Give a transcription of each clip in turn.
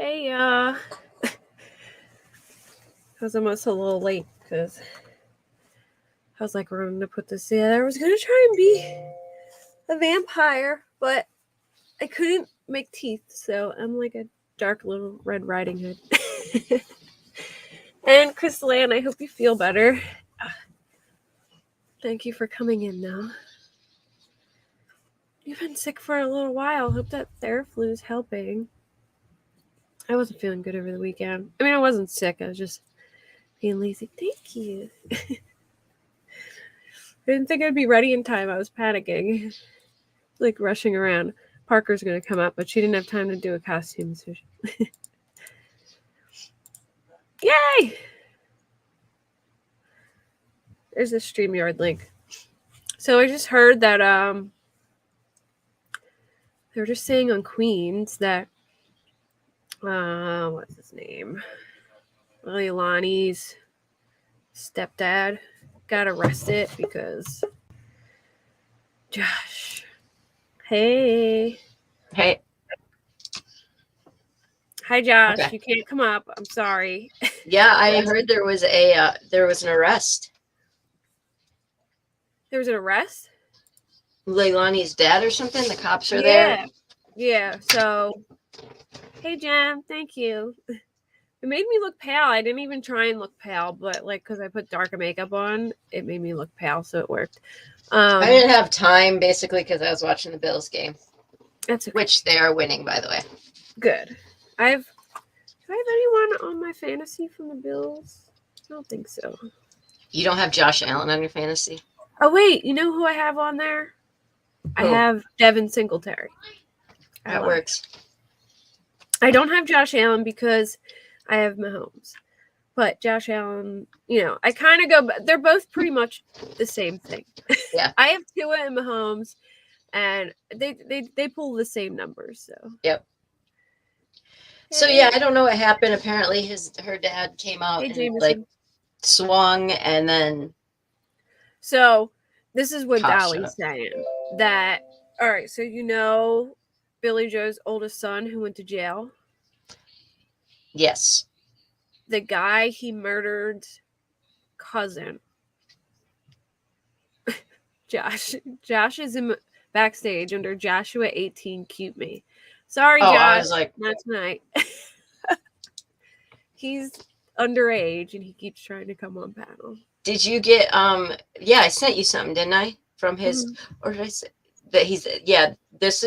Hey, I was almost a little late because I was like running to put this together. I was gonna try and be a vampire, but I couldn't make teeth, so I'm like a dark little Red Riding Hood. And Crystal Ann, I hope you feel better. Thank you for coming in now. You've been sick for a little while. Hope that Theraflu is helping. I wasn't feeling good over the weekend. I mean, I wasn't sick. I was just being lazy. Thank you. I didn't think I'd be ready in time. I was panicking, like rushing around. Parker's going to come up, but she didn't have time to do a costume. So Yay! There's the StreamYard link. So I just heard that they were just saying on Queens that what's his name? Leilani's stepdad got arrested because Josh. Hey. Hey. Hi, Josh. Okay. You can't come up. I'm sorry. Yeah, I heard there was an arrest. There was an arrest? Leilani's dad or something? The cops are there? Yeah. So, hey, Jen. Thank you. It made me look pale. I didn't even try and look pale, but like because I put darker makeup on, it made me look pale, so it worked. I didn't have time, basically, because I was watching the Bills game. That's okay. Which they are winning, by the way. Good. Do I have anyone on my fantasy from the Bills? I don't think so. You don't have Josh Allen on your fantasy? Oh, wait. You know who I have on there? Who? I have Devin Singletary. That works. I don't have Josh Allen because I have Mahomes. But Josh Allen, I kind of go, they're both pretty much the same thing. Yeah. I have Tua and Mahomes, and they pull the same numbers. So. Yep. So, yeah, I don't know what happened. Apparently, her dad came out and, like, swung, and then. So, this is what Dolly's saying. That, all right, so Billy Joe's oldest son who went to jail? Yes. The guy he murdered cousin. Josh is in backstage under Joshua 18 Cute Me. Sorry, Josh. I was like, not tonight. He's underage and he keeps trying to come on panel. Did you get I sent you something, didn't I? From his or did I say that he's this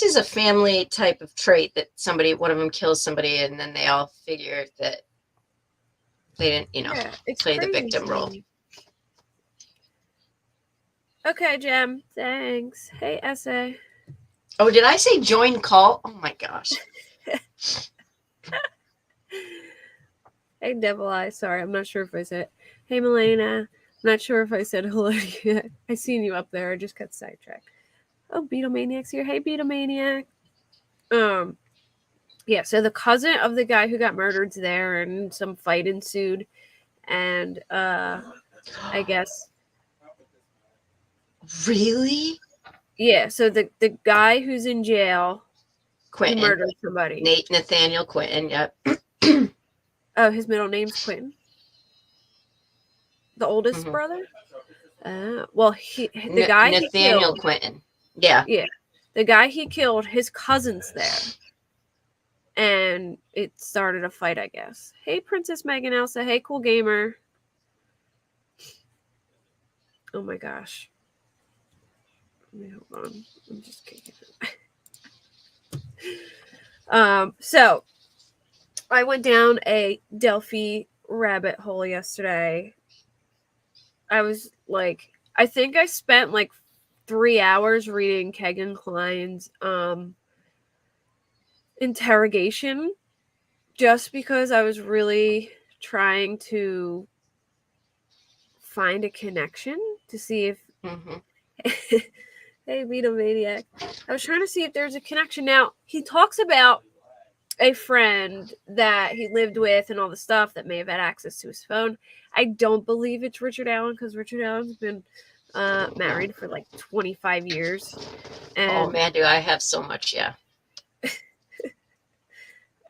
is a family type of trait that one of them kills somebody and then they all figure that they didn't, play the victim role. Okay, Jem. Thanks. Hey, Essay. Oh, did I say join call? Oh my gosh. Hey, Devil Eye. Sorry, I'm not sure if I said. Hey, Melena. I'm not sure if I said hello to you. I seen you up there. I just got sidetracked. Oh, Beatlemaniac's here. Hey, Beatlemaniac. Yeah, so the cousin of the guy who got murdered's there, and some fight ensued, and I guess. Really? Yeah. So the guy who's in jail, Quentin, who murdered somebody. Nathaniel Quentin. Yep. Oh, his middle name's Quentin. The oldest brother. Well, the guy Nathaniel Quentin. Yeah. Yeah. The guy he killed, his cousin's there. And it started a fight, I guess. Hey, Princess Megan Elsa. Hey, Cool Gamer. Oh my gosh. Let me hold on. I'm just kidding. So I went down a Delphi rabbit hole yesterday. I was like, I think I spent like 3 hours reading Kegan Klein's interrogation just because I was really trying to find a connection to see if Hey, Beatlemaniac. I was trying to see if there's a connection. Now, he talks about a friend that he lived with and all the stuff that may have had access to his phone. I don't believe it's Richard Allen because Richard Allen's been married for like 25 years. And oh, man, do I have so much, yeah.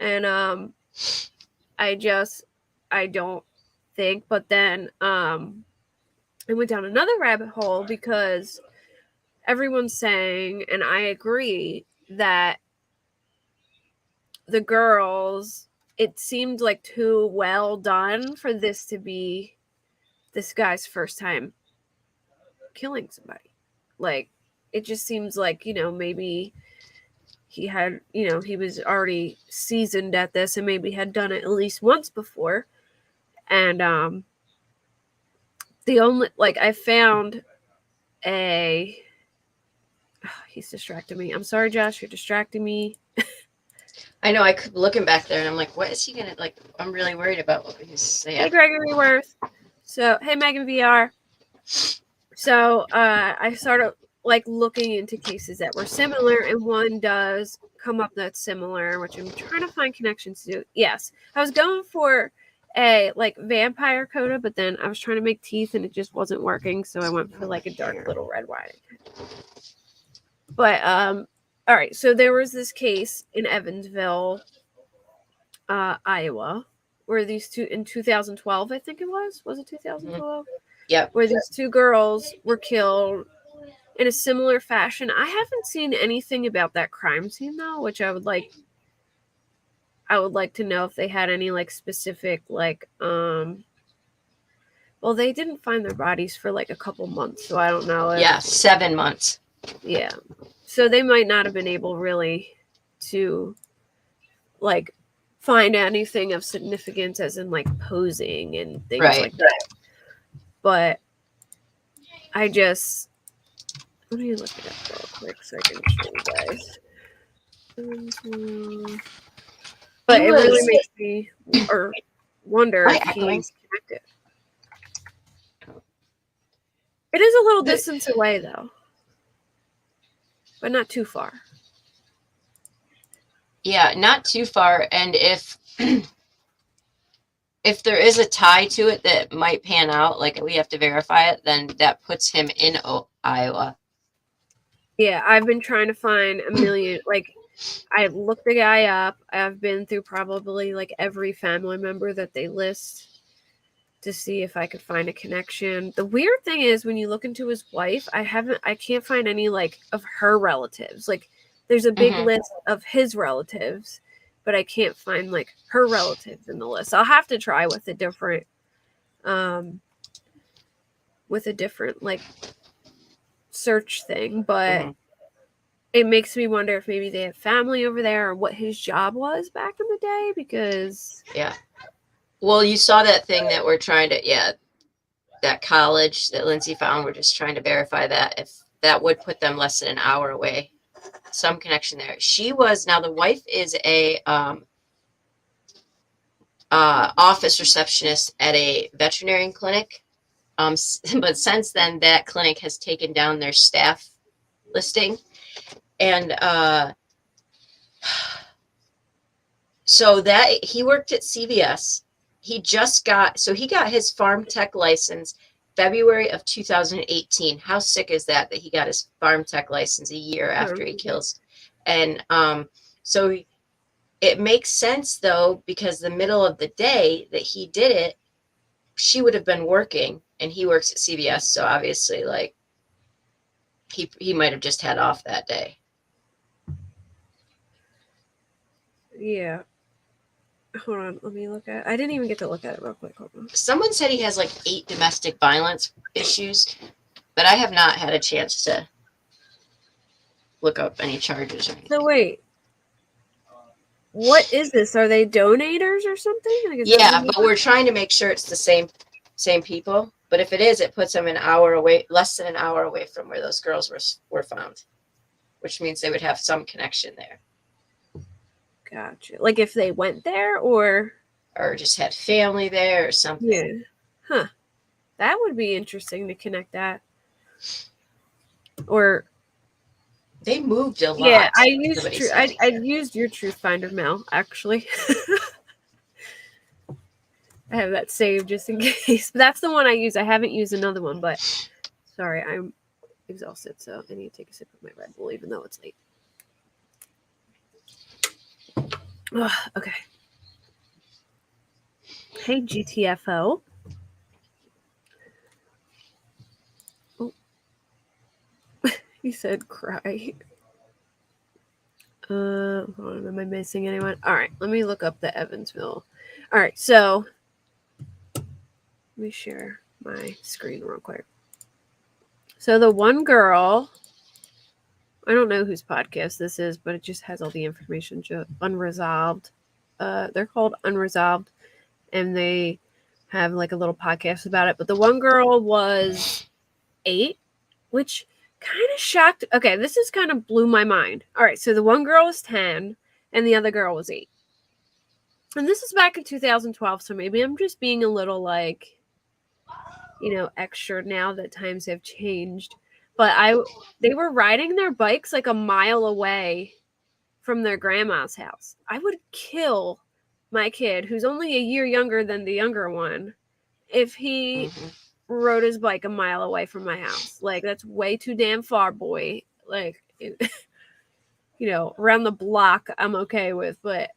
And I don't think. But then I went down another rabbit hole because everyone's saying, and I agree, that the girls, it seemed like too well done for this to be this guy's first time killing somebody. Like, it just seems like, maybe he had, he was already seasoned at this and maybe had done it at least once before. And the only, I found he's distracting me. I'm sorry, Josh, you're distracting me. I know, I could looking back there and I'm like, what is he gonna, I'm really worried about what he's saying. Hey, Gregory Worth. So, hey, Megan VR. So, I started looking into cases that were similar, and one does come up that's similar, which I'm trying to find connections to. Yes, I was going for a vampire coda, but then I was trying to make teeth and it just wasn't working, so I went for a dark little red wine. But all right, so there was this case in Evansville, Iowa, where these two, in 2012, I think it was it 2012? Yeah. Where these two girls were killed in a similar fashion. I haven't seen anything about that crime scene though, which I would like to know if they had any specific well, they didn't find their bodies for a couple months, so I don't know. Yeah, 7 months. Yeah. So they might not have been able really to find anything of significance as in posing and things like that. But let me look it up real quick so I can show you guys. But it really makes me wonder if he's connected. It is a little distance away though, but not too far. Yeah, not too far. And if there is a tie to it that might pan out, we have to verify it, then that puts him in Iowa. Yeah, I've been trying to find a million. I've looked the guy up. I've been through probably every family member that they list to see if I could find a connection. The weird thing is when you look into his wife, I can't find any of her relatives. There's a big list of his relatives, but I can't find her relatives in the list. I'll have to try with a different search thing, but it makes me wonder if maybe they have family over there or what his job was back in the day, because well, you saw that thing that we're trying to that college that Lindsay found. We're just trying to verify that if that would put them less than an hour away. Some connection there. The wife is a office receptionist at a veterinarian clinic. But since then, that clinic has taken down their staff listing. And so that he worked at CVS. He got his farm tech license February of 2018. How sick is that he got his farm tech license a year after he kills? And so it makes sense though, because the middle of the day that he did it, she would have been working, and he works at CVS, so obviously he might have just had off that day. Yeah. Hold on, let me look at it. I didn't even get to look at it real quick. Hold on. Someone said he has 8 domestic violence issues, but I have not had a chance to look up any charges or anything. So wait, what is this? Are they donators or something? Yeah, but we're trying to make sure it's the same people. But if it is, it puts them an hour away, less than an hour away from where those girls were found, which means they would have some connection there. Gotcha. If they went there or just had family there or something. Yeah. Huh. That would be interesting to connect that. Or they moved a lot. Yeah, I used your Truth Finder, Mel, actually. I have that saved just in case. But that's the one I use. I haven't used another one, but sorry, I'm exhausted, so I need to take a sip of my Red Bull, even though it's late. Ugh, okay. Hey, GTFO. Oh. He said cry. Hold on, am I missing anyone? All right, let me look up the Evansville. All right, so let me share my screen real quick. So the one girl, I don't know whose podcast this is, but it just has all the information. Unresolved. They're called Unresolved, and they have like a little podcast about it. But the one girl was 8, which kind of shocked. Okay, this is kind of blew my mind. All right, so the one girl was 10, and the other girl was 8. And this is back in 2012, so maybe I'm just being a little like, extra now that times have changed. But they were riding their bikes like a mile away from their grandma's house. I would kill my kid, who's only a year younger than the younger one, if he rode his bike a mile away from my house. Like, that's way too damn far, boy. Like, around the block I'm okay with, but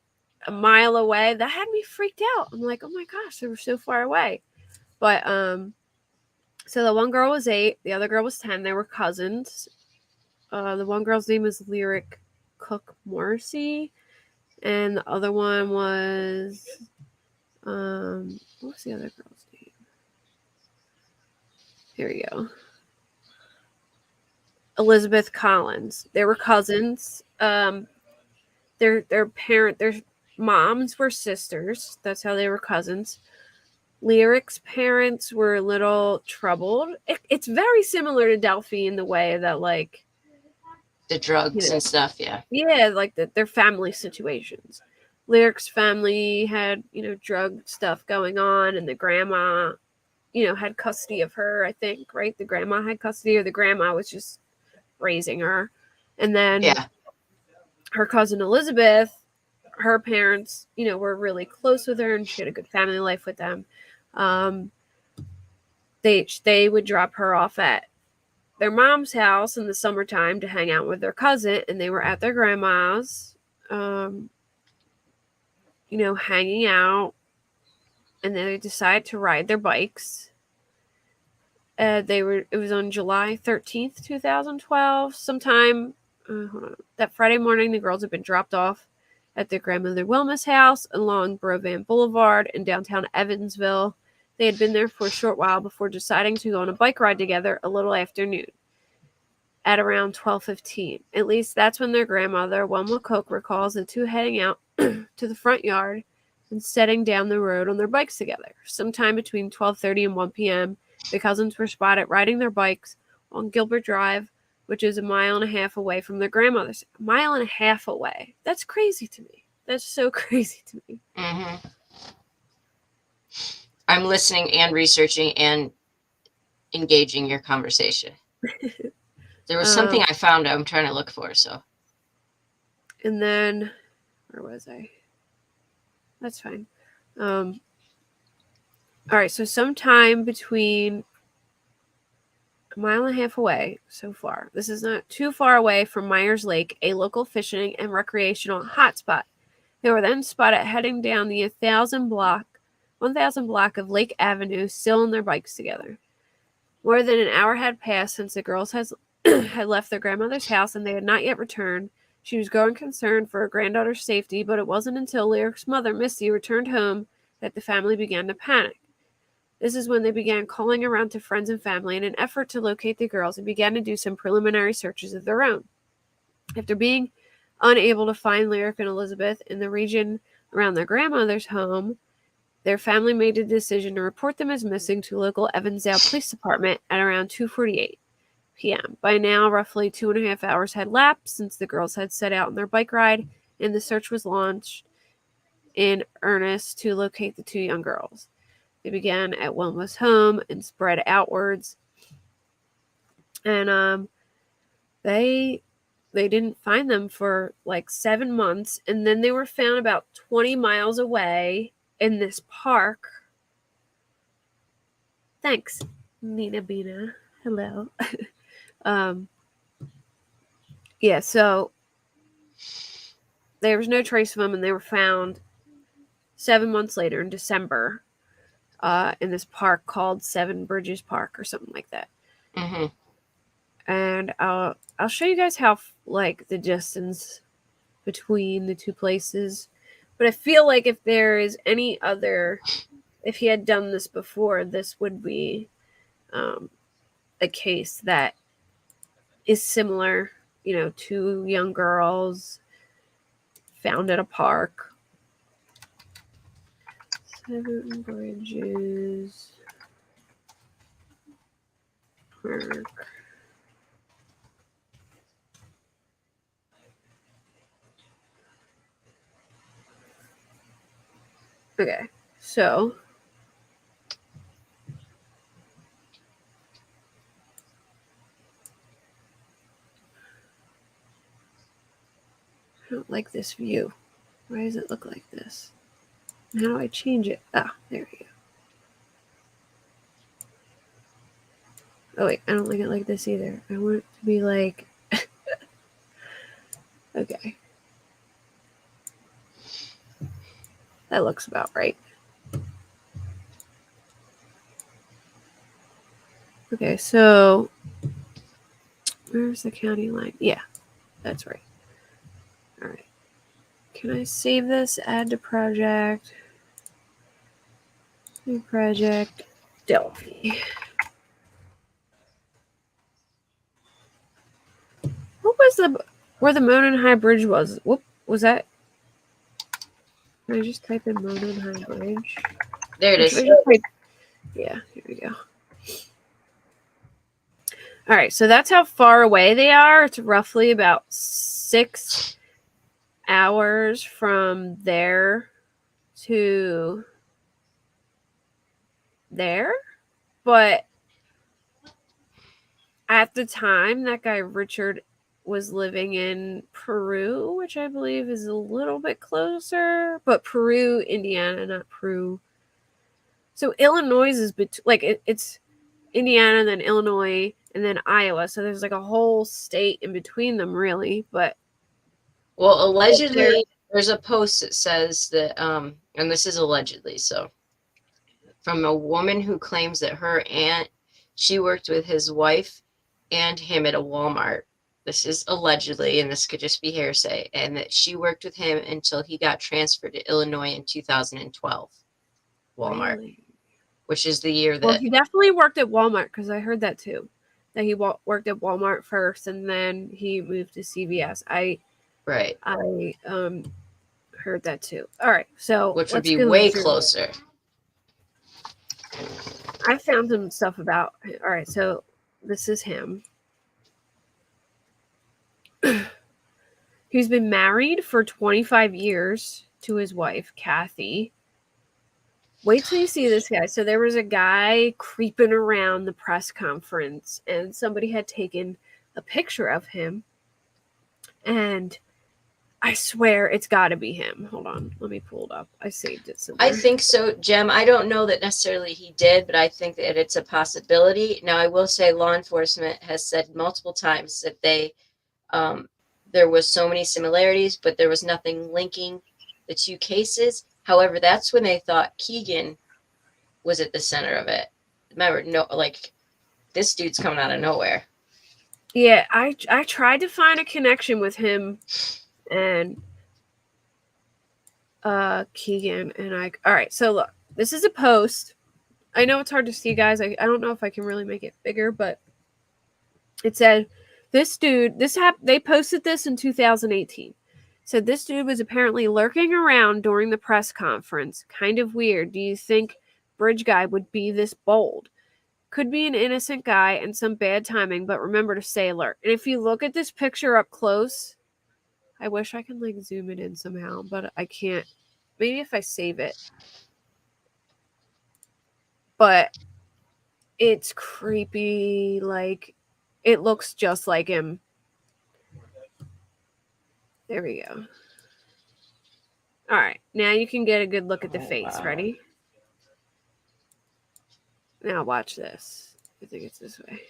a mile away, that had me freaked out. I'm like, oh my gosh, they were so far away. But so the one girl was 8, the other girl was 10. They were cousins. The one girl's name is Lyric Cook Morrissey, and the other one was what was the other girl's name? Here we go. Elizabeth Collins. They were cousins. Their moms were sisters. That's how they were cousins. Lyric's parents were a little troubled. It's very similar to Delphi in the way that, like, the drugs and stuff, yeah. Yeah, like their family situations. Lyric's family had, drug stuff going on, and the grandma, had custody of her, I think, right? The grandma had custody, or the grandma was just raising her. And then her cousin Elizabeth, her parents, were really close with her, and she had a good family life with them. They would drop her off at their mom's house in the summertime to hang out with their cousin, and they were at their grandma's, hanging out, and then they decided to ride their bikes. It was on July 13th, 2012, sometime, that Friday morning. The girls had been dropped off at their grandmother Wilma's house along Brovan Boulevard in downtown Evansville. They had been there for a short while before deciding to go on a bike ride together a little after noon, at around 12:15. At least that's when their grandmother, Wilma Cook, recalls the two heading out to the front yard and setting down the road on their bikes together. Sometime between 12:30 and 1 p.m., the cousins were spotted riding their bikes on Gilbert Drive, which is a mile and a half away from their grandmother's. A mile and a half away. That's crazy to me. That's so crazy to me. Mm-hmm. I'm listening and researching and engaging your conversation. There was something I found I'm trying to look for, so. And then, where was I? That's fine. All right, so sometime between a mile and a half away so far. This is not too far away from Myers Lake, a local fishing and recreational hotspot. They were then spotted heading down the 1,000 block of Lake Avenue, still on their bikes together. More than an hour had passed since the girls had left their grandmother's house, and they had not yet returned. She was growing concerned for her granddaughter's safety, but it wasn't until Lyric's mother, Misty, returned home that the family began to panic. This is when they began calling around to friends and family in an effort to locate the girls and began to do some preliminary searches of their own. After being unable to find Lyric and Elizabeth in the region around their grandmother's home, their family made a decision to report them as missing to local Evansville Police Department at around 2:48 p.m. By now, roughly 2.5 hours had lapsed since the girls had set out on their bike ride, and the search was launched in earnest to locate the two young girls. They began at Wilma's home and spread outwards, and they didn't find them for like 7 months, and then they were found about 20 miles away in this park. Thanks, Nina Bina. Hello. Yeah, so there was no trace of them, and they were found 7 months later in December in this park called Seven Bridges Park or something like that. Mm-hmm. And I'll show you guys how like the distance between the two places. But I feel like if there is any other, if he had done this before, this would be a case that is similar. You know, two young girls found at a park. Seven Bridges Park. Okay, so I don't like this view. Why does it look like this? How do I change it? Ah, there we go. Oh wait, I don't like it like this either. I want it to be like okay. That looks about right. Okay, so where's the county line? Yeah, that's right. All right. Can I save this? Add to project. New project. Delphi. What was where the Monon High Bridge was? Whoop, was that? Can I just type in Monon High Bridge? There it is. Yeah, here we go. All right, so that's how far away they are. It's roughly about 6 hours from there to there. But at the time, that guy Richard was living in Peru, which I believe is a little bit closer. But Peru, Indiana, not Peru. So Illinois is it's Indiana, then Illinois, and then Iowa. So there's like a whole state in between them, really. But well, allegedly, there's a post that says that, and this is allegedly, so from a woman who claims that her aunt, she worked with his wife and him at a Walmart. This is allegedly, and this could just be hearsay, and that she worked with him until he got transferred to Illinois in 2012. Walmart. Really? Which is the year that... Well, he definitely worked at Walmart, because I heard that too. That he worked at Walmart first, and then he moved to CVS. I heard that too. All right, so which would be way closer. I found some stuff about... All right, so this is him. He's been married for 25 years to his wife, Kathy. Wait till you see this guy. So there was a guy creeping around the press conference, and somebody had taken a picture of him. And I swear it's got to be him. Hold on. Let me pull it up. I saved it somewhere. I think so, Jem. I don't know that necessarily he did, but I think that it's a possibility. Now, I will say law enforcement has said multiple times that there was so many similarities, but there was nothing linking the two cases. However, that's when they thought Kegan was at the center of it. Remember, this dude's coming out of nowhere. Yeah, I tried to find a connection with him and Kegan, and all right, so look, this is a post. I know it's hard to see, guys. I don't know if I can really make it bigger, but it said, this dude, they posted this in 2018. So this dude was apparently lurking around during the press conference. Kind of weird. Do you think Bridge Guy would be this bold? Could be an innocent guy and some bad timing, but remember to stay alert. And if you look at this picture up close, I wish I could zoom it in somehow, but I can't. Maybe if I save it. But it's creepy. It looks just like him. There we go. All right. Now you can get a good look at the face. Wow. Ready? Now watch this. I think it's this way.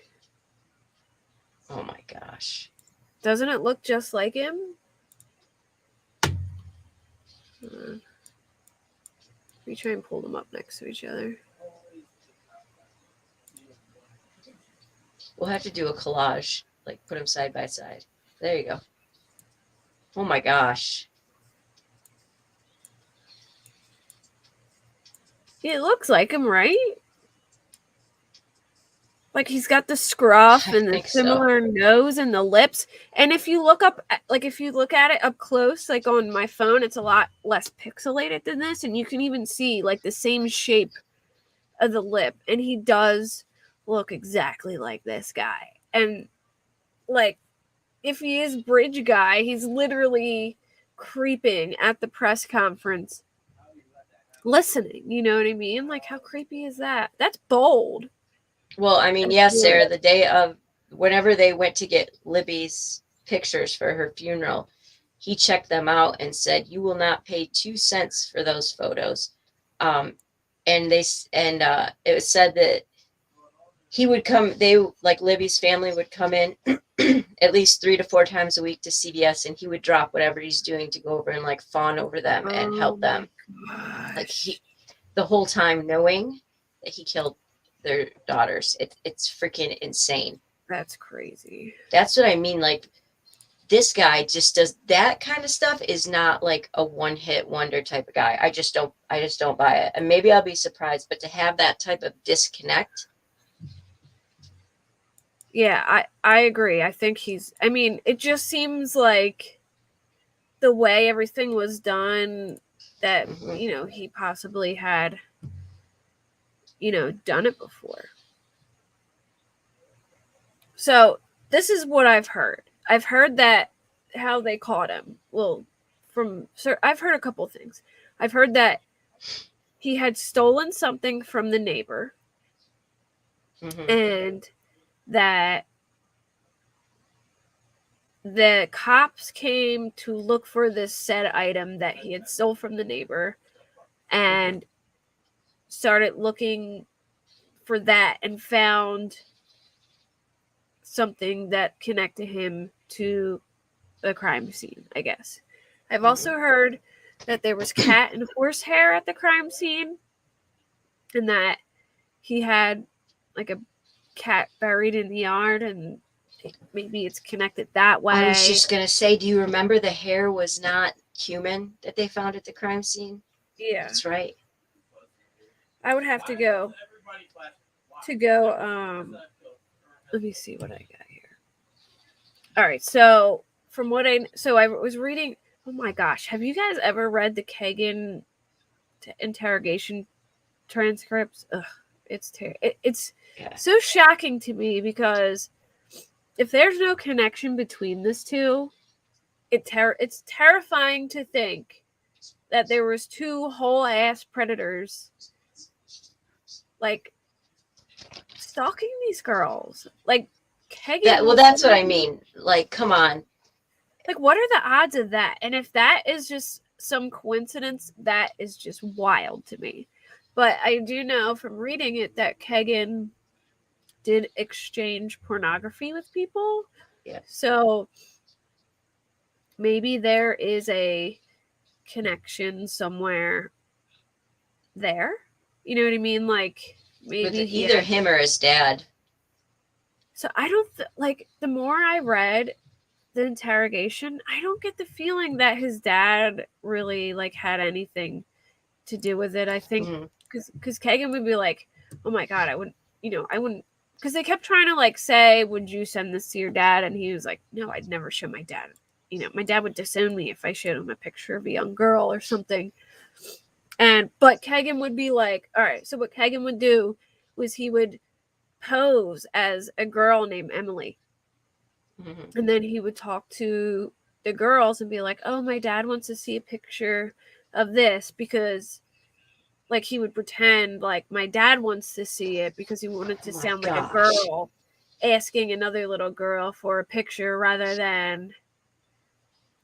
Oh my gosh. Doesn't it look just like him? Let me try and pull them up next to each other. We'll have to do a collage, like put them side by side. There you go. Oh my gosh. It looks like him, right? Like he's got the scruff and the similar nose and the lips. And if you look up, like if you look at it up close, like on my phone, it's a lot less pixelated than this. And you can even see like the same shape of the lip. And he does look exactly like this guy. And like, if he is Bridge Guy, he's literally creeping at the press conference, listening. You know what I mean? Like, how creepy is that? That's bold. Well, I mean, yes, Sarah, the day of whenever they went to get Libby's pictures for her funeral, he checked them out and said, "You will not pay 2 cents for those photos." And it was said that he would come, like Libby's family would come in at least 3 to 4 times a week to CBS, and he would drop whatever he's doing to go over and like fawn over them and help them. Like the whole time knowing that he killed their daughters. It's freaking insane. That's crazy. That's what I mean. Like, this guy just does that kind of stuff. Is not like a one-hit wonder type of guy. I just don't buy it. And maybe I'll be surprised, but to have that type of disconnect. Yeah, I agree. I think I mean, it just seems like the way everything was done that, you know, he possibly had, you know, done it before. So this is what I've heard. I've heard that how they caught him. Well, I've heard a couple things. I've heard that he had stolen something from the neighbor, and that the cops came to look for this said item that he had stole from the neighbor, and started looking for that and found something that connected him to the crime scene, I guess. I've also heard that there was cat and horse hair at the crime scene, and that he had like a cat buried in the yard, and maybe it's connected that way. I was just gonna say, do you remember the hair was not human that they found at the crime scene? Yeah, that's right. I would have to go. Let me see what I got here. All right, so I was reading. Oh my gosh, have you guys ever read the Kegan interrogation transcripts? Ugh, it's so shocking to me, because if there's no connection between this two, it's terrifying to think that there was 2 whole ass predators like stalking these girls. Like, Kegan. That's what I mean. Like, come on. Like, what are the odds of that? And if that is just some coincidence, that is just wild to me. But I do know from reading it that Kegan did exchange pornography with people. Yeah. So maybe there is a connection somewhere there. You know what I mean? Like, maybe either him or his dad. So I don't like, the more I read the interrogation, I don't get the feeling that his dad really like had anything to do with it. I think because Kegan would be like, "Oh my god, I wouldn't," because they kept trying to like say, "Would you send this to your dad?" And he was like, "No, I'd never show my dad. You know, my dad would disown me if I showed him a picture of a young girl or something." But Kegan would be like, all right. So what Kegan would do was he would pose as a girl named Emily. And then he would talk to the girls and be like, "Oh, my dad wants to see a picture of this," because like he would pretend like my dad wants to see it because he wanted to sound like a girl asking another little girl for a picture rather than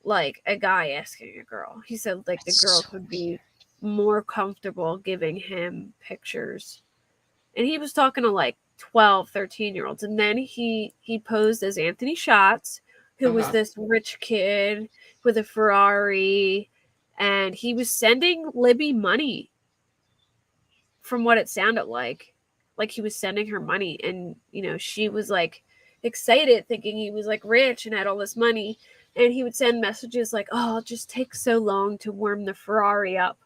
like a guy asking a girl. He said like the girls would be more comfortable giving him pictures. And he was talking to like 12, 13-year-olds. And then he posed as Anthony Schatz, who was this rich kid with a Ferrari and he was sending Libby money from what it sounded like he was sending her money, and she was like excited thinking he was like rich and had all this money, and he would send messages like, oh, it just takes so long to warm the Ferrari up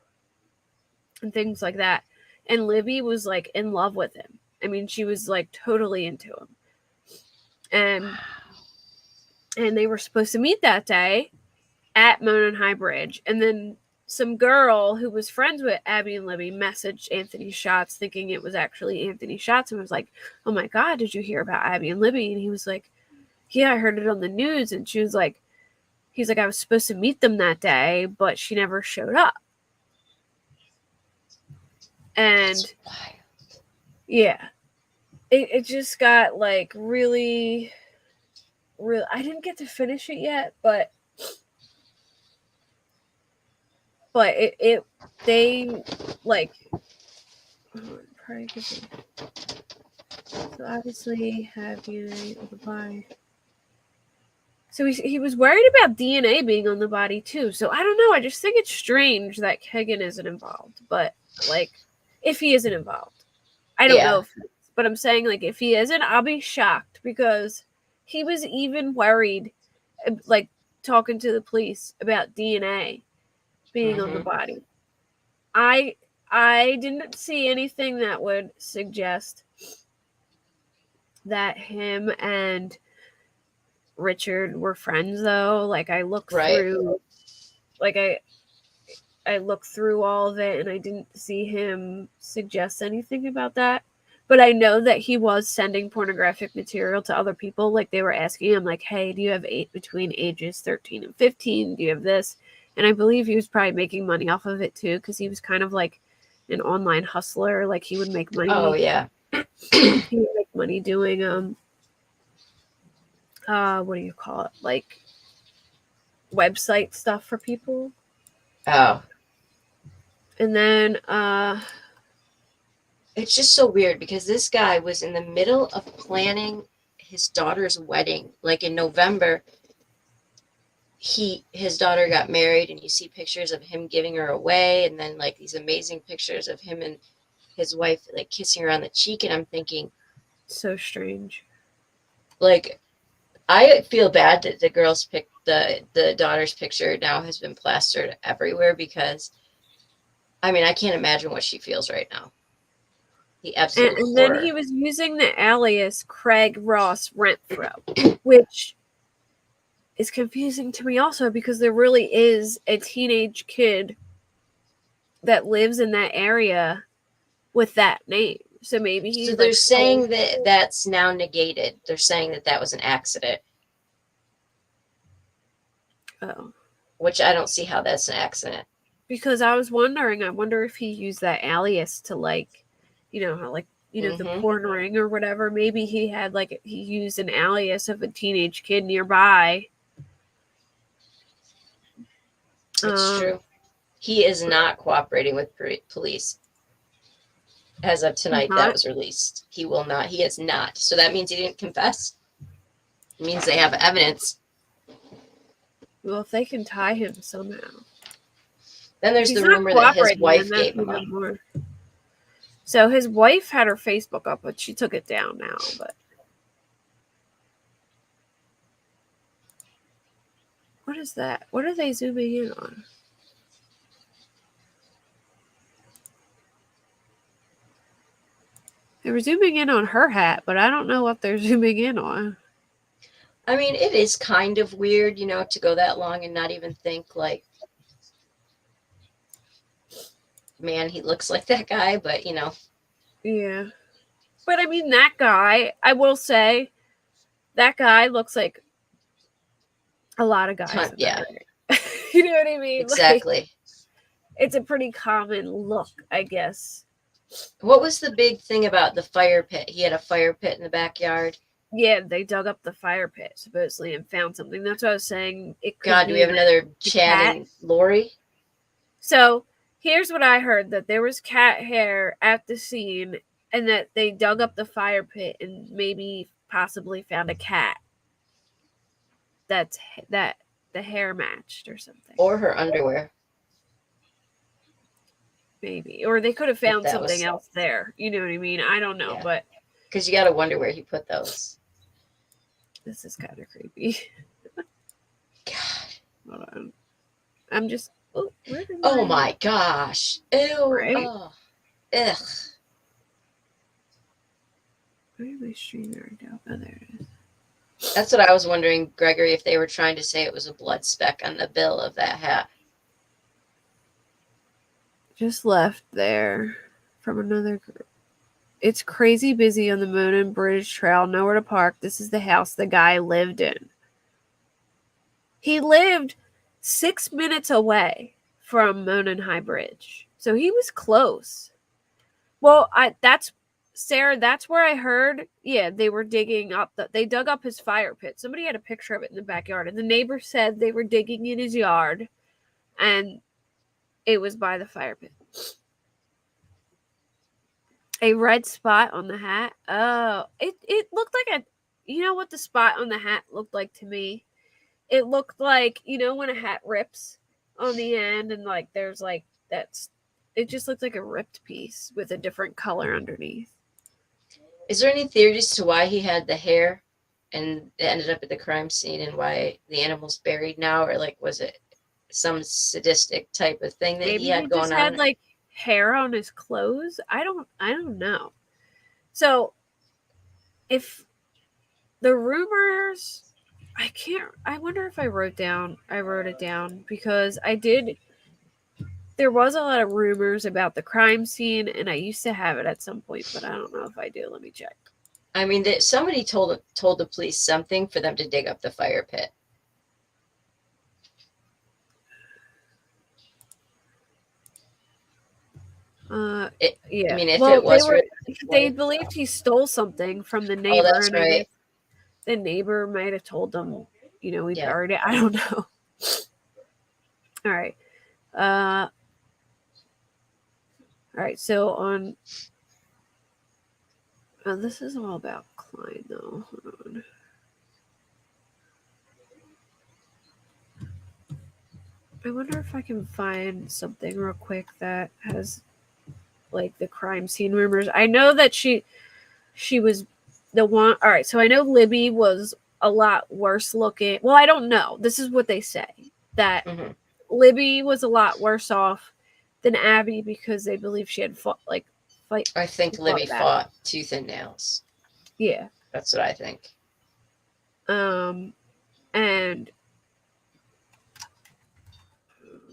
and things like that. And Libby was like in love with him. I mean, she was like totally into him. And they were supposed to meet that day at Monon High Bridge. And then some girl who was friends with Abby and Libby messaged Anthony Schatz thinking it was actually Anthony Schatz and was like, oh my God, did you hear about Abby and Libby? And he was like, yeah, I heard it on the news. And she was like, he's like, I was supposed to meet them that day, but she never showed up. And yeah, it just got like really, I didn't get to finish it yet, but they like, so obviously have DNA on the body. So he was worried about DNA being on the body too. So I don't know. I just think it's strange that Kegan isn't involved. But like, if he isn't involved, I don't know if he is. But I'm saying like if he isn't, I'll be shocked because he was even worried, like talking to the police about DNA being on the body. I didn't see anything that would suggest that him and Richard were friends though. Like I looked through, like I looked through all of it and I didn't see him suggest anything about that. But I know that he was sending pornographic material to other people. Like they were asking him like, hey, do you have between ages 13 and 15? Do you have this? And I believe he was probably making money off of it too, because he was kind of like an online hustler. Like he would make money. Oh yeah. He would make money doing what do you call it? Like website stuff for people. Oh. And then it's just so weird because this guy was in the middle of planning his daughter's wedding. Like in November, his daughter got married, and you see pictures of him giving her away, and then like these amazing pictures of him and his wife like kissing her on the cheek, and I'm thinking, so strange. Like, I feel bad that the girl's the daughter's picture now has been plastered everywhere because, I mean, I can't imagine what she feels right now. The absolute and horror. then he was using the alias Craig Ross Renfro, which is confusing to me also because there really is a teenage kid that lives in that area with that name. So maybe he's so they're saying that that's now negated. They're saying that that was an accident. Oh. Which I don't see how that's an accident. Because I was wondering, I wonder if he used that alias to like, how like, the porn ring or whatever. Maybe he had like, he used an alias of a teenage kid nearby. It's true. He is not cooperating with police. As of tonight, that was released. He will not. He is not. So that means he didn't confess. It means they have evidence. Well, if they can tie him somehow. Then there's the rumor that his wife gave him up. So his wife had her Facebook up, but she took it down now. But what is that? What are they zooming in on? They were zooming in on her hat, but I don't know what they're zooming in on. I mean, it is kind of weird, to go that long and not even think like, man, he looks like that guy, but Yeah. But I mean, that guy, I will say, that guy looks like a lot of guys. Yeah. You know what I mean? Exactly. Like, it's a pretty common look, I guess. What was the big thing about the fire pit? He had a fire pit in the backyard. Yeah, they dug up the fire pit, supposedly, and found something. That's what I was saying. It could God, do we have another chatting Lori? So, here's what I heard, that there was cat hair at the scene, and that they dug up the fire pit and maybe possibly found a cat that the hair matched or something. Or her underwear. Maybe. Or they could have found that was something else there. You know what I mean? I don't know, Yeah. but Because you got to wonder where he put those. this is kind of creepy. God. Hold on. I'm just. Oh, where did Oh my gosh. Ew. Right? Oh. Ugh. Where did my streamer go? Oh, there it is. That's what I was wondering, Gregory, if they were trying to say it was a blood speck on the bill of that hat. Just left there from another group. It's crazy busy on the Monon Bridge Trail. Nowhere to park. This is the house the guy lived in. He lived 6 minutes away from Monon High Bridge. So he was close. Well, that's Sarah, that's where I heard, yeah, they were digging up, they dug up his fire pit. Somebody had a picture of it in the backyard, and the neighbor said they were digging in his yard, and it was by the fire pit. A red spot on the hat. Oh, it looked like a, you know what the spot on the hat looked like to me? It looked like, you know, when a hat rips on the end, and like there's like that's, it just looked like a ripped piece with a different color underneath. Is there any theories to why he had the hair and it ended up at the crime scene, and why the animal's buried now? Or like, was it some sadistic type of thing that Maybe he had going just on? had like hair on his clothes. I don't know. So if the rumors, I wonder if I wrote it down because there was a lot of rumors about the crime scene, and I used to have it at some point, but I don't know if I do. Let me check. I mean, somebody told the police something for them to dig up the fire pit. Yeah. I mean, if it was, they believed he stole something from the neighbor. Oh, that's and right. The neighbor might have told them, you know, we Yeah. buried it. I don't know. All right. All right. So on. Oh, this is all about Klein, though. Hold on. I wonder if I can find something real quick that has, like, the crime scene rumors. I know that she was the one. All right, so I know Libby was a lot worse looking. Well, I don't know. This is what they say, that Libby was a lot worse off than Abby because they believe she had fought. I think Libby fought tooth and nails. Yeah, that's what I think. And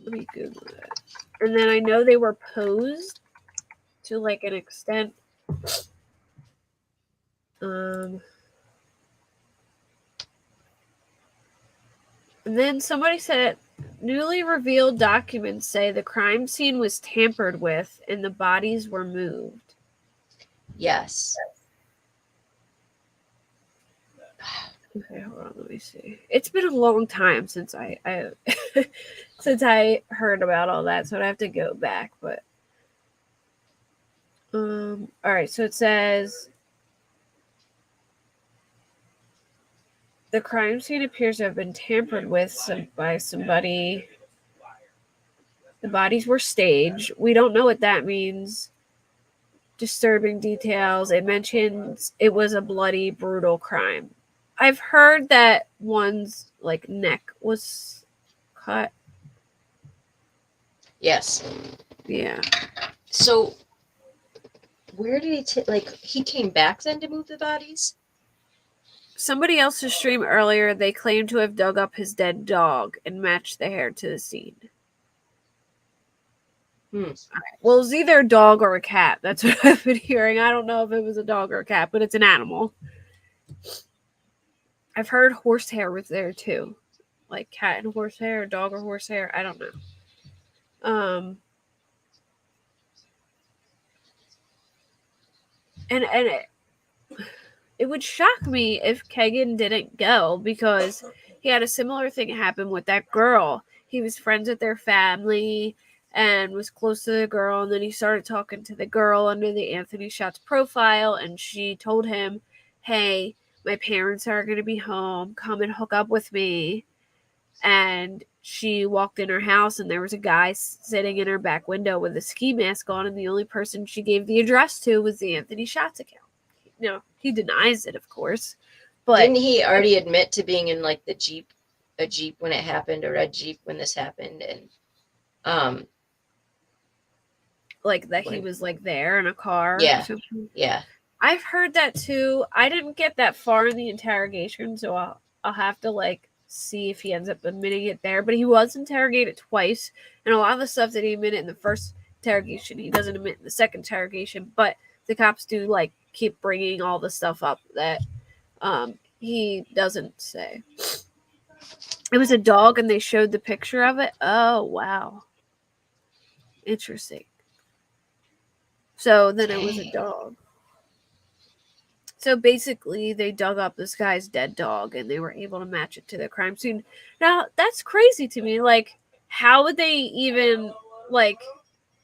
let me Google it. And then I know they were posed to like an extent. And then somebody said newly revealed documents say the crime scene was tampered with and the bodies were moved. Yes. Okay, hold on, let me see. It's been a long time since I since I heard about all that, so I'd have to go back, but all right, so it says the crime scene appears to have been tampered with by somebody. The bodies were staged. We don't know what that means. Disturbing details. It mentions it was a bloody, brutal crime. I've heard that one's like neck was cut. Yes. Yeah. So where did he came back then to move the bodies? Somebody else's stream earlier, they claimed to have dug up his dead dog and matched the hair to the scene. Right. Well, it's either a dog or a cat. That's what I've been hearing. I don't know if it was a dog or a cat, but it's an animal. I've heard horsehair was there too, like cat and horsehair, or dog or horsehair. I don't know. And it would shock me if Kegan didn't go, because he had a similar thing happen with that girl. He was friends with their family and was close to the girl, and then he started talking to the girl under the Anthony Schatz profile, and she told him, hey, my parents are going to be home, come and hook up with me. And she walked in her house and there was a guy sitting in her back window with a ski mask on, and the only person she gave the address to was the Anthony Schatz account. He denies it, of course. But didn't he already admit to being in like a Jeep when it happened, a red Jeep when this happened, and like that he was like there in a car Yeah. or something? Yeah. I've heard that too. I didn't get that far in the interrogation, so I'll have to like see if he ends up admitting it there. But he was interrogated twice, and a lot of the stuff that he admitted in the first interrogation, he doesn't admit in the second interrogation. But the cops do like keep bringing all the stuff up that he doesn't say. It was a dog, and they showed the picture of it. Oh wow, interesting. So then it was a dog. So basically, they dug up this guy's dead dog, and they were able to match it to the crime scene. Now, that's crazy to me. Like, how would they even, like,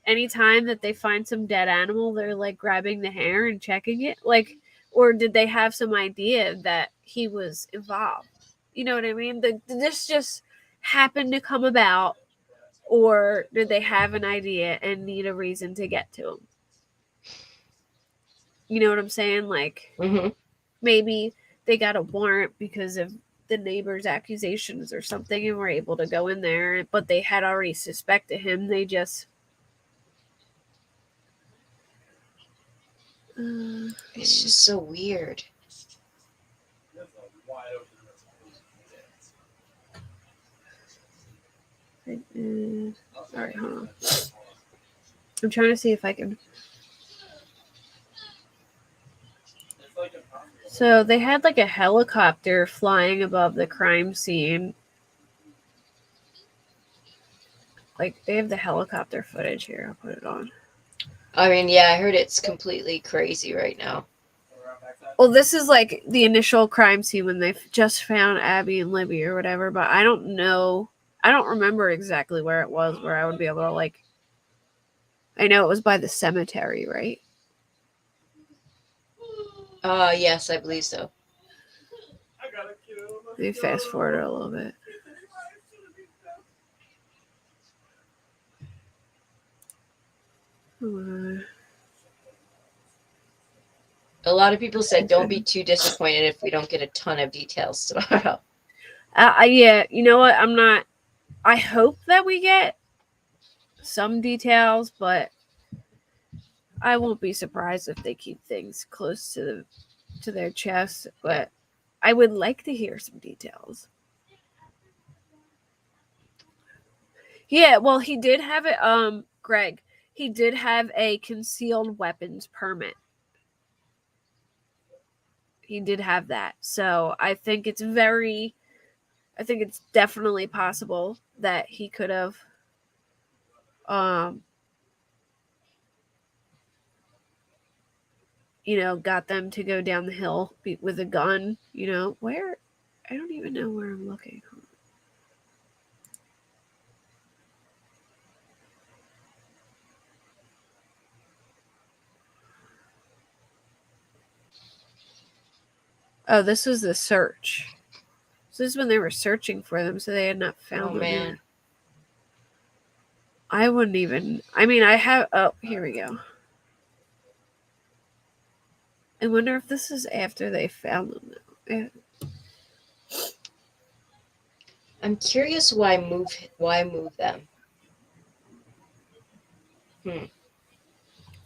anytime that they find some dead animal, they're, like, grabbing the hair and checking it? Like, or did they have some idea that he was involved? You know what I mean? Did this just happen to come about, or did they have an idea and need a reason to get to him? You know what I'm saying? Like, maybe they got a warrant because of the neighbor's accusations or something and were able to go in there, but they had already suspected him. They just... it's just so weird. All right, hold on. I'm trying to see if I can... So they had like a helicopter flying above the crime scene. Like, they have the helicopter footage here. I'll put it on. I mean, yeah, I heard it's completely crazy right now. Well, this is like the initial crime scene when they just found Abby and Libby or whatever, but I don't know. I don't remember exactly where it was where I would be able to, like... I know it was by the cemetery, right? Yes, I believe so. Let me fast forward a little bit. A lot of people said don't be too disappointed if we don't get a ton of details tomorrow. Yeah, you know what? I'm not... I hope that we get some details, but I won't be surprised if they keep things close to their chest, but I would like to hear some details. Yeah, well, he did have it, Greg, he did have a concealed weapons permit. He did have that. So I think it's definitely possible that he could have, got them to go down the hill with a gun, where, I don't even know where I'm looking. Oh, this was the search. So this is when they were searching for them, so they had not found them yet. I wouldn't even... I mean, I have... Oh, here we go. I wonder if this is after they found them now. I'm curious why move them.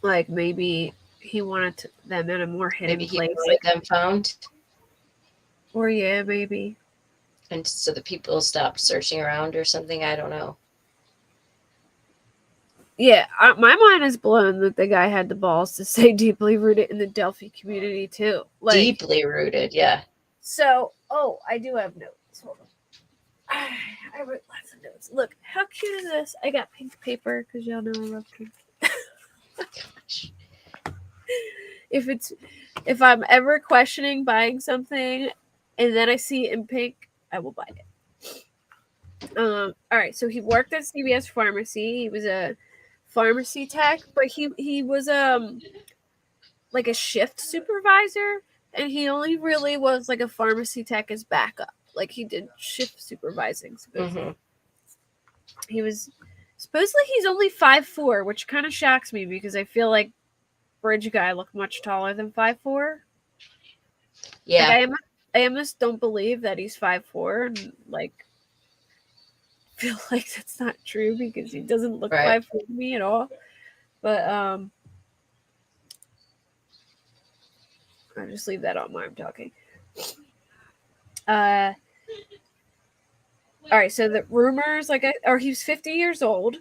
Like, maybe he wanted them in a more hidden place. Maybe he wanted them found. Or yeah, maybe. And so the people stopped searching around or something. I don't know. Yeah, my mind is blown that the guy had the balls to say deeply rooted in the Delphi community too. Like, deeply rooted, yeah. So, I do have notes. Hold on. I wrote lots of notes. Look, how cute is this? I got pink paper because y'all know I love pink. Gosh. If I'm ever questioning buying something and then I see it in pink, I will buy it. All right, so he worked at CVS Pharmacy. He was a pharmacy tech, but he was like a shift supervisor, and he only really was like a pharmacy tech as backup. Like, he did shift supervising. supposedly he's only 5'4", which kind of shocks me because I feel like bridge guy looked much taller than 5'4". Yeah. Like, I almost don't believe that he's 5'4", and like feel like that's not true because he doesn't look Right. 5'4" to me at all. But I'll just leave that on while I'm talking. All right, so the rumors, he's 50 years old,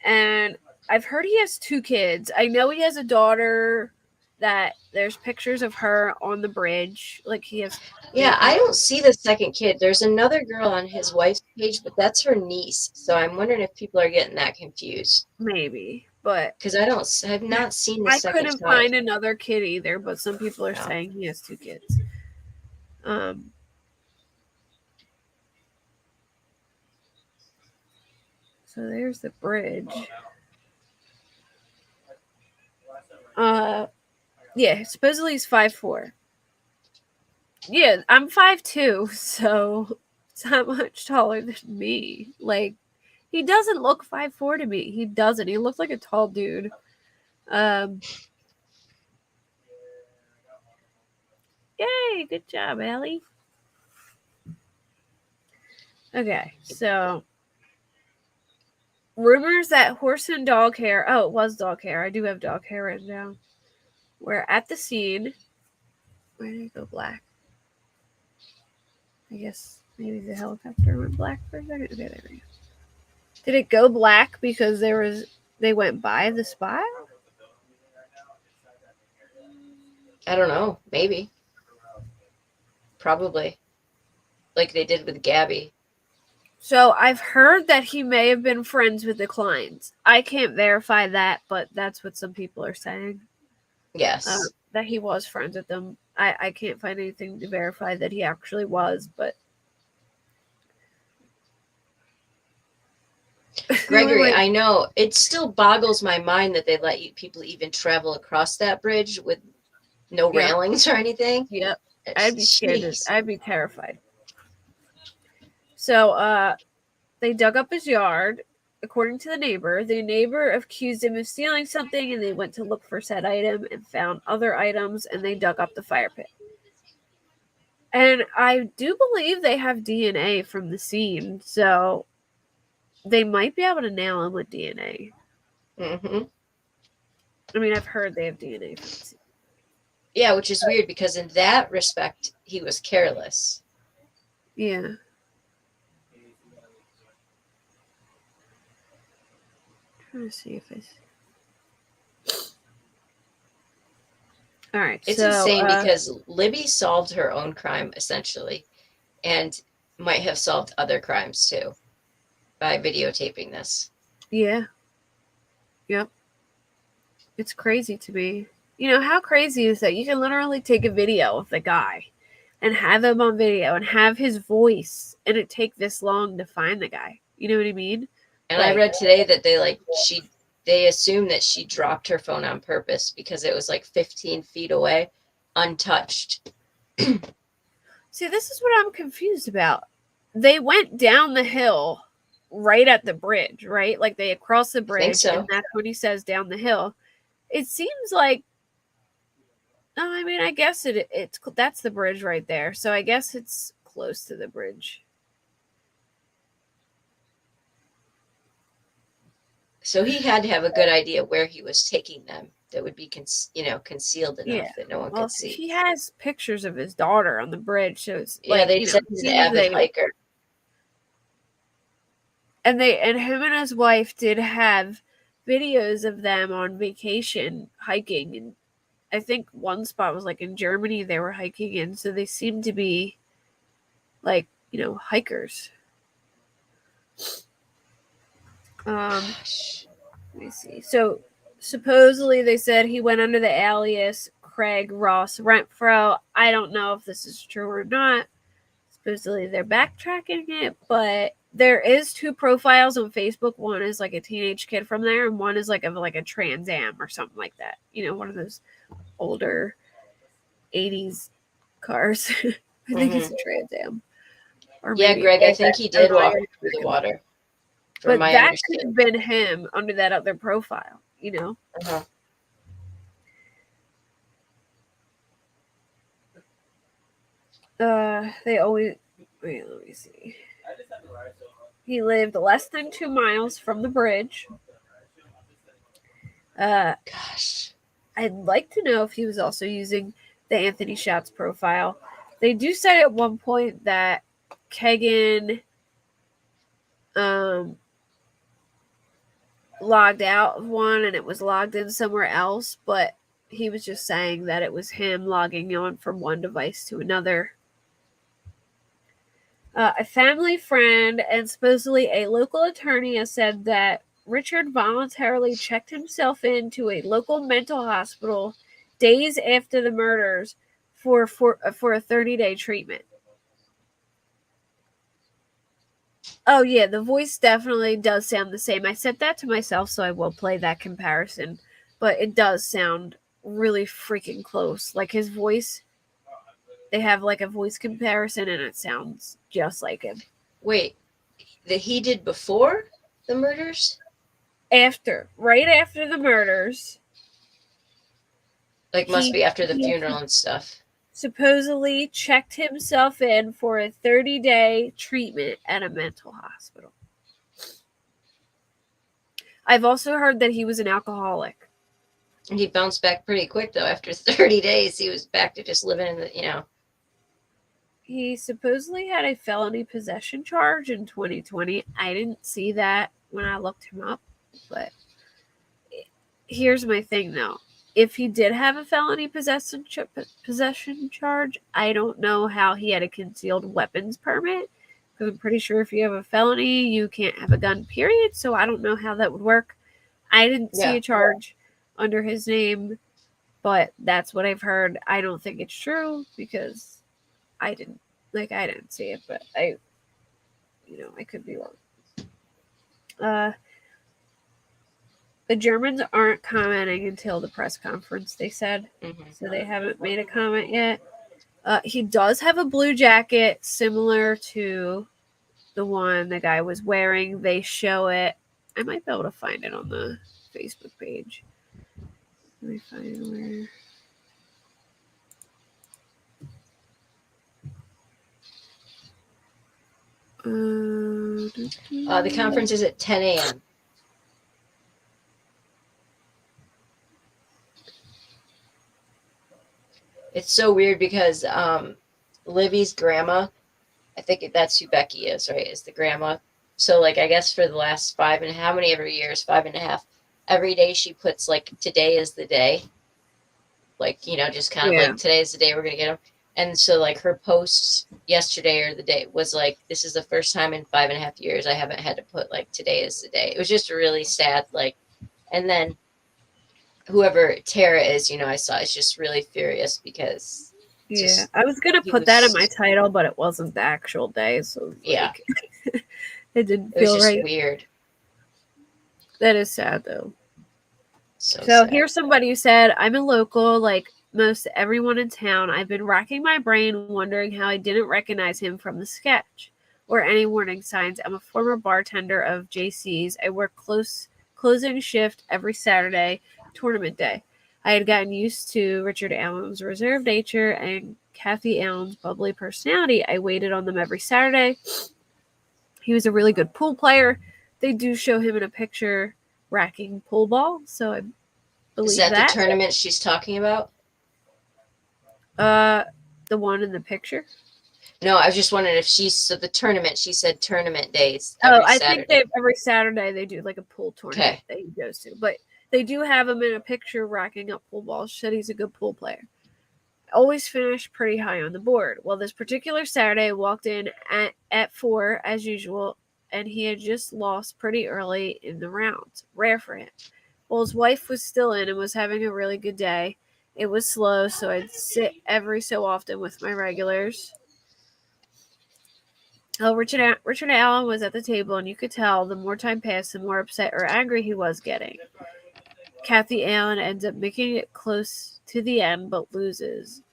and I've heard he has 2 kids. I know he has a daughter that there's pictures of her on the bridge. Like, he has. Yeah, I don't see the second kid. There's another girl on his wife's page, but that's her niece. So I'm wondering if people are getting that confused. Maybe, but because I've not seen the I second couldn't child. find another kid either. But some people are No. saying he has 2 kids. So there's the bridge. Yeah, supposedly he's 5'4". Yeah, I'm 5'2", so it's not much taller than me. Like, he doesn't look 5'4" to me. He doesn't. He looks like a tall dude. Yay, good job, Allie. Okay, so rumors that horse and dog hair. Oh, it was dog hair. I do have dog hair written down. We're at the scene. Where did it go black? I guess maybe the helicopter went black for a second. Okay, there we go. Did it go black because they went by the spot? I don't know. Maybe. Probably. Like they did with Gabby. So I've heard that he may have been friends with the Kleins. I can't verify that, but that's what some people are saying. Yes. That he was friends with them. I can't find anything to verify that he actually was, but Gregory, I know it still boggles my mind that they let people even travel across that bridge with no railings or anything. Yep. I'd be scared. I'd be terrified. So they dug up his yard. According to the neighbor accused him of stealing something, and they went to look for said item and found other items, and they dug up the fire pit. And I do believe they have DNA from the scene, so they might be able to nail him with DNA. Mm-hmm. I mean, I've heard they have DNA from the scene. Yeah, which is weird because in that respect, he was careless. Yeah. Trying to see if it's. All right. It's insane because Libby solved her own crime essentially, and might have solved other crimes too by videotaping this. Yeah. Yep. It's crazy to me. You know, how crazy is that you can literally take a video of the guy and have him on video and have his voice, and it take this long to find the guy. You know what I mean? And I read today that they assumed that she dropped her phone on purpose because it was like 15 feet away, untouched. See, this is what I'm confused about. They went down the hill right at the bridge, right? Like they crossed the bridge, I think so. And that's what he says down the hill. It seems like, I mean, I guess it's that's the bridge right there. So I guess it's close to the bridge. So he had to have a good idea where he was taking them that would be, concealed enough that no one could see. He has pictures of his daughter on the bridge, so it's they said he's an avid hiker. And him and his wife did have videos of them on vacation hiking, and I think one spot was like in Germany they were hiking in, so they seem to be like, hikers. Let me see. So supposedly they said he went under the alias Craig Ross Renfro. I don't know if this is true or not. Supposedly they're backtracking it, but there is 2 profiles on Facebook. One is like a teenage kid from there, and one is like a Trans Am or something like that. One of those older 80s cars. I think it's a Trans Am. Or Greg, I think he did walk through the water from But my that could have understanding. been him under that other profile, you know? Uh-huh. They always. Wait, let me see. He lived less than 2 miles from the bridge. Gosh. I'd like to know if he was also using the Anthony Schatz profile. They do say at one point that Kegan logged out of one and it was logged in somewhere else, but he was just saying that it was him logging on from one device to another. A family friend and supposedly a local attorney has said that Richard voluntarily checked himself into a local mental hospital days after the murders for a 30-day treatment. Oh yeah, the voice definitely does sound the same. I said that to myself, so I will play that comparison. But it does sound really freaking close. Like his voice, they have like a voice comparison, and it sounds just like him. Wait, that he did before the murders? Right after the murders, Like, must be after the funeral and stuff. supposedly checked himself in for a 30-day treatment at a mental hospital. I've also heard that he was an alcoholic. He bounced back pretty quick, though. After 30 days, he was back to just living in the. He supposedly had a felony possession charge in 2020. I didn't see that when I looked him up, but here's my thing, though. If he did have a felony possession charge, I don't know how he had a concealed weapons permit, because I'm pretty sure if you have a felony, you can't have a gun, period. So I don't know how that would work. I didn't see a charge under his name, but that's what I've heard. I don't think it's true because I didn't see it, but I could be wrong. The Germans aren't commenting until the press conference, they said. Mm-hmm. So they haven't made a comment yet. He does have a blue jacket similar to the one the guy was wearing. They show it. I might be able to find it on the Facebook page. Let me find where. The conference is at 10 a.m. It's so weird because Livy's grandma, I think that's who Becky is, right? Is the grandma. So, like, I guess for the last 5.5, how many every years? 5.5. Every day she puts, like, today is the day. Like, just kind of like, today is the day we're going to get them. And so, like, her post yesterday or the day was like, this is the first time in 5.5 years I haven't had to put, like, today is the day. It was just really sad. Like, and then whoever Tara is, I saw is just really furious because. Yeah, I was going to put that in my title, but it wasn't the actual day. So, like, it didn't feel right. It was just weird. That is sad, though. So sad. Here's somebody who said, I'm a local, like most everyone in town. I've been racking my brain wondering how I didn't recognize him from the sketch or any warning signs. I'm a former bartender of JC's. I work closing shift every Saturday, tournament day. I had gotten used to Richard Allen's reserved nature and Kathy Allen's bubbly personality. I waited on them every Saturday. He was a really good pool player. They do show him in a picture racking pool ball, so I believe that. Is that the tournament she's talking about? The one in the picture? No, I was just wondering if the tournament, she said tournament days. I think every Saturday they do like a pool tournament that he goes to. But they do have him in a picture racking up pool balls. Said he's a good pool player. Always finished pretty high on the board. Well, this particular Saturday, I walked in at 4 as usual, and he had just lost pretty early in the rounds. Rare for him. Well, his wife was still in and was having a really good day. It was slow, so I'd sit every so often with my regulars. Oh, Richard Allen was at the table, and you could tell the more time passed, the more upset or angry he was getting. Kathy Allen ends up making it close to the end, but loses.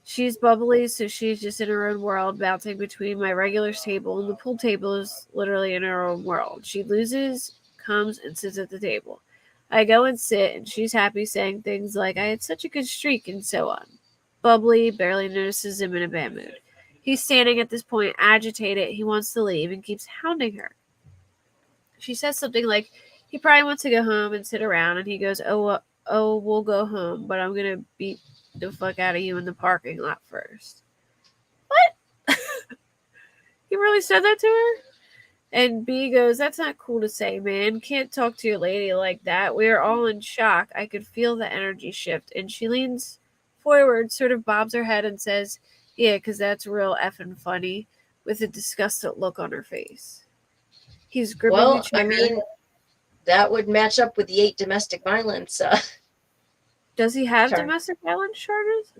She's bubbly, so she's just in her own world, bouncing between my regulars table and the pool table is literally in her own world. She loses, comes, and sits at the table. I go and sit, and she's happy, saying things like, I had such a good streak, and so on. Bubbly, barely notices him in a bad mood. He's standing at this point, agitated. He wants to leave and keeps hounding her. She says something like, he probably wants to go home and sit around, and he goes, we'll go home, but I'm going to beat the fuck out of you in the parking lot first. What? He really said that to her? And B goes, that's not cool to say, man. Can't talk to your lady like that. We are all in shock. I could feel the energy shift. And she leans forward, sort of bobs her head and says, yeah, because that's real effing funny, with a disgusted look on her face. He's gripping the chair. I mean, that would match up with the 8 domestic violence. Does he have domestic violence charges?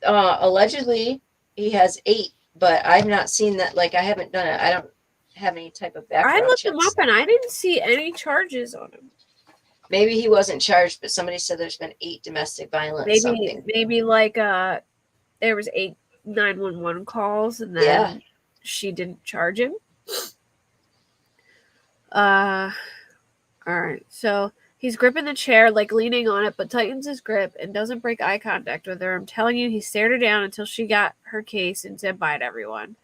Allegedly, he has 8, but I've not seen that. Like, I haven't done it. I don't have any type of background. I looked him up and I didn't see any charges on him. Maybe he wasn't charged, but somebody said there's been 8 domestic violence. Maybe like there was 8 911 calls and then she didn't charge him. All right, so he's gripping the chair, like leaning on it, but tightens his grip and doesn't break eye contact with her. I'm telling you, he stared her down until she got her case and said bye to everyone.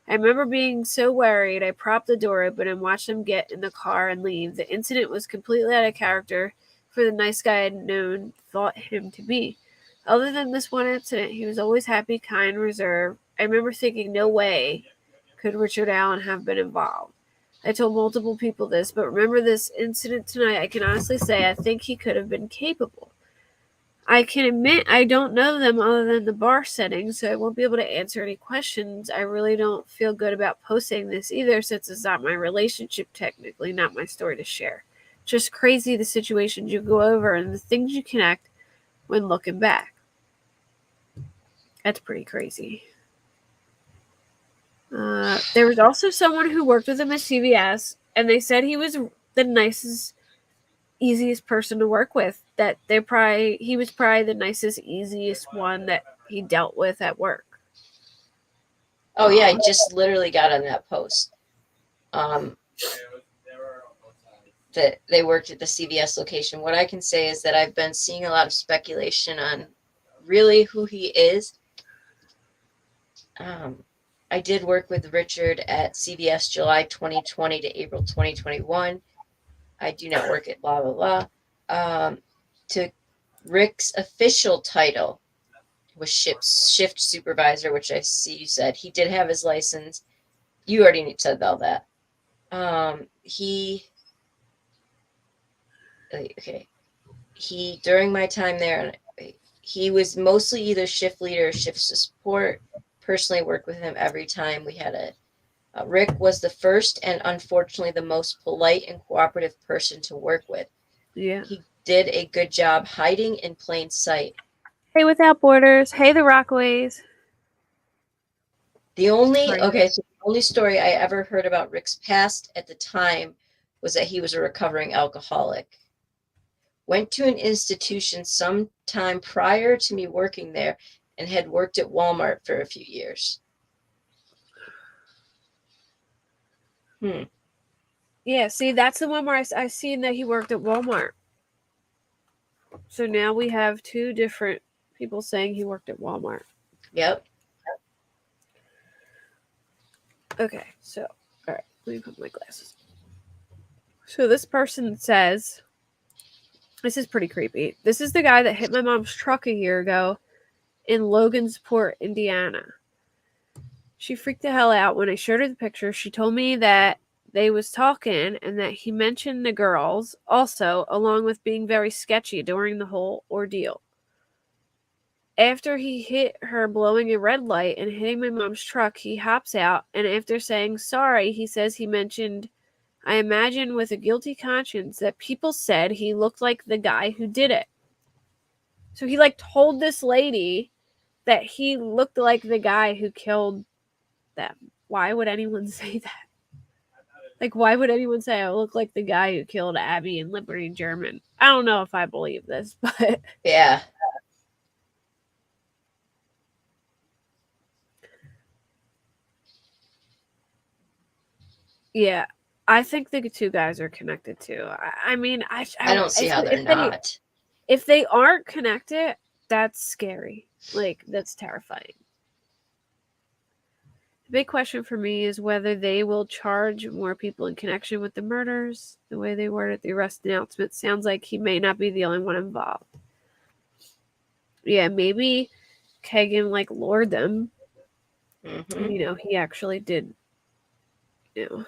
I remember being so worried, I propped the door open and watched him get in the car and leave. The incident was completely out of character for the nice guy I had thought him to be. Other than this one incident, he was always happy, kind, reserved. I remember thinking, no way could Richard Allen have been involved. I told multiple people this, but remember this incident tonight, I can honestly say I think he could have been capable. I can admit I don't know them other than the bar setting, so I won't be able to answer any questions. I really don't feel good about posting this either, since it's not my relationship technically, not my story to share. Just crazy the situations you go over and the things you connect when looking back. That's pretty crazy. There was also someone who worked with him at CVS, and they said he was the nicest, easiest person to work with. That he was probably the nicest, easiest one that he dealt with at work. Oh yeah, I just literally got on that post. That they worked at the CVS location. What I can say is that I've been seeing a lot of speculation on really who he is. I did work with Richard at CVS July 2020 to April 2021. I do not work at blah, blah, blah. To Rick's official title was shift supervisor, which I see you said. He did have his license. You already said all that. He, during my time there, he was mostly either shift leader or shift support. Personally worked with him every time we had Rick was the first and unfortunately the most polite and cooperative person to work with. Yeah. He did a good job hiding in plain sight. Hey, Without Borders. Hey, the Rockaways. The only story I ever heard about Rick's past at the time was that he was a recovering alcoholic. Went to an institution sometime prior to me working there and had worked at Walmart for a few years. Yeah, see, that's the one where I seen that he worked at Walmart. So now we have 2 different people saying he worked at Walmart. Yep. Okay, so, all right, let me put my glasses. So this person says, this is pretty creepy. This is the guy that hit my mom's truck a year ago in Logansport, Indiana. She freaked the hell out when I showed her the picture. She told me that they was talking and that he mentioned the girls also, along with being very sketchy during the whole ordeal. After he hit her blowing a red light and hitting my mom's truck, he hops out, and after saying sorry, he says he mentioned, I imagine with a guilty conscience, that people said he looked like the guy who did it. So he told this lady that he looked like the guy who killed them. Why would anyone say that? Why would anyone say I look like the guy who killed Abby and Liberty German? I don't know if I believe this, but yeah. Yeah, I think the two guys are connected too. I mean, I don't see how they're not. If they aren't connected, that's scary. Like, that's terrifying. The big question for me is whether they will charge more people in connection with the murders. The way they worded the arrest announcement sounds like he may not be the only one involved. Yeah, maybe Kegan like lured them. Mm-hmm. You know, he actually did. You know,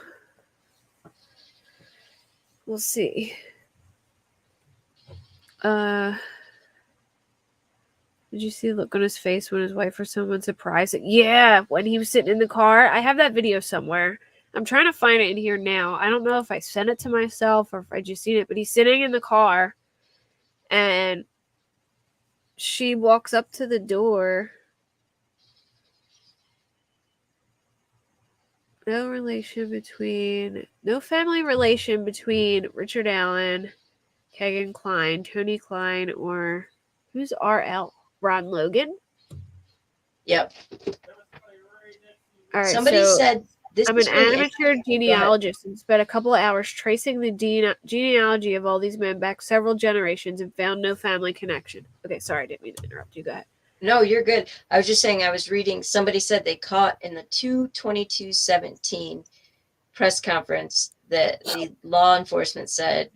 we'll see. Did you see the look on his face when his wife or someone surprised it? Yeah, when he was sitting in the car. I have that video somewhere. I'm trying to find it in here now. I don't know if I sent it to myself or if I just seen it, but he's sitting in the car and she walks up to the door. No family relation between Richard Allen, Kegan Klein, Tony Klein, or who's RL? Ron Logan? Yep. All right, somebody said this. I'm an amateur genealogist and spent a couple of hours tracing the genealogy of all these men back several generations and found no family connection. Okay, sorry, I didn't mean to interrupt you. Go ahead. No, you're good. I was just saying, I was reading, somebody said they caught in the 2/22/17 press conference that the law enforcement said,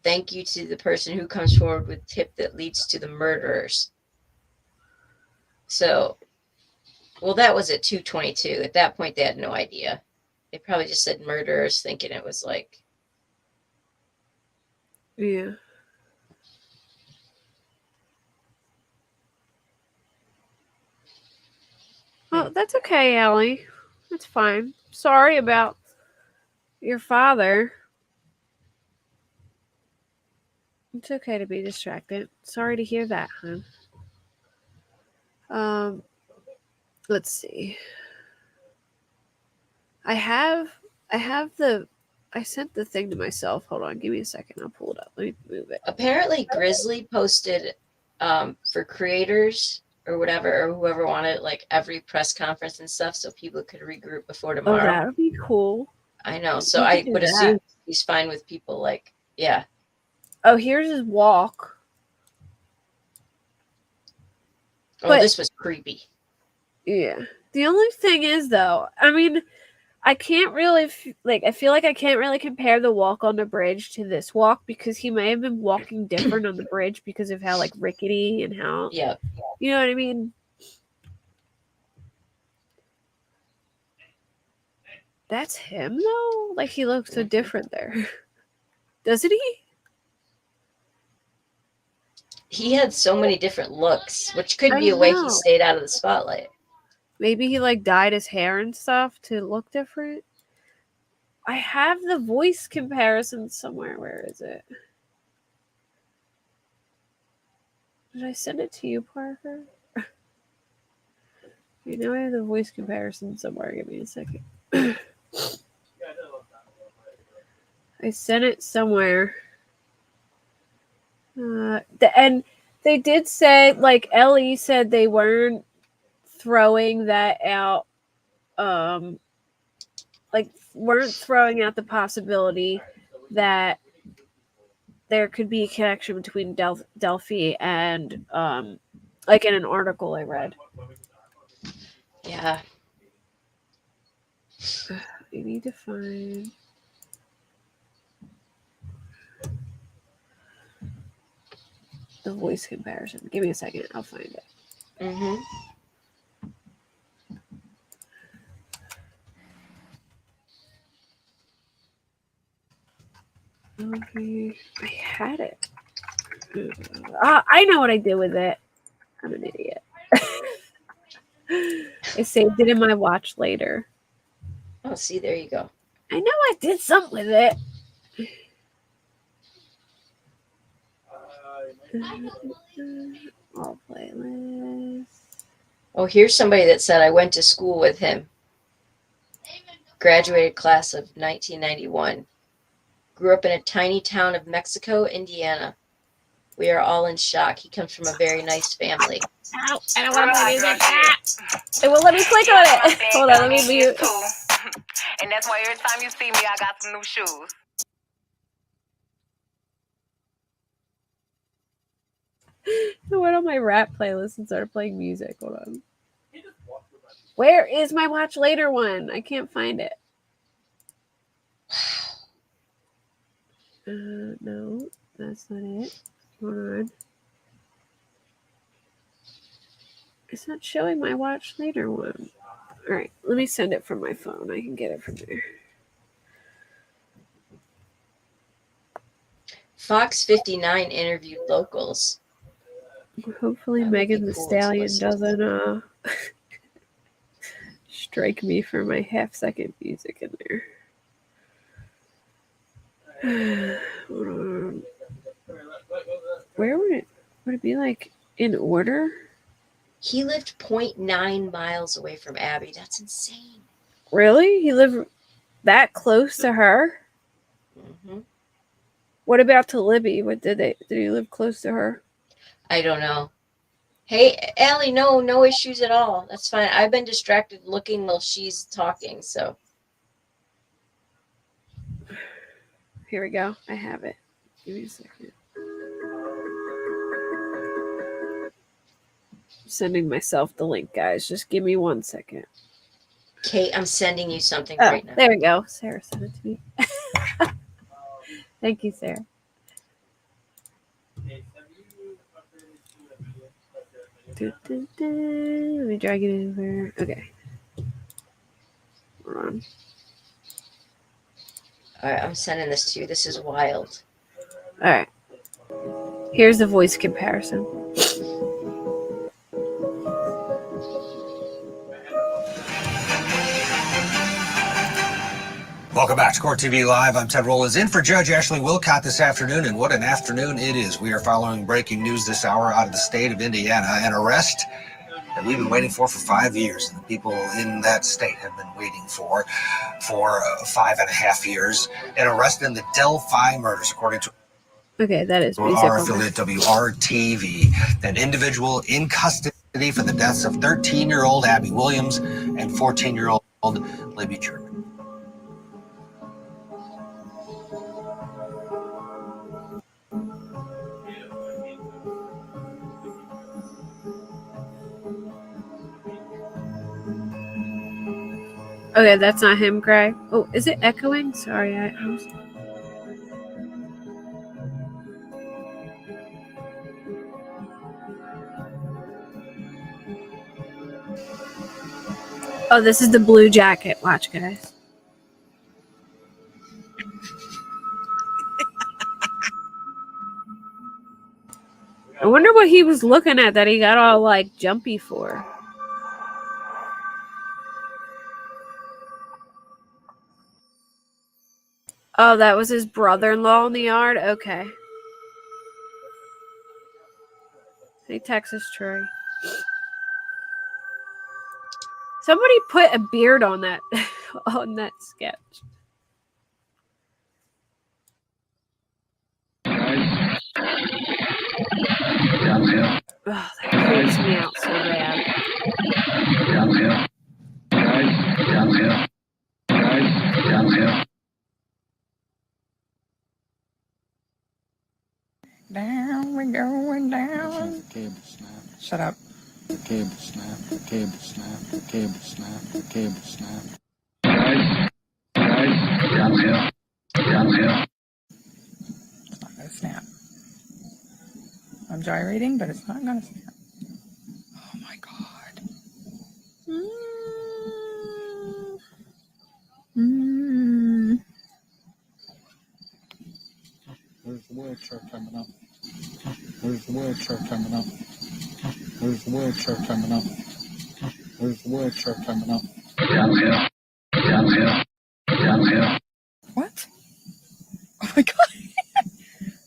thank you to the person who comes forward with tip that leads to the murderers. So, well, that was at 2/22. At that point, they had no idea. They probably just said murderers, thinking it was like. Yeah. Well, that's okay, Allie. That's fine. Sorry about your father. It's okay to be distracted. Sorry to hear that, hon. Let's see. I sent the thing to myself. Hold on, give me a second. I'll pull it up. Let me move it. Apparently, Grizzly posted for creators or whatever, or whoever wanted, like every press conference and stuff, so people could regroup before tomorrow. Oh, that would be cool. I know. So I would assume he's fine with people, like, yeah. Oh, here's his walk. Oh, but this was creepy. Yeah. The only thing is, though, I mean, I can't really, I feel like I can't really compare the walk on the bridge to this walk because he may have been walking different on the bridge because of how, like, rickety and how, yeah. You know what I mean? That's him, though? Like, he looks so different there. Doesn't he? He had so many different looks, which could be a way he stayed out of the spotlight. Maybe he, like, dyed his hair and stuff to look different. I have the voice comparison somewhere. Where is it? Did I send it to you, Parker? You know I have the voice comparison somewhere. Give me a second. I sent it somewhere. And they did say, like, Ellie said they weren't throwing that out, weren't throwing out the possibility that there could be a connection between Delphi and, like in an article I read. Yeah. I need to find... the voice comparison. Give me a second. I'll find it. Mm-hmm. Okay. I had it. I know what I did with it. I'm an idiot. I saved it in my watch later. Oh, see, there you go. I know I did something with it. All playlists. Oh, here's somebody that said I went to school with him. Graduated class of 1991. Grew up in a tiny town of Mexico, Indiana. We are all in shock. He comes from a very nice family. Ow, I don't want to play music. It won't let me click on it. Hold on, let me mute. And that's why every time you see me, I got some new shoes. I went on my rap playlist and started playing music. Hold on. Where is my watch later one? I can't find it. No, that's not it. Hold on. It's not showing my watch later one. All right, let me send it from my phone. I can get it from there. Fox 59 interviewed locals. Hopefully That would be Megan the cool to Stallion listen to. doesn't strike me for my half-second music in there. Hold on. Where would it be like in order? He lived 0.9 miles away from Abby. That's insane. Really? He lived that close to her? Mm-hmm. What about to Libby? Did he live close to her? I don't know. Hey, Allie, no issues at all. That's fine. I've been distracted looking while she's talking, so. Here we go. I have it. Give me a second. I'm sending myself the link, guys. Just give me 1 second. Cait, I'm sending you something right now. There we go. Sarah sent it to me. Thank you, Sarah. Let me drag it over. Okay. Hold on. All right, I'm sending this to you. This is wild. All right. Here's the voice comparison. Welcome back to Court TV Live. I'm Ted Rollins in for Judge Ashley Wilcott this afternoon, and what an afternoon it is. We are following breaking news this hour out of the state of Indiana. An arrest that we've been waiting for 5 years, and the people in that state have been waiting for 5.5 years. An arrest in the Delphi murders, according to that is our affiliate WRTV. An individual in custody for the deaths of 13-year-old Abby Williams and 14-year-old Libby Church. Okay, that's not him, Greg. Oh, is it echoing? Sorry, I was... Oh, this is the blue jacket. Watch, guys. I wonder what he was looking at that he got all like jumpy for. Oh, that was his brother-in-law in the yard? Okay. Hey, Texas Trey. Somebody put a beard on that on that sketch. Oh, that creeps me out so bad. Down, we're going down. Cable snap. Shut up. Cable snap. Cable snap. Cable snap. Cable snap. It's not gonna snap. I'm gyrating, but it's not gonna snap. Oh my god. Where's the wheelchair coming up? Where's the wheelchair coming up? Where's the wheelchair coming up? Where's the wheelchair coming up? What? Oh my god.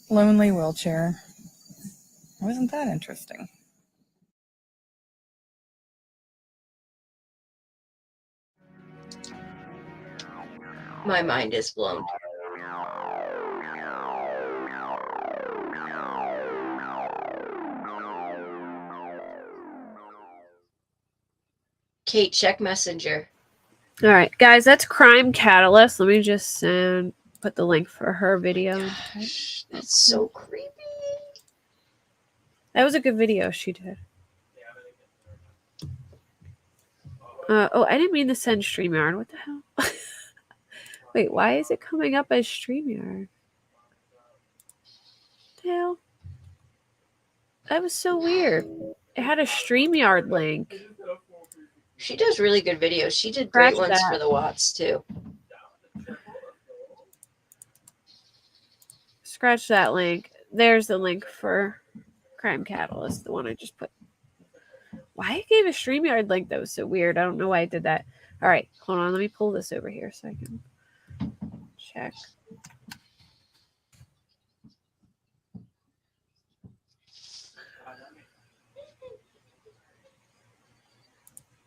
Lonely wheelchair. Wasn't that interesting? My mind is blown. Cait, check Messenger. All right, guys, that's Crime Catalyst. Let me just put the link for her video. Gosh, that's so creepy. That was a good video she did. Oh, I didn't mean to send StreamYard. What the hell? Wait, why is it coming up as StreamYard? What the hell? That was so weird. It had a StreamYard link. She does really good videos. She did great Scratch ones that. for the Watts too. Scratch that link. There's the link for Crime Catalyst, the one I just put. Why it gave a StreamYard link? That was so weird. I don't know why I did that. All right, hold on. Let me pull this over here so I can check.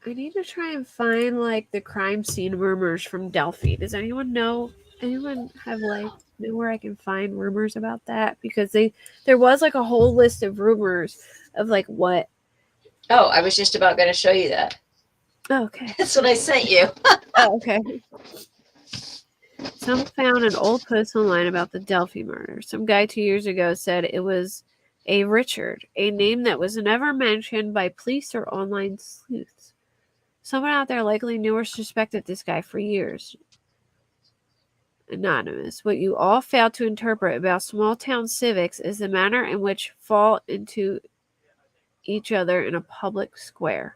I need to try and find like the crime scene rumors from Delphi. Does anyone know? Anyone have like know where I can find rumors about that? Because there was like a whole list of rumors of like what. Oh, I was just about going to show you that. Oh, okay. That's what I sent you. Oh, okay. Some found an old post online about the Delphi murder. Some guy 2 years ago said it was a Richard, a name that was never mentioned by police or online sleuths. Someone out there likely knew or suspected this guy for years. Anonymous. What you all fail to interpret about small town civics is the manner in which fall into each other in a public square.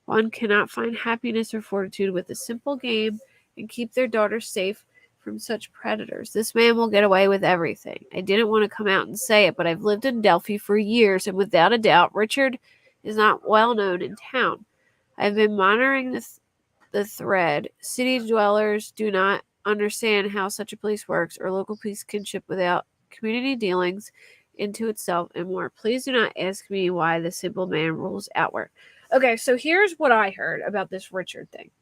One cannot find happiness or fortitude with a simple game and keep their daughter safe from such predators. This man will get away with everything. I didn't want to come out and say it, but I've lived in Delphi for years, and without a doubt, Richard is not well known in town. I've been monitoring the thread. City dwellers do not understand how such a place works or local police kinship without community dealings into itself and more. Please do not ask me why the simple man rules outward. Okay, so here's what I heard about this Richard thing.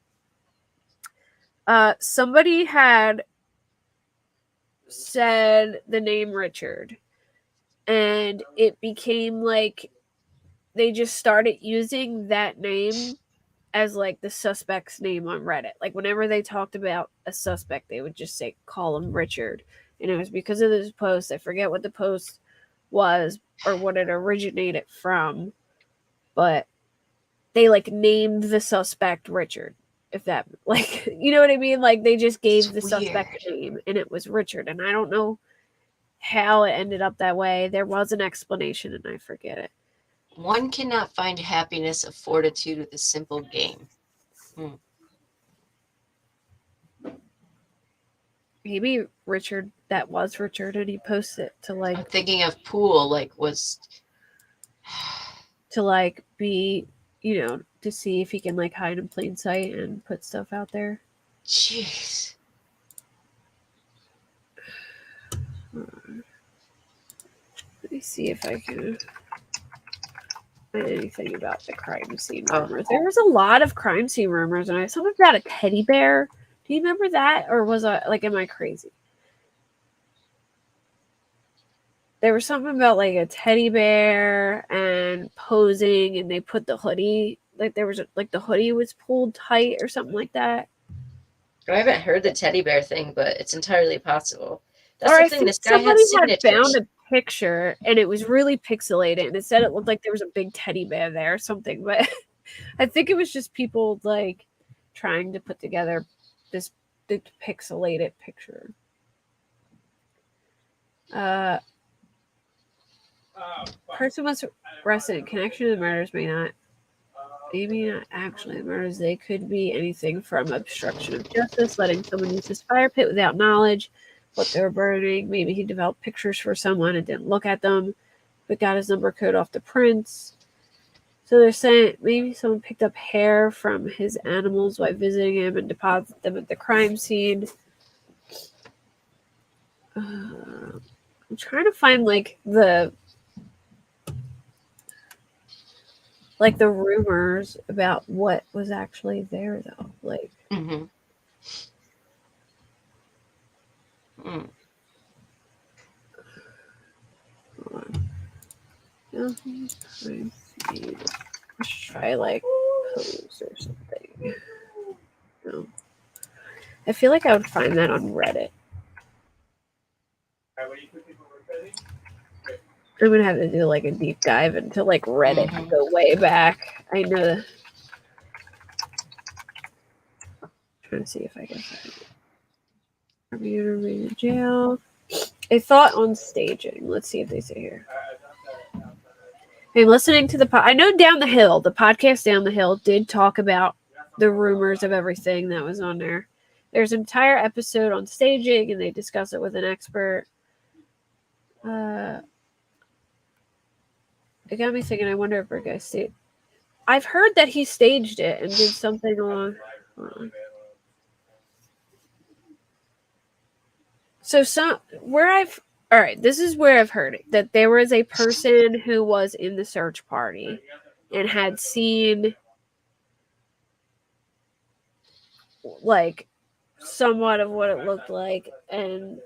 Somebody had said the name Richard, and it became like they just started using that name as like the suspect's name on Reddit. Like whenever they talked about a suspect, they would just say call him Richard. And it was because of this post. I forget what the post was or what it originated from, but they like named the suspect Richard. If that, like, you know what I mean? Like they just gave the suspect name and it was Richard. And I don't know how it ended up that way. There was an explanation and I forget it. One cannot find happiness or fortitude with a simple game. Maybe Richard, that was Richard, and he posted it to like. I'm thinking of Pool, like was to like be, you know, to see if he can like hide in plain sight and put stuff out there. Jeez. Let me see if I can find anything about the crime scene rumors. There was a lot of crime scene rumors, and I something about a teddy bear. Do you remember that, or was I like, am I crazy? There was something about like a teddy bear and posing, and they put the hoodie, like there was like the hoodie was pulled tight or something like that. I haven't heard the teddy bear thing, but it's entirely possible. That's Or the I thing. think This guy had somebody signatures. had found a picture and it was really pixelated, and it said it looked like there was a big teddy bear there or something. But I think it was just people like trying to put together this big pixelated picture. Person was arrested in connection to the murders maybe not actually the murders. They could be anything from obstruction of justice, letting someone use his fire pit without knowledge what they were burning. Maybe he developed pictures for someone and didn't look at them, but got his number code off the prints. So they're saying maybe someone picked up hair from his animals while visiting him and deposited them at the crime scene. I'm trying to find like the rumors about what was actually there though. Like let's try like pose or something. No. I feel like I would find that on Reddit. I'm gonna have to do like a deep dive into like Reddit and go way back. I know. Trying to see if I can find it. Remain in jail. A thought on staging. Let's see if they say here. I'm listening to I know Down the Hill, the podcast Down the Hill, did talk about the rumors of everything that was on there. There's an entire episode on staging, and they discuss it with an expert. It got me thinking, I wonder if Rick staged. I've heard that he staged it and did something along. So all right, this is where I've heard it, that there was a person who was in the search party and had seen like somewhat of what it looked like, and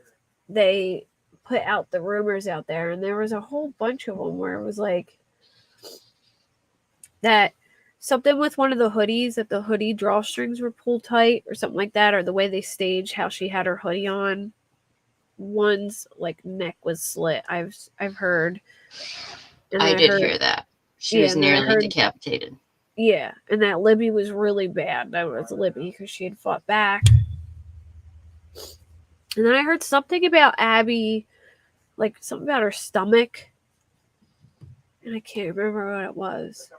they put out the rumors out there, and there was a whole bunch of them where it was like that something with one of the hoodies, that the hoodie drawstrings were pulled tight or something like that, or the way they staged how she had her hoodie on, one's like neck was slit. I've heard. And I did hear that. She was nearly decapitated. Yeah, and that Libby was really bad. That was Libby because she had fought back. And then I heard something about Abby, like something about her stomach. And I can't remember what it was. I'm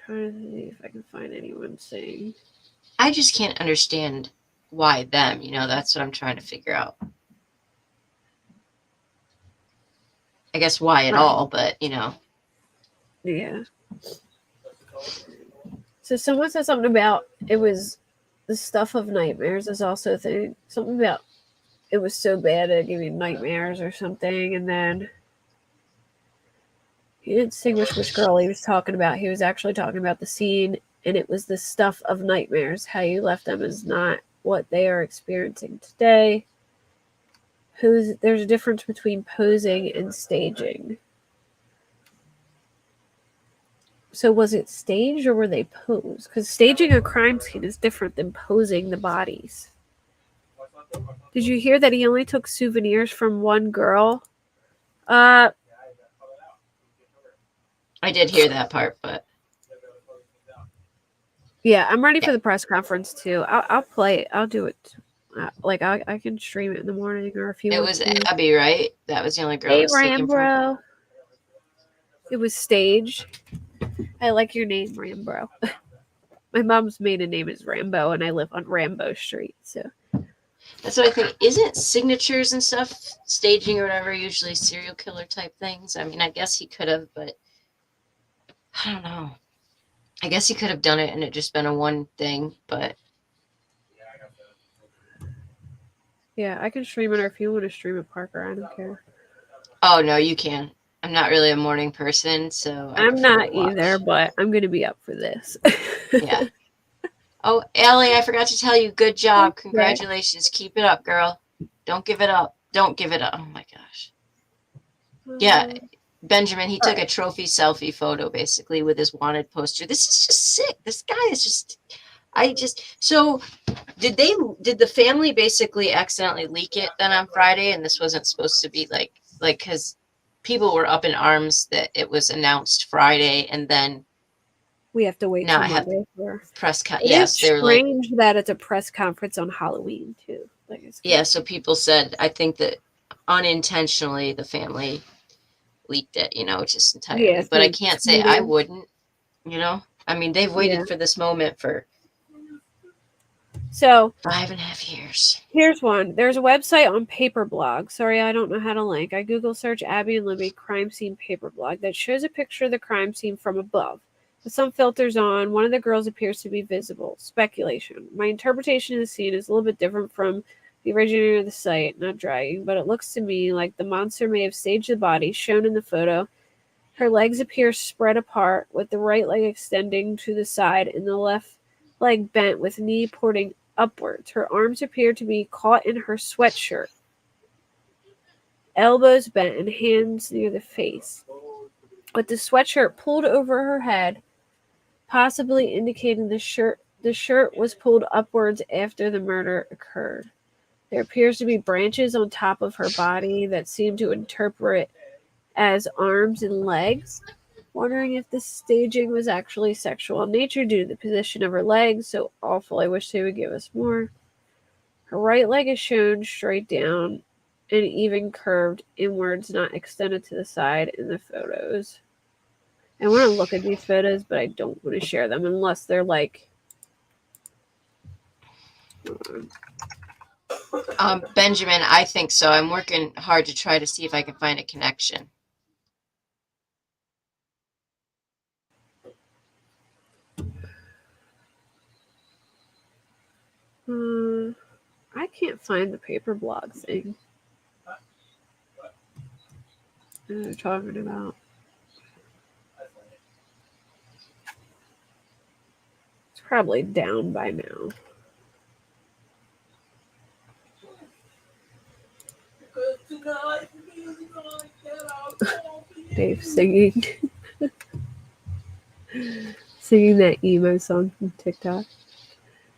trying to see if I can find anyone saying. I just can't understand why them, that's what I'm trying to figure out. I guess why at all, but, Yeah. So someone said something about it was the stuff of nightmares is also a thing. Something about it was so bad it gave you nightmares or something. And then he didn't distinguish which girl he was talking about. He was actually talking about the scene, and it was the stuff of nightmares. How you left them is not what they are experiencing today. There's a difference between posing and staging. So was it staged or were they posed? Because staging a crime scene is different than posing the bodies. Did you hear that he only took souvenirs from one girl? I did hear that part, but yeah, I'm ready for the press conference too. I'll play it. I'll do it. I can stream it in the morning or if you want to. It was Abby, right? That was the only girl. Hey, Rambro. It was staged. I like your name, Rambo. My mom's maiden name is Rambo, and I live on Rambo Street. So that's what I think. Isn't signatures and stuff, staging or whatever, usually serial killer type things? I mean, I guess he could have, but I don't know. I guess he could have done it and it just been a one thing, but yeah, I can stream it, or if you want to stream it, Parker, I don't care. Oh no, you can. I'm not really a morning person, so I'm not either, but I'm gonna be up for this. Yeah. Oh, Allie, I forgot to tell you, good job. Congratulations. Keep it up, girl. Don't give it up. Don't give it up. Oh my gosh. Yeah. Benjamin, he took a trophy selfie photo basically with his wanted poster. This is just sick. This guy is just so did the family basically accidentally leak it then on Friday, and this wasn't supposed to be like because people were up in arms that it was announced Friday and then we have to wait till Monday for press yes, they're strange that it's a press conference on Halloween too. Yeah, so people said I think that unintentionally the family leaked it, just entirely. Yeah, but I can't say I wouldn't, I mean, they've waited for this moment for 5.5 years. Here's one. There's a website on Paper Blog. Sorry, I don't know how to link. I Google search Abby and Libby crime scene paper blog that shows a picture of the crime scene from above. With some filters on, one of the girls appears to be visible. Speculation. My interpretation of the scene is a little bit different from the originator of the site, not dragging, but it looks to me like the monster may have staged the body shown in the photo. Her legs appear spread apart, with the right leg extending to the side and the left leg bent with knee pointing upwards. Her arms appear to be caught in her sweatshirt, elbows bent and hands near the face, with the sweatshirt pulled over her head, possibly indicating the shirt The shirt was pulled upwards after the murder occurred. There appears to be branches on top of her body that seem to interpret as arms and legs. Wondering if the staging was actually sexual in nature due to the position of her legs. So awful. I wish they would give us more. Her right leg is shown straight down and even curved inwards, not extended to the side in the photos. I want to look at these photos, but I don't want to share them unless they're like... Benjamin, I think so. I'm working hard to try to see if I can find a connection. I can't find the paper blog thing. What are they talking about? It's probably down by now. Dave singing. Singing that emo song from TikTok.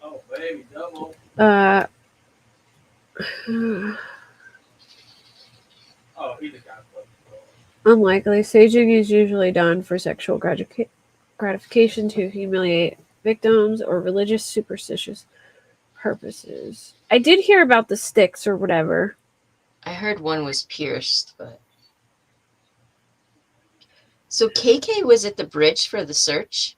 Oh, baby, double. Oh, He just got fucked. unlikely. Staging is usually done for sexual gratification to humiliate victims or religious superstitious purposes. I did hear about the sticks or whatever. I heard one was pierced, but... So KK was at the bridge for the search?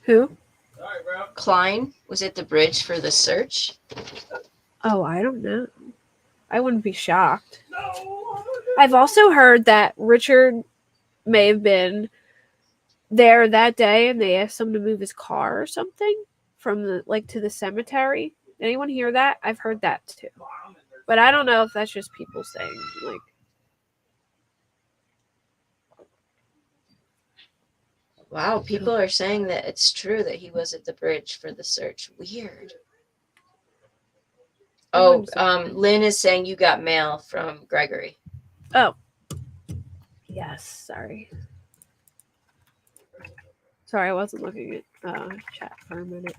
Who? Sorry, bro. Klein was at the bridge for the search? Oh, I don't know. I wouldn't be shocked. No. I've also heard that Richard may have been there that day and they asked him to move his car or something from the to the cemetery. Anyone hear that? I've heard that too. But I don't know if that's just people saying Wow, people are saying that it's true that he was at the bridge for the search. Weird. Oh, Lynn is saying you got mail from Gregory. Oh. Yes, sorry. Sorry, I wasn't looking at chat for a minute.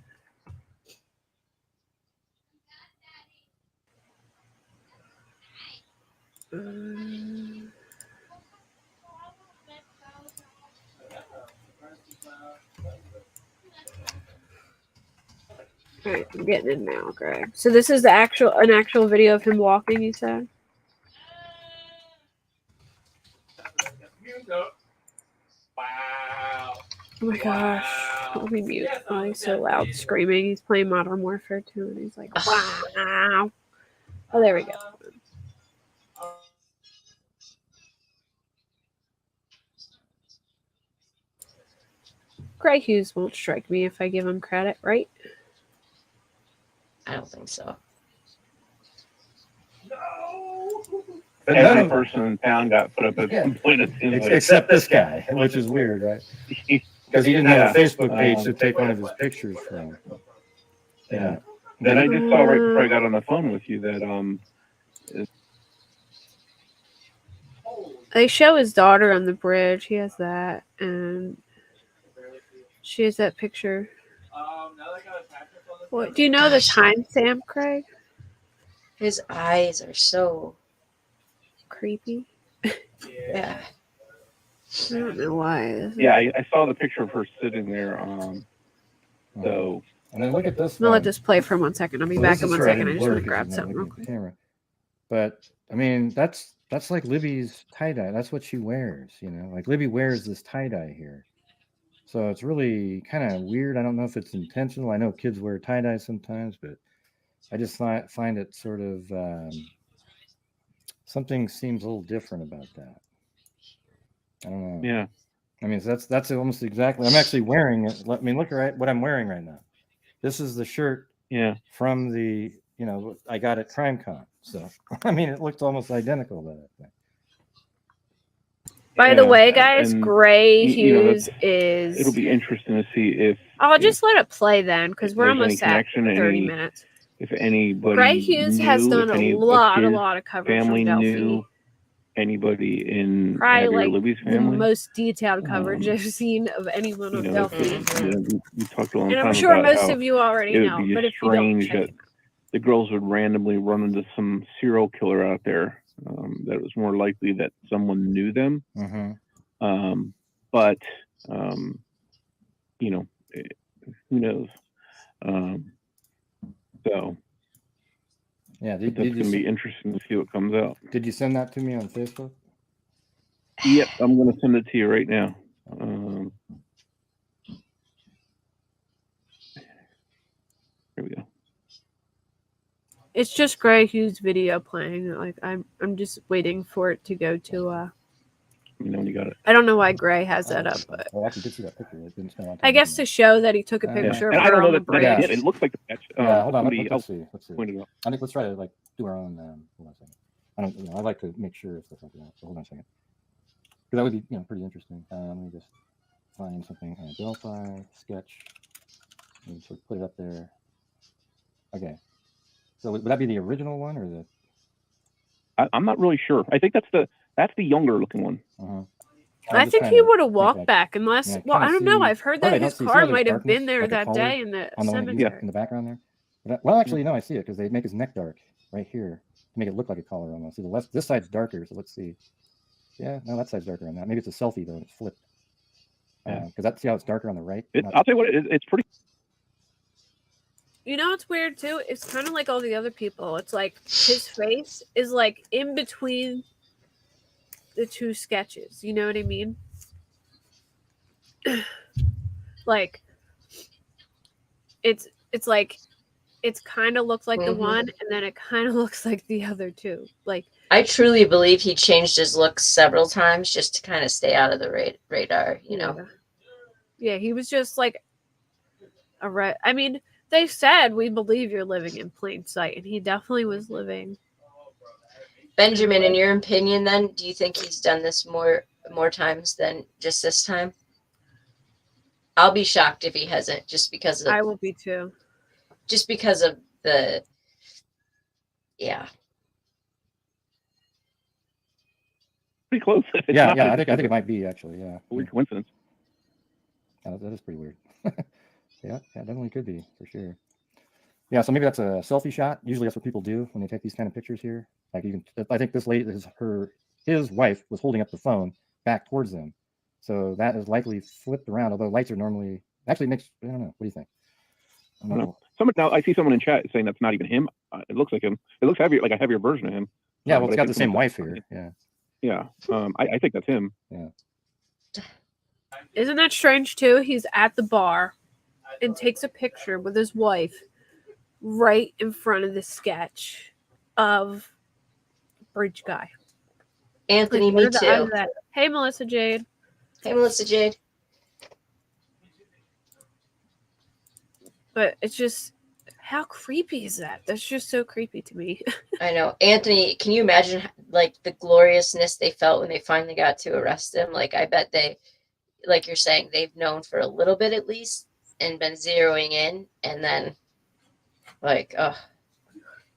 All right, I'm getting in now, Greg. So this is an actual video of him walking, you said? Wow. Oh my gosh. Let me mute. Oh, he's so loud screaming. He's playing Modern Warfare 2 and he's like, wow. Oh, there we go. Greg Hughes won't strike me if I give him credit, right? I don't think so. Every person in town got put up a complaint. Except this guy, which is weird, right? Because he didn't have a Facebook page to take one of his pictures from. Yeah. Then I just saw right before I got on the phone with you that they show his daughter on the bridge. He has that, and she has that picture. What do you know the timestamp, Craig? His eyes are so creepy. Yeah. I don't know why. Yeah, I saw the picture of her sitting there. So and then look at this. I'm gonna let this play for 1 second. I'll be back in 1 second. I just want to grab because something real looking at quick. the camera. But I mean, that's like Libby's tie-dye. That's what she wears, you know. Like Libby wears this tie-dye here. So it's really kind of weird. I don't know if it's intentional. I know kids wear tie-dye sometimes, but I just find it sort of something seems a little different about that. I don't know. yeah. I mean, that's almost exactly. I'm actually wearing it. I mean, look at what I'm wearing right now. This is the shirt. Yeah. From the, you know, I got at CrimeCon. So I mean, it looked almost identical to that thing. By the way, guys, Gray Hughes is. It'll be interesting to see if. I'll just let it play then, because we're there's almost any at connection, 30 minutes. If anybody. Gray Hughes has done a lot of coverage family from Delphi. knew anybody in Probably Abby or like Libby's the family. most detailed coverage I've seen of anyone on Delphi. We talked a long And time I'm sure about most how of you already it would know, be but just if you don't, strange check that it out. the girls would randomly run into some serial killer out there. That it was more likely that someone knew them. Mm-hmm. But you know, who knows? So Yeah, that's going to be interesting to see what comes out. Did you send that to me on Facebook? Yep, I'm going to send it to you right now. Here we go. It's just Gray Hughes' video playing. Like I'm just waiting for it to go to. Let me know when you got it. I don't know why Gray has that up, but I actually did see that picture. It didn't spend a lot of time. I guess to show that he took a picture of And I her don't know on the that bridge. that's it. It looks like that's hold on. somebody Let's else see. Let's see. pointed out. I think let's try to like do our own. Hold on a second. I don't. I like to make sure stuff like that. So hold on a second. Because that would be pretty interesting. Let me just find something. Delphi sketch. And sort of put it up there. Okay. So would that be the original one or the? I'm not really sure. I think that's the younger looking one. I think he would have walked back unless. Well, I don't know. I've heard that his car might have been there that day in the cemetery. In the background there. But well, actually, no, I see it because they make his neck dark right here to make it look like a collar almost. See, this side's darker, so let's see. Yeah, no, that side's darker on that. Maybe it's a selfie though, and it's flipped. Because see how it's darker on the right. I'll tell you what, it's pretty. You know what's weird too? It's kind of like all the other people. It's like his face is like in between the two sketches. You know what I mean? Like it's like it's kind of looks like the one, and then it kind of looks like the other two. Like I truly believe he changed his look several times just to kind of stay out of the radar. You know? Yeah, he was just like I mean, they said we believe you're living in plain sight, and he definitely was living. Benjamin, in your opinion, then, do you think he's done this more times than just this time? I'll be shocked if he hasn't, just because of. I will be too. Just because of the. Yeah. Pretty close. Yeah, I think it might be actually. Yeah. Weird coincidence. Yeah, that is pretty weird. Yeah, definitely could be for sure. Yeah, so maybe that's a selfie shot. Usually that's what people do when they take these kind of pictures here. Like I think this lady his wife was holding up the phone back towards them. So that is likely flipped around, although lights are normally actually makes I don't know. What do you think? I don't know. Now I see someone in chat saying that's not even him. It looks like him. It looks heavier, like a heavier version of him. Yeah, well, it's got the same wife here. Yeah. Yeah. I think that's him. Yeah. Isn't that strange too? He's at the bar and takes a picture with his wife right in front of the sketch of Bridge Guy. Anthony, me too. Hey, Melissa Jade. Hey, Melissa Jade. But it's just, how creepy is that? That's just so creepy to me. I know. Anthony, can you imagine like the gloriousness they felt when they finally got to arrest him? Like, I bet they, like you're saying, they've known for a little bit at least and been zeroing in, and then like,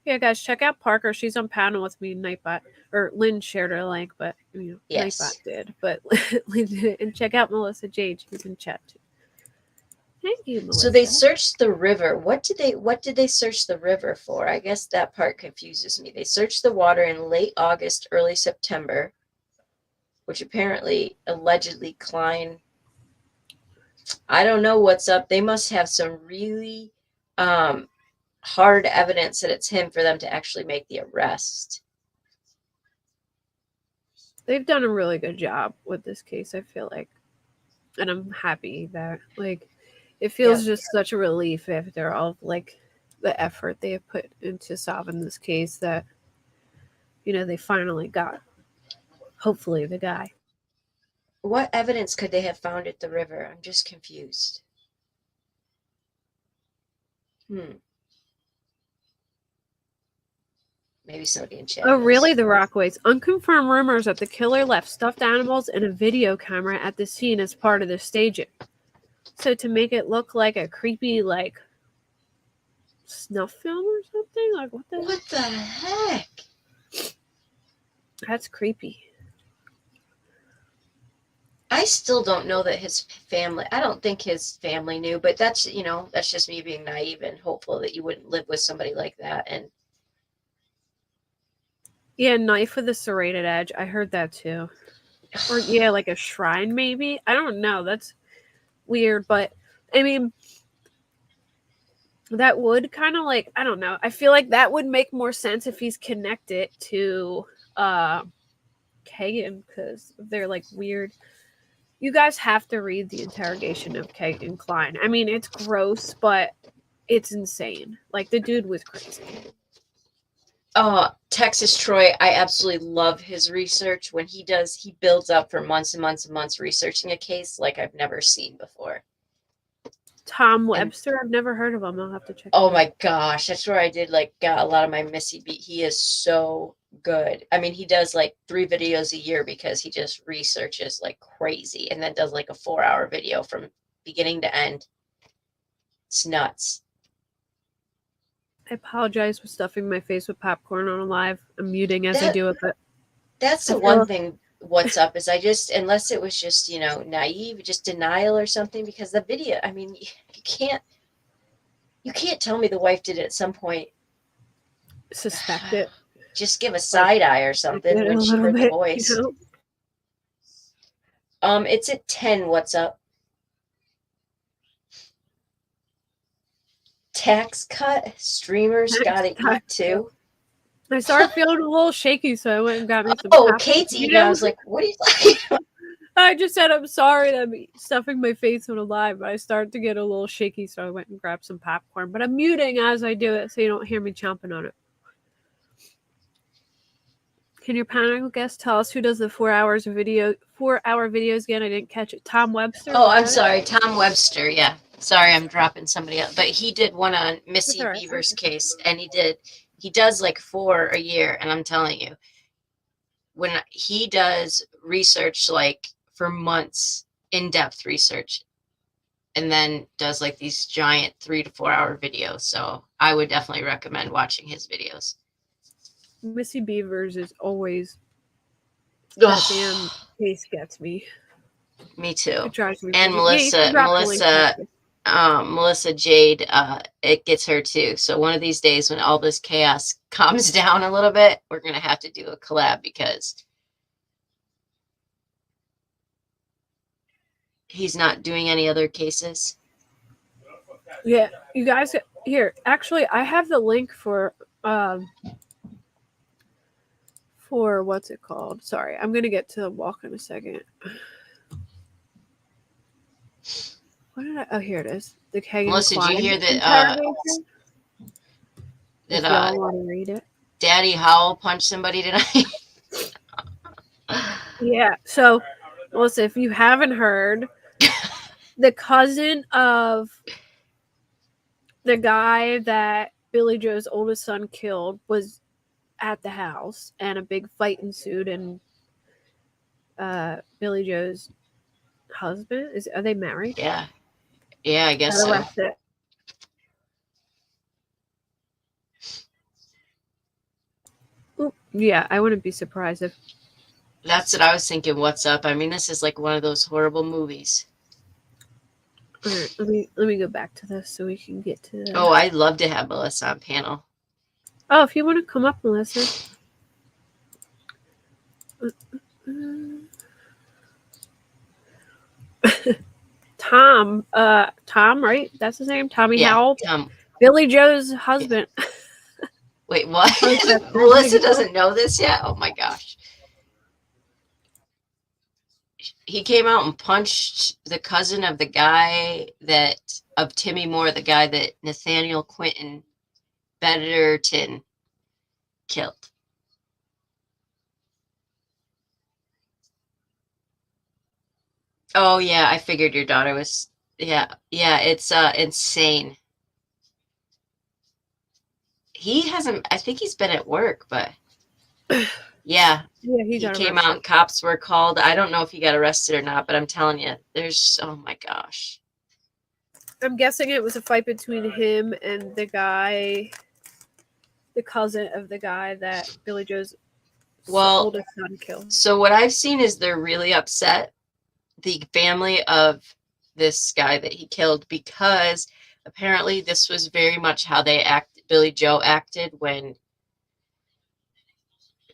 Yeah, guys, check out Parker. She's on panel with me. Nightbot, or Lynn shared her link, but yes. Nightbot did. But Lynn did. And check out Melissa Jade. She's in chat too. Thank you, Melissa. So they searched the river. What did they search the river for? I guess that part confuses me. They searched the water in late August, early September, which apparently, allegedly, Klein. I don't know what's up. They must have some really hard evidence that it's him for them to actually make the arrest. They've done a really good job with this case, I feel like. And I'm happy that, like, it feels just such a relief after all, like, the effort they have put into solving this case that, they finally got, hopefully, the guy. What evidence could they have found at the river? I'm just confused. Maybe somebody in chat. Oh, really? The Rockaways. Unconfirmed rumors that the killer left stuffed animals and a video camera at the scene as part of their staging. So to make it look like a creepy, like, snuff film or something? Like, what the heck? That's creepy. still don't know that his family, I don't think his family knew, but that's, you know, that's just me being naive and hopeful that you wouldn't live with somebody like that. And Yeah, knife with a serrated edge. I heard that too. Or yeah, like a shrine maybe. I don't know. That's weird, but I mean, that would kind of like, I don't know. I feel like that would make more sense if he's connected to Kegan, because they're like weird. You guys have to read the interrogation of Kegan Klein. I mean, it's gross, but it's insane. Like, the dude was crazy. Texas Troy, I absolutely love his research. When he builds up for months and months and months researching a case like I've never seen before. Tom Webster, I've never heard of him. I'll have to check. Oh my gosh, that's where I did got a lot of my Missy beat. He is so good. I mean, he does like 3 videos a year because he just researches like crazy, and then does like a 4-hour video from beginning to end. It's nuts. I apologize for stuffing my face with popcorn on a live. I'm muting as I do it, but that's the one thing. What's up is I just, unless it was just, you know, naive, just denial or something, because the video, I mean, you can't tell me the wife did it at some point. Suspect it. Just give a side eye or something when she heard the voice. You know? It's at 10. What's up? Tax cut. Streamers gotta eat too. I started feeling a little shaky, so I went and got me some. Oh, Cait's eating. I was like, what are you like? I just said I'm sorry that I'm stuffing my face with a live, but I started to get a little shaky, so I went and grabbed some popcorn. But I'm muting as I do it, so you don't hear me chomping on it. Can your panel guest tell us who does the 4-hour videos again? I didn't catch it. Tom Webster? Oh, I'm sorry. Tom Webster. Yeah. Sorry, I'm dropping somebody else. But he did one on Missy Beaver's case, and he does like 4 a year. And I'm telling you, when he does research like for months, in-depth research, and then does like these giant 3 to 4 hour videos. So I would definitely recommend watching his videos. Missy Beavers is always that damn case gets me. Me too. It drives me and crazy. Melissa Jade, it gets her too. So one of these days when all this chaos calms down a little bit, we're gonna have to do a collab because he's not doing any other cases. Yeah, you guys here. Actually, I have the link for what's it called? Sorry, I'm gonna get to the walk in a second. What did I? Oh, here it is. The Kegan Melissa, Klein did you hear that? Y'all want to read it? Daddy Howell punched somebody tonight. Yeah. So, Melissa, if you haven't heard, the cousin of the guy that Billy Joe's oldest son killed was at the house, and a big fight ensued, and Billy Joe's husband are they married? Yeah, I guess so. Arrested. Ooh, yeah, I wouldn't be surprised if. That's what I was thinking. What's up? I mean, this is like one of those horrible movies. All right, let me go back to this so we can get to. Oh, I'd love to have Melissa on panel. Oh, if you want to come up, Melissa. Tom, right? That's his name? Tommy Howell? Billy Joe's husband. Wait, what? Melissa doesn't know this yet? Oh my gosh. He came out and punched the cousin of the guy of Timmy Moore, the guy that Nathaniel Quinton Betterton killed. Oh yeah, I figured your daughter was. Yeah, it's insane. He hasn't. I think he's been at work, but yeah, he came out and cops were called. I don't know if he got arrested or not, but I'm telling you, there's. Oh my gosh. I'm guessing it was a fight between him and the guy, the cousin of the guy that Billy Joe's oldest son killed. So what I've seen is they're really upset the family of this guy that he killed, because apparently this was very much how Billy Joe acted when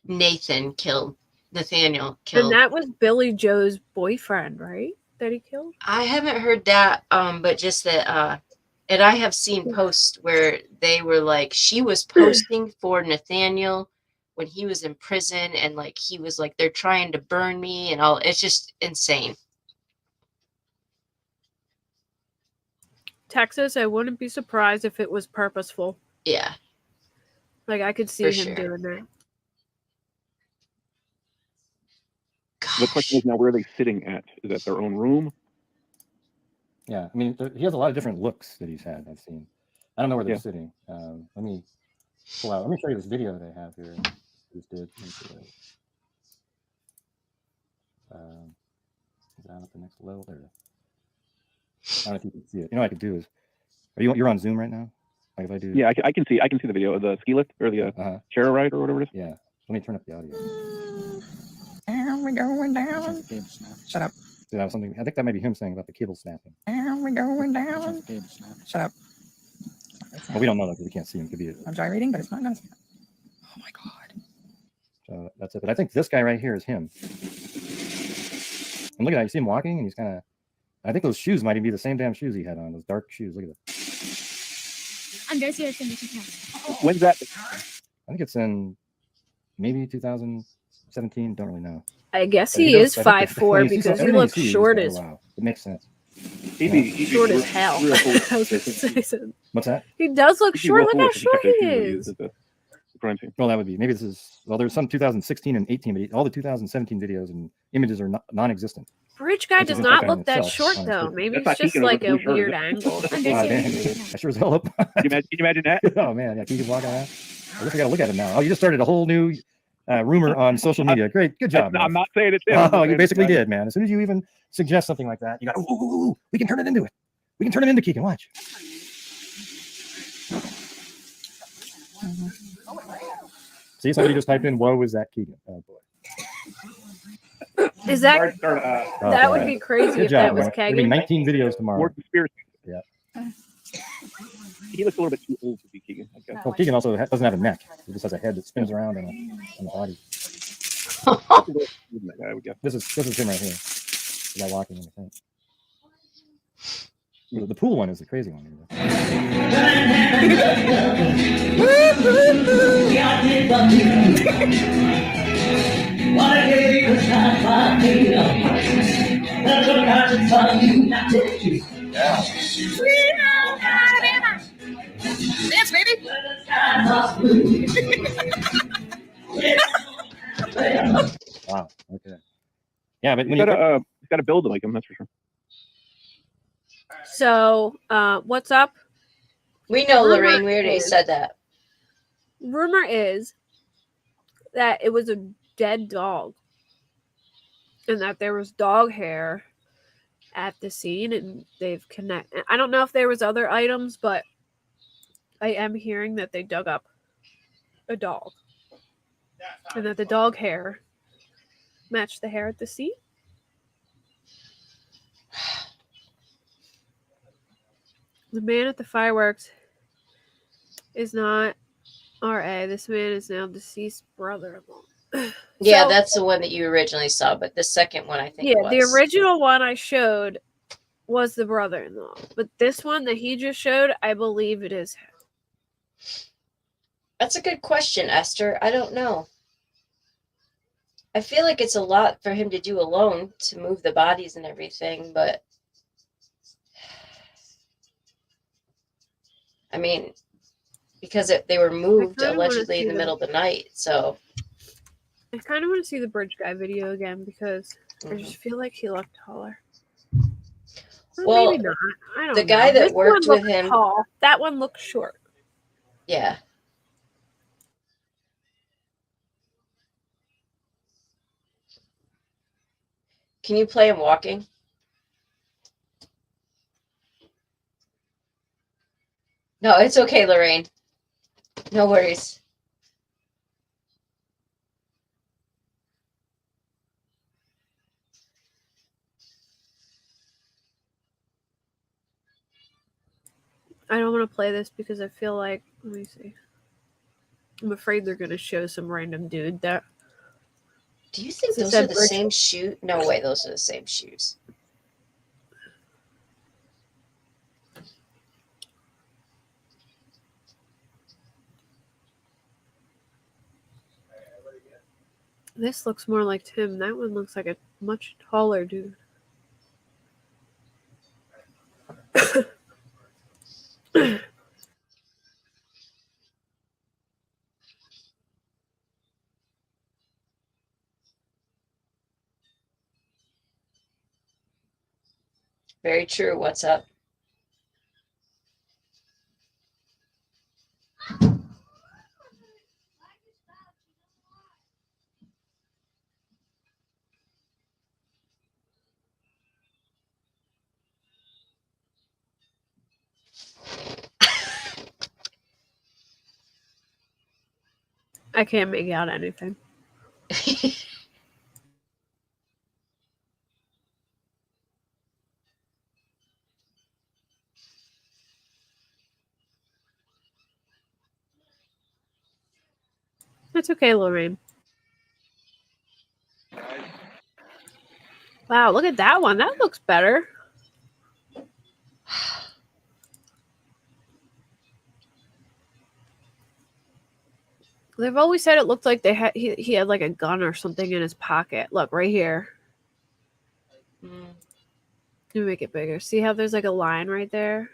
Nathaniel killed. And that was Billy Joe's boyfriend, right? That he killed? I haven't heard that, but just that, and I have seen posts where they were like, she was posting for Nathaniel when he was in prison, and like he was like, they're trying to burn me and all. It's just insane. Texas, I wouldn't be surprised if it was purposeful. Yeah. Like, I could see him doing that. The question is now, where are they sitting at? Is that their own room? Yeah, I mean, he has a lot of different looks that he's had. I've seen. I don't know where they're sitting. Let me pull out. Let me show you this video they have here. Just did. Down at the next level there. I don't know if you can see it. You know what I could do is, you're on Zoom right now? Like if I do. Yeah, I can see the video of the ski lift or the chair ride or whatever it is. Yeah. Let me turn up the audio. And we're going down. Shut up. See, that was something. I think that might be him saying about the cable snapping. And we're going down. Shut up. Well, we don't know that because we can't see him. Could be. I'm gyrating, but it's not gonna snap. Oh my god. So that's it. But I think this guy right here is him. And look at that. You see him walking, and he's kind of. I think those shoes might even be the same damn shoes he had on. Those dark shoes. Look at that. I'm very serious in this. When's that? I think it's in maybe 2017. Don't really know. I guess he is 5'4" because he looks short as. Wow, it makes sense. Short as hell. I was going to say something. What's that? He does look short. Look how short he is. Well, that would be maybe this is. Well, there's some 2016 and 18, but all the 2017 videos and images are non-existent. Bridge guy does not look that short though. Maybe it's just like a weird angle. I sure as hell hope. Can you imagine that? Oh man, yeah, Kegan's walking around. I guess I got to look at him now. Oh, you just started a whole new rumor on social media. Great, good job. I'm not saying it's him. Oh, you basically did, man. As soon as you even suggest something like that, you got, ooh, we can turn it into it. We can turn it into Kegan. Watch. See, somebody just typed in, "Whoa, is that Kegan?" Oh boy. Is that that would be crazy good if job, that was man. There'll be Kegan? 19 videos tomorrow. More conspiracy. Yeah. He looks a little bit too old to be Kegan. Well, Kegan also doesn't have a neck. He just has a head that spins around on the body. This is him right here. The guy walking in the thing. The pool one is the crazy one. Dance, baby. Wow. Okay. Yeah, but when He's got to build like him. That's for sure. So, what's up? We know, Rumor Lorraine. We already is- said that. Rumor is that it was a dead dog, and that there was dog hair at the scene, and they've connected. I don't know if there was other items, but I am hearing that they dug up a dog, and that the dog hair matched the hair at the scene. The man at the fireworks is not R.A. This man is now deceased brother-in-law. Yeah, So- that's the one that you originally saw, but the second one I think Yeah, was. the original one I showed was the brother-in-law, but this one that he just showed, I believe it is. That's a good question, Esther. I don't know. I feel like it's a lot for him to do alone to move the bodies and everything, but I mean, because they were moved kinda wanna allegedly in see the them. middle of the night, so I kind of want to see the bridge guy video again because I just feel like he looked taller. Or Well, maybe not. I don't the know. guy that This worked one with looked him- tall. That one looked short. yeah. Can you play him walking? No, it's okay, Lorraine. No worries. I don't want to play this because I feel like, let me see. I'm afraid they're going to show some random dude that. Do you think This those said are the Bridget. same shoe? No way, those are the same shoes. This looks more like Tim. That one looks like a much taller dude. Very true. What's up? I can't make out anything. That's okay, Lorraine. Wow, look at that one. That looks better. They've always said it looked like they had he had like a gun or something in his pocket. Look, right here. Mm, Let me make it bigger. See how there's like a line right there?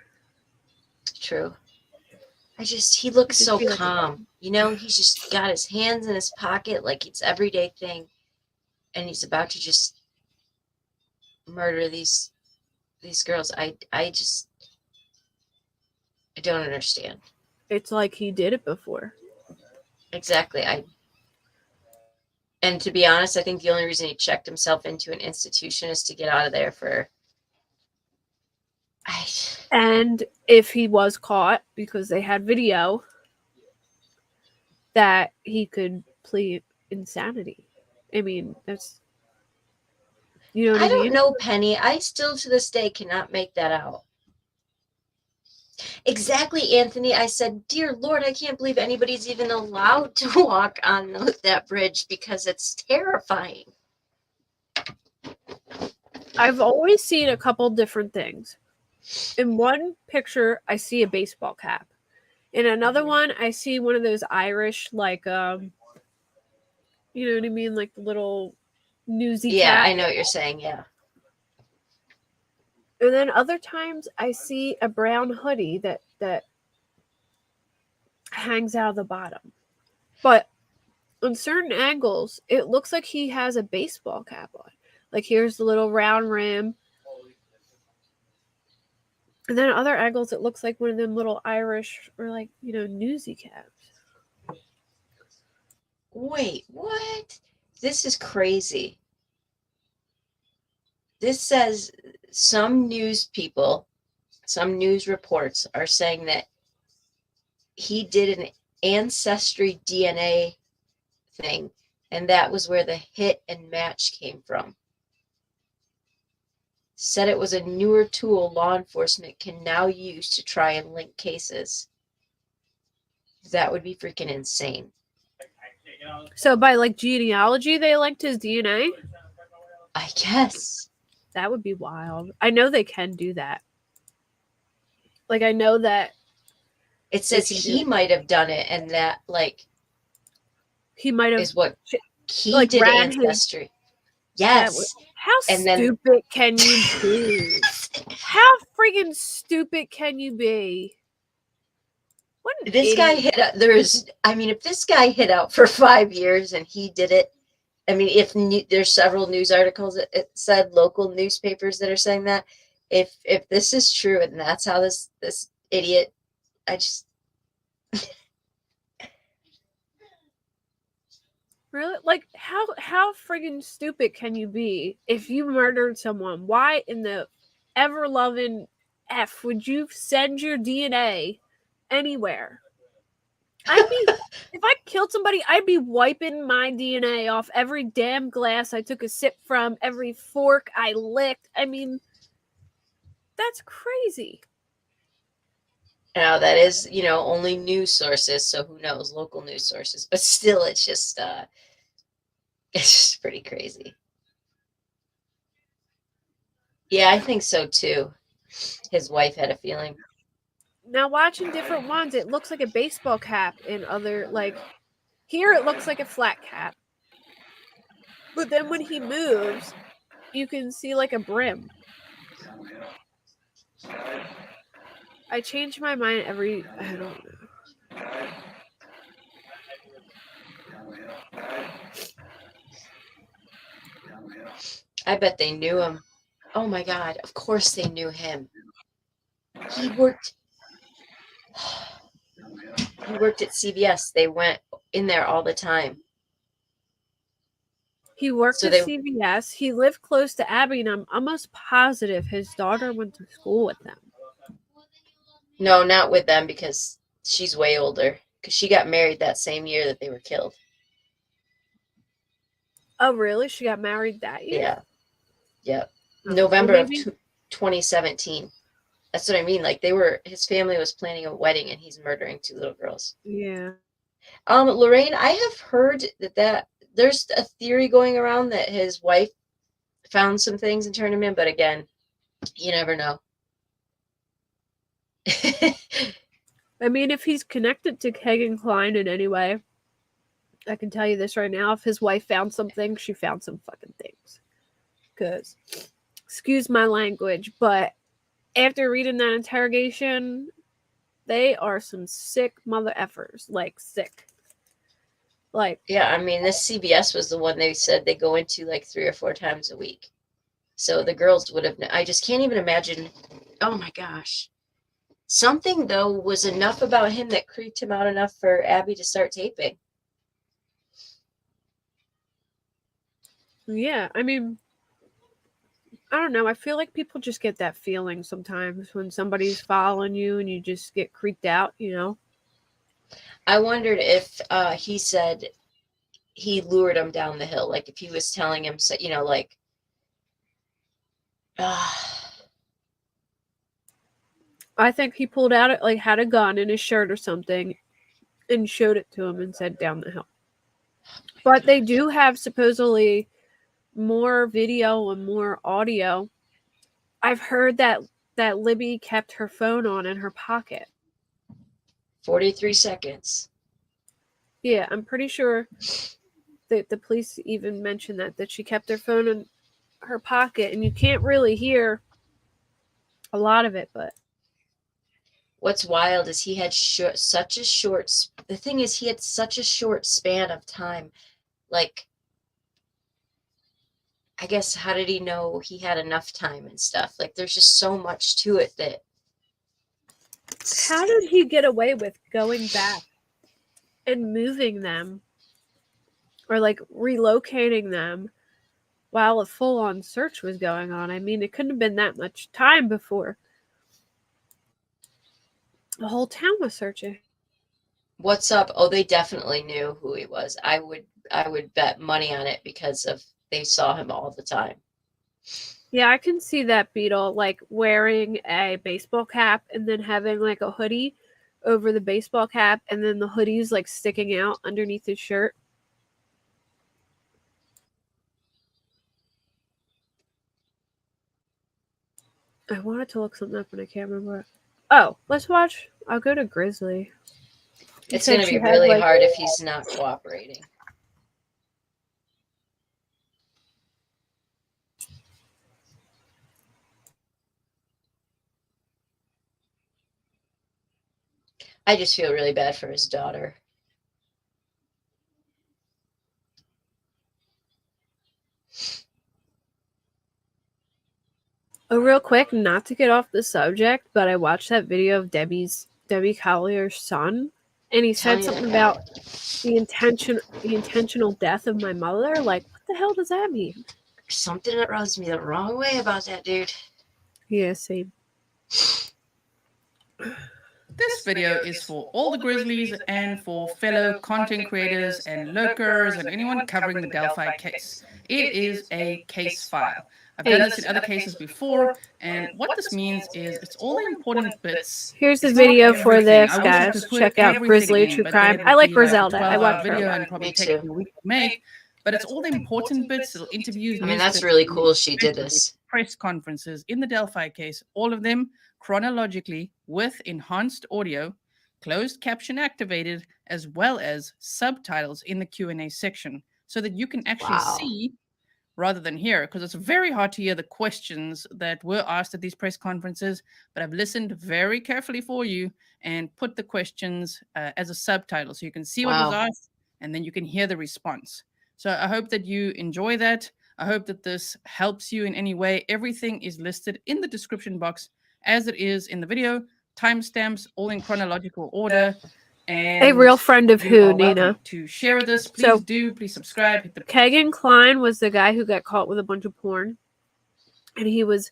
true. He looks so Just be like- calm. You know, he's just got his hands in his pocket like it's everyday thing. And he's about to just murder these girls. I don't understand. It's like he did it before. Exactly. And to be honest, I think the only reason he checked himself into an institution is to get out of there for. And if he was caught, because they had video, that he could plead insanity. I mean, that's, you know what I mean? don't know, Penny. I still to this day cannot make that out. Exactly, Anthony. I said, dear Lord, I can't believe anybody's even allowed to walk on that bridge because it's terrifying. I've always seen a couple different things. In one picture, I see a baseball cap. In another one, I see one of those Irish, like, you know what I mean? Like the little newsy Yeah, cap. I know what you're saying. Yeah. And then other times, I see a brown hoodie that hangs out of the bottom. But on certain angles, it looks like he has a baseball cap on. Like, here's the little round rim. And then other angles, it looks like one of them little Irish or, like, you know, newsy caps. Wait, what? This is crazy. This says some news people, some news reports are saying that he did an ancestry DNA thing, and that was where the hit and match came from. Said it was a newer tool law enforcement can now use to try and link cases. That would be freaking insane. So by, like, genealogy, they linked his DNA? I guess. That would be wild. I know they can do that. Like, I know that It says he might have done it, and that, like, he might have, is what he like, did ran his- ancestry. Yes. How And then- stupid can you be? How friggin' stupid can you be? What an This guy idiot. hit out, if this guy hit out for 5 years and he did it, I mean, if there's several news articles that it said, local newspapers that are saying that, if this is true and that's how this idiot, I just. Really? Like, how friggin' stupid can you be if you murdered someone? Why in the ever-loving F would you send your DNA anywhere? If I killed somebody, I'd be wiping my DNA off every damn glass I took a sip from, every fork I licked. I mean, that's crazy. Now that is, only news sources, so who knows, local news sources, but still it's just pretty crazy. Yeah, I think so too. His wife had a feeling. Now watching different ones, it looks like a baseball cap in other, like, here it looks like a flat cap. But then when he moves, you can see like a brim. I change my mind I don't know. I bet they knew him. Oh my God, of course they knew him. He worked at CVS. They went in there all the time. He worked So at CVS. He lived close to Abby, and I'm almost positive his daughter went to school with them. No, not with them, because she's way older. Because she got married that same year that they were killed. Oh, really? She got married that year? Yeah. Yep. Oh, November well, of 2017. That's what I mean. Like, his family was planning a wedding, and he's murdering 2 little girls. Yeah. Lorraine, I have heard that there's a theory going around that his wife found some things and turned him in, but again, you never know. I mean, if he's connected to Kegan Klein in any way, I can tell you this right now. If his wife found something, she found some fucking things. Because, excuse my language, but after reading that interrogation, they are some sick mother effers. Like, sick. Like, yeah, I mean, this CBS was the one they said they go into like 3 or 4 times a week. So the girls would have, I just can't even imagine. Oh my gosh. Something, though, was enough about him that creeped him out enough for Abby to start taping. yeah, I mean, I don't know. I feel like people just get that feeling sometimes when somebody's following you and you just get creeped out, I wondered if he said he lured him down the hill. Like, if he was telling him, like, I think he pulled out, like, had a gun in his shirt or something and showed it to him and said down the hill. But they do have supposedly more video and more audio. I've heard that Libby kept her phone on in her pocket. 43 seconds. Yeah, I'm pretty sure that the police even mentioned that she kept her phone in her pocket, and you can't really hear a lot of it, but What's wild is he had such a short. The thing is, he had such a short span of time. Like, I guess, how did he know he had enough time and stuff? Like, there's just so much to it that. How did he get away with going back and moving them, or like relocating them, while a full-on search was going on? I mean, it couldn't have been that much time before the whole town was searching. What's up? Oh, they definitely knew who he was. I would bet money on it because they saw him all the time. Yeah, I can see that Beetle, like, wearing a baseball cap and then having like a hoodie over the baseball cap, and then the hoodie's like sticking out underneath his shirt. I wanted to look something up and I can't remember. Oh, let's watch. I'll go to Grizzly. It's going to be really hard if he's not cooperating. I just feel really bad for his daughter. Oh, real quick, not to get off the subject, but I watched that video of Debbie Collier's son, and he said something about the intentional death of my mother. Like, what the hell does that mean? Something that rubs me the wrong way about that dude. Yeah, same. This video is for all the Grizzlies and for fellow content creators and lurkers and anyone covering the Delphi case. It is a case file. I've done this in other cases before, and what this means is it's all the important bits. Here's the It's not video for everything. this, I wish I guys. could put Check out everything Grizzly in, True but Crime. then it I would like be like a Griselda. I 12-hour watch her. video and probably Me take too. a week to make. But it's all the important bits, little interviews. I mean, that's news really clips, cool she did this. press conferences in the Delphi case, all of them chronologically with enhanced audio, closed caption activated, as well as subtitles in the Q&A section so that you can actually Wow. see rather than hear, because it's very hard to hear the questions that were asked at these press conferences, but I've listened very carefully for you and put the questions as a subtitle so you can see what was Wow. asked and then you can hear the response. So I hope that you enjoy that. I hope that this helps you in any way. Everything is listed in the description box as it is in the video, timestamps all in chronological order. And A real friend of you who, are welcome Nina? to share this. Please So- do. Please subscribe. Hit the Kegan Klein was the guy who got caught with a bunch of porn, and he was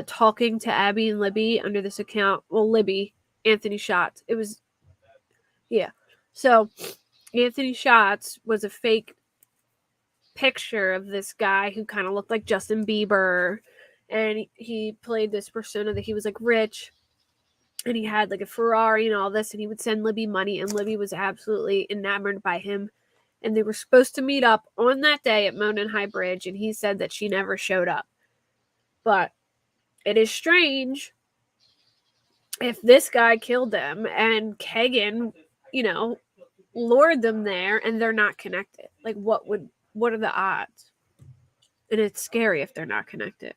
talking to Abby and Libby under this account. Well, Libby, Anthony Schatz. It was, yeah. So Anthony Schatz was a fake picture of this guy who kind of looked like Justin Bieber, and he played this persona that he was like rich, and he had like a Ferrari and all this, and he would send Libby money, and Libby was absolutely enamored by him. And they were supposed to meet up on that day at Monon High Bridge, and he said that she never showed up. But it is strange if this guy killed them and Kegan, lured them there and they're not connected. Like, what are the odds? And it's scary if they're not connected.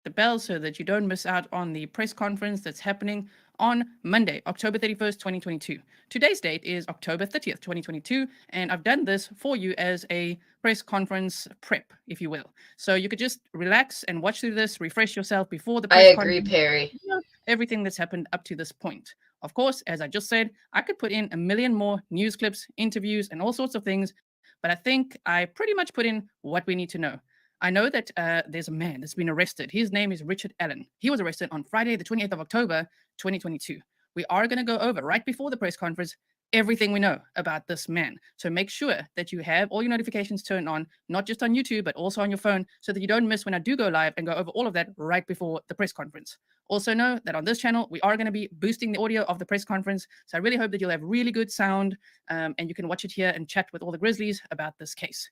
the bell so that you don't miss out on the press conference that's happening on Monday, October 31st, 2022. Today's date is October 30th, 2022, and I've done this for you as a press conference prep, if you will. So you could just relax and watch through this, refresh yourself before the press I agree, conference. Perry. Everything that's happened up to this point. Of course, as I just said, I could put in a million more news clips, interviews, and all sorts of things, but I think I pretty much put in what we need to know. I know that there's a man that's been arrested. His name is Richard Allen. He was arrested on Friday, the 28th of October, 2022. We are going to go over right before the press conference everything we know about this man. So make sure that you have all your notifications turned on, not just on YouTube, but also on your phone, so that you don't miss when I do go live and go over all of that right before the press conference. Also know that on this channel, we are going to be boosting the audio of the press conference. So I really hope that you'll have really good sound and you can watch it here and chat with all the Grizzlies about this case.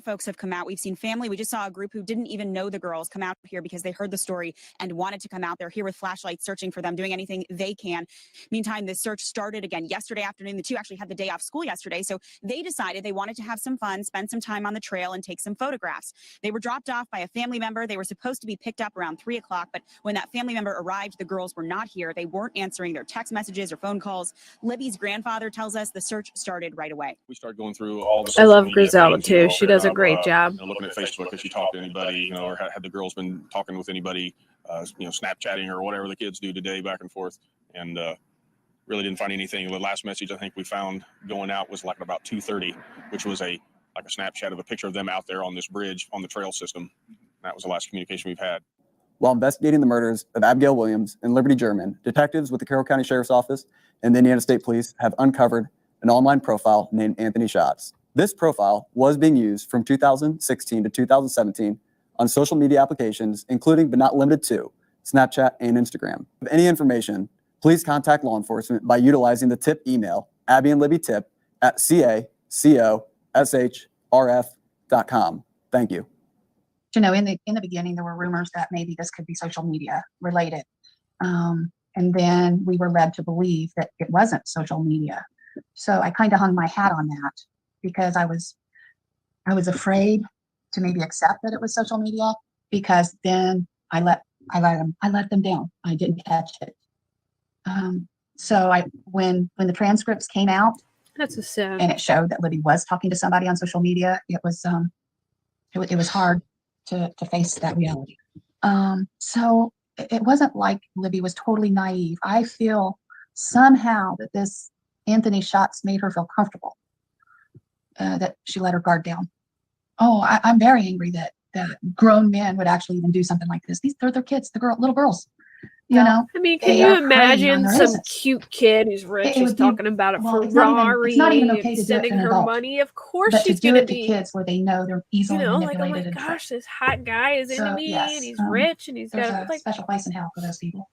Folks have come out. We've seen family. We just saw a group who didn't even know the girls come out here because they heard the story and wanted to come out. They're here with flashlights searching for them, doing anything they can. Meantime, the search started again yesterday afternoon. The two actually had the day off school yesterday, so they decided they wanted to have some fun, spend some time on the trail, and take some photographs. They were dropped off by a family member. They were supposed to be picked up around 3 o'clock, but when that family member arrived, the girls were not here. They weren't answering their text messages or phone calls. Libby's grandfather tells us the search started right away. We started going through all the I love social media Griselda things, too. She does a great job. looking at Facebook, if she talked to anybody, or had the girls been talking with anybody, Snapchatting or whatever the kids do today, back and forth, and really didn't find anything. The last message I think we found going out was like about 2:30, which was a Snapchat of a picture of them out there on this bridge on the trail system. That was the last communication we've had. While investigating the murders of Abigail Williams and Liberty German, detectives with the Carroll County Sheriff's Office and the Indiana State Police have uncovered an online profile named Anthony Schatz. This profile was being used from 2016 to 2017 on social media applications, including but not limited to Snapchat and Instagram. For any information, please contact law enforcement by utilizing the tip email, abbyandlibbystip@cacoshrf.com. Thank you. In the beginning, there were rumors that maybe this could be social media related. And then we were led to believe that it wasn't social media. So I kind of hung my hat on that because I was afraid to maybe accept that it was social media, because then I let them down. I didn't catch it. So when the transcripts came out, That's a sin. and it showed that Libby was talking to somebody on social media, it was hard to face that reality. So it wasn't like Libby was totally naive. I feel somehow that this Anthony Schatz made her feel comfortable, that she let her guard down. Oh, I'm very angry that that grown men would actually even do something like this. They're kids, little girls. You know, I mean, can they you are preying on imagine their some innocence. cute kid who's rich It is would be, talking about a well, Ferrari it's not even okay and to do it sending to an her adult, money? Of course but to she's do gonna it to be, kids where they know they're you easily know, like, oh my manipulated and tricked. gosh, this hot guy is into So me yes, and he's rich and he's there's got a like, special place in hell for those people.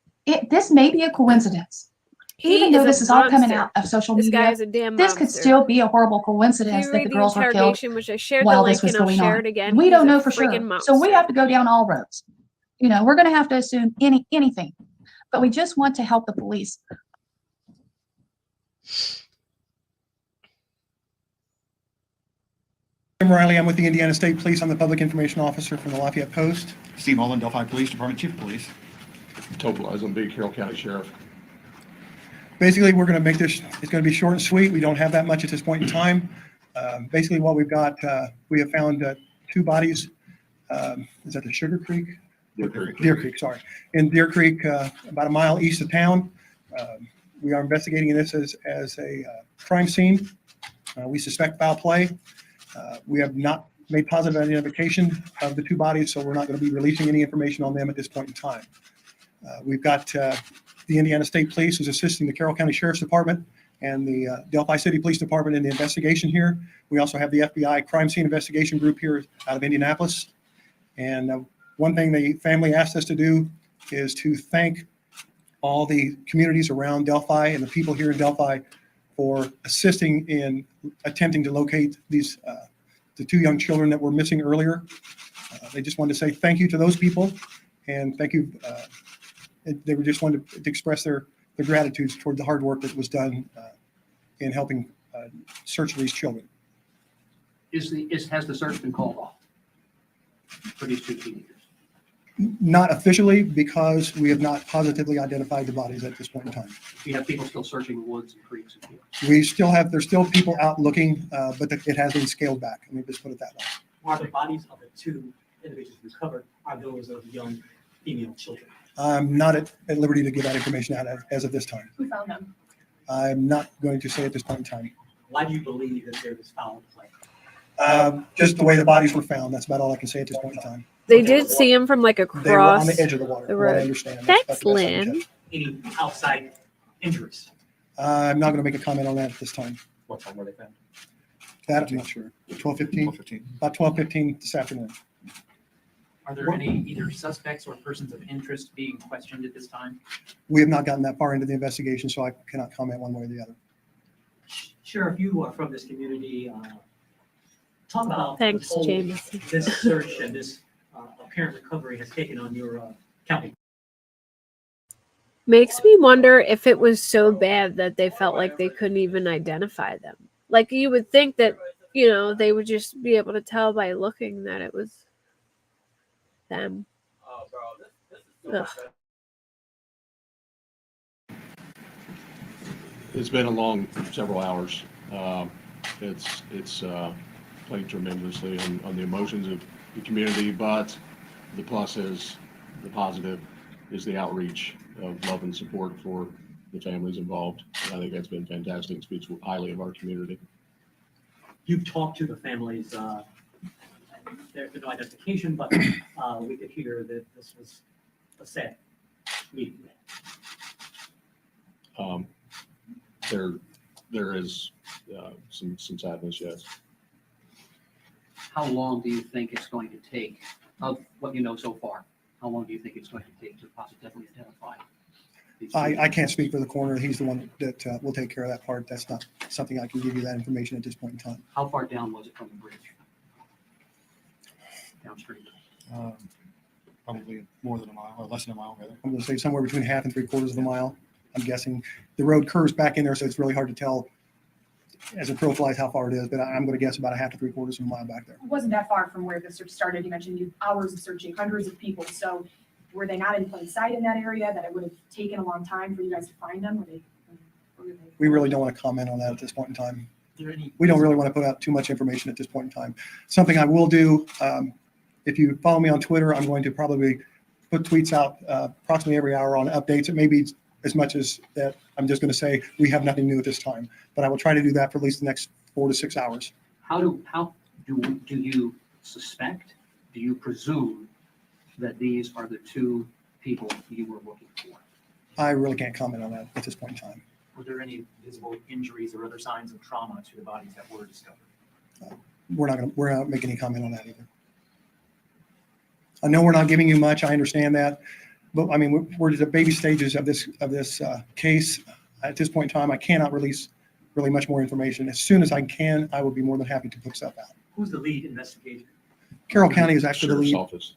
This may be a coincidence. Even he though is this a is all coming monster. out of social This guy media, is a damn this could monster. still be a horrible If coincidence you that read the the girls were killed interrogation, which I shared the while link this was and I'll going share on. it again, We he's don't a know for sure. freaking So we monster. have to go down all roads. You know, we're going to have to assume anything, but we just want to help the police. I'm Riley. I'm with the Indiana State Police. I'm the public information officer from the Lafayette Post. Steve Mullen, Delphi Police Department Chief of Police. Total as I'm big Carroll County Sheriff. Basically, we're going to make this, it's going to be short and sweet. We don't have that much at this point in time. Basically, what we've got, we have found 2 bodies. Is that the Sugar Creek? Deer Creek, sorry. In Deer Creek, about a mile east of town. We are investigating this as a crime scene. We suspect foul play. We have not made positive identification of the 2 bodies, so we're not going to be releasing any information on them at this point in time. We've got the Indiana State Police who's assisting the Carroll County Sheriff's Department and the Delphi City Police Department in the investigation here. We also have the FBI Crime Scene Investigation Group here out of Indianapolis. And one thing the family asked us to do is to thank all the communities around Delphi and the people here in Delphi for assisting in attempting to locate these the 2 young children that were missing earlier. They just wanted to say thank you to those people, and thank you. They were just wanted to express their gratitude toward the hard work that was done in helping search for these children. Has the search been called off for these 2 teenagers? Not officially, because we have not positively identified the bodies at this point in time. You have people still searching the woods and creeks and fields. We still have, there's still people out looking, but it has been scaled back. Let me just put it that way. Are the bodies of the 2 individuals recovered are those of young female children? I'm not at liberty to give that information out as of this time. Who found them? I'm not going to say at this point in time. Why do you believe that there was foul play? Just the way the bodies were found. That's about all I can say at this point in time. They did see him from like across They were on the edge of the water. the from what I road. understand. Thanks, That's the best I can Lynn. tell. Any outside injuries? I'm not going to make a comment on that at this time. What time were they found? That I'm not sure. 12:15? About 12:15 this afternoon. Are there any either suspects or persons of interest being questioned at this time? We have not gotten that far into the investigation, so I cannot comment one way or the other. Sheriff, you are from this community. Talk about Thanks, the toll Jameson. this search and this apparent recovery has taken on your county. Makes me wonder if it was so bad that they felt like they couldn't even identify them. Like, you would think that, you know, they would just be able to tell by looking that it was them. Ugh. It's been a long several hours. It's played tremendously on the emotions of the community, but the positive is the outreach of love and support for the families involved. I think that's been fantastic. It speaks highly of our community. You've talked to the families. There's no identification, but we could hear that this was a sad meeting. There is some sadness, yes. How long do you think it's going to take, of what you know so far? How long do you think it's going to take to positively identify these I can't speak for the coroner. He's the one that will take care of that part. That's not something I can give you that information at this point in time. How far down was it from the bridge? Downstream? Probably more than a mile, or less than a mile, rather. I'm going to say somewhere between half and 3/4 of a mile. I'm guessing the road curves back in there, so it's really hard to tell as a crow flies how far it is, but I'm going to guess about a half to 3/4 of a mile back there. It wasn't that far from where the search started. You mentioned you hours of searching, hundreds of people. So were they not in plain sight in that area that it would have taken a long time for you guys to find them? We really don't want to comment on that at this point in time. We don't really want to put out too much information at this point in time. Something I will do, if you follow me on Twitter, I'm going to probably put tweets out approximately every hour on updates. It may be as much as that I'm just going to say we have nothing new at this time, but I will try to do that for at least the next 4 to 6 hours. How do you suspect? do you presume that these are the two people you were looking for? I really can't comment on that at this point in time. Were there any visible injuries or other signs of trauma to the bodies that were discovered? We're not making any comment on that either. I know we're not giving you much. I understand that, but I mean, we're at the baby stages of this case. At this point in time, I cannot release really much more information. As soon as I can, I will be more than happy to put stuff out. Who's the lead investigator? Carroll County is actually the lead. Office.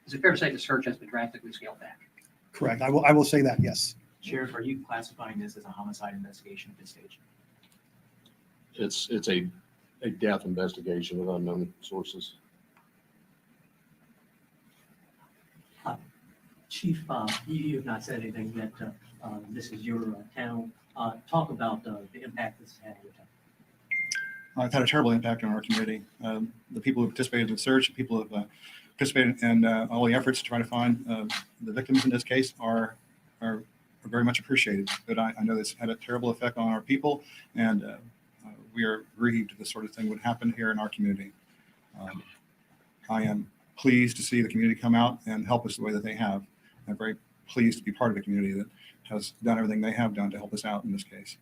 Is it fair to say the search has been drastically scaled back? Correct. I will say that, yes. Sheriff, are you classifying this as a homicide investigation at this stage? It's a death investigation with unknown sources. Chief, you have not said anything that this is your town. Talk about the impact this has had on your town. It's had a terrible impact on our community. The people who participated in the search, people who have participated in all the efforts to try to find the victims in this case are very much appreciated. But I know this had a terrible effect on our people, and we are grieved that this sort of thing would happen here in our community. I am pleased to see the community come out and help us the way that they have. I'm very pleased to be part of a community that has done everything they have done to help us out in this case.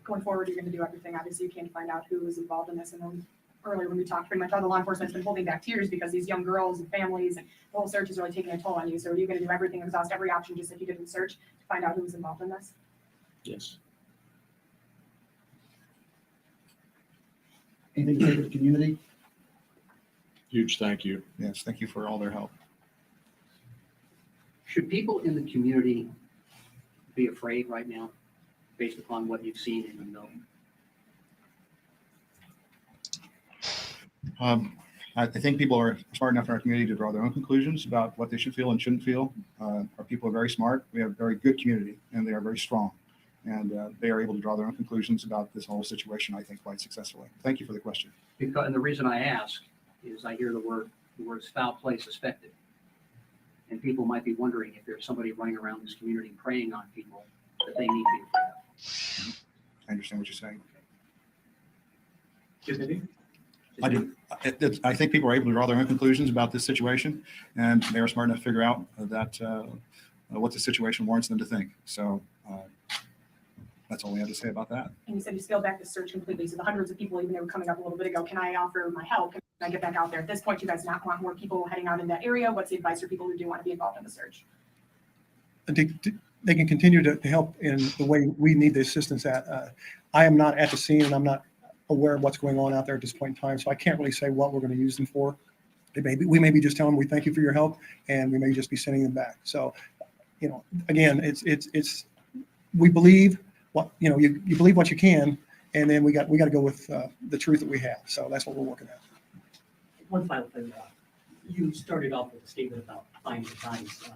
Going forward, you're going to do everything. Obviously, you can't find out who was involved in this. And then earlier when we talked, pretty much all the law enforcement's been holding back tears because these young girls and families and the whole search is really taking a toll on you. So are you going to do everything, exhaust every option, just like you did in the search, to find out who was involved in this? Yes. Anything to say to the community? Huge thank you. Yes, thank you for all their help. Should people in the community be afraid right now, based upon what you've seen and you know? I think people are smart enough in our community to draw their own conclusions about what they should feel and shouldn't feel. Our people are very smart. We have a very good community, and they are very strong. And they are able to draw their own conclusions about this whole situation, I think, quite successfully. Thank you for the question. And the reason I ask is I hear the words foul play suspected. And people might be wondering if there's somebody running around this community preying on people that they need to be afraid of. I understand what you're saying. Timothy? I do. I think people are able to draw their own conclusions about this situation, and they are smart enough to figure out that what the situation warrants them to think. So that's all we have to say about that. And you said you scaled back the search completely. So the hundreds of people, even they were coming up a little bit ago, can I offer my help? Can I get back out there? At this point, do you guys not want more people heading out in that area? What's the advice for people who do want to be involved in the search? They can continue to help in the way we need the assistance at. I am not at the scene, and I'm not aware of what's going on out there at this point in time, so I can't really say what we're going to use them for. We may be just telling them we thank you for your help, and we may just be sending them back. So, again, it's we believe what you believe what you can, and then we got to go with the truth that we have. So that's what we're working at. One final thing. You started off with a statement about finding the bodies.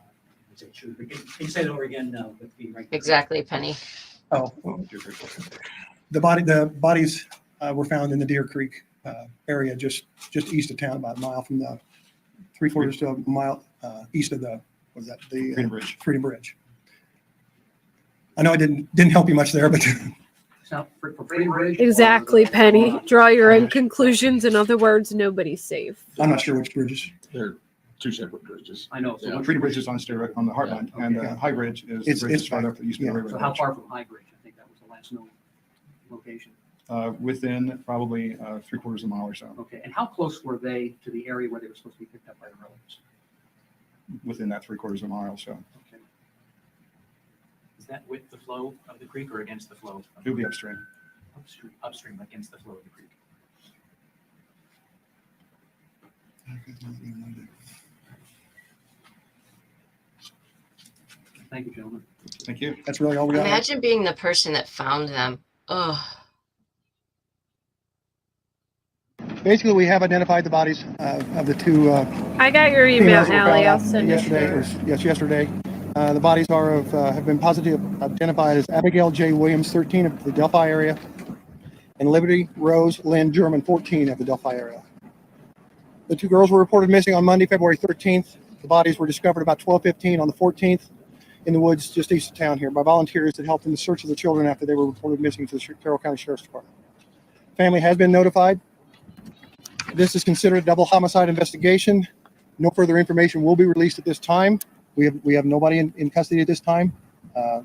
Is it true? Can you say it over again with the right? Exactly, Penny. Oh, the bodies were found in the Deer Creek area, just east of town, about a mile from the 3/4 to a mile east of the Freedom Bridge. I know I didn't help you much there, but So for Freedom Bridge, Exactly, Penny. Draw your own conclusions. In other words, nobody's safe. I'm not sure which bridges. They're two separate bridges. I know. So Freedom Bridge is on the Heartland, and High Bridge is the bridge that's right up that used to be a railroad So how bridge. far from High Bridge? I think that was the last known location. Within probably 3/4 of a mile or so. Okay, and how close were they to the area where they were supposed to be picked up by the relatives? Within that 3/4 of a mile or so. Okay. Is that with the flow of the creek or against the flow? It'll be upstream. Upstream against the flow of the creek. Thank you, gentlemen. Thank you. That's really all we got. Imagine being the person that found them. Oh, Basically, we have identified the bodies of the two. I got your email, females that were Allie. found I'll out send it to yesterday. her. Yesterday. The bodies have been positively identified as Abigail J. Williams, 13, of the Delphi area, and Liberty Rose Lynn German, 14, of the Delphi area. The two girls were reported missing on Monday, February 13th. The bodies were discovered about 12:15 on the 14th in the woods just east of town here by volunteers that helped in the search of the children after they were reported missing to the Carroll County Sheriff's Department. Family has been notified, This is considered a double homicide investigation. No further information will be released at this time. We have nobody in custody at this time.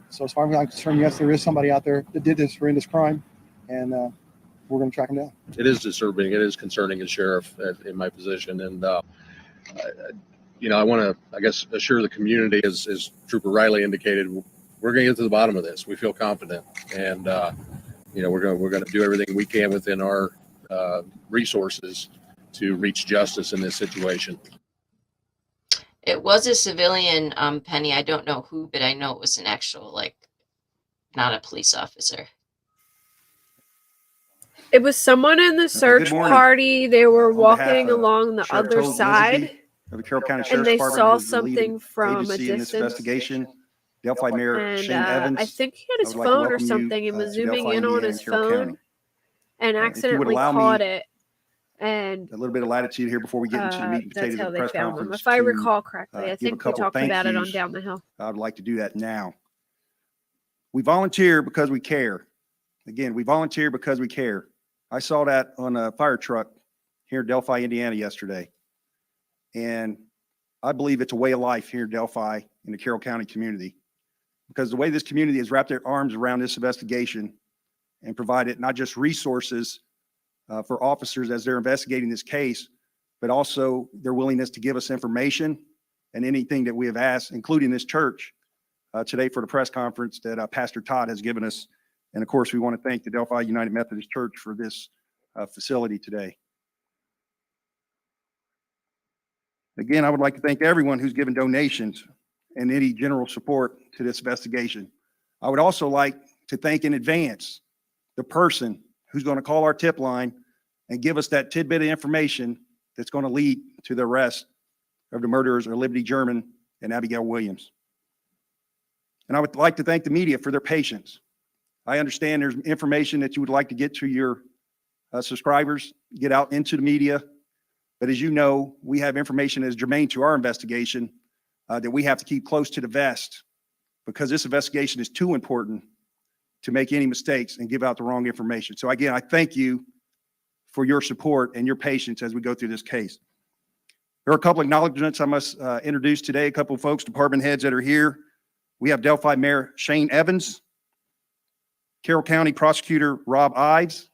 So as far as I'm concerned, yes, there is somebody out there that did this horrendous crime, and we're going to track them down. It is disturbing. It is concerning as sheriff in my position. And, I want to, I guess, assure the community, as Trooper Riley indicated, we're going to get to the bottom of this. We feel confident. And, we're going to do everything we can within our resources to reach justice in this situation. It was a civilian, Penny. I don't know who, but I know it was an actual, not a police officer. It was someone in the search morning. party. They were On behalf walking of along the Sheriff other Tobe side, Lisenby of the Carroll County and Sheriff's they Department, saw who's the lead something from a agency in this distance. investigation. Delphi Mayor And Shane Evans. I think he had his I would like to phone or welcome you, something and was to zooming Delphi, in on Indiana, his and Carroll phone County. and If you would accidentally allow caught me it. And a little bit of latitude here before we get into the meat and that's potatoes how of the they press found him. conference. If I to, recall correctly, I give a think we couple talked thank about it on yous. Down the Hill. I would like to do that now. We volunteer because we care. Again, we volunteer because we care. I saw that on a fire truck here in Delphi, Indiana yesterday. And I believe it's a way of life here in Delphi in the Carroll County community. Because the way this community has wrapped their arms around this investigation and provided not just resources for officers as they're investigating this case, but also their willingness to give us information and anything that we have asked, including this church today for the press conference that Pastor Todd has given us. And of course, we want to thank the Delphi United Methodist Church for this facility today. Again, I would like to thank everyone who's given donations and any general support to this investigation. I would also like to thank in advance the person who's going to call our tip line and give us that tidbit of information that's going to lead to the arrest of the murderers of Liberty German and Abigail Williams. And I would like to thank the media for their patience. I understand there's information that you would like to get to your subscribers, get out into the media. But as you know, we have information that is germane to our investigation that we have to keep close to the vest because this investigation is too important to make any mistakes and give out the wrong information. So again, I thank you for your support and your patience as we go through this case. There are a couple of acknowledgments I must introduce today, a couple of folks, department heads that are here. We have Delphi Mayor Shane Evans, Carroll County Prosecutor Rob Ives,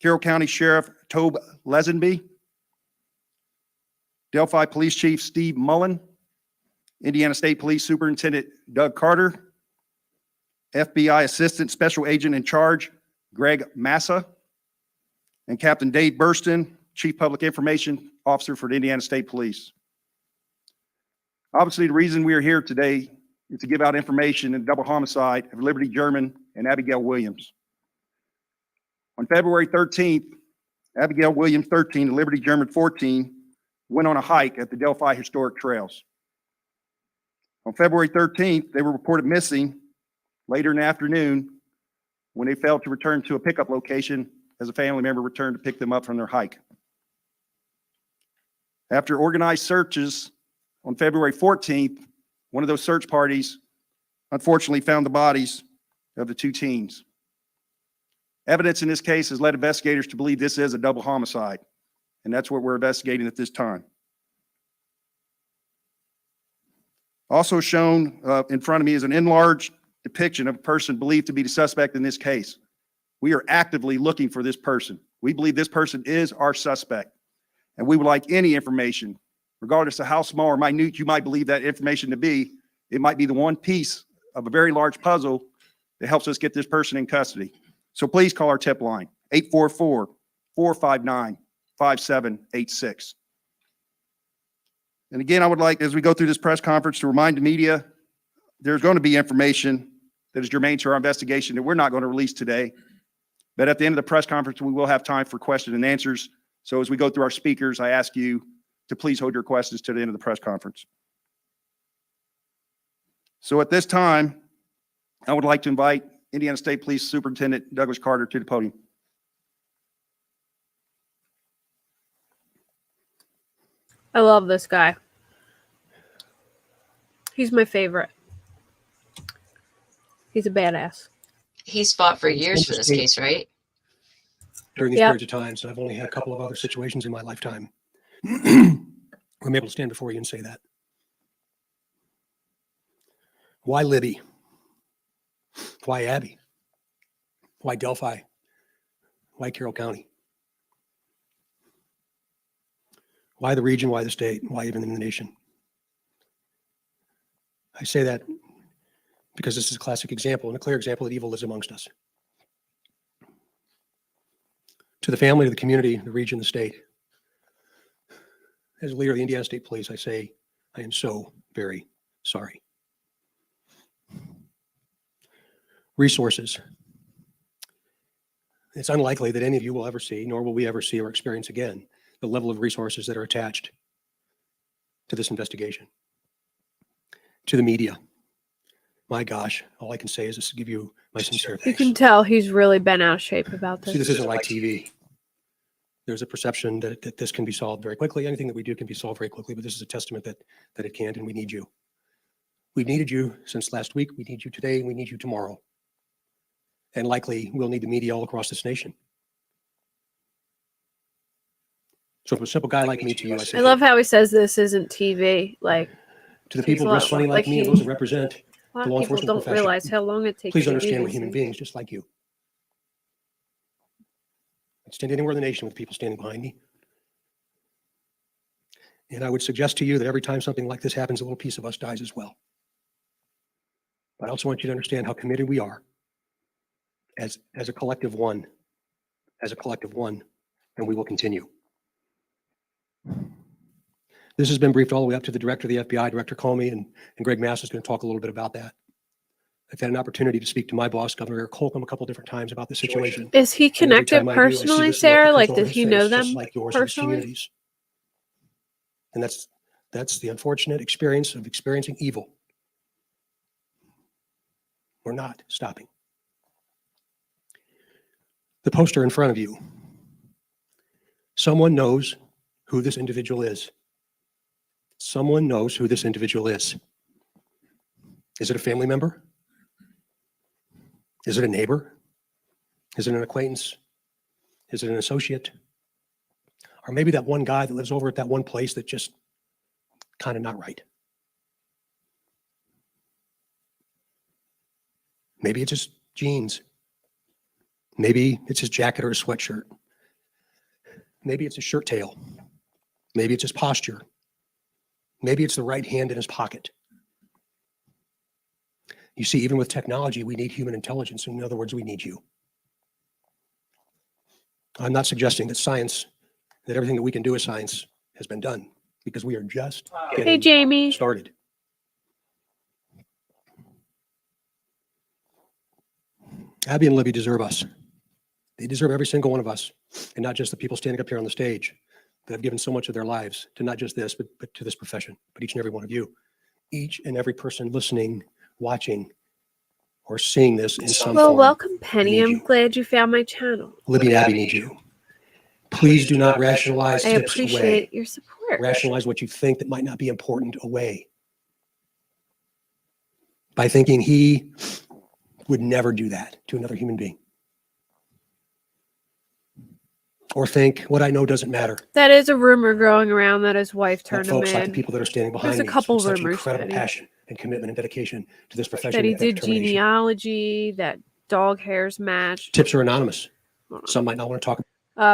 Carroll County Sheriff Tobe Lisenby, Delphi Police Chief Steve Mullen, Indiana State Police Superintendent Doug Carter, FBI Assistant Special Agent in Charge Greg Massa, and Captain Dave Burston, Chief Public Information Officer for the Indiana State Police. Obviously, the reason we are here today is to give out information in the double homicide of Liberty German and Abigail Williams. On February 13th, Abigail Williams, 13, and Liberty German, 14, went on a hike at the Delphi Historic Trails. On February 13th, they were reported missing later in the afternoon when they failed to return to a pickup location as a family member returned to pick them up from their hike. After organized searches on February 14th, one of those search parties unfortunately found the bodies of the two teens. Evidence in this case has led investigators to believe this is a double homicide, and that's what we're investigating at this time. Also shown in front of me is an enlarged depiction of a person believed to be the suspect in this case. We are actively looking for this person. We believe this person is our suspect, and we would like any information, regardless of how small or minute you might believe that information to be. It might be the one piece of a very large puzzle that helps us get this person in custody. So please call our tip line, 844-459-5786. And again, I would like, as we go through this press conference, to remind the media there's going to be information that is germane to our investigation that we're not going to release today. But at the end of the press conference, we will have time for questions and answers. So as we go through our speakers, I ask you to please hold your questions to the end of the press conference. So at this time, I would like to invite Indiana State Police Superintendent Douglas Carter to the podium. I love this guy. He's my favorite. He's a badass. He's fought for years for this case, right? during these Yep. periods of time. So I've only had a couple of other situations in my lifetime where I'm able to stand before you and say that. Why Libby? Why Abby? Why Delphi? Why Carroll County? Why the region? Why the state? Why even in the nation? I say that because this is a classic example and a clear example that evil lives amongst us. To the family, to the community, the region, the state, as a leader of the Indiana State Police, I say, I am so very sorry. Resources. It's unlikely that any of you will ever see, nor will we ever see or experience again, the level of resources that are attached to this investigation. To the media. My gosh, all I can say is just to give you my sincere You thanks. can tell he's really been out of shape about See, this. this isn't like TV. There's a perception that this can be solved very quickly. Anything that we do can be solved very quickly, but this is a testament that it can't, and we need you. We've needed you since last week. We need you today. We need you tomorrow. And likely we'll need the media all across this nation. So from a simple guy like me to you, I say, I love how he says this isn't TV. Like, to the takes people a lot dressed of funny work. like me and those that represent a lot the of law people enforcement don't profession, realize how long it takes please to do understand we're these human things. beings just like you. I'd stand anywhere in the nation with people standing behind me. And I would suggest to you that every time something like this happens, a little piece of us dies as well. But I also want you to understand how committed we are as a collective one, and we will continue. This has been briefed all the way up to the director of the FBI, Director Comey, and Greg Mass is going to talk a little bit about that. I've had an opportunity to speak to my boss, Governor Eric Holcomb, a couple different times about the situation. Is he And every connected time I do, I see personally, this look Sarah? that comes Like, over does his he face, know just them like yours and his personally? communities. And that's the unfortunate experience of experiencing evil. We're not stopping. The poster in front of you. Someone knows who this individual is. Someone knows who this individual is. Is it a family member? Is it a neighbor? Is it an acquaintance? Is it an associate? Or maybe that one guy that lives over at that one place that just kind of not right. Maybe it's his jeans. Maybe it's his jacket or his sweatshirt. Maybe it's his shirt tail. Maybe it's his posture. Maybe it's the right hand in his pocket. You see, even with technology, we need human intelligence. In other words, we need you. I'm not suggesting that everything that we can do as science has been done, because we are just Hey, getting Jamie. started. Abby and Libby deserve us. They deserve every single one of us, and not just the people standing up here on the stage that have given so much of their lives to not just this, but to this profession, but each and every one of you. Each and every person listening, watching, or seeing this in some Well, form. welcome, Penny. I'm glad you found my channel. Libby and Abby need you. Please do not rationalize I tips appreciate away. your support. Rationalize what you think that might not be important away. By thinking he would never do that to another human being. Or think what I know doesn't matter. That is a rumor going around that his wife That turned him folks like the in. people that are standing behind There's a me couple with such rumors, incredible Penny. passion and commitment and dedication to this profession. That he and did determination. genealogy, that dog hairs matched. Tips are anonymous. Some might not want to talk.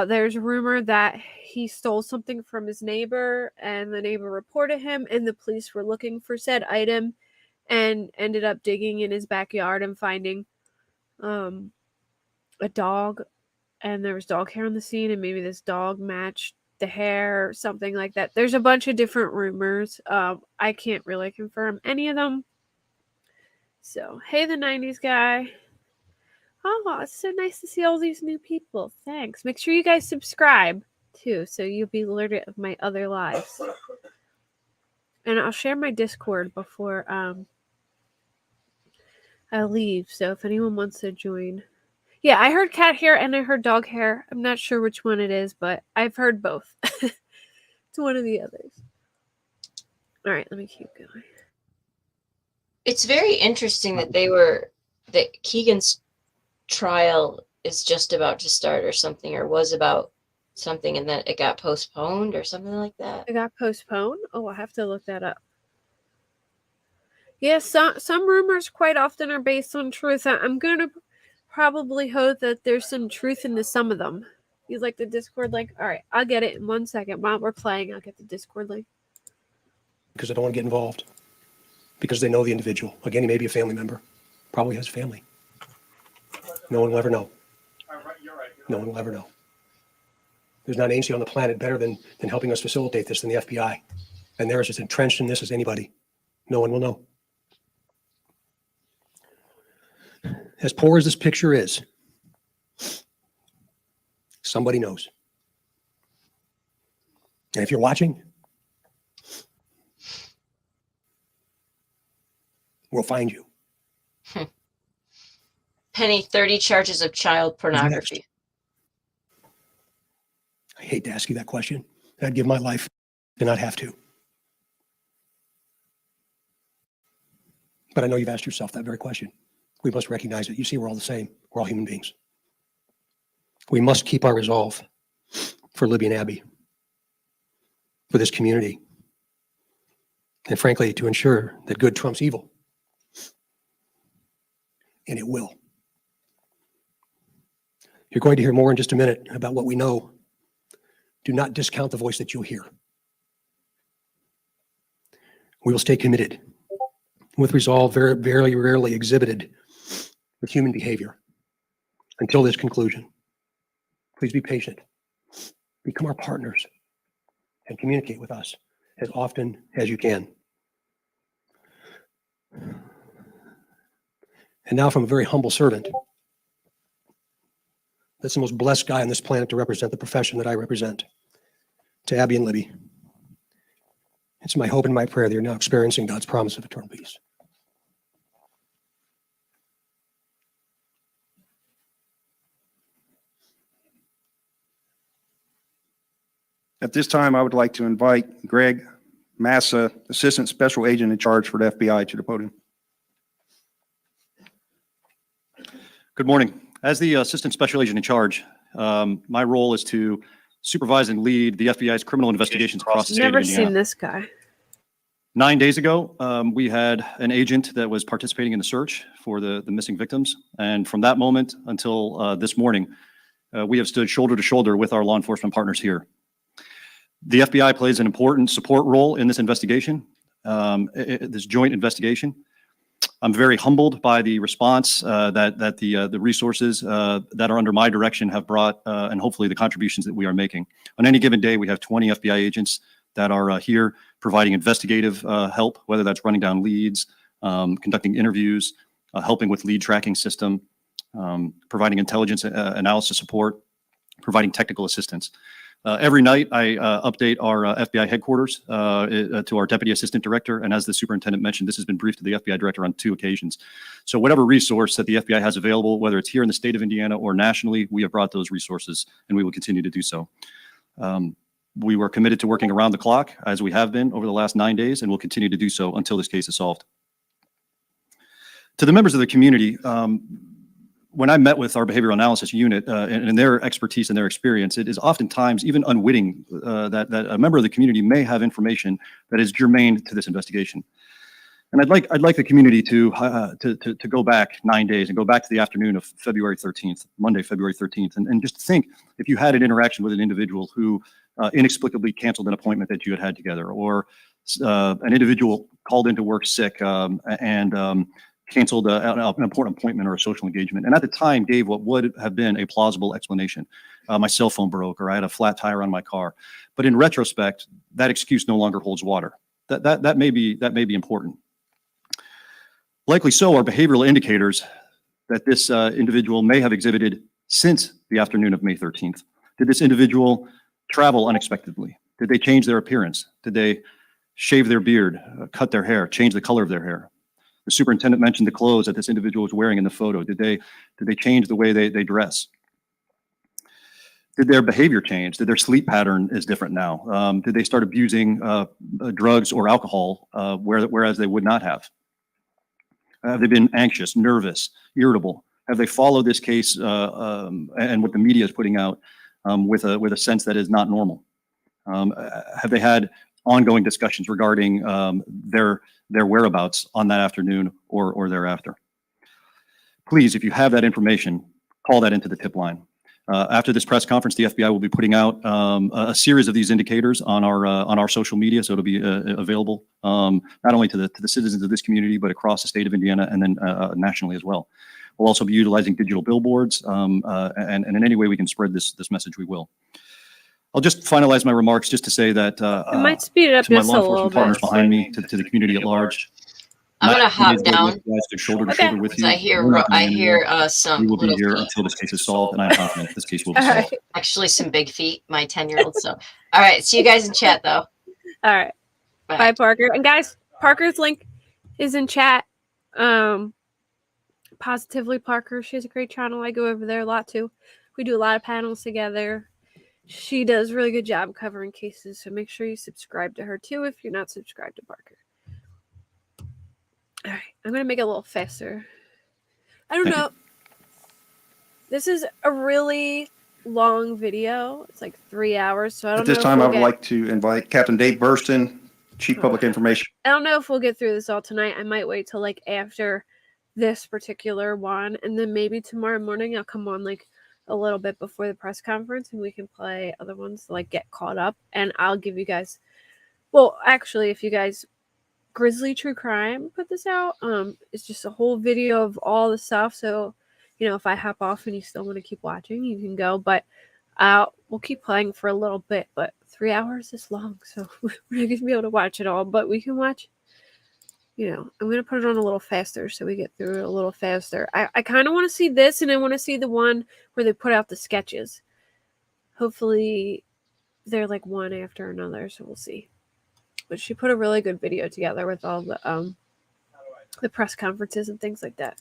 There's a rumor that he stole something from his neighbor, and the neighbor reported him, and the police were looking for said item and ended up digging in his backyard and finding a dog, and there was dog hair on the scene, and maybe this dog matched the hair or something like that. There's a bunch of different rumors. I can't really confirm any of them. So, hey, the 90s guy. Oh, it's so nice to see all these new people. Thanks. Make sure you guys subscribe too, so you'll be alerted of my other lives. And I'll share my Discord before I leave. So if anyone wants to join. Yeah, I heard cat hair and I heard dog hair. I'm not sure which one it is, but I've heard both. It's one of the others. All right, let me keep going. It's very interesting that Kegan's trial is just about to start or something, or was about something, and then it got postponed or something like that. It got postponed? Oh, I have to look that up. Yeah, some rumors quite often are based on truth. I'm going to probably hope that there's some truth into some of them. You like the Discord link? All right, I'll get it in 1 second. While we're playing, I'll get the Discord link. Because they don't want to get involved. Because they know the individual. Again, he may be a family member. Probably has family. No one will ever know. No one will ever know. There's not an agency on the planet better than helping us facilitate this than the FBI. And they're as entrenched in this as anybody. No one will know. As poor as this picture is, somebody knows. And if you're watching, we'll find you. Penny, 30 charges of child pornography. I hate to ask you that question. I'd give my life to not have to. But I know you've asked yourself that very question. We must recognize it. You see, we're all the same. We're all human beings. We must keep our resolve for Libby and Abby, for this community, and frankly, to ensure that good trumps evil. And it will. You're going to hear more in just a minute about what we know. Do not discount the voice that you'll hear. We will stay committed with resolve, very rarely exhibited with human behavior until this conclusion. Please be patient. Become our partners and communicate with us as often as you can. And now from a very humble servant, that's the most blessed guy on this planet to represent the profession that I represent, to Abby and Libby. It's my hope and my prayer that you're now experiencing God's promise of eternal peace. At this time, I would like to invite Greg Massa, Assistant Special Agent in charge for the FBI, to the podium. Good morning. As the Assistant Special Agent in charge, my role is to supervise and lead the FBI's criminal investigations across the state of Never Indiana. seen this guy. 9 days ago, we had an agent that was participating in the search for the missing victims. And from that moment until this morning, we have stood shoulder to shoulder with our law enforcement partners here. The FBI plays an important support role in this investigation, this joint investigation. I'm very humbled by the response that the resources that are under my direction have brought, and hopefully the contributions that we are making. On any given day, we have 20 FBI agents that are here providing investigative help, whether that's running down leads, conducting interviews, helping with lead tracking system, providing intelligence analysis support, providing technical assistance. Every night, I update our FBI headquarters to our Deputy Assistant Director, and as the Superintendent mentioned, this has been briefed to the FBI Director on 2 occasions. So whatever resource that the FBI has available, whether it's here in the state of Indiana or nationally, we have brought those resources, and we will continue to do so. We were committed to working around the clock, as we have been over the last 9 days, and will continue to do so until this case is solved. To the members of the community, when I met with our behavioral analysis unit and their expertise and their experience, it is oftentimes even unwitting that a member of the community may have information that is germane to this investigation. And I'd like the community to go back 9 days and go back to the afternoon of February 13th, Monday, February 13th, and just think if you had an interaction with an individual who inexplicably canceled an appointment that you had together, or an individual called into work sick and canceled an important appointment or a social engagement, and at the time gave what would have been a plausible explanation. My cell phone broke, or I had a flat tire on my car. But in retrospect, that excuse no longer holds water. That may be important. Likely so are behavioral indicators that this individual may have exhibited since the afternoon of May 13th. Did this individual travel unexpectedly? Did they change their appearance? Did they shave their beard, cut their hair, change the color of their hair? The superintendent mentioned the clothes that this individual was wearing in the photo. Did they change the way they dress? Did their behavior change? Did their sleep pattern is different now? Did they start abusing drugs or alcohol whereas they would not have? Have they been anxious, nervous, irritable? Have they followed this case and what the media is putting out with a sense that is not normal? Have they had ongoing discussions regarding their whereabouts on that afternoon or thereafter? Please, if you have that information, call that into the tip line. After this press conference, the FBI will be putting out a series of these indicators on our social media, so it'll be available not only to the citizens of this community, but across the state of Indiana and then nationally as well. We'll also be utilizing digital billboards, and in any way we can spread this message, we will. I'll just finalize my remarks just to say that It might speed it up to my just law a little enforcement partners bit. behind me, to the community at large. I'm gonna 9 hop days ago, down. we stood shoulder to Okay. shoulder with you. I hear We're not going anywhere. some We will be little here feet. until this case is solved, and I'm confident this case will be All solved. right. Actually, some big feet. My 10-year-old. So, all right. See you guys in chat though. All right. Bye. Bye, Parker. And guys, Parker's link is in chat. Positively Parker. She has a great channel. I go over there a lot too. We do a lot of panels together. She does a really good job covering cases, so make sure you subscribe to her too if you're not subscribed to Parker. All right, I'm gonna make it a little faster. I don't know. This is a really long video. It's like 3 hours, so I don't At know. this time, I would like to invite Captain Dave Burston, Chief Public Information. I don't know if we'll get through this all tonight. I might wait till like after this particular one, and then maybe tomorrow morning I'll come on like a little bit before the press conference, and we can play other ones to like get caught up. And I'll give you guys. Well, actually, if you guys Grizzly True Crime put this out, it's just a whole video of all the stuff. So, you know, if I hop off and you still want to keep watching, you can go. But we'll keep playing for a little bit. But 3 hours is long, so we're not gonna be able to watch it all. But we can watch. You know, I'm going to put it on a little faster so we get through it a little faster. I kind of want to see this, and I want to see the one where they put out the sketches. Hopefully, they're like one after another, so we'll see. But she put a really good video together with all the press conferences and things like that.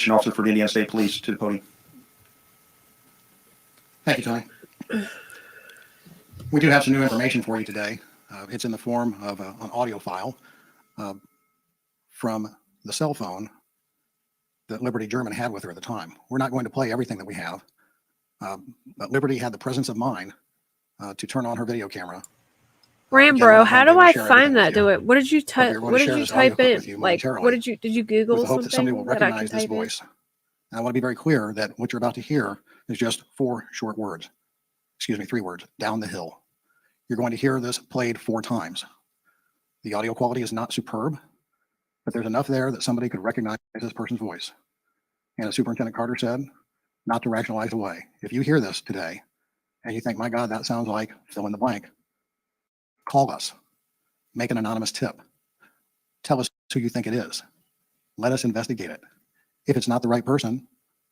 Officer for the Indiana State Police to the podium. Thank you, Tony. We do have some new information for you today. It's in the form of an audio file from the cell phone that Liberty German had with her at the time. We're not going to play everything that we have, but Liberty had the presence of mind to turn on her video camera. Rambro, how do I share find everything that? with Do you. it. What did you But type? we're going What to did share you this audio type clip with in? you Like, momentarily what did you Google with the hope that somebody will something that I can recognize this type in? voice. And I want to be very clear that what you're about to hear is just 4 short words. Excuse me, 3 words. Down the hill. You're going to hear this played 4 times. The audio quality is not superb, but there's enough there that somebody could recognize this person's voice. And as Superintendent Carter said, not to rationalize away. If you hear this today and you think, my God, that sounds like fill in the blank, call us. Make an anonymous tip. Tell us who you think it is. Let us investigate it. If it's not the right person,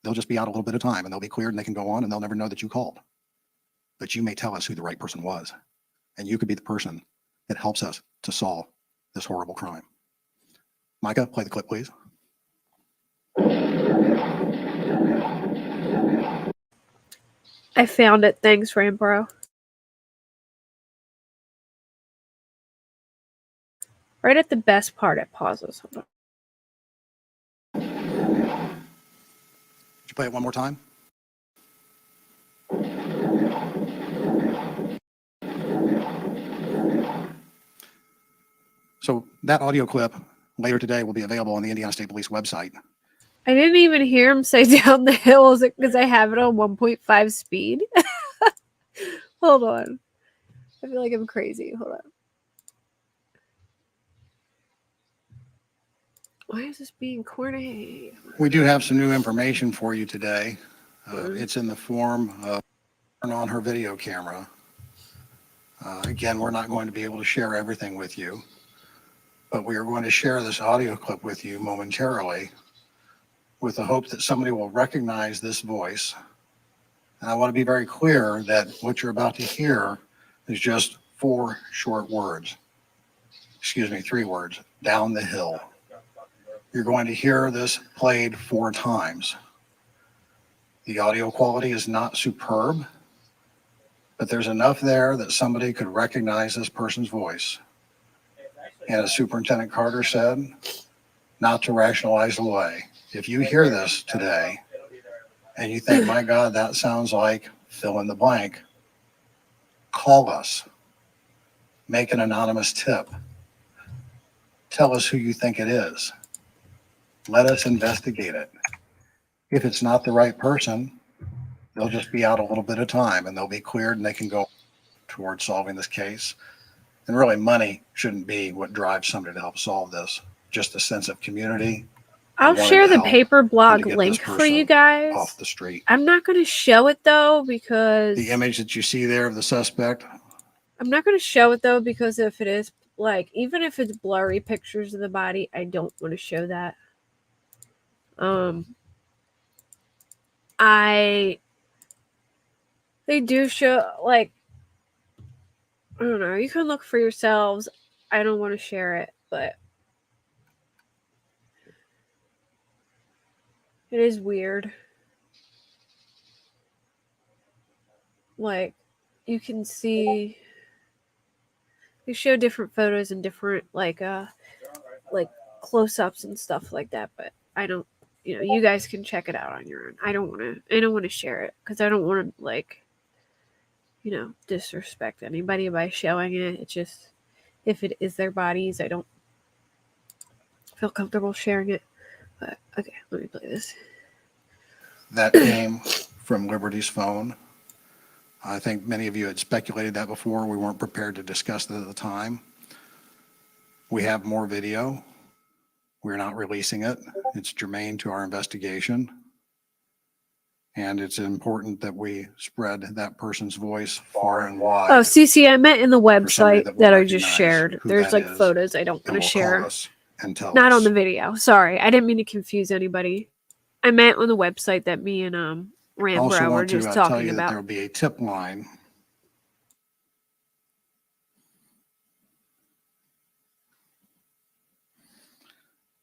they'll just be out a little bit of time and they'll be cleared and they can go on and they'll never know that you called. But you may tell us who the right person was. And you could be the person that helps us to solve this horrible crime. Micah, play the clip, please. I found it. Thanks, Rambro. Right at the best part, it pauses. Hold on. Would you play it one more time? So that audio clip later today will be available on the Indiana State Police website. I didn't even hear him say down the hill. Is it because I have it on 1.5 speed? Hold on. I feel like I'm crazy. Hold on. Why is this being corny? We do have some new information for you today. It's in the form of turn on her video camera. Again, we're not going to be able to share everything with you, but we are going to share this audio clip with you momentarily with the hope that somebody will recognize this voice. And I want to be very clear that what you're about to hear is just 4 short words. Excuse me, 3 words. Down the hill. You're going to hear this played 4 times. The audio quality is not superb, but there's enough there that somebody could recognize this person's voice. And as Superintendent Carter said, not to rationalize away. If you hear this today and you think, my God, that sounds like fill in the blank, call us. Make an anonymous tip. Tell us who you think it is. Let us investigate it. If it's not the right person, they'll just be out a little bit of time and they'll be cleared and they can go towards solving this case. And really, money shouldn't be what drives somebody to help solve this. Just a sense of community. I'll wanting share to the help paper blog and to get link this for you person guys. off the street. I'm not going to show it though because The image that you see there of the suspect, I'm not going to show it though because if it is like, even if it's blurry pictures of the body, I don't want to show that. They do show, like, I don't know, you can look for yourselves. I don't want to share it, but it is weird. Like, you can see they show different photos and different like close-ups and stuff like that, but I don't, you guys can check it out on your own. I don't want to share it because I don't want to, like, disrespect anybody by showing it. It's just, if it is their bodies, I don't feel comfortable sharing it. But okay, let me play this. that came from Liberty's phone. I think many of you had speculated that before. We weren't prepared to discuss it at the time. We have more video. We're not releasing it. It's germane to our investigation. And it's important that we spread that person's voice far and wide. Oh, CC, I meant in the website that that will I just recognize shared. who There's that like is photos I don't and want to will share. call us and tell Not us. on the video. Sorry, I didn't mean to confuse anybody. I meant on the website that me and I Rambro also were want to just tell talking you that there about. will be a tip line.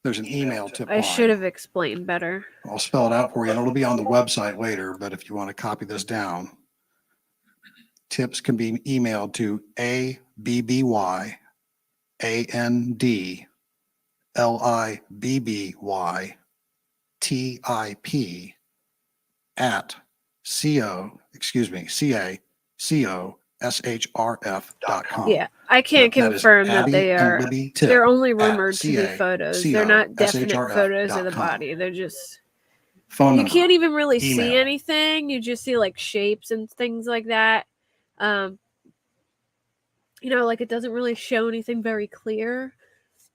There's an email tip I line. should have explained better. I'll spell it out for you, and it'll be on the website later, but if you want to copy this down, tips can be emailed to ABBYANDLIBBYTIP at CACOSHRF.com. Yeah, I can't That is confirm that Abby they and are. Libby Tip They're only at rumored to be photos. They're not definite photos of the CACOSHRF.com. body. They're just. Phone You number, can't even really see email. anything. You just see like shapes and things like that. Like it doesn't really show anything very clear.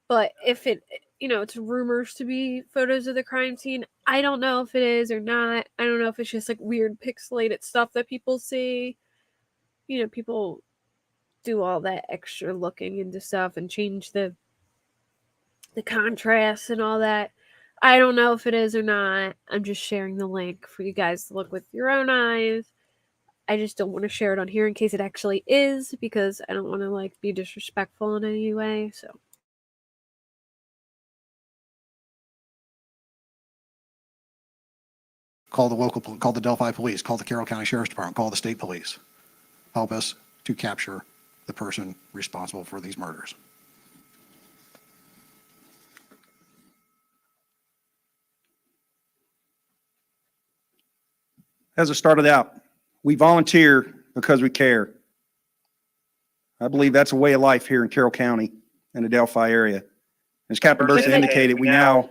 But if it, it's rumors to be photos of the crime scene. I don't know if it is or not. I don't know if it's just like weird pixelated stuff that people see. People do all that extra looking into stuff and change the contrast and all that. I don't know if it is or not. I'm just sharing the link for you guys to look with your own eyes. I just don't want to share it on here in case it actually is, because I don't want to like be disrespectful in any way. So Call the Delphi Police, call the Carroll County Sheriff's Department, call the state police. Help us to capture the person responsible for these murders. As it started out, we volunteer because we care. I believe that's a way of life here in Carroll County and the Delphi area. As Captain Bursa indicated, we now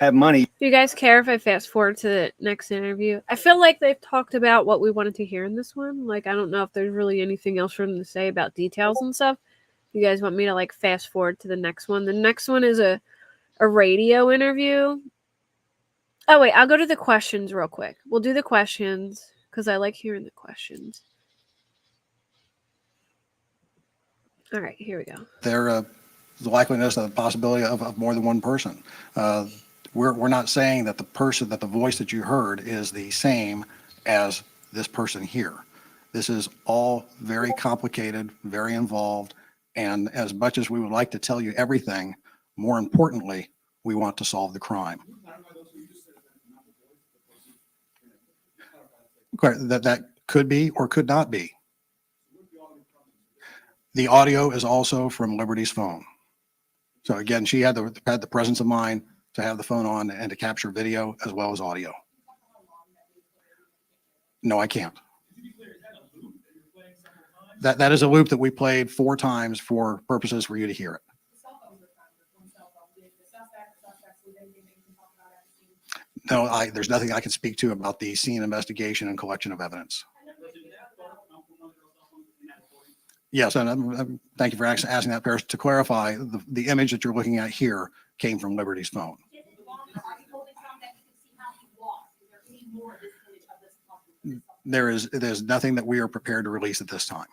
have money. do you guys care if I fast forward to the next interview? I feel like they've talked about what we wanted to hear in this one. Like, I don't know if there's really anything else for them to say about details and stuff. You guys want me to like fast forward to the next one? The next one is a radio interview. Oh, wait, I'll go to the questions real quick. We'll do the questions because I like hearing the questions. All right, here we go. The likeliness of the possibility of more than one person. We're not saying that the voice that you heard is the same as this person here. This is all very complicated, very involved, and as much as we would like to tell you everything, more importantly, we want to solve the crime. That could be or could not be. The audio is also from Liberty's phone. So again, she had the presence of mind to have the phone on and to capture video as well as audio. No, I can't. That is a loop that we played 4 times for purposes for you to hear it. No, there's nothing I can speak to about the scene investigation and collection of evidence. Yes, and thank you for asking that, Paris. To clarify, the image that you're looking at here came from Liberty's phone. There's nothing that we are prepared to release at this time.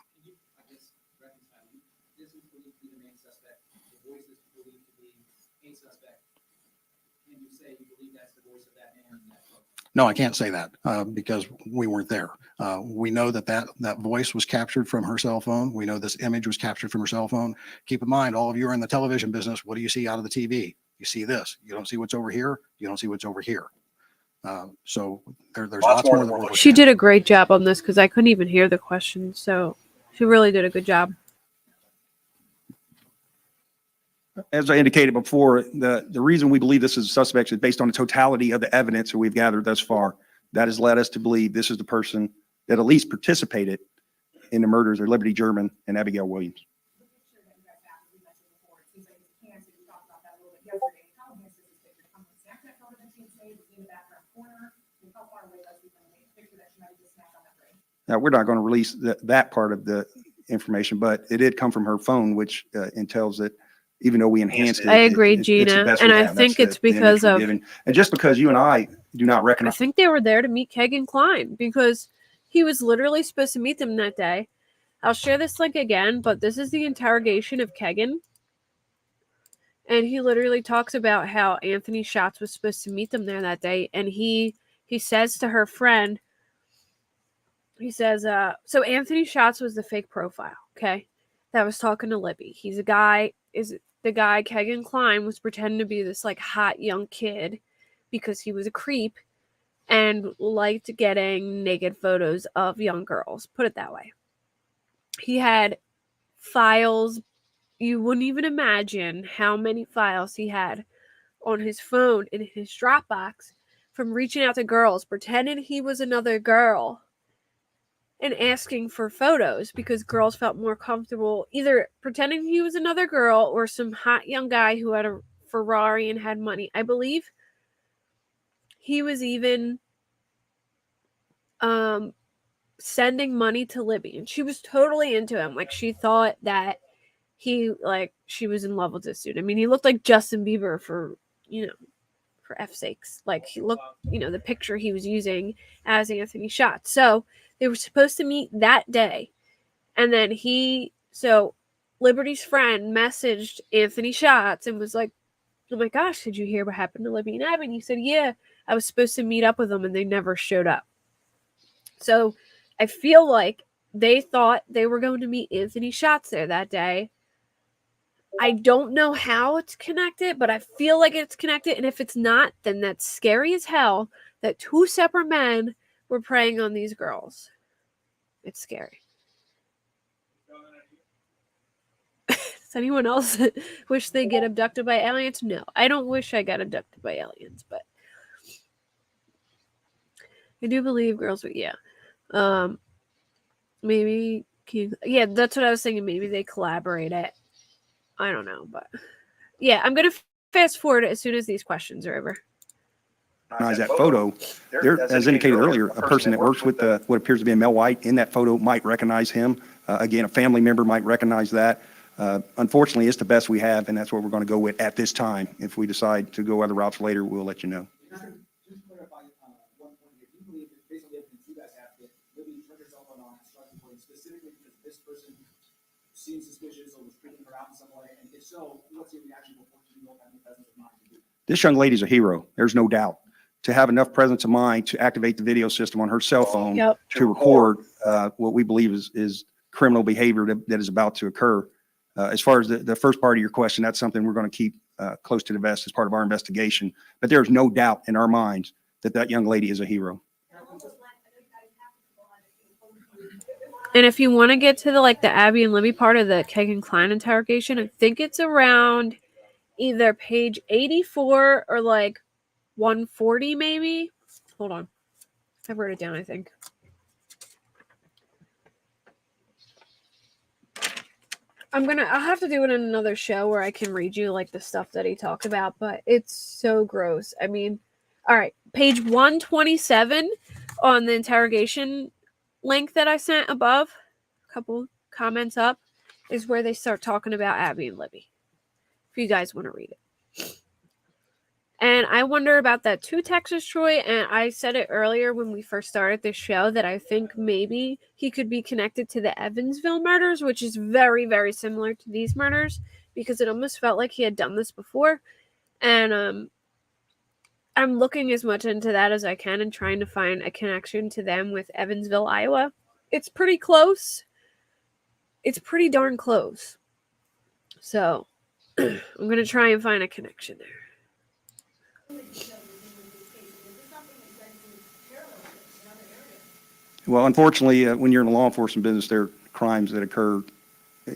No, I can't say that because we weren't there. We know that voice was captured from her cell phone. We know this image was captured from her cell phone. Keep in mind, all of you are in the television business. What do you see out of the TV? You see this. You don't see what's over here. You don't see what's over here. So there's lots more that we're looking She at. did a great job on this because I couldn't even hear the questions. So she really did a good job. As I indicated before, the reason we believe this is a suspect is based on the totality of the evidence that we've gathered thus far. That has led us to believe this is the person that at least participated in the murders of Liberty German and Abigail Williams. Now, we're not going to release that part of the information, but it did come from her phone, which entails that even though we enhanced it. I agree, it's the Gina, best and we I have. think That's it's the image because we're of. given. And just because you and I do not I recognize. think they were there to meet Kegan Klein because he was literally supposed to meet them that day. I'll share this link again, but this is the interrogation of Kegan. And he literally talks about how Anthony Schatz was supposed to meet them there that day. And he says to her friend, he says, so Anthony Schatz was the fake profile, okay, that was talking to Libby. He's the guy Kegan Klein was pretending to be this like hot young kid because he was a creep and liked getting naked photos of young girls, put it that way. He had files. You wouldn't even imagine how many files he had on his phone in his Dropbox from reaching out to girls, pretending he was another girl and asking for photos because girls felt more comfortable either pretending he was another girl or some hot young guy who had a Ferrari and had money. I believe he was even sending money to Libby, and she was totally into him. Like, she thought that she was in love with this dude. I mean, he looked like Justin Bieber for F's sakes. Like, he looked, the picture he was using as Anthony Schatz. So they were supposed to meet that day. And then Liberty's friend messaged Anthony Schatz and was like, oh my gosh, did you hear what happened to Libby and Abby? And he said, yeah, I was supposed to meet up with them and they never showed up. So I feel like they thought they were going to meet Anthony Schatz there that day. I don't know how it's connected, but I feel like it's connected. And if it's not, then that's scary as hell that 2 separate men were preying on these girls. It's scary. Does anyone else wish they get abducted by aliens? No, I don't wish I got abducted by aliens, but I do believe girls would, yeah. Maybe, yeah, that's what I was thinking. Maybe they collaborated. I don't know, but yeah, I'm going to fast forward as soon as these questions are over. That photo, there, as indicated earlier, a person that works with what appears to be a male white in that photo might recognize him. Again, a family member might recognize that. Unfortunately, it's the best we have, and that's what we're going to go with at this time. If we decide to go other routes later, we'll let you know. Just to clarify one point here, do you believe that based on the evidence you guys have, that Libby turned herself on obstruction point specifically because this person seemed suspicious or was freaking her out in some way? And if so, what's your reaction before you know having the presence of mind to do? This young lady's a hero. There's no doubt. To have enough presence of mind to activate the video system on her cell phone to record what we believe is criminal behavior that is about to occur. As far as the first part of your question, that's something we're going to keep close to the vest as part of our investigation. But there's no doubt in our minds that young lady is a hero. And if you want to get to the Abby and Libby part of the Kegan Klein interrogation, I think it's around either page 84 or 140 maybe. Hold on. I wrote it down, I think. I'll have to do it in another show where I can read you like the stuff that he talked about, but it's so gross. I mean, all right, page 127 on the interrogation link that I sent above, a couple comments up, is where they start talking about Abby and Libby. If you guys want to read it. And I wonder about that too, Texas Troy. And I said it earlier when we first started this show that I think maybe he could be connected to the Evansville murders, which is very, very similar to these murders, because it almost felt like he had done this before. And I'm looking as much into that as I can and trying to find a connection to them with Evansville, Iowa. It's pretty close. It's pretty darn close. So I'm going to try and find a connection there. Well, unfortunately, when you're in the law enforcement business, there are crimes that occur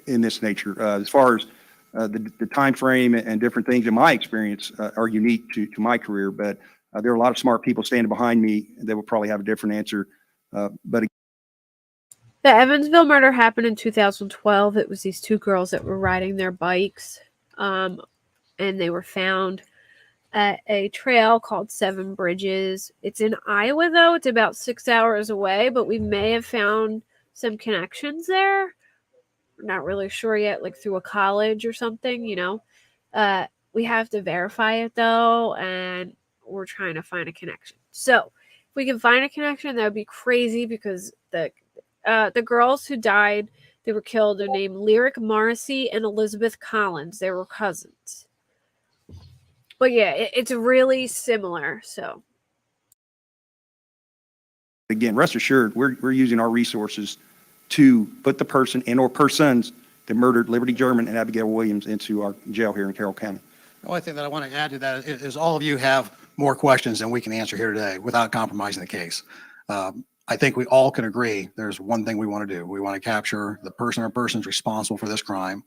in this nature. As far as the time frame and different things in my experience are unique to my career, but there are a lot of smart people standing behind me that would probably have a different answer. But the Evansville murder happened in 2012. It was these two girls that were riding their bikes, and they were found at a trail called Seven Bridges. It's in Iowa, though. It's about 6 hours away, but we may have found some connections there. We're not really sure yet, like through a college or something, you know. We have to verify it, though, and we're trying to find a connection. So if we can find a connection, that would be crazy, because the girls who died, they were killed, are named Lyric Morrissey and Elizabeth Collins. They were cousins. But yeah, it's really similar. So again, rest assured, we're using our resources to put the person and or persons that murdered Liberty German and Abigail Williams into our jail here in Carroll County. The only thing that I want to add to that is all of you have more questions than we can answer here today without compromising the case. I think we all can agree there's one thing we want to do. We want to capture the person or persons responsible for this crime.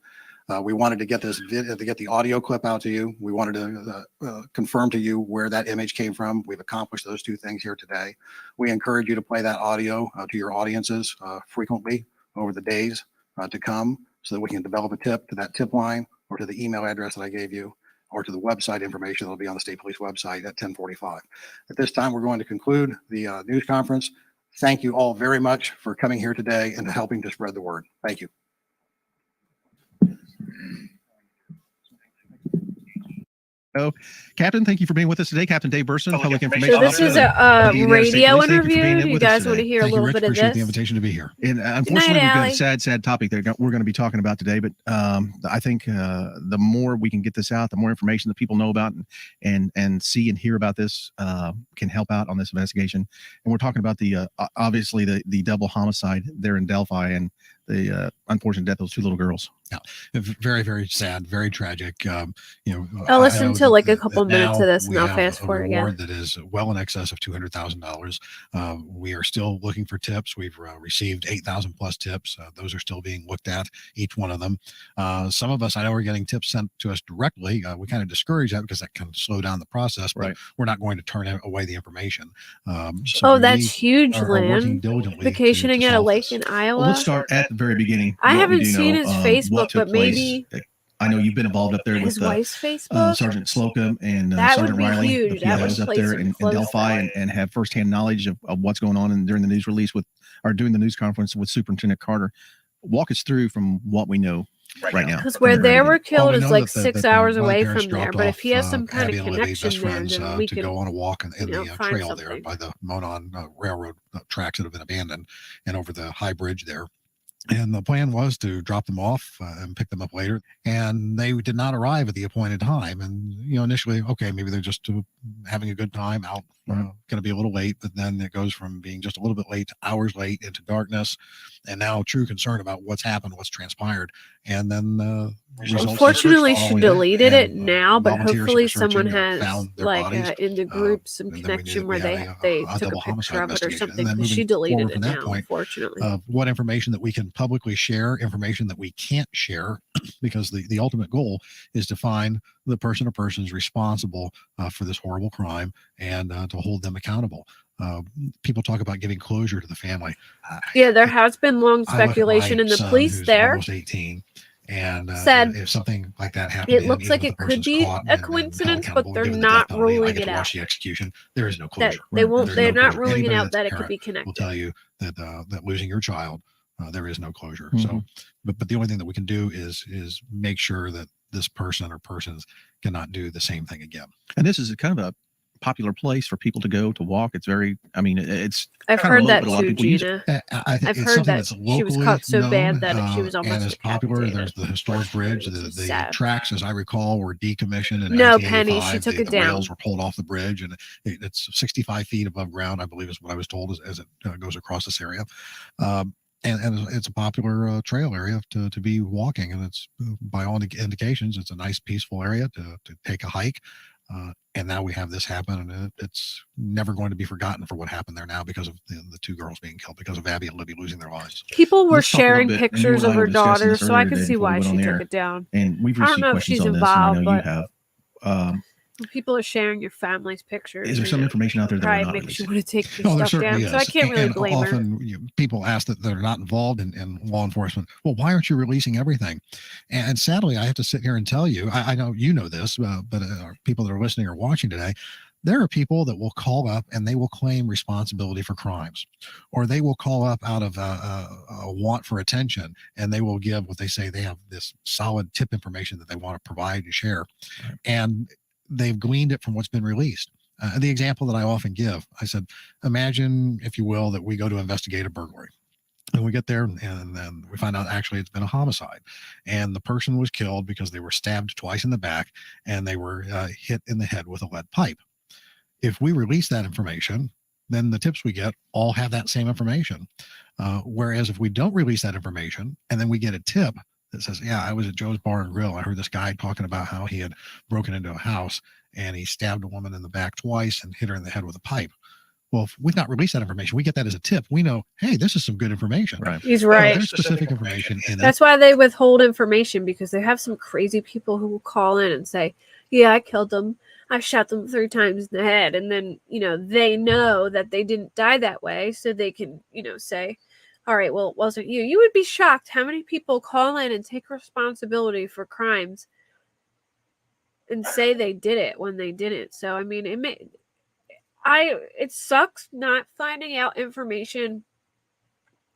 We wanted to get this video, to get the audio clip out to you. We wanted to confirm to you where that image came from. We've accomplished those two things here today. We encourage you to play that audio to your audiences frequently over the days to come, so that we can develop a tip to that tip line or to the email address that I gave you, or to the website information that will be on the State Police website at 10:45. At this time, we're going to conclude the news conference. Thank you all very much for coming here today and helping to spread the word. Thank you. Oh, Captain, thank you for being with us today. Captain Dave Burson, Public Information So this Officer is a of the United States radio Police. Thank you for interview. being Do you with us guys want to today. hear a Thank you, little Rick. bit of Appreciate this? the invitation to be here. And Good night, unfortunately, we've got Allie. a sad topic that we're going to be talking about today. But I think the more we can get this out, the more information that people know about and see and hear about this can help out on this investigation. And we're talking about the obviously the double homicide there in Delphi and the unfortunate death of those two little girls. Yeah, very, very sad, very tragic. I'll listen to like a couple minutes of this and I'll fast a forward reward again. that is well in excess of $200,000. We are still looking for tips. We've received 8,000 plus tips. Those are still being looked at, each one of them. Some of us, I know, are getting tips sent to us directly. We kind of discourage that because that can slow down the process, but we're not going to turn away the information. Oh, that's huge, are working Lynn. diligently Vacationing at a lake in Iowa. Well, let's start at the very beginning. I what we haven't do seen know, his what Facebook, took but place. maybe I know you've been involved up there his with wife's Facebook. Sergeant Slocum and That would Sergeant be Riley, huge. the That would PIs up place there him in close Delphi, there. and have firsthand knowledge of what's going on and during the news release or during the news conference with Superintendent Carter. Walk us through from what we know right now. Because where they were killed we is know like that the 6 hours one of the away parents from there. dropped But if he has off, some kind Abby of and Libby, connection best there, friends, then we to can go on a walk in the find trail there something. by the Monon Railroad tracks that have been abandoned and over the high bridge there. And the plan was to drop them off and pick them up later. And they did not arrive at the appointed time. And, initially, okay, maybe they're just having a good time out, going to be a little late. But then it goes from being just a little bit late to hours late into darkness. And now true concern about what's happened, what's transpired. And then Unfortunately, she deleted it now, but volunteers hopefully who were searching, someone has found their like bodies. in the group some And then we knew connection that where we had they took a double picture homicide of it or investigation. something, And then because she moving deleted forward it from that now, point, unfortunately. what information that we can publicly share, information that we can't share, because the ultimate goal is to find the person or persons responsible for this horrible crime and to hold them accountable. People talk about giving closure to the family. Yeah, there has been long I look at my speculation in the son, police who's there. almost 18, And Sad. if something like that happened, It looks like it could be a coincidence, but they're not ruling it out. The execution. There is no That closure. they won't. There's They're no not closure. ruling it Anybody out that's that a it could parent be will connected. tell you that that losing your child, there is no closure. Mhm. So, but the only thing that we can do is make sure that this person or persons cannot do the same thing again. And this is kind of a popular place for people to go to walk. It's very, I mean, it's I've kind of heard remote, that but a lot of too, people use it. Gina. I think I've it's heard something that that's she was locally caught so known, bad that she was and almost is popular. decapitated. There's the historic bridge. The sad. tracks, as I recall, were decommissioned in No, 1985. Penny, she took the it down. rails were pulled off the bridge, and it's 65 feet above ground, I believe, is what I was told as it goes across this area. And it's a popular trail area to be walking, and it's by all indications, it's a nice, peaceful area to take a hike. And now we have this happen, and it's never going to be forgotten for what happened there now because of the two girls being killed, because of Abby and Libby losing their lives. People were Let's talk a little sharing bit, and you pictures and of I were her discussing daughter, this so I earlier could today see before we why went she on the took air. it down. And we've I don't received know if questions she's on this, and I know involved, you but have. when people are sharing your family's pictures, Is there some information out there that we're probably not makes you releasing? want to take your No, there stuff certainly down. So I is. can't really And blame her. often people ask that they're not involved in law enforcement. Well, why aren't you releasing everything? And sadly, I have to sit here and tell you, I know you know this, but people that are listening or watching today, there are people that will call up and they will claim responsibility for crimes, or they will call up out of a want for attention, and they will give what they say they have this solid tip information that they want to provide and share. Right. And they've gleaned it from what's been released. The example that I often give, I said, imagine, if you will, that we go to investigate a burglary. And we get there and then we find out actually it's been a homicide. And the person was killed because they were stabbed twice in the back and they were hit in the head with a lead pipe. If we release that information, then the tips we get all have that same information. Whereas if we don't release that information and then we get a tip that says, yeah, I was at Joe's Bar and Grill. I heard this guy talking about how he had broken into a house and he stabbed a woman in the back twice and hit her in the head with a pipe. Well, if we've not released that information, we get that as a tip. We know, hey, this is some good information. Right. He's right. There's specific information in it. That's why they withhold information, because they have some crazy people who will call in and say, yeah, I killed them. I shot them 3 times in the head. And then, they know that they didn't die that way. So they can, say, all right, well, it wasn't you. You would be shocked how many people call in and take responsibility for crimes and say they did it when they didn't. So, I mean, it sucks not finding out information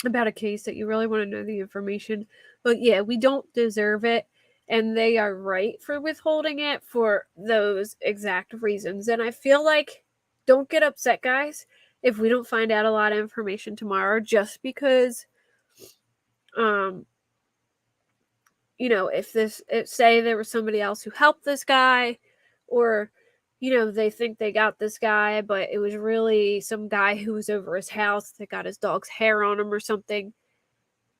about a case that you really want to know the information. But yeah, we don't deserve it. And they are right for withholding it for those exact reasons. And I feel like, don't get upset, guys, if we don't find out a lot of information tomorrow, just because, if say there was somebody else who helped this guy, or, they think they got this guy, but it was really some guy who was over his house that got his dog's hair on him or something.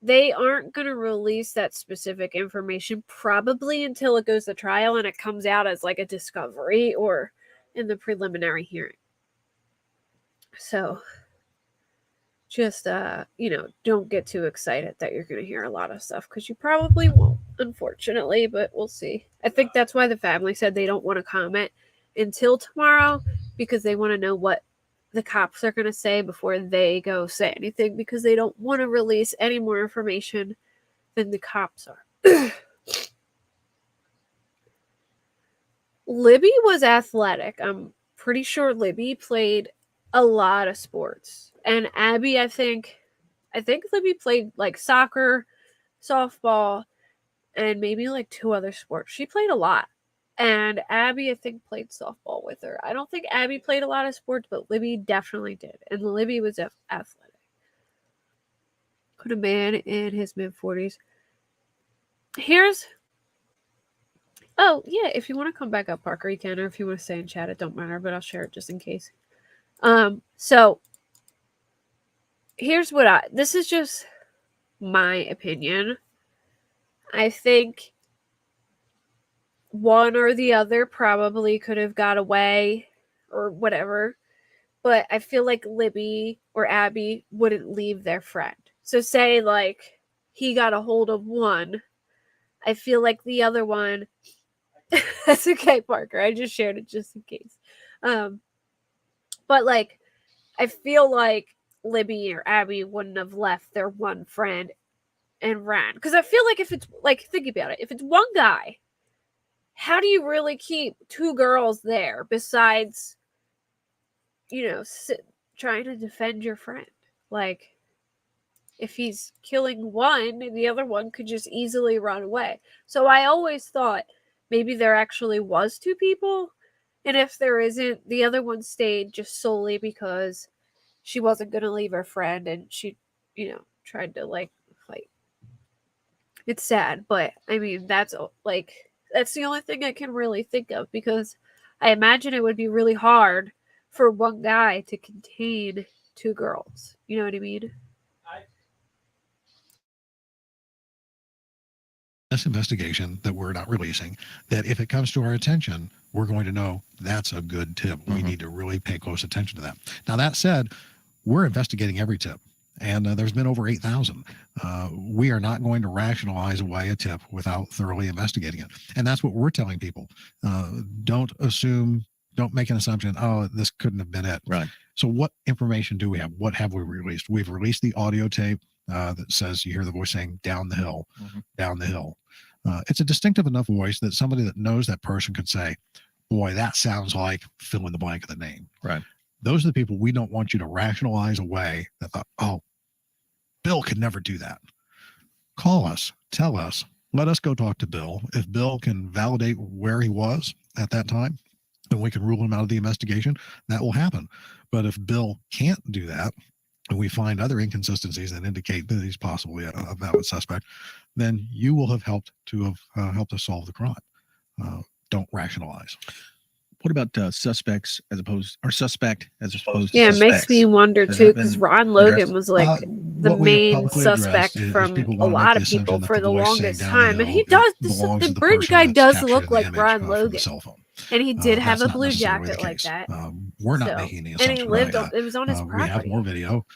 They aren't going to release that specific information probably until it goes to trial and it comes out as like a discovery or in the preliminary hearing. So just, don't get too excited that you're going to hear a lot of stuff, because you probably won't, unfortunately, but we'll see. I think that's why the family said they don't want to comment until tomorrow, because they want to know what the cops are going to say before they go say anything, because they don't want to release any more information than the cops are. Libby was athletic. I'm pretty sure Libby played a lot of sports. And Abby, I think Libby played like soccer, softball, and maybe like 2 other sports. She played a lot. And Abby, I think, played softball with her. I don't think Abby played a lot of sports, but Libby definitely did. And Libby was athletic. Could a man in his mid-40s. Oh, yeah, if you want to come back up, Parker, you can. Or if you want to stay and chat, it don't matter, but I'll share it just in case. So, here's this is just my opinion. I think one or the other probably could have got away or whatever, but I feel like Libby or Abby wouldn't leave their friend. So say like he got a hold of one, I feel like the other one, that's okay, Parker, I just shared it just in case. But like, I feel like Libby or Abby wouldn't have left their one friend and ran. Because I feel like if it's like, think about it, if it's one guy, how do you really keep two girls there besides, trying to defend your friend? Like, if he's killing one, the other one could just easily run away. So I always thought maybe there actually was two people, and if there isn't, the other one stayed just solely because she wasn't going to leave her friend, and she, tried to like fight. It's sad, but I mean, that's the only thing I can really think of, because I imagine it would be really hard for one guy to contain two girls. You know what I mean? This investigation that we're not releasing, that if it comes to our attention, we're going to know that's a good tip. We need to really pay close attention to that. Now, that said, we're investigating every tip, and there's been over 8,000. We are not going to rationalize away a tip without thoroughly investigating it. And that's what we're telling people. Don't make an assumption, oh, this couldn't have been it. Right. So what information do we have? What have we released? We've released the audio tape that says, you hear the voice saying, down the hill, down the hill. It's a distinctive enough voice that somebody that knows that person could say, boy, that sounds like fill in the blank of the name. Right. Those are the people we don't want you to rationalize away that thought, oh, Bill could never do that. Call us, tell us, let us go talk to Bill. If Bill can validate where he was at that time, and we can rule him out of the investigation, that will happen. But if Bill can't do that, and we find other inconsistencies that indicate that he's possibly a valid suspect, then you will have helped us solve the crime. Don't rationalize. What about suspect as opposed to suspects? Yeah, it makes me wonder too, because Ron Logan was like the main suspect from a lot of people for the longest time, and he does. The bridge guy does look like Ron Logan, and he did have a blue jacket like that. We're not making any assumptions. And he lived on. It was on his property. We have more video.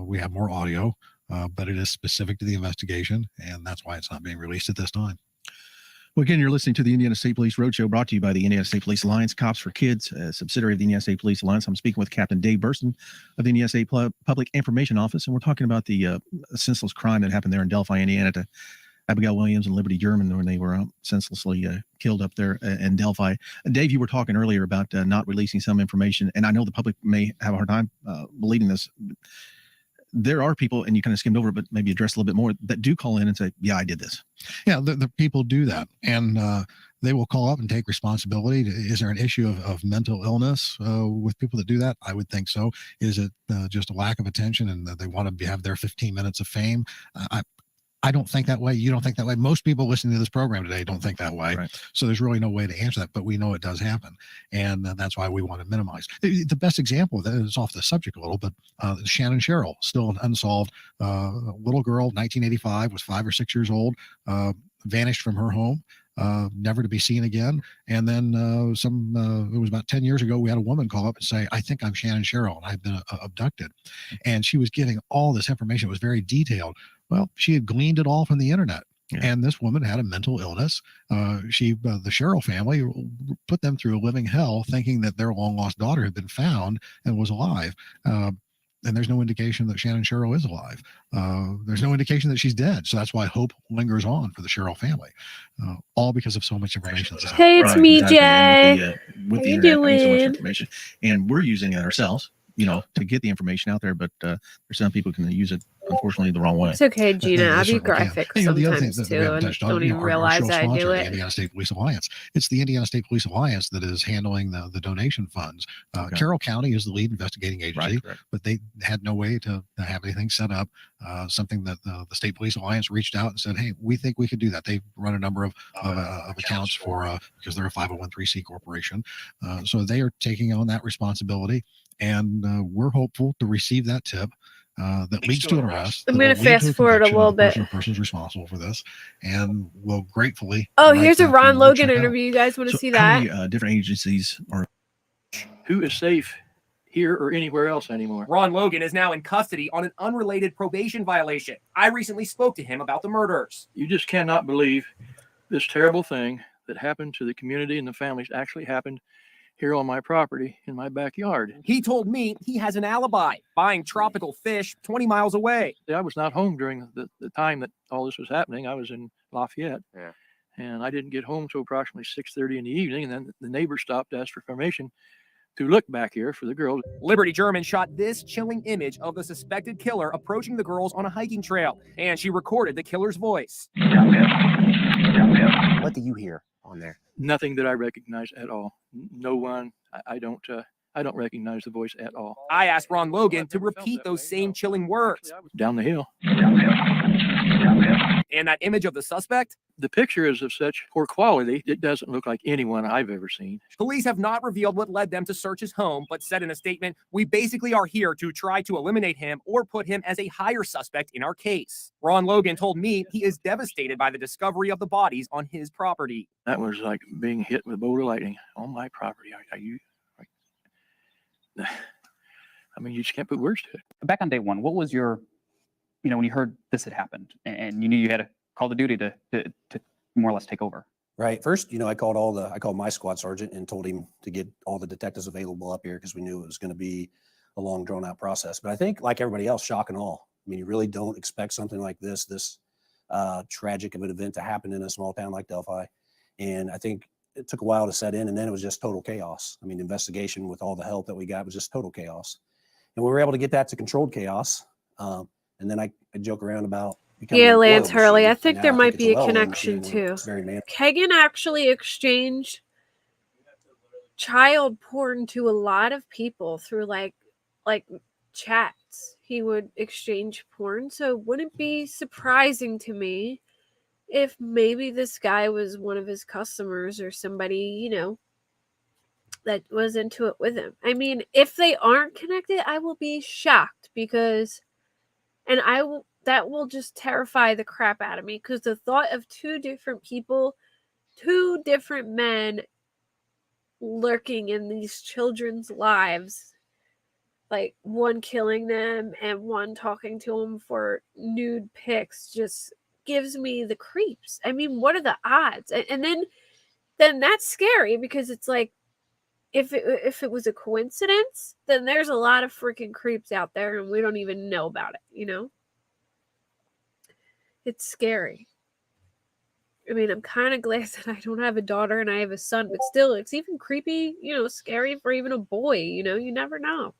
We have more audio, but it is specific to the investigation, and that's why it's not being released at this time. Well, again, you're listening to the Indiana State Police Roadshow, brought to you by the Indiana State Police Alliance, Cops for Kids, a subsidiary of the Indiana State Police Alliance. I'm speaking with Captain Dave Burston of the Indiana State Public Information Office, and we're talking about the senseless crime that happened there in Delphi, Indiana, to Abigail Williams and Liberty German when they were senselessly killed up there in Delphi. Dave, you were talking earlier about not releasing some information, and I know the public may have a hard time believing this. There are people, and you kind of skimmed over it, but maybe address a little bit more, that do call in and say, yeah, I did this. Yeah, the people do that. And they will call up and take responsibility. Is there an issue of mental illness with people that do that? I would think so. Is it just a lack of attention and they want to have their 15 minutes of fame? I don't think that way. You don't think that way. Most people listening to this program today don't think that way. Right. So there's really no way to answer that, but we know it does happen. And that's why we want to minimize. The best example of that is off the subject a little, but Shannon Sherrill, still an unsolved little girl, 1985, was 5 or 6 years old, vanished from her home, never to be seen again. And then it was about 10 years ago, we had a woman call up and say, I think I'm Shannon Sherrill and I've been abducted. And she was giving all this information. It was very detailed. Well, she had gleaned it all from the internet. Yeah. And this woman had a mental illness. The Sherrill family put them through a living hell, thinking that their long lost daughter had been found and was alive. And there's no indication that Shannon Sherrill is alive. There's no indication that she's dead. So that's why hope lingers on for the Sherrill family, all because of so much information. Hey, it's me, Jay. With the internet, having so much information, and we're using it ourselves, to get the information out there. But there's some people can use it, unfortunately, the wrong way. It's okay, Gina. I'll be graphic sometimes too, and don't even realize I do it. The Indiana State Police Alliance. It's the Indiana State Police Alliance that is handling the donation funds. Carroll County is the lead investigating agency, but they had no way to have anything set up. Something that the State Police Alliance reached out and said, hey, we think we could do that. They run a number of accounts for because they're a 501(c)(3) corporation. So they are taking on that responsibility. And we're hopeful to receive that tip that leads to an arrest. I'm going to fast forward a little bit. The person's responsible for this, and will gratefully. Oh, here's a Ron Logan interview. You guys want to see that? How many different agencies are? Who is safe here or anywhere else anymore? Ron Logan is now in custody on an unrelated probation violation. I recently spoke to him about the murders. You just cannot believe this terrible thing that happened to the community and the families actually happened. here on my property in my backyard. He told me he has an alibi, buying tropical fish 20 miles away. I was not home during the time that all this was happening. I was in Lafayette. Yeah. And I didn't get home till approximately 6:30 in the evening. And then the neighbor stopped to ask for permission to look back here for the girls. Liberty German shot this chilling image of the suspected killer approaching the girls on a hiking trail, and she recorded the killer's voice. What do you hear on there? Nothing that I recognize at all. No one. I don't recognize the voice at all. I asked Ron Logan to repeat those same chilling words. Down the hill. And that image of the suspect? The picture is of such poor quality, it doesn't look like anyone I've ever seen. Police have not revealed what led them to search his home, but said in a statement, "We basically are here to try to eliminate him or put him as a higher suspect in our case." Ron Logan told me he is devastated by the discovery of the bodies on his property. That was like being hit with a bolt of lightning on my property. I mean, you just can't put words to it. Back on day one, what was your, when you heard this had happened and you knew you had to call the duty to more or less take over? Right. First, I called my squad sergeant and told him to get all the detectives available up here because we knew it was going to be a long, drawn out process. But I think, like everybody else, shock and awe. I mean, you really don't expect something like this tragic of an event to happen in a small town like Delphi. And I think it took a while to set in, and then it was just total chaos. I mean, the investigation with all the help that we got was just total chaos. And we were able to get that to controlled chaos. And then I joke around about Lance Hurley. machine, I think and there now might it's be a well-oiled connection machine, and too. it's very man- Kegan actually exchanged child porn to a lot of people through like chats. He would exchange porn, so it wouldn't be surprising to me if maybe this guy was one of his customers or somebody, that was into it with him. I mean, if they aren't connected, I will be shocked because, that will just terrify the crap out of me because the thought of two different people, two different men lurking in these children's lives, like one killing them and one talking to them for nude pics, just gives me the creeps. I mean, what are the odds? And then that's scary because it's like, if it was a coincidence, then there's a lot of freaking creeps out there and we don't even know about it, It's scary. I mean, I'm kind of glad that I don't have a daughter and I have a son, but still, it's even creepy, scary for even a boy, you never know.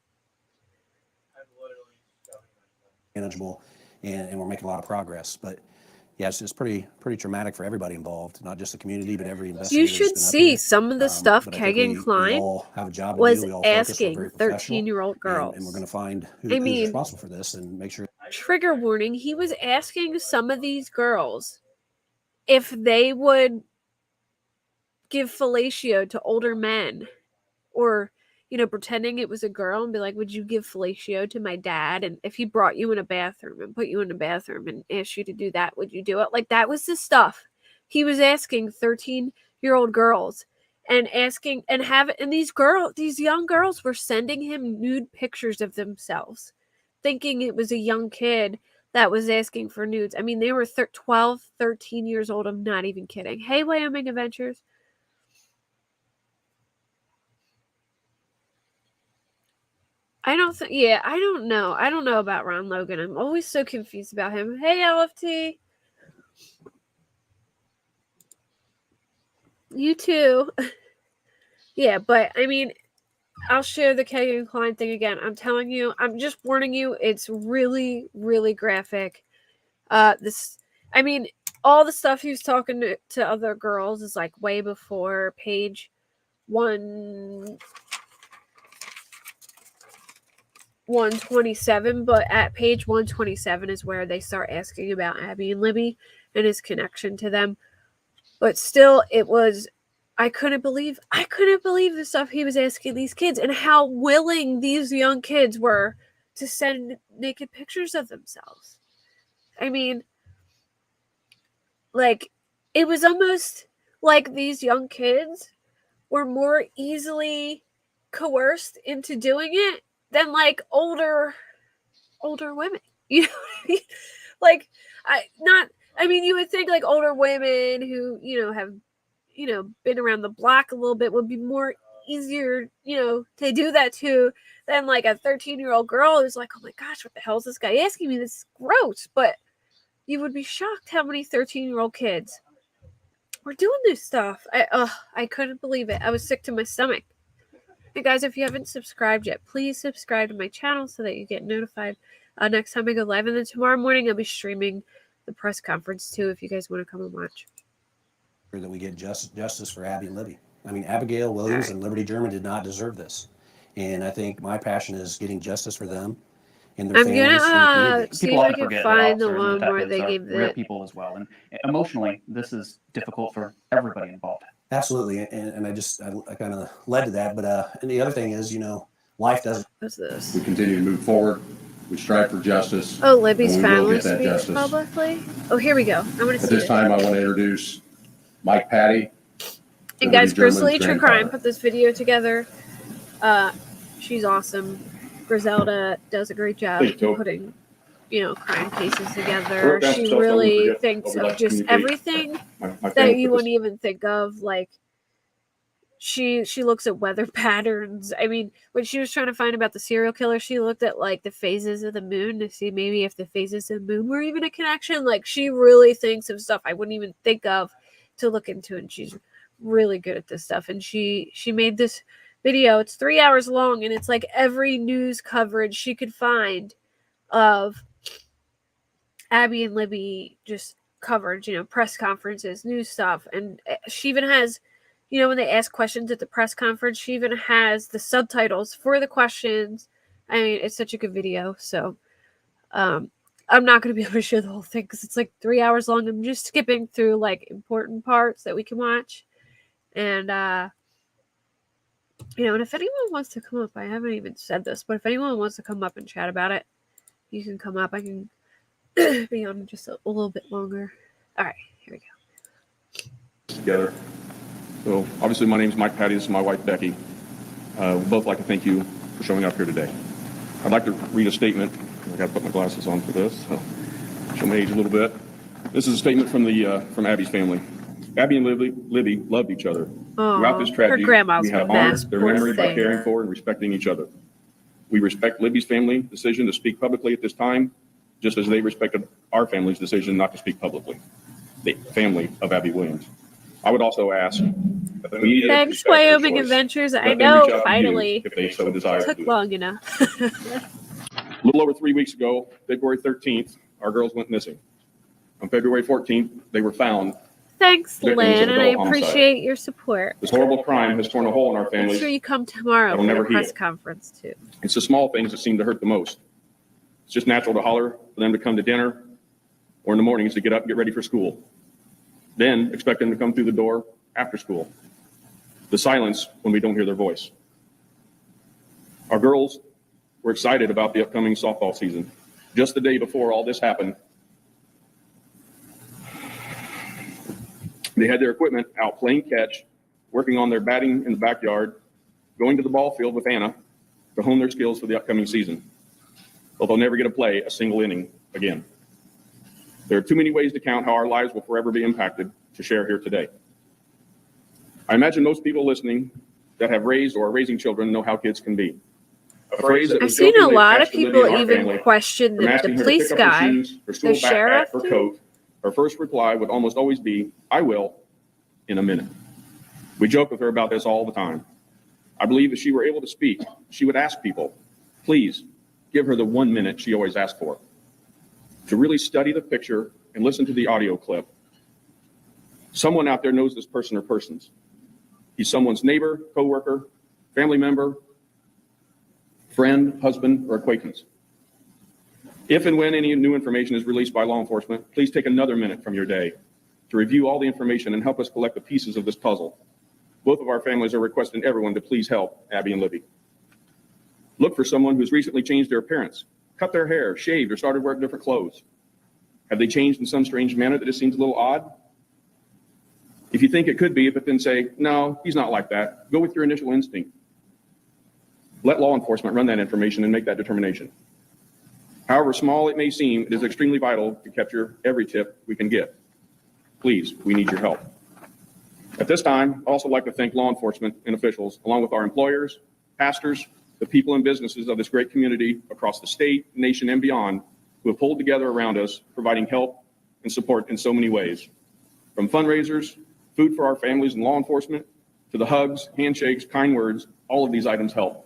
manageable, and we're making a lot of progress. But yeah, it's pretty traumatic for everybody involved, not just the community, but every investigator. You should see some of the stuff but I think Kegan Klein we all have a job to was do. We all focus, we're asking very professional, 13-year-old girls. and we're going to find who's mean, responsible for this and make sure. Trigger warning, he was asking some of these girls if they would give fellatio to older men, or pretending it was a girl and be like, would you give fellatio to my dad? And if he brought you in a bathroom and put you in a bathroom and asked you to do that, would you do it? Like, that was the stuff he was asking 13-year-old girls, and asking and these young girls were sending him nude pictures of themselves, thinking it was a young kid that was asking for nudes. I mean, they were 12, 13 years old. I'm not even kidding. Hey, Wyoming Adventures. I don't know. I don't know about Ron Logan. I'm always so confused about him. Hey, LFT. You too. Yeah, but I mean, I'll share the Kegan Klein thing again. I'm telling you, I'm just warning you, it's really, really graphic. All the stuff he was talking to other girls is like way before page 127, but at page 127 is where they start asking about Abby and Libby and his connection to them. But still, I couldn't believe the stuff he was asking these kids and how willing these young kids were to send naked pictures of themselves. I mean, like, it was almost like these young kids were more easily coerced into doing it than like older women. You know what I mean? Like, you would think like older women who, have, been around the block a little bit would be more easier, to do that to than like a 13-year-old girl who's like, oh my gosh, what the hell is this guy asking me? This is gross. But you would be shocked how many 13-year-old kids were doing this stuff. I couldn't believe it. I was sick to my stomach. And guys, if you haven't subscribed yet, please subscribe to my channel so that you get notified next time I go live. And then tomorrow morning I'll be streaming the press conference too, if you guys want to come and watch. That we get justice for Abby and Libby. I mean, Abigail Williams and Liberty German did not deserve this. And I think my passion is getting justice for them and their I'm families and the gonna community. see People if I often can forget that find the officers and one where detectives they are gave real the. people as well, and emotionally, this is difficult for everybody involved. Absolutely. And I kind of led to that. But and the other thing is, life doesn't. What's this? We continue to move forward. We strive for justice. Oh, Libby's and we will family get that speaks justice. publicly. Oh, here we go. I want to At see this it. time, I want to introduce Mike Patty. And guys, Liberty German's Grizzly True grandfather. Crime put this video together. She's awesome. Griselda does a great job Thanks, Joe. putting, crime cases We're together. about to She tell really someone to forget thinks what we of like to just communicate. everything My that family you put wouldn't this- even think of. Like, she looks at weather patterns. I mean, when she was trying to find about the serial killer, she looked at like the phases of the moon to see maybe if the phases of the moon were even a connection. Like, she really thinks of stuff I wouldn't even think of to look into, and she's really good at this stuff. And she made this video. It's 3 hours long, and it's like every news coverage she could find of Abby and Libby, just coverage, press conferences, news stuff. And she even has, when they ask questions at the press conference, she even has the subtitles for the questions. I mean, it's such a good video. So I'm not going to be able to show the whole thing because it's like 3 hours long. I'm just skipping through like important parts that we can watch. And, and if anyone wants to come up, I haven't even said this, but if anyone wants to come up and chat about it, you can come up. I can be on just a little bit longer. All right, here we go. Together. So obviously my name's Mike Patty. This is my wife, Becky. We'd both like to thank you for showing up here today. I'd like to read a statement. I got to put my glasses on for this. So show my age a little bit. This is a statement from Abby's family. Abby and Libby loved each other. Throughout this Her tragedy, grandma's we have a mess, honored their poor memory by thing. caring for and respecting each other. We respect Libby's family decision to speak publicly at this time, just as they respected our family's decision not to speak publicly. The family of Abby Williams. I would also ask that the media Thanks, respect their Wyoming choice. Adventures. I Let them reach out know, to you finally. if they so desire to Took do it. long enough. A little over 3 weeks ago, February 13th, our girls went missing. On February 14th, they were found. Thanks, Victims Lynn, of and I adult homicide. appreciate your support. This horrible crime has torn a hole in our Make families. sure you come tomorrow That'll for the never press heal. conference, too. It's the small things that seem to hurt the most. It's just natural to holler for them to come to dinner or in the mornings to get up and get ready for school. Then expect them to come through the door after school. The silence when we don't hear their voice. Our girls were excited about the upcoming softball season. Just the day before all this happened, they had their equipment out playing catch, working on their batting in the backyard, going to the ball field with Anna to hone their skills for the upcoming season. But they'll never get to play a single inning again. There are too many ways to count how our lives will forever be impacted to share here today. I imagine most people listening that have raised or are raising children know how kids can be. A phrase that I've was seen a jokingly lot of attached to Libby people and our even family question from the asking her to police pick up her guy, shoes, her school the sheriff. backpack, her coat. Her first reply would almost always be, "I will, in a minute." We joke with her about this all the time. I believe if she were able to speak, she would ask people, please give her the 1 minute she always asked for, to really study the picture and listen to the audio clip. Someone out there knows this person or persons. He's someone's neighbor, coworker, family member, friend, husband, or acquaintance. If and when any new information is released by law enforcement, please take another minute from your day to review all the information and help us collect the pieces of this puzzle. Both of our families are requesting everyone to please help Abby and Libby. Look for someone who's recently changed their appearance, cut their hair, shaved, or started wearing different clothes. Have they changed in some strange manner that just seems a little odd? If you think it could be, but then say, no, he's not like that, go with your initial instinct. Let law enforcement run that information and make that determination. However small it may seem, it is extremely vital to capture every tip we can get. Please, we need your help. At this time, I'd also like to thank law enforcement and officials, along with our employers, pastors, the people and businesses of this great community across the state, nation, and beyond, who have pulled together around us, providing help and support in so many ways. From fundraisers, food for our families and law enforcement, to the hugs, handshakes, kind words, all of these items help.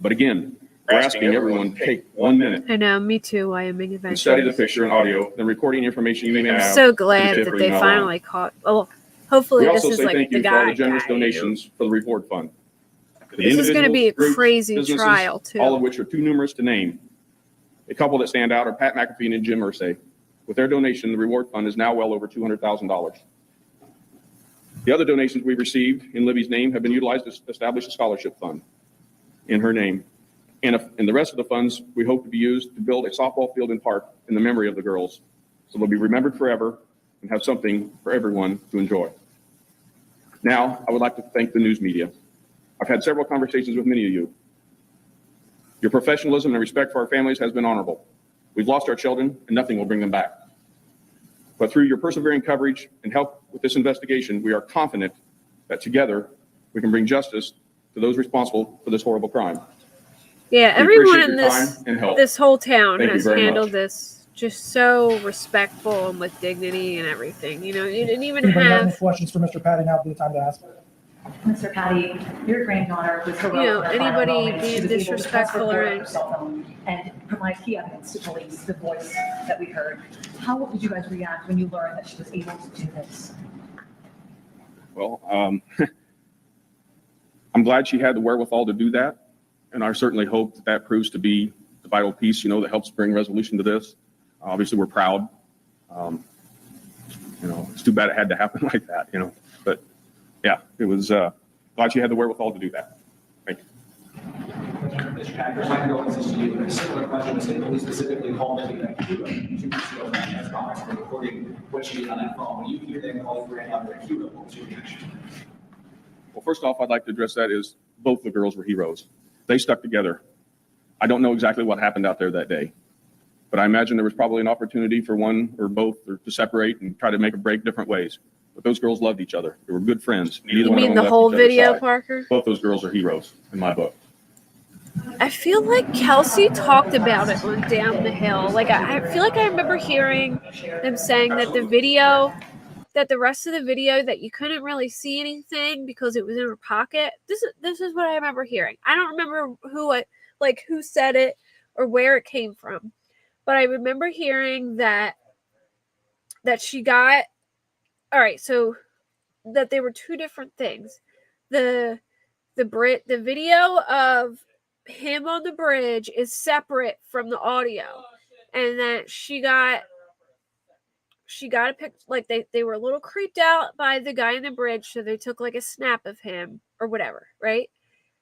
But again, we're asking everyone to take 1 minute I know, me too. I am being and study the adventurous. picture and audio, then recording information you may I'm have. so to the glad tip that or they email finally line. caught. Oh, hopefully We this also is say like thank the you for all guy. the generous donations for the reward fund. The This is going to be a individuals, groups, crazy businesses, trial too. all of which are too numerous to name. A couple that stand out are Pat McAfee and Jim Irsay. With their donation, the reward fund is now well over $200,000. The other donations we received in Libby's name have been utilized to establish a scholarship fund in her name. And the rest of the funds we hope to be used to build a softball field and park in the memory of the girls. So they'll be remembered forever and have something for everyone to enjoy. Now, I would like to thank the news media. I've had several conversations with many of you. Your professionalism and respect for our families has been honorable. We've lost our children and nothing will bring them back. But through your persevering coverage and help with this investigation, we are confident that together we can bring justice to those responsible for this horrible crime. Yeah, We everyone appreciate in your this time and help. this whole town Thank you has very handled much. this just so respectful and with dignity and everything. You know, you didn't even Anybody have any have, questions for Mr. Patty? Now would be the time to ask. Mr. Patty, your granddaughter was heroic you know, in her final anybody moments. She being was able to press disrespectful record or on her cell phone and provide key evidence to police, the voice that we heard. How did you guys react when you learned that she was able to do this? Well, I'm glad she had the wherewithal to do that. And I certainly hope that that proves to be the vital piece, you know, that helps bring resolution to this. Obviously, we're proud. You know, it's too bad it had to happen like that, you know, but yeah, it was, glad she had the wherewithal to do that. Thank you. Mr. Packer, my condolences to you. A similar question was police specifically called Libby back to 2 weeks ago in press conference for recording what she did on that phone. When you hear them call your granddaughter a hero, what was your reaction? Well, first off, I'd like to address that is both the girls were heroes. They stuck together. I don't know exactly what happened out there that day, but I imagine there was probably an opportunity for one or both to separate and try to make a break different ways. But those girls loved each other. They were good friends. Neither you one of mean them the left whole each other's video, side. Parker? Both those girls are heroes in my book. I feel like Kelsey talked about it on Down the Hill. Like I feel like I remember hearing them saying that the rest of the video that you couldn't really see anything because it was in her pocket. This is what I remember hearing. I don't remember who said it or where it came from, but I remember hearing that she got all right. So that they were two different things. The video of him on the bridge is separate from the audio, and that she got a picture, like they were a little creeped out by the guy on the bridge, so they took like a snap of him or whatever, right?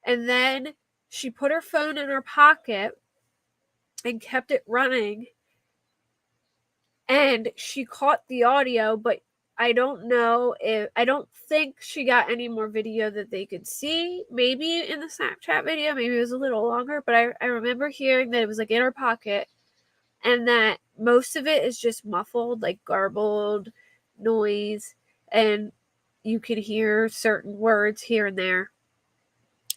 And then she put her phone in her pocket and kept it running, and she caught the audio, but I don't think she got any more video that they could see. Maybe in the Snapchat video, maybe it was a little longer, but I remember hearing that it was like in her pocket and that most of it is just muffled, like garbled noise, and you could hear certain words here and there.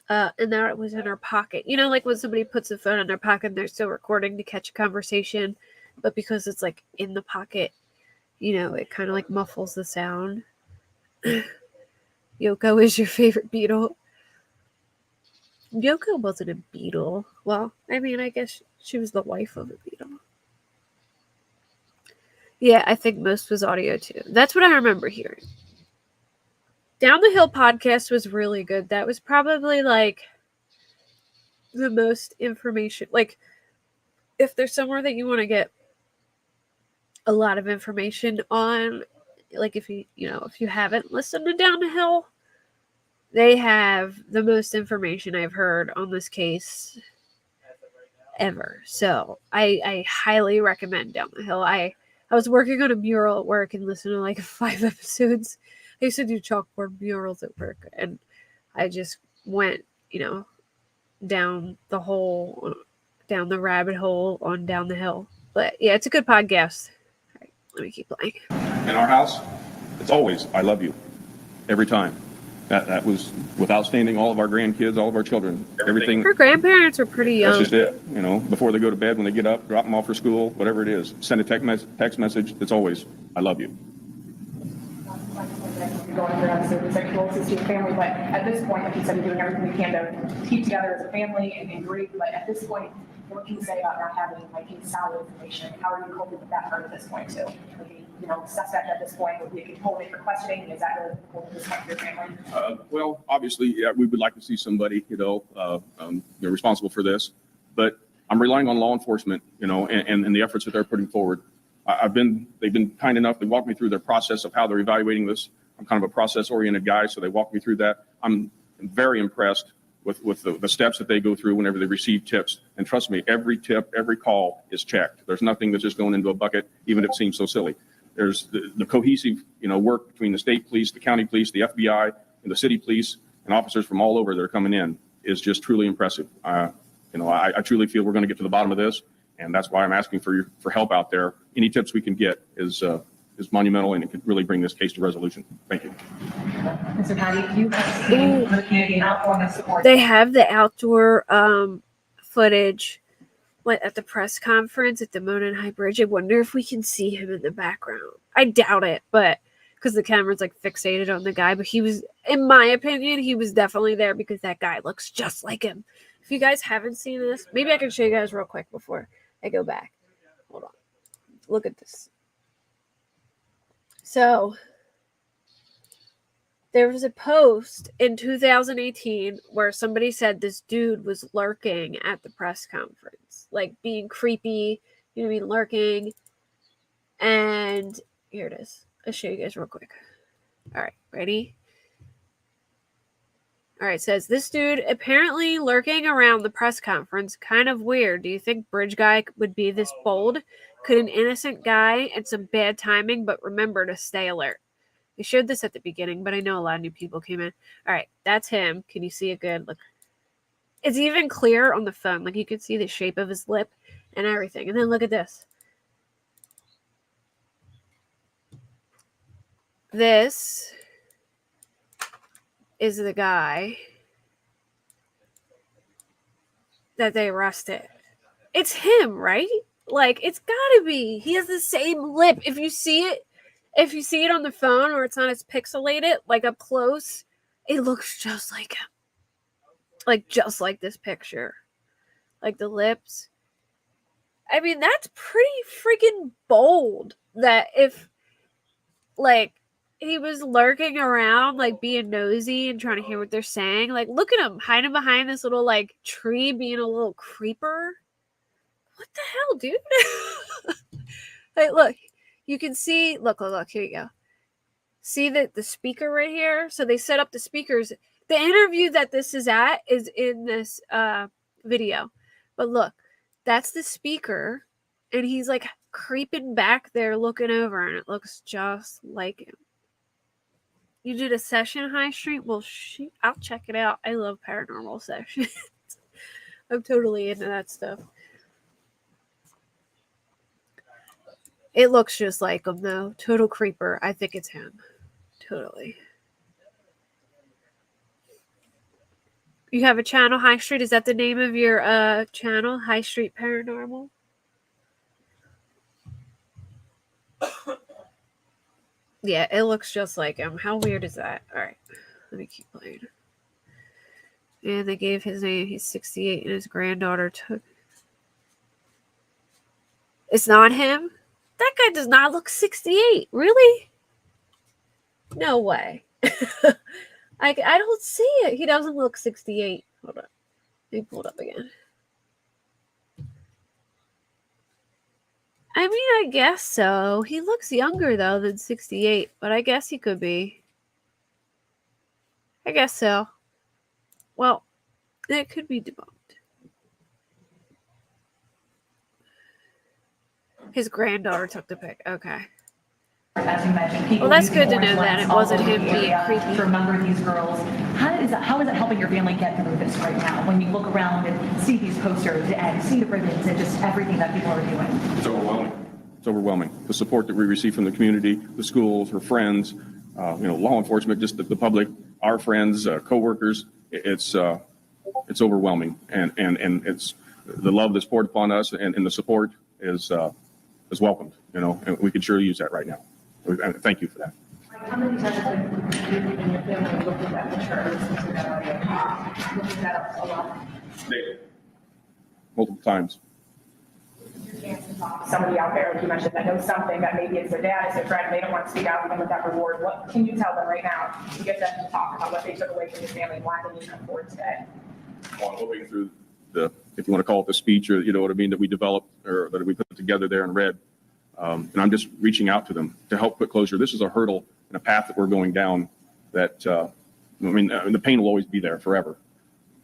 And that it was in her pocket. You know, like when somebody puts a phone in their pocket and they're still recording to catch a conversation, but because it's like in the pocket, you know, it kind of like muffles the sound. Yoko is your favorite Beatle. Yoko wasn't a Beatle. Well, I mean, I guess she was the wife of a Beatle. Yeah, I think most was audio too. That's what I remember hearing. Down the Hill podcast was really good. That was probably like the most information. Like, if there's somewhere that you want to get a lot of information on, like if you haven't listened to Down the Hill, they have the most information I've heard on this case ever. So I highly recommend Down the Hill. I was working on a mural at work and listened to like 5 episodes. I used to do chalkboard murals at work, and I just went, down the rabbit hole on Down the Hill. But yeah, it's a good podcast. All right, let me keep playing. In our house, it's always, I love you. every time. That was with outstanding all of our grandkids, all of our children, everything. Her grandparents are pretty That's young. just it. You know, before they go to bed, when they get up, drop them off for school, whatever it is. Send a text message. It's always, I love you. Going through obviously the sexual to your family, but at this point, like you said, you're doing everything we can to keep together as a family and grieve. But at this point, what can you say about not having like any solid information? How are you coping with that part at this point too? Like, you know, suspect at this point would be a component for questioning. Is that really important at this point for your family? Well, obviously, yeah, we would like to see somebody, responsible for this. But I'm relying on law enforcement, and the efforts that they're putting forward. They've been kind enough to walk me through their process of how they're evaluating this. I'm kind of a process-oriented guy, so they walk me through that. I'm very impressed with the steps that they go through whenever they receive tips. And trust me, every tip, every call is checked. There's nothing that's just going into a bucket, even if it seems so silly. There's the cohesive, work between the state police, the county police, the FBI, and the city police, and officers from all over that are coming in is just truly impressive. I truly feel we're going to get to the bottom of this, and that's why I'm asking for help out there. Any tips we can get is monumental, and it could really bring this case to resolution. Thank you. Mr. Patty, you have seen the community outpouring of support. They have the outdoor footage at the press conference at the Monon High Bridge. I wonder if we can see him in the background. I doubt it, but because the camera's like fixated on the guy, but he was, in my opinion, he was definitely there because that guy looks just like him. If you guys haven't seen this, maybe I can show you guys real quick before I go back. Hold on. Look at this. So there was a post in 2018 where somebody said this dude was lurking at the press conference, like being creepy, lurking. And here it is. I'll show you guys real quick. All right, ready? All right, it says this dude apparently lurking around the press conference. Kind of weird. Do you think Bridge Guy would be this bold? Could an innocent guy and some bad timing, but remember to stay alert. They showed this at the beginning, but I know a lot of new people came in. All right, that's him. Can you see it good? Look, it's even clearer on the phone. Like you can see the shape of his lip and everything. And then look at this. This is the guy that they arrested. It's him, right? Like, it's gotta be. He has the same lip. If you see it on the phone or it's not as pixelated, like up close, it looks just like him. Like, just like this picture. Like the lips. I mean, that's pretty freaking bold that if, like, he was lurking around, like, being nosy and trying to hear what they're saying. Like, look at him hiding behind this little, like, tree, being a little creeper. What the hell, dude? Like, look, you can see, look, here you go. See the speaker right here? So they set up the speakers. The interview that this is at is in this video. But look, that's the speaker. And he's, like, creeping back there looking over. And it looks just like him. You did a session High Street? Well, shoot, I'll check it out. I love paranormal sessions. I'm totally into that stuff. It looks just like him, though. Total creeper. I think it's him. Totally. You have a channel, High Street? Is that the name of your channel? High Street Paranormal? Yeah, it looks just like him. How weird is that? All right. Let me keep playing. And they gave his name. He's 68 and his granddaughter took... It's not him? That guy does not look 68. Really? No way. I don't see it. He doesn't look 68. Hold on. Let me pull it up again. I mean, I guess so. He looks younger, though, than 68. But I guess he could be. I guess so. Well, it could be debunked. His granddaughter took the pic. Okay. As you mentioned, people well, that's good to using know that it wasn't him being creepy. To remember these girls. How is it helping your family get through this right now? When you look around and see these posters and see the ribbons and just everything that people are doing. It's overwhelming. It's overwhelming. The support that we receive from the community, the schools, her friends, law enforcement, just the public, our friends, coworkers. It's overwhelming, and it's the love that's poured upon us, and the support is welcomed. And we could sure use that right now. Thank you for that. How many times have you and your family looked at that picture, listened to that audio, looking that up a lot? Multiple times. Somebody out there, like you mentioned, that knows something, that maybe it's their dad, it's their friend, they don't want to speak out even with that reward. What can you tell them right now to get them to talk about what they took away from your family and why they need to come forward today? Well, I'm hoping through if you want to call it the speech, or what I mean, that we developed or that we put together there and read. And I'm just reaching out to them to help put closure. This is a hurdle and a path that we're going down that, the pain will always be there forever.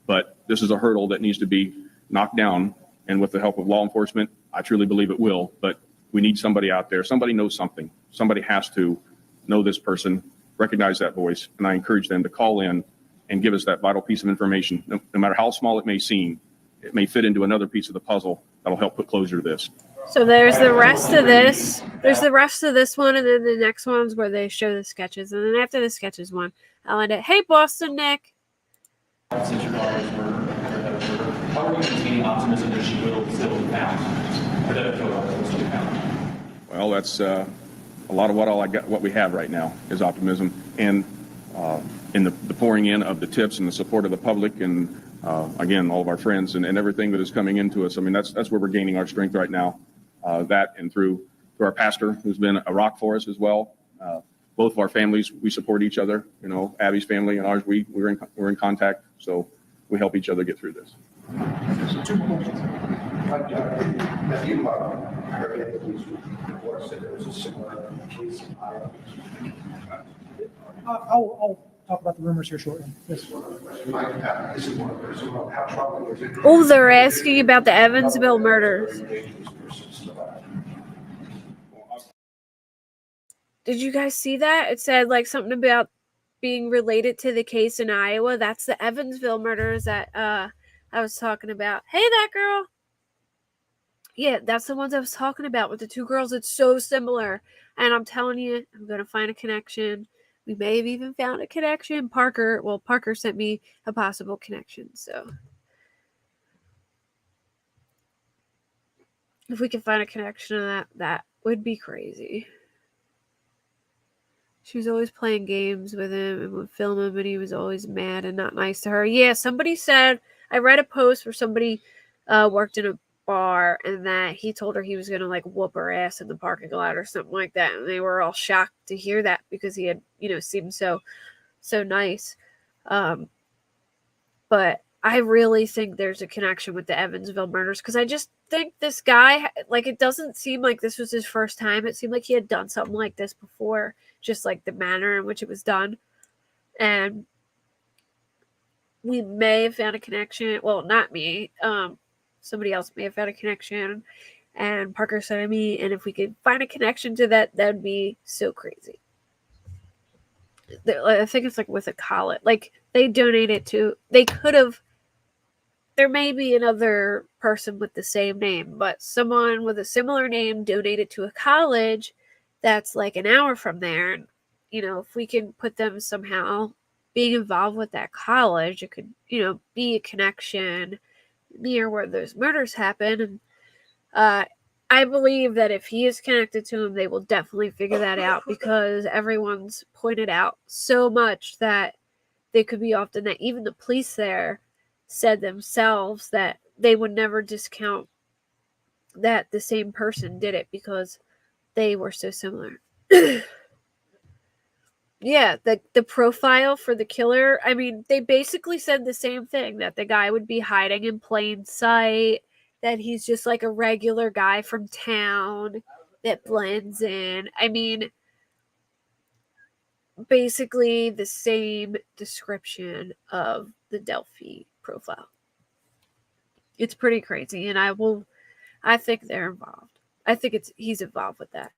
But this is a hurdle that needs to be knocked down. And with the help of law enforcement, I truly believe it will. But we need somebody out there. Somebody knows something. Somebody has to know this person, recognize that voice. And I encourage them to call in and give us that vital piece of information. No matter how small it may seem, it may fit into another piece of the puzzle that'll help put closure to this. So there's the rest of this. There's the rest of this one, and then the next one's where they show the sketches. And then after the sketches one, I'll end it. Hey, Boston Nick. Since your daughter was murdered, how are you maintaining optimism that she will still be found? Or that a photo will still be found? Well, that's a lot of what we have right now is optimism, and in the pouring in of the tips and the support of the public, and again, all of our friends and everything that is coming into us. I mean, that's where we're gaining our strength right now. That and through our pastor, who's been a rock for us as well. Both of our families, we support each other. Abby's family and ours, we're in contact, so we help each other get through this. Two more questions. Have you heard any police reports that there was a similar case in Iowa? I'll talk about the rumors here shortly. Yes. This is one of those. How troubling is it? Oh, they're asking about the Evansville murders. Did you guys see that? It said like something about being related to the case in Iowa. That's the Evansville murders that I was talking about. Hey, that girl. Yeah, that's the ones I was talking about with the two girls. It's so similar. And I'm telling you, I'm going to find a connection. We may have even found a connection. Parker sent me a possible connection. So if we can find a connection to that would be crazy. She was always playing games with him and would film him, and he was always mad and not nice to her. Yeah, somebody said, I read a post where somebody worked in a bar and that he told her he was going to like whoop her ass in the parking lot or something like that. And they were all shocked to hear that because he had, seemed so nice. But I really think there's a connection with the Evansville murders because I just think this guy, like, it doesn't seem like this was his first time. It seemed like he had done something like this before, just like the manner in which it was done. And we may have found a connection. Well, not me. Somebody else may have found a connection. And Parker said to me, and if we could find a connection to that, that'd be so crazy. I think it's like with a college. Like, they donated to, they could have, there may be another person with the same name, but someone with a similar name donated to a college that's like an hour from there. And, if we can put them somehow being involved with that college, it could, be a connection near where those murders happen. And I believe that if he is connected to him, they will definitely figure that out because everyone's pointed out so much that they could be often that even the police there said themselves that they would never discount that the same person did it because they were so similar. Yeah, the profile for the killer, I mean, they basically said the same thing, that the guy would be hiding in plain sight, that he's just like a regular guy from town that blends in. I mean, basically the same description of the Delphi profile. It's pretty crazy, and I think they're involved. I think he's involved with that.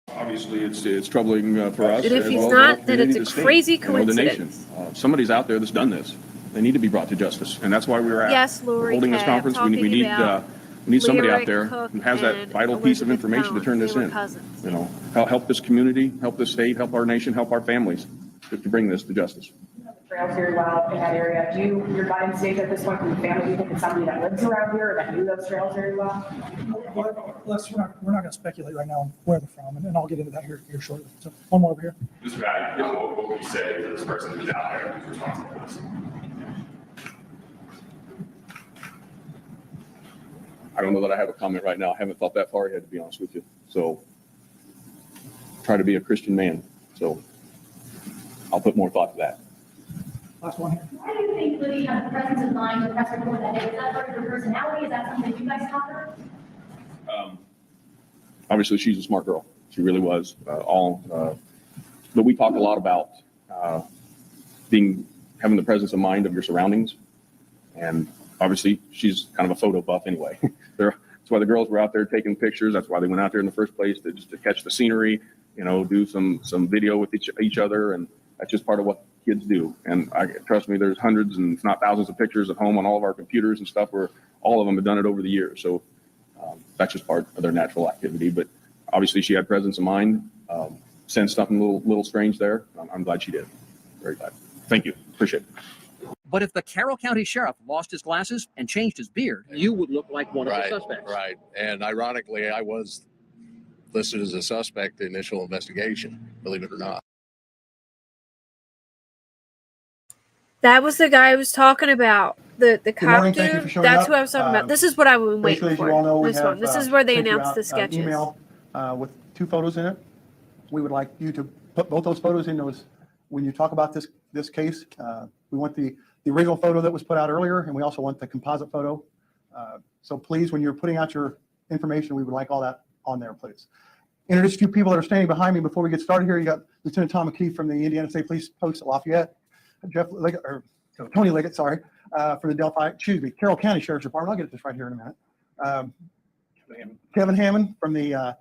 Obviously, it's troubling for us. And if as he's well as not, the then it's community, a the crazy state, the nation. coincidence. Somebody's out there that's done this. They need to be brought to justice, and that's why we're Yes, Lori holding this Kay, conference. I'm We need talking about We need somebody out Lyric, there Cook, who has that and vital piece of Elizabeth information to Jones. turn They this were in. cousins. You know, help this community, help this state, help our nation, help our families to bring this to justice. Trails very well in that area. Do you, your gut instinct at this point from the family, do you think it's somebody that lives around here or that knew those trails very well? We're not going to speculate right now on where they're from, and I'll get into that here shortly. So one more over here. Mr. Guy, what would you say to this person who's out there who's responsible for this? I don't know that I have a comment right now. I haven't thought that far ahead, to be honest with you. So try to be a Christian man. So I'll put more thought to that. Last one here. Why do you think Liddy had the presence of mind to press record that day? Is that part of her personality? Is that something you guys taught her? Obviously, she's a smart girl. She really was. But we talk a lot about having the presence of mind of your surroundings. And obviously, she's kind of a photo buff anyway. That's why the girls were out there taking pictures. That's why they went out there in the first place, just to catch the scenery, you know, do some video with each other. And that's just part of what kids do. And trust me, there's hundreds and if not thousands of pictures at home on all of our computers and stuff where all of them have done it over the years. So that's just part of their natural activity. But obviously she had presence of mind, sensed something a little strange there. I'm glad she did. Very glad. Thank you. Appreciate it. But if the Carroll County Sheriff lost his glasses and changed his beard, you would look like one of the Right, suspects. right. And ironically, I was listed as a suspect in the initial investigation, believe it or not. That was the guy I was talking about. The cop morning, thank you dude. for showing That's up. who I was talking about. This is what I've been Basically, waiting as you all know, for. we This have, one. This is where they sent you announced out the an sketches. email with 2 photos in it. We would like you to put both those photos in those when you talk about this case. We want the original photo that was put out earlier, and we also want the composite photo. So please, when you're putting out your information, we would like all that on there, please. Introduce a few people that are standing behind me before we get started here. You got Lieutenant Tom McKee from the Indiana State Police Post at Lafayette, Tony Liggett, sorry, for the Carroll County Sheriff's Department. I'll get this right here in a minute. Kevin Hammond from the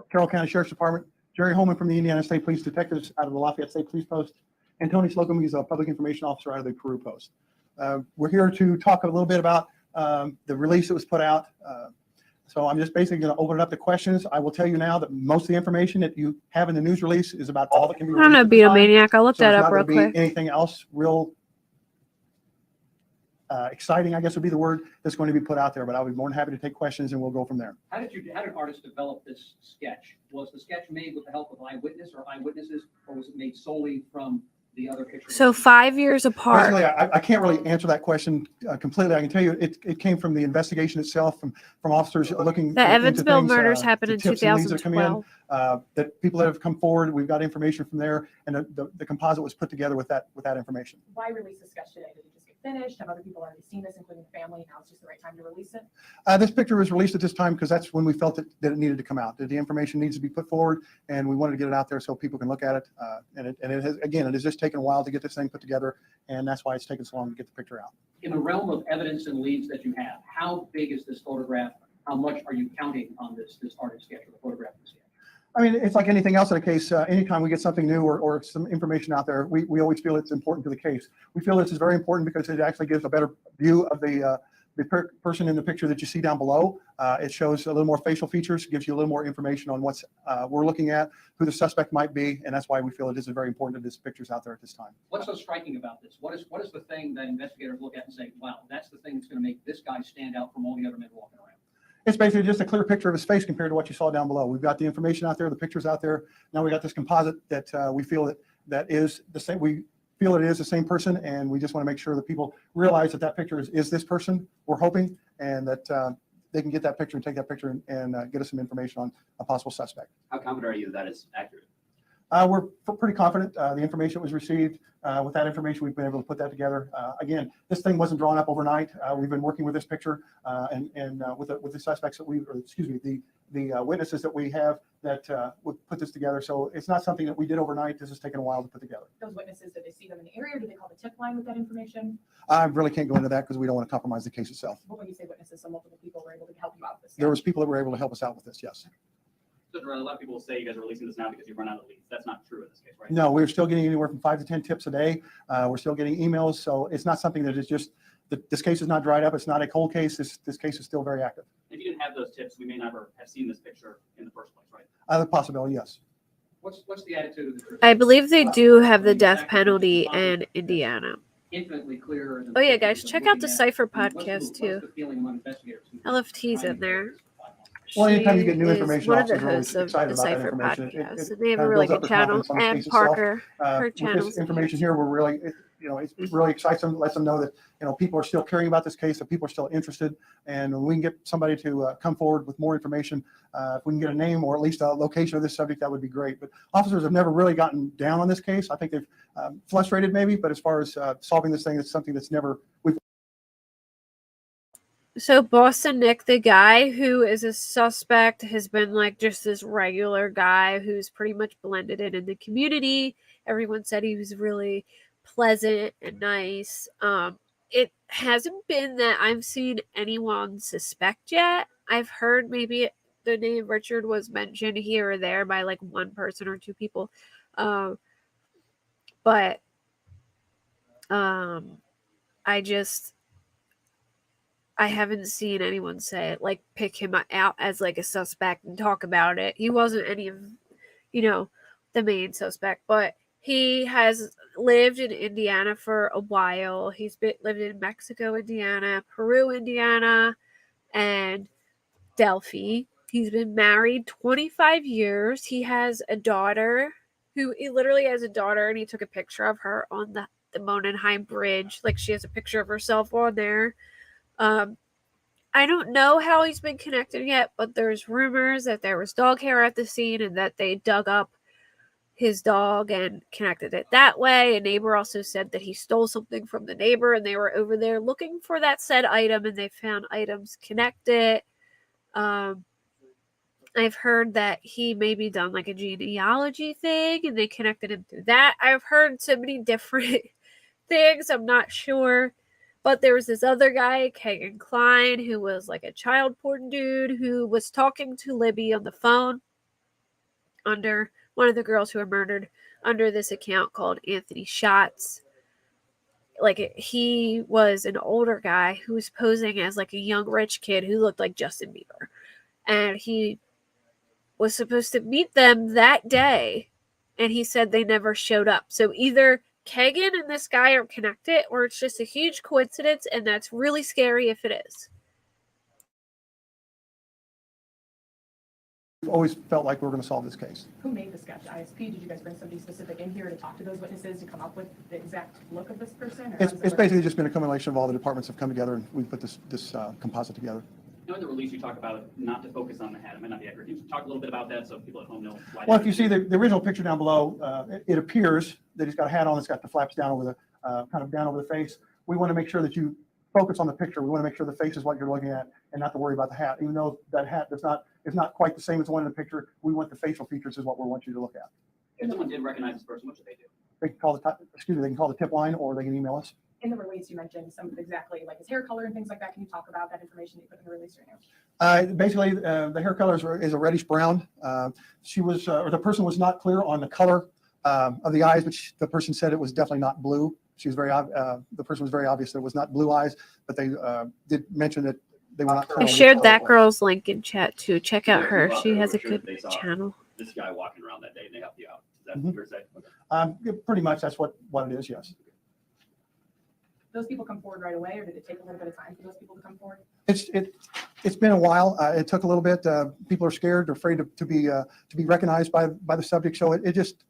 Carroll County Sheriff's Department, Jerry Holman from the Indiana State Police Detectives out of the Lafayette State Police Post, and Tony Slocum, he's a public information officer out of the Peru Post. We're here to talk a little bit about the release that was put out. So I'm just basically going to open it up to questions. I will tell you now that most of the information that you have in the news release is about all that can be released. I don't know, Beatomaniac. I'll look So that it's up not real gonna be quick. anything else real exciting, I guess would be the word, that's going to be put out there. But I'll be more than happy to take questions and we'll go from there. How did artists develop this sketch? Was the sketch made with the help of eyewitness or eyewitnesses, or was it made solely from the other pictures? So 5 years apart. Personally, I can't really answer that question completely. I can tell you it came from the investigation itself, from officers looking. The into Evansville things, murders the happened in tips and leads that come in, 2012. that people that have come forward, we've got information from there, and the composite was put together with that information. Why release the sketch today? Did it just get finished? Have other people already seen this, including the family? Now it's just the right time to release it? This picture was released at this time because that's when we felt that it needed to come out, that the information needs to be put forward, and we wanted to get it out there so people can look at it. And it has, again, it has just taken a while to get this thing put together, and that's why it's taken so long to get the picture out. In the realm of evidence and leads that you have, how big is this photograph? How much are you counting on this artist sketch or the photograph of the sketch? I mean, it's like anything else in a case. Anytime we get something new or some information out there, we always feel it's important to the case. We feel this is very important because it actually gives a better view of the person in the picture that you see down below. It shows a little more facial features, gives you a little more information on what's we're looking at, who the suspect might be, and that's why we feel it is very important that this picture's out there at this time. What's so striking about this? What is the thing that investigators look at and say, wow, that's the thing that's going to make this guy stand out from all the other men walking around? It's basically just a clear picture of his face compared to what you saw down below. We've got the information out there, the pictures out there. Now we got this composite that we feel that is the same. We feel it is the same person, and we just want to make sure that people realize that picture is this person. We're hoping, and that they can get that picture and take that picture and get us some information on a possible suspect. How confident are you that is accurate? We're pretty confident. The information was received. With that information, we've been able to put that together. Again, this thing wasn't drawn up overnight. We've been working with this picture and with the suspects that the witnesses that we have that would put this together. So it's not something that we did overnight. This has taken a while to put together. Those witnesses, did they see them in the area, or did they call the tip line with that information? I really can't go into that because we don't want to compromise the case itself. But when you say witnesses, so multiple people were able to help you out with this? There was people that were able to help us out with this, yes. So a lot of people say you guys are releasing this now because you've run out of leads. That's not true in this case, right? No, we're still getting anywhere from 5 to 10 tips a day. We're still getting emails. So it's not something that is just This case is not dried up. It's not a cold case. This case is still very active. If you didn't have those tips, we may never have seen this picture in the first place, right? The possibility, yes. What's the attitude of the church? I believe they do have the death penalty in Indiana. Infinitely clearer. Oh yeah, guys, check out the Cypher podcast too. LFT's in there. Well, anytime you get She new is information, one of the officers are always hosts of excited the about that Cypher information. podcast, and It they have a kind of really builds up good their channel. confidence on the And case itself. Parker, her With channel. this information here, we're really, it really excites them, lets them know that, people are still caring about this case, that people are still interested. And when we can get somebody to come forward with more information, if we can get a name or at least a location of this subject, that would be great. But officers have never really gotten down on this case. I think they've frustrated maybe, but as far as solving this thing, it's something that's never, So Boston Nick, the guy who is a suspect, has been like just this regular guy who's pretty much blended in the community. Everyone said he was really pleasant and nice. It hasn't been that I've seen anyone suspect yet. I've heard maybe the name Richard was mentioned here or there by like one person or two people. But I haven't seen anyone say it, like pick him out as like a suspect and talk about it. He wasn't any of, the main suspect, but he has lived in Indiana for a while. He's lived in Mexico, Indiana, Peru, Indiana, and Delphi. He's been married 25 years. He has a daughter he literally has a daughter, and he took a picture of her on the Monenheim Bridge. Like she has a picture of herself on there. I don't know how he's been connected yet, but there's rumors that there was dog hair at the scene and that they dug up his dog and connected it that way. A neighbor also said that he stole something from the neighbor, and they were over there looking for that said item, and they found items connected. I've heard that he maybe done like a genealogy thing, and they connected him through that. I've heard so many different things. I'm not sure. But there was this other guy, Kegan Klein, who was like a child porn dude who was talking to Libby on the phone under one of the girls who were murdered under this account called Anthony Shots. Like he was an older guy who was posing as like a young rich kid who looked like Justin Bieber. And he was supposed to meet them that day, and he said they never showed up. So either Kegan and this guy are connected, or it's just a huge coincidence, and that's really scary if it is. we've always felt like we're going to solve this case. Who made the sketch? ISP? Did you guys bring somebody specific in here to talk to those witnesses to come up with the exact look of this person? It's basically just been a combination of all the departments have come together, and we put this composite together. In the release, you talk about not to focus on the head. It might not be accurate. Can you talk a little bit about that so people at home know why? Well, if you see the original picture down below, it appears that he's got a hat on that's got the flaps down over the kind of down over the face. We want to make sure that you focus on the picture. We want to make sure the face is what you're looking at and not to worry about the hat. Even though that hat is not quite the same as the one in the picture, we want the facial features is what we want you to look at. If someone did recognize this person, what should they do? They can call they can call the tip line, or they can email us. In the release, you mentioned some of exactly like his hair color and things like that. Can you talk about that information that you put in the release right now? Basically, the hair color is a reddish brown. She was, or the person was not clear on the color of the eyes, but the person said it was definitely not blue. She was the person was very obvious that it was not blue eyes, but they did mention that they were not clear. I shared that girl's link in chat too. Check out her. She has a good channel. This guy walking around that day and they helped you out. Is that what you're saying? Pretty much that's what it is, yes. Those people come forward right away, or did it take a little bit of time for those people to come forward? It's been a while. It took a little bit. People are scared, they're afraid to be recognized by the subject. So it just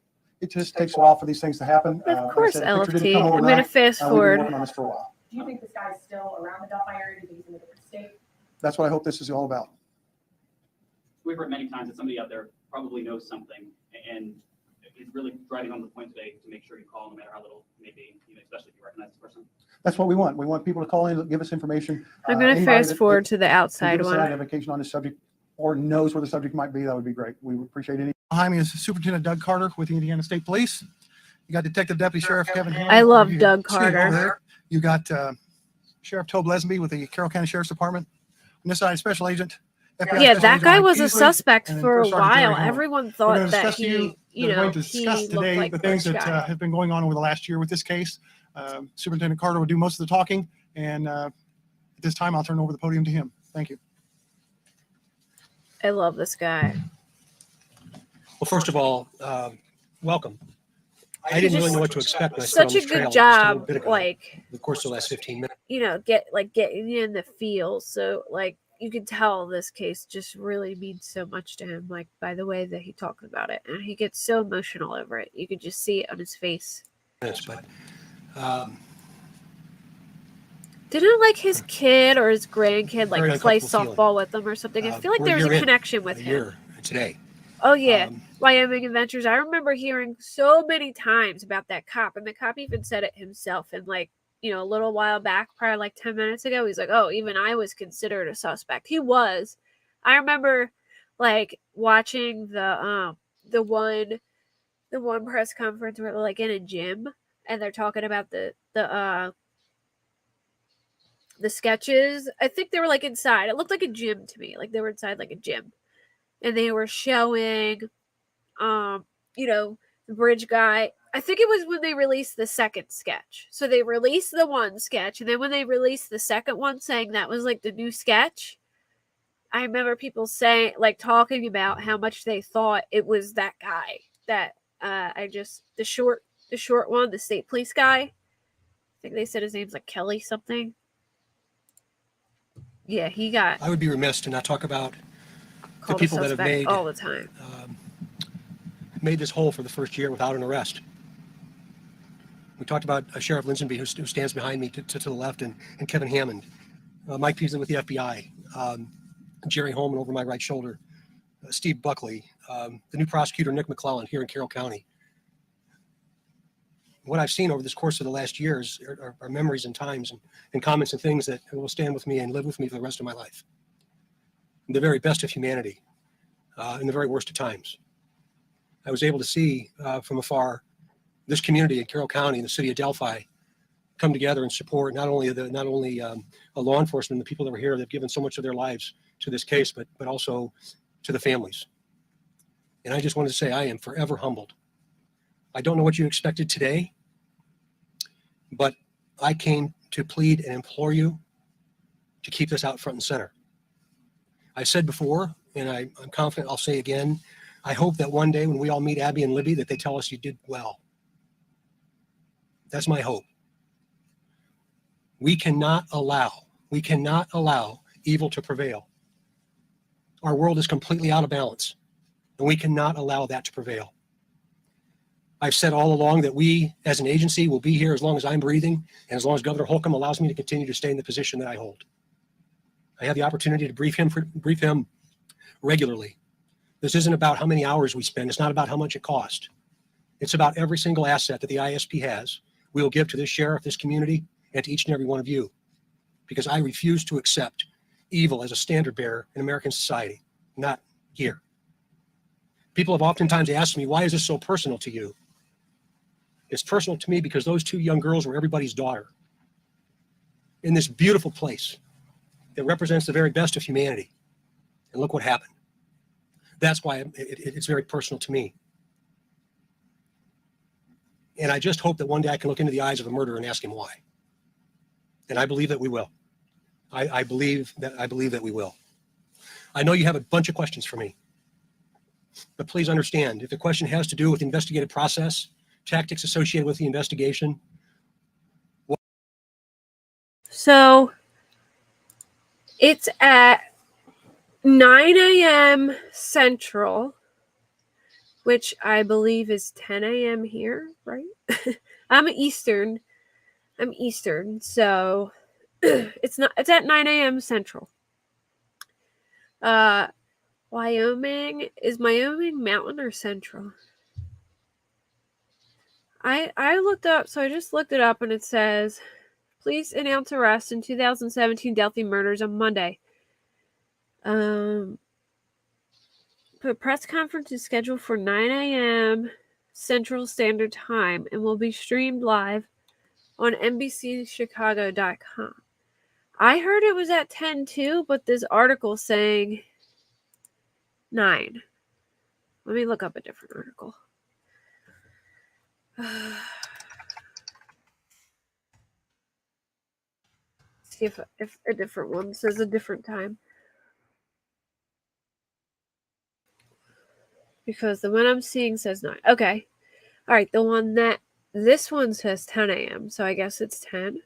takes a while for these things to happen. Of course, like I said, LFT. I'm going to fast forward. We've been working on this for a while. Do you think this guy's still around the Delphi area? Do you think he's in a different state? That's what I hope this is all about. We've heard many times that somebody out there probably knows something and is really driving home the point today to make sure you call no matter how little it may be, especially if you recognize this person. That's what we want. We want people to call in, give us information. I'm going to fast forward to the outside give us one. an identification on the subject or knows where the subject might be. That would be great. We would appreciate any. Behind me is Superintendent Doug Carter with the Indiana State Police. You got Detective Deputy Sheriff Kevin Hannon. I love Doug Carter. There. You got Sheriff Tobe Lesby with the Carroll County Sheriff's Department. On this side, Special Agent. FBI Yeah, Special that Agent guy Mike was a Beasley, suspect and then for a First Sergeant Terry while. Hall. Everyone We're thought gonna that discuss he we're going to he discuss looked today like the things this that guy. have been going on over the last year with this case. Superintendent Carter will do most of the talking, And at this time, I'll turn over the podium to him. Thank you. I love this guy. Well, first of all, welcome. I didn't really know what to expect when I started on Such a this trail good just a little job, bit ago. like, Of course, the last 15 minutes. getting in the feel. So like you can tell this case just really means so much to him, like by the way that he talks about it, and he gets so emotional over it. You could just see it on his face. But didn't like his kid or his grandkid like Very play uncomfortable softball with him or something. I feel like there was a connection with him. Today. Oh yeah, Wyoming Adventures. I remember hearing so many times about that cop, and the cop even said it himself. And like, a little while back, probably like 10 minutes ago, he's like, "Oh, even I was considered a suspect." He was. I remember like watching the one press conference where they're like in a gym and they're talking about the sketches. I think they were like inside. It looked like a gym to me. Like they were inside like a gym. And they were showing, the bridge guy. I think it was when they released the second sketch. So they released the one sketch, and then when they released the second one, saying that was like the new sketch, I remember people saying, like, talking about how much they thought it was that guy that the short one, the state police guy. I think they said his name's like Kelly something. Yeah, he got. I would be remiss to not talk about the called a people that have suspect made all the time. Made this whole for the first year without an arrest. We talked about Sheriff Linsonby, who stands behind me to the left, and Kevin Hammond, Mike Peasley with the FBI, Jerry Holman over my right shoulder, Steve Buckley, the new prosecutor Nick McClellan here in Carroll County. What I've seen over this course of the last years are memories and times and comments and things that will stand with me and live with me for the rest of my life. The very best of humanity in the very worst of times. I was able to see from afar this community in Carroll County, in the city of Delphi, come together and support not only law enforcement and the people that were here that have given so much of their lives to this case, but also to the families. And I just wanted to say I am forever humbled. I don't know what you expected today, but I came to plead and implore you to keep this out front and center. I said before, and I'm confident I'll say again, I hope that one day when we all meet Abby and Libby that they tell us you did well. That's my hope. We cannot allow evil to prevail. Our world is completely out of balance, and we cannot allow that to prevail. I've said all along that we as an agency will be here as long as I'm breathing and as long as Governor Holcomb allows me to continue to stay in the position that I hold. I have the opportunity to brief him regularly. This isn't about how many hours we spend. It's not about how much it costs. It's about every single asset that the ISP has. We will give to this sheriff, this community, and to each and every one of you, because I refuse to accept evil as a standard bearer in American society, not here. People have oftentimes asked me, why is this so personal to you? It's personal to me because those two young girls were everybody's daughter in this beautiful place that represents the very best of humanity. And look what happened. That's why it's very personal to me. And I just hope that one day I can look into the eyes of a murderer and ask him why. And I believe that we will. I believe that we will. I know you have a bunch of questions for me, but please understand, if the question has to do with the investigative process, tactics associated with the investigation. So it's at 9 a.m. Central, which I believe is 10 a.m. here, right? I'm Eastern, so it's at 9 a.m. Central. Wyoming, is Wyoming Mountain or Central? I looked up, so I just looked it up, and it says, police announce arrest in 2017 Delphi murders on Monday. The press conference is scheduled for 9 a.m. Central Standard Time and will be streamed live on NBCChicago.com. I heard it was at 10 too, but this article saying 9. Let me look up a different article. see if a different one says a different time. Because the one I'm seeing says 9. Okay. All right. This one says 10 a.m. So I guess it's 10.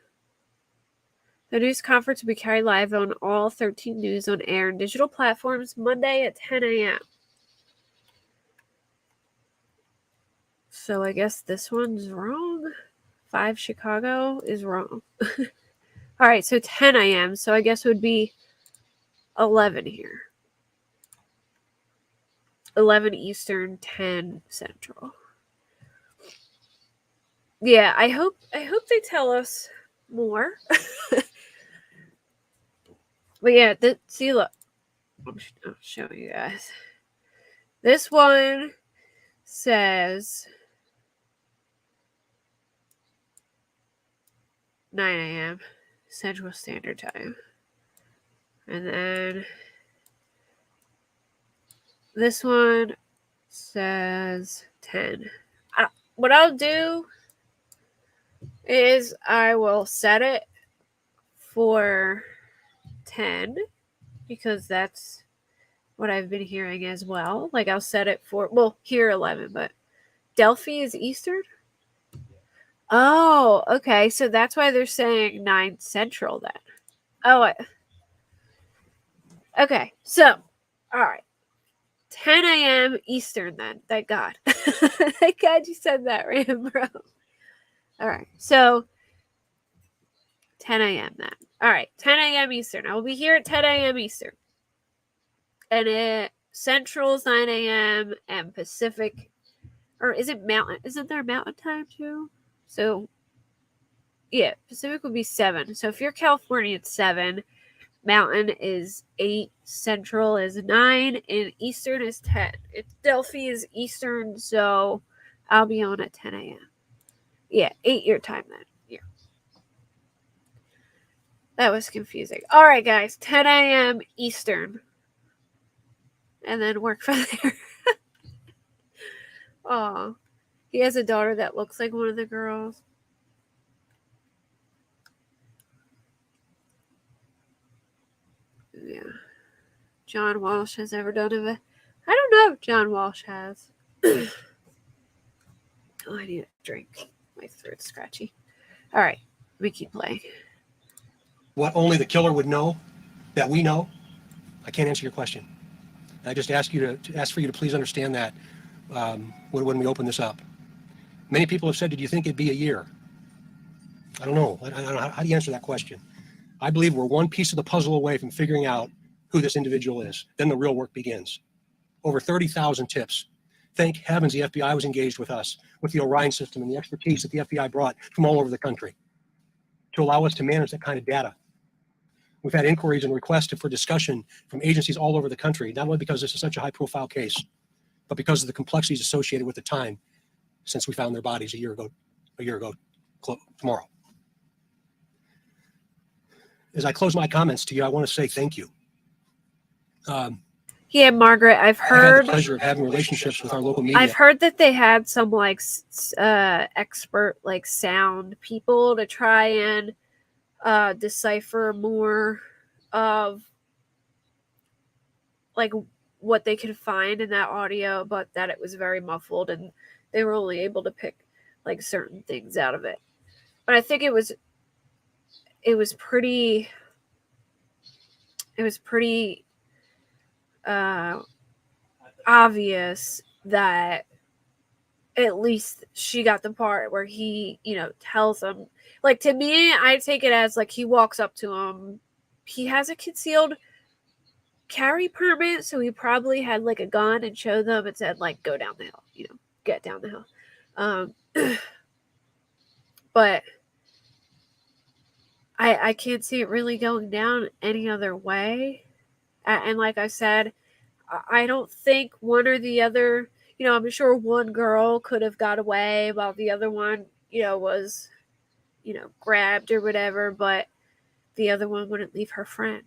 The news conference will be carried live on all 13 news on air and digital platforms Monday at 10 a.m. So I guess this one's wrong. 5 Chicago is wrong. All right, so 10 a.m. So I guess it would be 11 here. 11 Eastern, 10 Central. Yeah, I hope they tell us more. But yeah, see, look. I'll show you guys. This one says 9 a.m. Central Standard Time. And then this one says 10. What I'll do is I will set it for 10 because that's what I've been hearing as well. Like I'll set it for, well, here 11, but Delphi is Eastern? Oh, okay. So that's why they're saying 9 Central then. Oh, okay. So, all right. 10 a.m. Eastern then. Thank God. Thank God you said that, Rambro. All right. So, 10 a.m. then. All right. 10 a.m. Eastern. I will be here at 10 a.m. Eastern. And Central's 9 a.m. and Pacific, or is it Mountain? Isn't there Mountain Time too? So, yeah, Pacific would be 7. So if you're California, it's 7. Mountain is 8. Central is 9. And Eastern is 10. Delphi is Eastern, so I'll be on at 10 a.m. Yeah, 8 your time then. Yeah. That was confusing. All right, guys. 10 a.m. Eastern. And then work from there. Oh, he has a daughter that looks like one of the girls. Yeah. John Walsh has ever done it. I don't know if John Walsh has. Oh, I need a drink. My throat's scratchy. All right. Let me keep playing. What only the killer would know that we know? I can't answer your question. I just ask for you to please understand that when we open this up. Many people have said, did you think it'd be a year? I don't know. I don't know. How do you answer that question? I believe we're one piece of the puzzle away from figuring out who this individual is. Then the real work begins. Over 30,000 tips. Thank heavens the FBI was engaged with us, with the Orion system and the expertise that the FBI brought from all over the country to allow us to manage that kind of data. We've had inquiries and requests for discussion from agencies all over the country, not only because this is such a high-profile case, but because of the complexities associated with the time since we found their bodies a year ago tomorrow. As I close my comments to you, I want to say thank you. Yeah, Margaret, I've I've heard. had the pleasure of having relationships with our local media. I've heard that they had some like expert like sound people to try and decipher more of like what they could find in that audio, but that it was very muffled and they were only able to pick like certain things out of it. But I think it was pretty obvious that at least she got the part where he, tells him, like, to me, I take it as like he walks up to him. He has a concealed carry permit, so he probably had like a gun and showed them and said, like, go down the hill, get down the hill. But I can't see it really going down any other way. And like I said, I don't think one or the other, I'm sure one girl could have got away while the other one, was, grabbed or whatever, but the other one wouldn't leave her friend.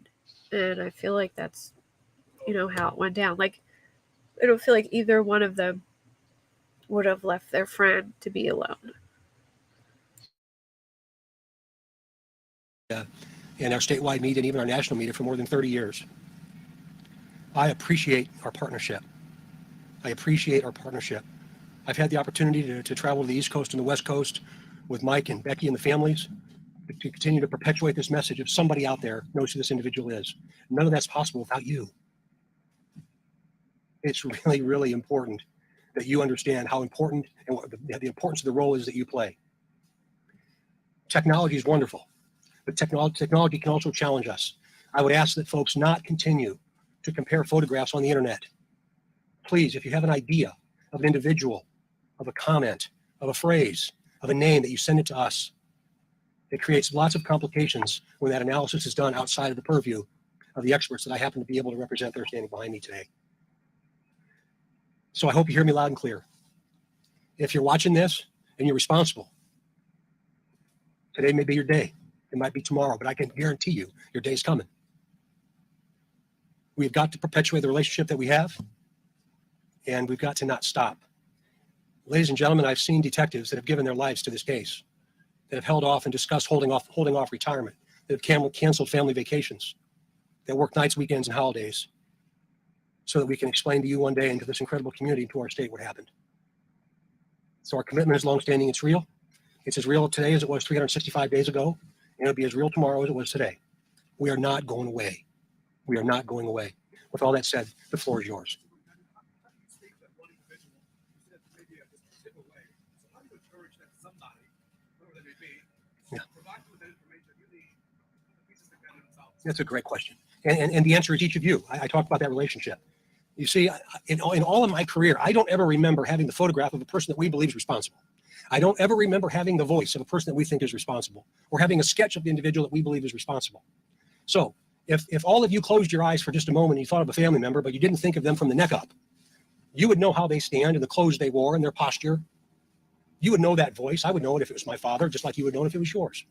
And I feel like that's, how it went down. Like, I don't feel like either one of them would have left their friend to be alone. in our statewide media and even our national media for more than 30 years. I appreciate our partnership. I appreciate our partnership. I've had the opportunity to travel to the East Coast and the West Coast with Mike and Becky and the families to continue to perpetuate this message of somebody out there knows who this individual is. None of that's possible without you. It's really, really important that you understand how important and what the importance of the role is that you play. Technology is wonderful, but technology can also challenge us. I would ask that folks not continue to compare photographs on the internet. Please, if you have an idea of an individual, of a comment, of a phrase, of a name, that you send it to us. It creates lots of complications when that analysis is done outside of the purview of the experts that I happen to be able to represent that are standing behind me today. So I hope you hear me loud and clear. If you're watching this and you're responsible, today may be your day. It might be tomorrow, but I can guarantee you your day's coming. We've got to perpetuate the relationship that we have, and we've got to not stop. Ladies and gentlemen, I've seen detectives that have given their lives to this case, that have held off and discussed holding off retirement, that have canceled family vacations, that work nights, weekends, and holidays, so that we can explain to you one day and to this incredible community, to our state, what happened. So our commitment is longstanding. It's real. It's as real today as it was 365 days ago, and it'll be as real tomorrow as it was today. We are not going away. We are not going away. With all that said, the floor is yours. Yeah. That's a great question. And the answer is each of you. I talked about that relationship. You see, in all of my career, I don't ever remember having the photograph of a person that we believe is responsible. I don't ever remember having the voice of a person that we think is responsible, or having a sketch of the individual that we believe is responsible. So if all of you closed your eyes for just a moment and you thought of a family member, but you didn't think of them from the neck up, you would know how they stand and the clothes they wore and their posture. You would know that voice. I would know it if it was my father, just like you would know it if it was yours.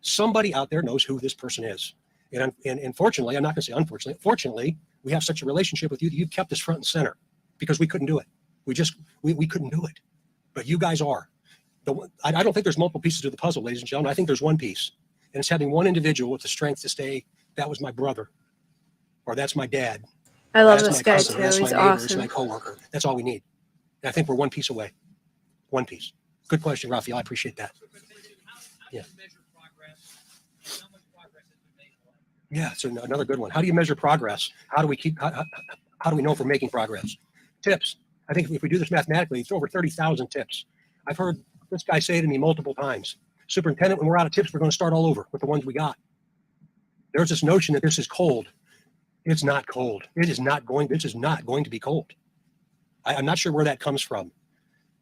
Somebody out there knows who this person is. And fortunately, I'm not going to say unfortunately, fortunately, we have such a relationship with you that you've kept us front and center, because we couldn't do it. We couldn't do it. But you guys are. I don't think there's multiple pieces to the puzzle, ladies and gentlemen. I think there's one piece. And it's having one individual with the strength to say, that was my brother, or that's my dad. I love that's this my guy cousin, too. that's He's my neighbor, awesome. It's my coworker. That's all we need. And I think we're one piece away. One piece. Good question, Raphael. I appreciate that. Yeah. Yeah, it's another good one. How do you measure progress? How do we know if we're making progress? Tips. I think if we do this mathematically, it's over 30,000 tips. I've heard this guy say to me multiple times, Superintendent, when we're out of tips, we're going to start all over with the ones we got. There's this notion that this is cold. It's not cold. This is not going to be cold. I'm not sure where that comes from.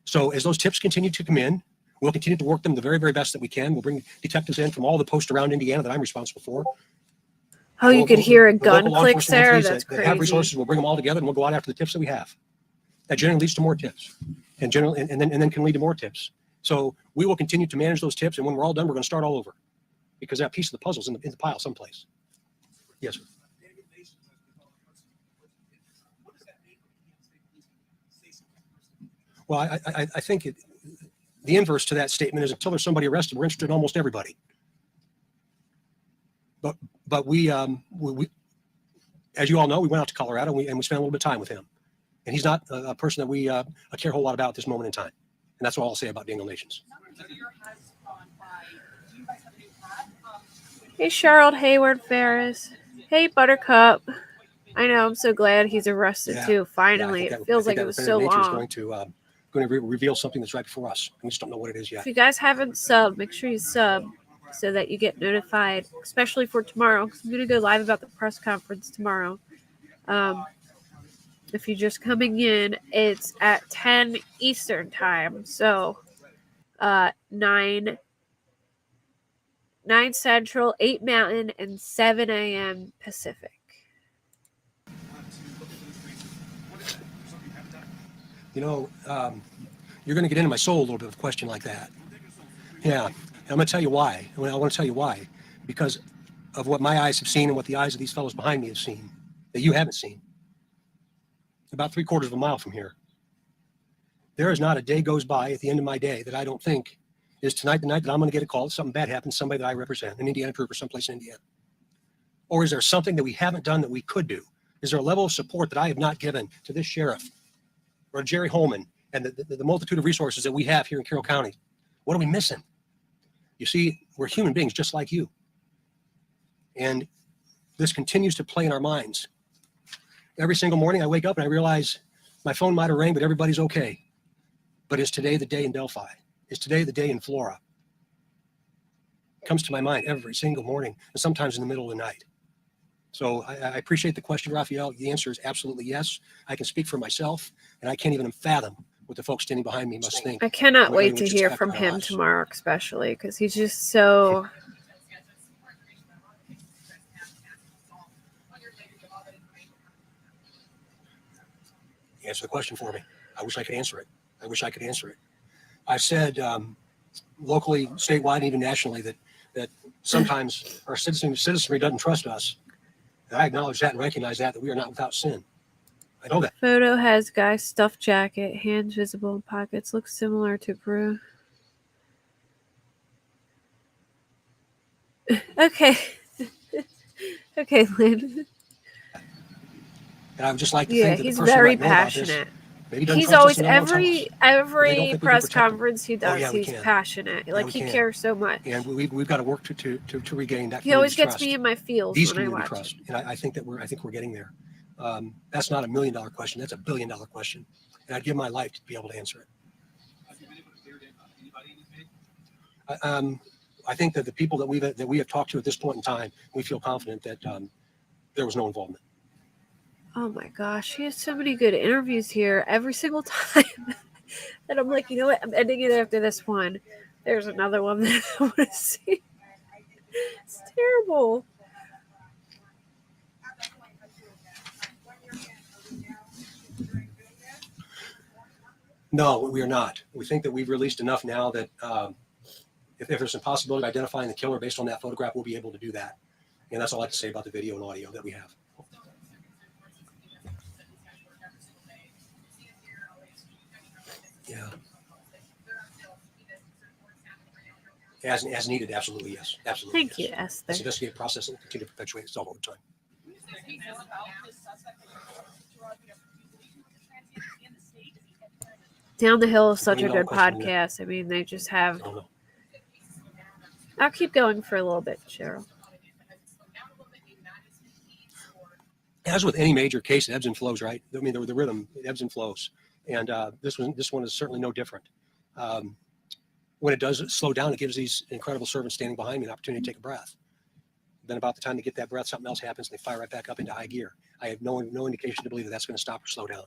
So as those tips continue to come in, we'll continue to work them the very, very best that we can. We'll bring detectives in from all the posts around Indiana that I'm responsible for. Oh, you could hear a The gun local law click, enforcement Sarah. entities That's that have crazy. resources, we'll bring them all together and we'll go out after the tips that we have. That generally leads to more tips, and then can lead to more tips. So we will continue to manage those tips, and when we're all done, we're going to start all over, because that piece of the puzzle's in the pile someplace. Yes, sir. Well, I think the inverse to that statement is, until there's somebody arrested, we're interested in almost everybody. But we as you all know, we went out to Colorado and we spent a little bit of time with him. And he's not a person that we care a whole lot about at this moment in time. And that's all I'll say about Daniel Nations. Hey, Charlotte Hayward Ferris. Hey, Buttercup. I know. I'm so glad he's arrested too. Finally, it feels like it was so long. Going to reveal something that's right before us. We just don't know what it is yet. If you guys haven't subbed, make sure you sub so that you get notified, especially for tomorrow, because I'm going to go live about the press conference tomorrow. If you're just coming in, it's at 10 Eastern time, so 9 Central, 8 Mountain, and 7 a.m. Pacific. You know, you're going to get into my soul a little bit with a question like that. Yeah, and I'm going to tell you why. I want to tell you why. Because of what my eyes have seen and what the eyes of these fellows behind me have seen that you haven't seen. About 3/4 of a mile from here. There is not a day goes by at the end of my day that I don't think is tonight the night that I'm going to get a call that something bad happens, somebody that I represent, an Indiana trooper someplace in Indiana. Or is there something that we haven't done that we could do? Is there a level of support that I have not given to this sheriff or Jerry Holman and the multitude of resources that we have here in Carroll County? What are we missing? You see, we're human beings just like you. And this continues to play in our minds. Every single morning I wake up and I realize my phone might have rang, but everybody's okay. But is today the day in Delphi? Is today the day in Flora? It comes to my mind every single morning, and sometimes in the middle of the night. So I appreciate the question, Raphael. The answer is absolutely yes. I can speak for myself, and I can't even fathom what the folks standing behind me must think. I cannot and the way in wait to which it's hear affected from our him lives. tomorrow, especially because he's just so. Answer the question for me. I wish I could answer it. I wish I could answer it. I've said locally, statewide, and even nationally that sometimes our citizenry doesn't trust us. And I acknowledge that and recognize that we are not without sin. I know that. Photo has guy's stuffed jacket, hands visible in pockets, looks similar to Brew. Okay. Okay, Lynn. And I would just like to Yeah, think that the he's person who very might know about this passionate. maybe doesn't He's trust us always and no one tells us. every They don't think we can press protect them. conference he does, yeah, we he's can. passionate. Like we he can. cares so much. And we've got to work to regain that. He always community's gets me trust. in my feels These when I community watch trust, and I think we're getting there. That's not $1 million question. That's $1 billion question, and I'd give my life to be able to answer it. I think that the people that we have talked to at this point in time, we feel confident that there was no involvement. Oh my gosh, he has so many good interviews here every single time. And I'm like, you know what? I'm ending it after this one. There's another one that I want to see. It's terrible. No, we are not. We think that we've released enough now that if there's a possibility of identifying the killer based on that photograph, we'll be able to do that. And that's all I have to say about the video and audio that we have. Yeah. As needed, absolutely, yes. Absolutely. Thank you, Esther. This investigative process will continue to perpetuate itself over time. Down the Hill is such a Million-dollar good question, isn't it? podcast. I mean, they just have. I don't know. I'll keep going for a little bit, Cheryl. As with any major case, it ebbs and flows, right? I mean, the rhythm, it ebbs and flows. And this one is certainly no different. When it does slow down, it gives these incredible servants standing behind me an opportunity to take a breath. Then about the time they get that breath, something else happens, and they fire right back up into high gear. I have no indication to believe that that's going to stop or slow down.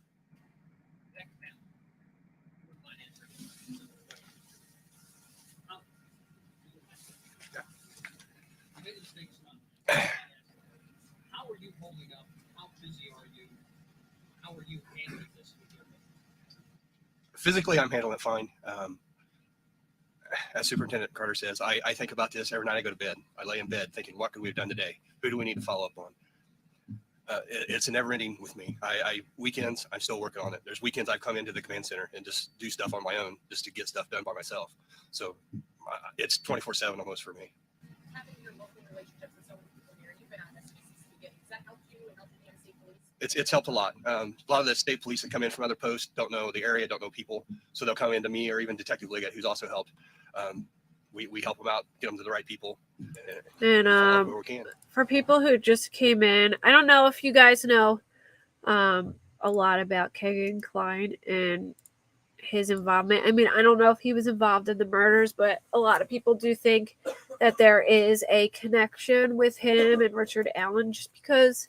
How are you holding up? How busy are you? How are you handling this? Physically, I'm handling it fine. As Superintendent Carter says, I think about this every night I go to bed. I lay in bed thinking, what could we have done today? Who do we need to follow up on? It's a never ending with me. Weekends, I'm still working on it. There's weekends I've come into the command center and just do stuff on my own just to get stuff done by myself. So it's 24/7 almost for me. Having your local relationships with so many people here, you've been on this since the beginning. Does that help you and help the state police? It's helped a lot. A lot of the state police that come in from other posts don't know the area, don't know people. So they'll come into me or even Detective Liggett, who's also helped. We help them out, get them to the right people. And where we can. for people who just came in, I don't know if you guys know a lot about Kegan Klein and his involvement. I mean, I don't know if he was involved in the murders, but a lot of people do think that there is a connection with him and Richard Allen just because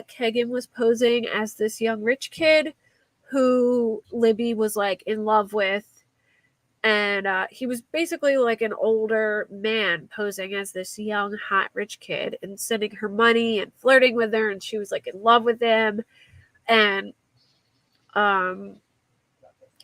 Kegan was posing as this young rich kid who Libby was like in love with. And he was basically like an older man posing as this young, hot, rich kid and sending her money and flirting with her. And she was like in love with him. And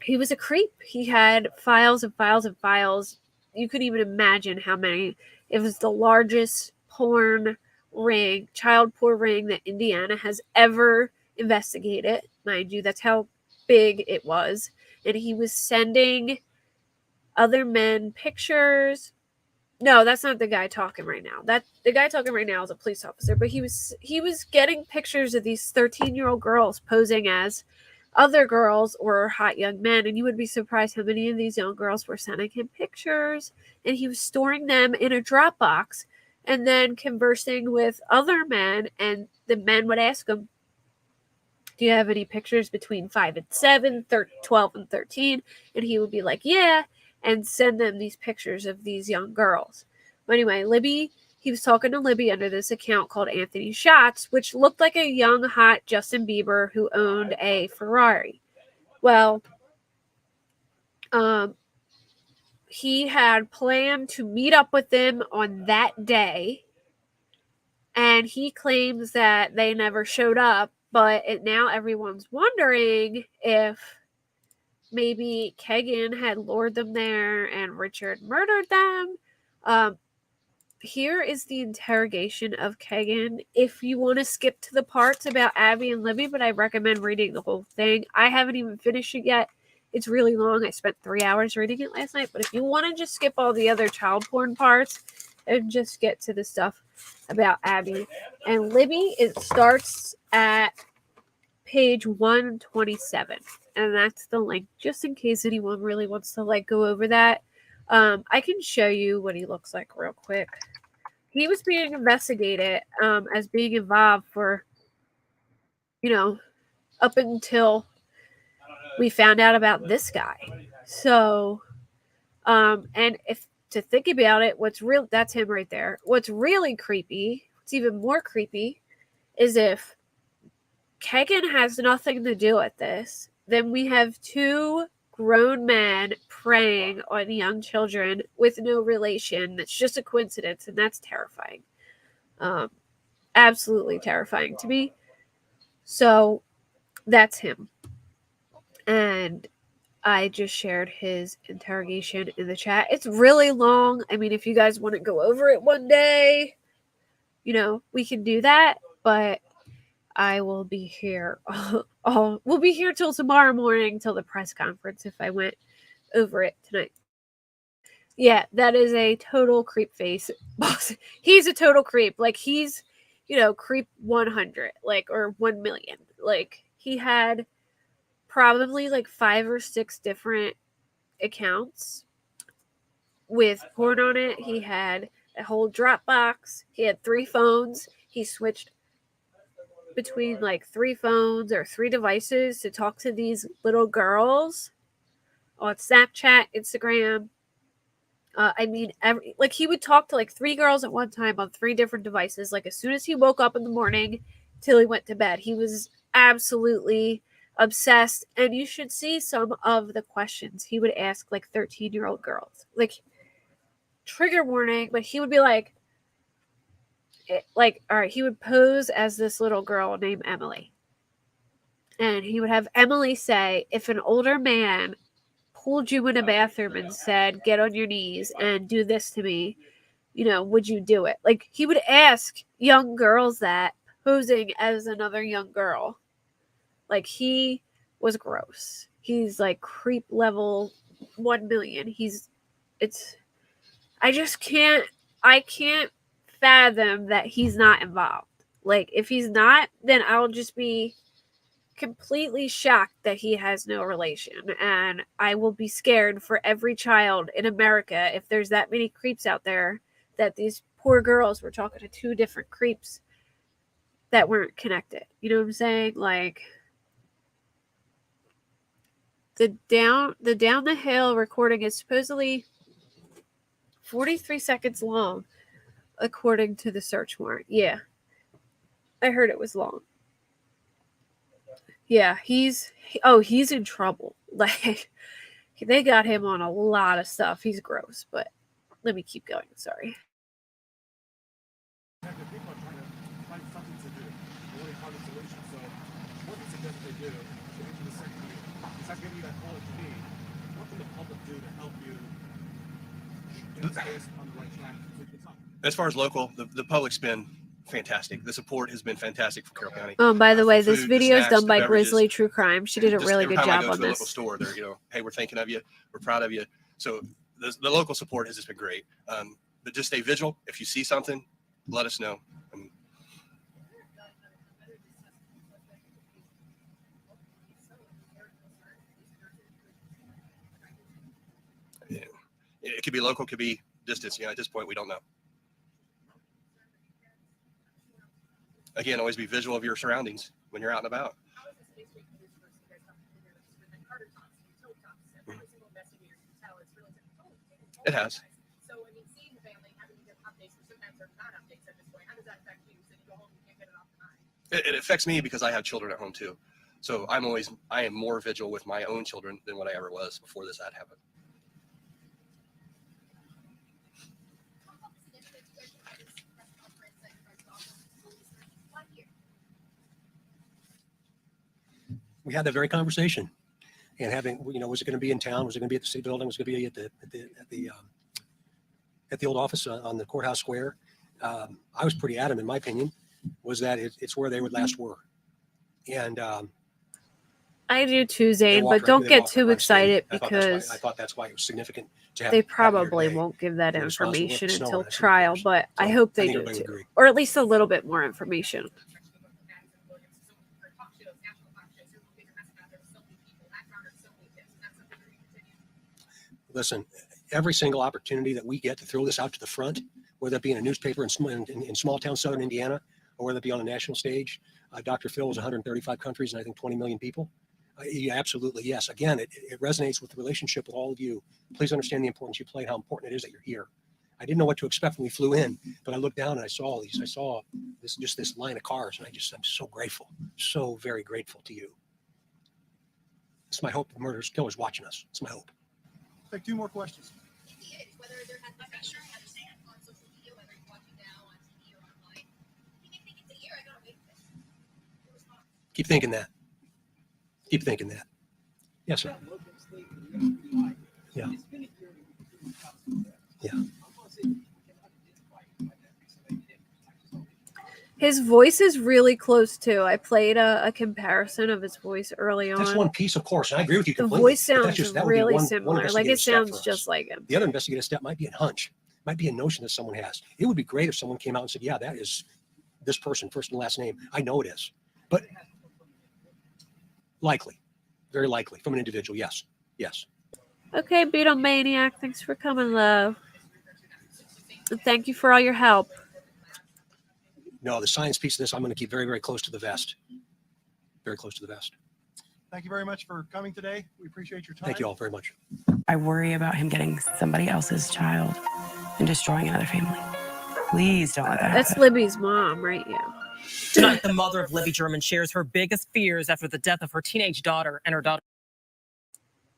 he was a creep. He had files and files and files. You could even imagine how many. It was the largest porn ring, child porn ring that Indiana has ever investigated. Mind you, that's how big it was. And he was sending other men pictures No, that's not the guy talking right now. The guy talking right now is a police officer, but he was getting pictures of these 13-year-old girls posing as other girls or hot young men, and you would be surprised how many of these young girls were sending him pictures, and he was storing them in a Dropbox and then conversing with other men, and the men would ask him, do you have any pictures between 5 and 7, 12 and 13? And he would be like, yeah, and send them these pictures of these young girls. But anyway, Libby, he was talking to Libby under this account called Anthony Shots, which looked like a young, hot Justin Bieber who owned a Ferrari. Well, he had planned to meet up with them on that day, and he claims that they never showed up, but now everyone's wondering if maybe Kegan had lured them there and Richard murdered them. Here is the interrogation of Kegan. If you want to skip to the parts about Abby and Libby, but I recommend reading the whole thing. I haven't even finished it yet. It's really long. I spent 3 hours reading it last night. But if you want to just skip all the other child porn parts and just get to the stuff about Abby and Libby, it starts at page 127. And that's the link, just in case anyone really wants to go over that. I can show you what he looks like real quick. He was being investigated as being involved for, up until we found out about this guy. So, and if to think about it, that's him right there. What's really creepy, what's even more creepy, is if Kegan has nothing to do with this, then we have two grown men preying on young children with no relation. That's just a coincidence, and that's terrifying. Absolutely terrifying to me. So that's him. And I just shared his interrogation in the chat. It's really long. I mean, if you guys want to go over it one day, we can do that. But I will be here. We'll be here till tomorrow morning, till the press conference, if I went over it tonight. Yeah, that is a total creep face. He's a total creep. He's, creep 100, or 1 million. He had probably 5 or 6 different accounts with porn on it. He had a whole Dropbox. He had 3 phones. He switched between 3 phones or 3 devices to talk to these little girls on Snapchat, Instagram. He would talk to 3 girls at one time on 3 different devices. As soon as he woke up in the morning till he went to bed, he was absolutely obsessed. And you should see some of the questions he would ask 13-year-old girls. Trigger warning, but he would be all right, he would pose as this little girl named Emily. And he would have Emily say, if an older man pulled you in a bathroom and said, get on your knees and do this to me, would you do it? He would ask young girls that, posing as another young girl. He was gross. He's creep level 1 million. I can't fathom that he's not involved. If he's not, then I'll just be completely shocked that he has no relation, and I will be scared for every child in America if there's that many creeps out there, that these poor girls were talking to 2 different creeps that weren't connected. You know what I'm saying? The down the hill recording is supposedly 43 seconds long, according to the search warrant. Yeah. I heard it was long. Yeah, he's in trouble. They got him on a lot of stuff. He's gross, but let me keep going. Sorry. As far as local, the public's been fantastic. The support has been fantastic for Carroll County. By the way, this Food, video is snacks, done by beverages. Grizzly True Crime. She did a Just really every good time I job go on to a this. local store, they're, hey, we're thinking of you. We're proud of you. So the local support has just been great. but just stay vigilant. If you see something, let us know. It could be local, could be distance. At this point, we don't know. Again, always be visual of your surroundings when you're out and about. It has. So, I mean, seeing the family, having to give updates, or sometimes they're not updates at this point, how does that affect you? So you go home and can't get it off the mind? It affects me because I have children at home too. So I am more vigilant with my own children than what I ever was before this had happened. We had that very conversation, and having, was it going to be in town? Was it going to be at the city building? Was it going to be at the old office on the courthouse square? I was pretty adamant, in my opinion, was that it's where they would last were. And I do too, Zane, but don't get too excited because I thought that's why it was significant to have. they probably won't give that We're responsible information for snow until and ice, of trial, course. but I So, hope I they think do everybody would too, agree. or at least a little bit more information. Listen, every single opportunity that we get to throw this out to the front, whether it be in a newspaper in small town southern Indiana, or whether it be on a national stage, Dr. Phil was 135 countries and I think 20 million people. Yeah, absolutely, yes. Again, it resonates with the relationship with all of you. Please understand the importance you play and how important it is that you're here. I didn't know what to expect when we flew in, but I looked down and I saw this line of cars, and I'm so grateful, so very grateful to you. It's my hope the murderers, killers watching us. It's my hope. Take 2 more questions. Keep thinking that. Keep thinking that. Yes, sir. Yeah. Yeah. His voice is really close too. I played a comparison of his voice early on. That's one piece, of course, and I agree with you The completely. voice but sounds that's that would be really one similar. Like investigative it step sounds for us. just like him. The other investigative step might be a hunch, might be a notion that someone has. It would be great if someone came out and said, yeah, that is this person, first and last name. I know it is. But likely, very likely, from an individual, yes. Yes. Okay, Beatlemaniac, thanks for coming, love. And thank you for all your help. No, the science piece of this, I'm going to keep very, very close to the vest. Very close to the vest. Thank you very much for coming today. We appreciate your time. Thank you all very much. I worry about him getting somebody else's child and destroying another family. Please don't let that That's happen. Libby's mom, right? Yeah. Tonight, the mother of Libby German shares her biggest fears after the death of her teenage daughter and her daughter.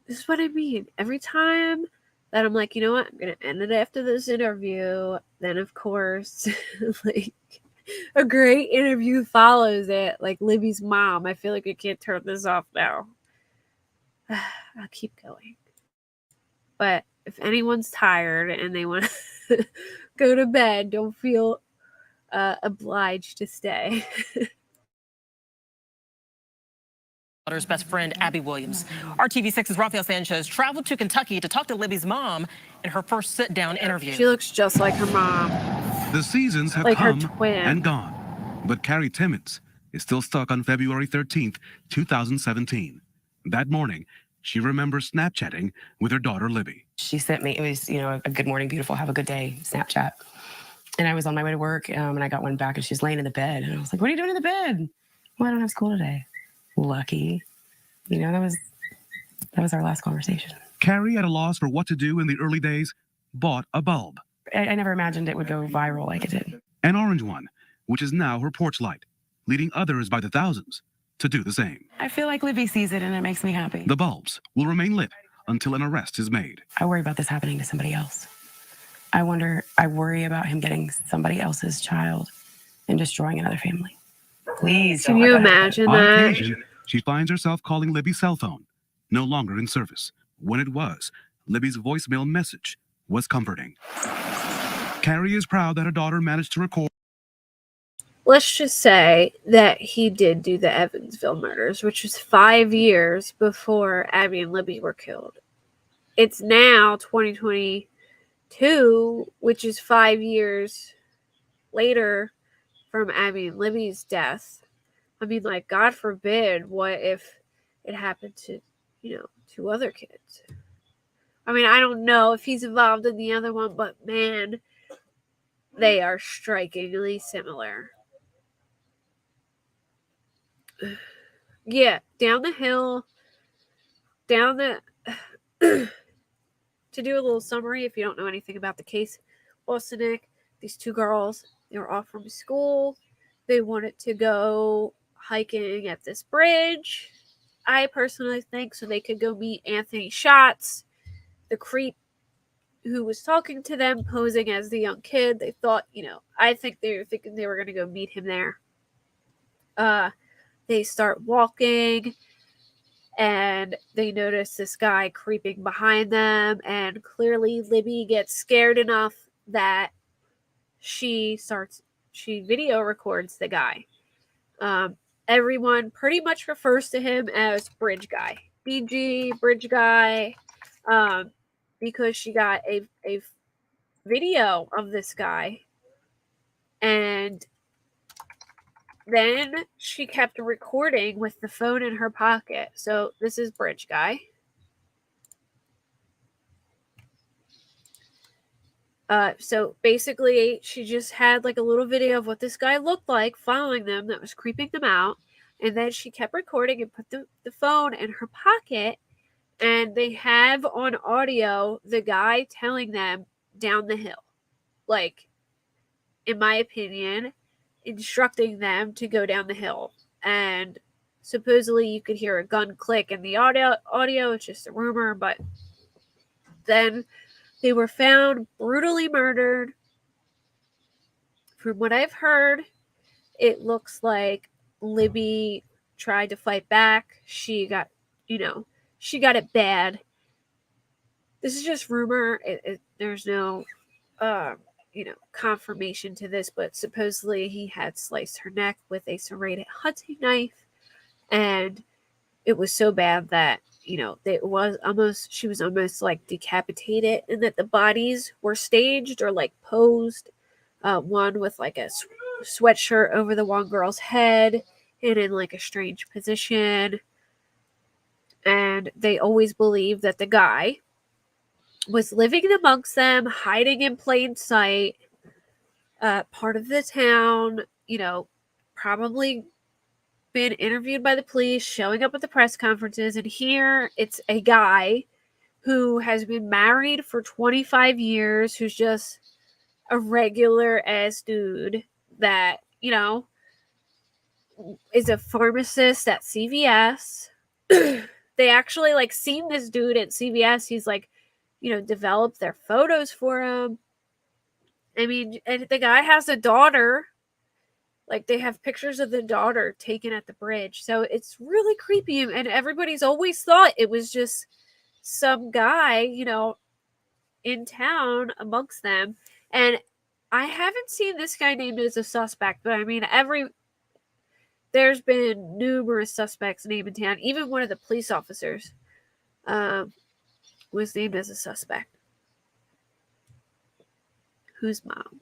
This is what I mean. Every time that I'm like, you know what, I'm going to end it after this interview. Then, of course, like a great interview follows it. Like Libby's mom. I feel like I can't turn this off now. I'll keep going. But if anyone's tired and they want to go to bed, don't feel obliged to stay. Daughter's best friend, Abby Williams. RTV6's Rafael Sanchez traveled to Kentucky to talk to Libby's mom in her first sit-down interview. She looks just like her mom. The seasons have Like her come twin. and gone, but Carrie Timmons is still stuck on February 13th, 2017. That morning, she remembers Snapchatting with her daughter, Libby. She sent me, it was, a good morning, beautiful, have a good day Snapchat. And I was on my way to work and I got one back and she's laying in the bed. And I was like, what are you doing in the bed? Well, I don't have school today. Lucky. That was our last conversation. Carrie, at a loss for what to do in the early days, bought a bulb. I never imagined it would go viral like it did. An orange one, which is now her porch light, leading others by the thousands to do the same. I feel like Libby sees it and it makes me happy. The bulbs will remain lit until an arrest is made. I worry about this happening to somebody else. I worry about him getting somebody else's child and destroying another family. Please. Can you imagine On that? occasion, she finds herself calling Libby's cell phone, no longer in service. When it was, Libby's voicemail message was comforting. Carrie is proud that her daughter managed to record. Let's just say that he did do the Evansville murders, which was 5 years before Abby and Libby were killed. It's now 2022, 2, which is 5 years later from Abby and Libby's death. I mean, like, God forbid, what if it happened to, 2 other kids? I mean, I don't know if he's involved in the other one, but man, they are strikingly similar. Yeah, down the hill, to do a little summary, if you don't know anything about the case, Bostonic, these 2 girls, they were off from school. They wanted to go hiking at this bridge, I personally think, so they could go meet Anthony Schatz, the creep who was talking to them, posing as the young kid. They thought, I think they were thinking they were going to go meet him there. They start walking, and they notice this guy creeping behind them, and clearly Libby gets scared enough that she video records the guy. Everyone pretty much refers to him as Bridge Guy. BG, Bridge Guy, because she got a video of this guy, and then she kept recording with the phone in her pocket. So this is Bridge Guy. So basically, she just had like a little video of what this guy looked like following them that was creeping them out. And then she kept recording and put the phone in her pocket. And they have on audio the guy telling them down the hill. Like, in my opinion, instructing them to go down the hill. And supposedly you could hear a gun click in the audio. It's just a rumor. But then they were found brutally murdered. From what I've heard, it looks like Libby tried to fight back. She got, she got it bad. This is just rumor. There's no, confirmation to this, but supposedly he had sliced her neck with a serrated hunting knife, and it was so bad that she was almost like decapitated, and that the bodies were staged or like posed, one with like a sweatshirt over the one girl's head and in like a strange position. And they always believed that the guy was living amongst them, hiding in plain sight, part of the town, probably been interviewed by the police, showing up at the press conferences. And here it's a guy who has been married for 25 years, who's just a regular ass dude that, is a pharmacist at CVS. They actually like seen this dude at CVS. He's like, developed their photos for him. I mean, and the guy has a daughter. Like, they have pictures of the daughter taken at the bridge. So it's really creepy. And everybody's always thought it was just some guy, in town amongst them. And I haven't seen this guy named as a suspect, but I mean, there's been numerous suspects named in town. Even one of the police officers was named as a suspect. Whose mom?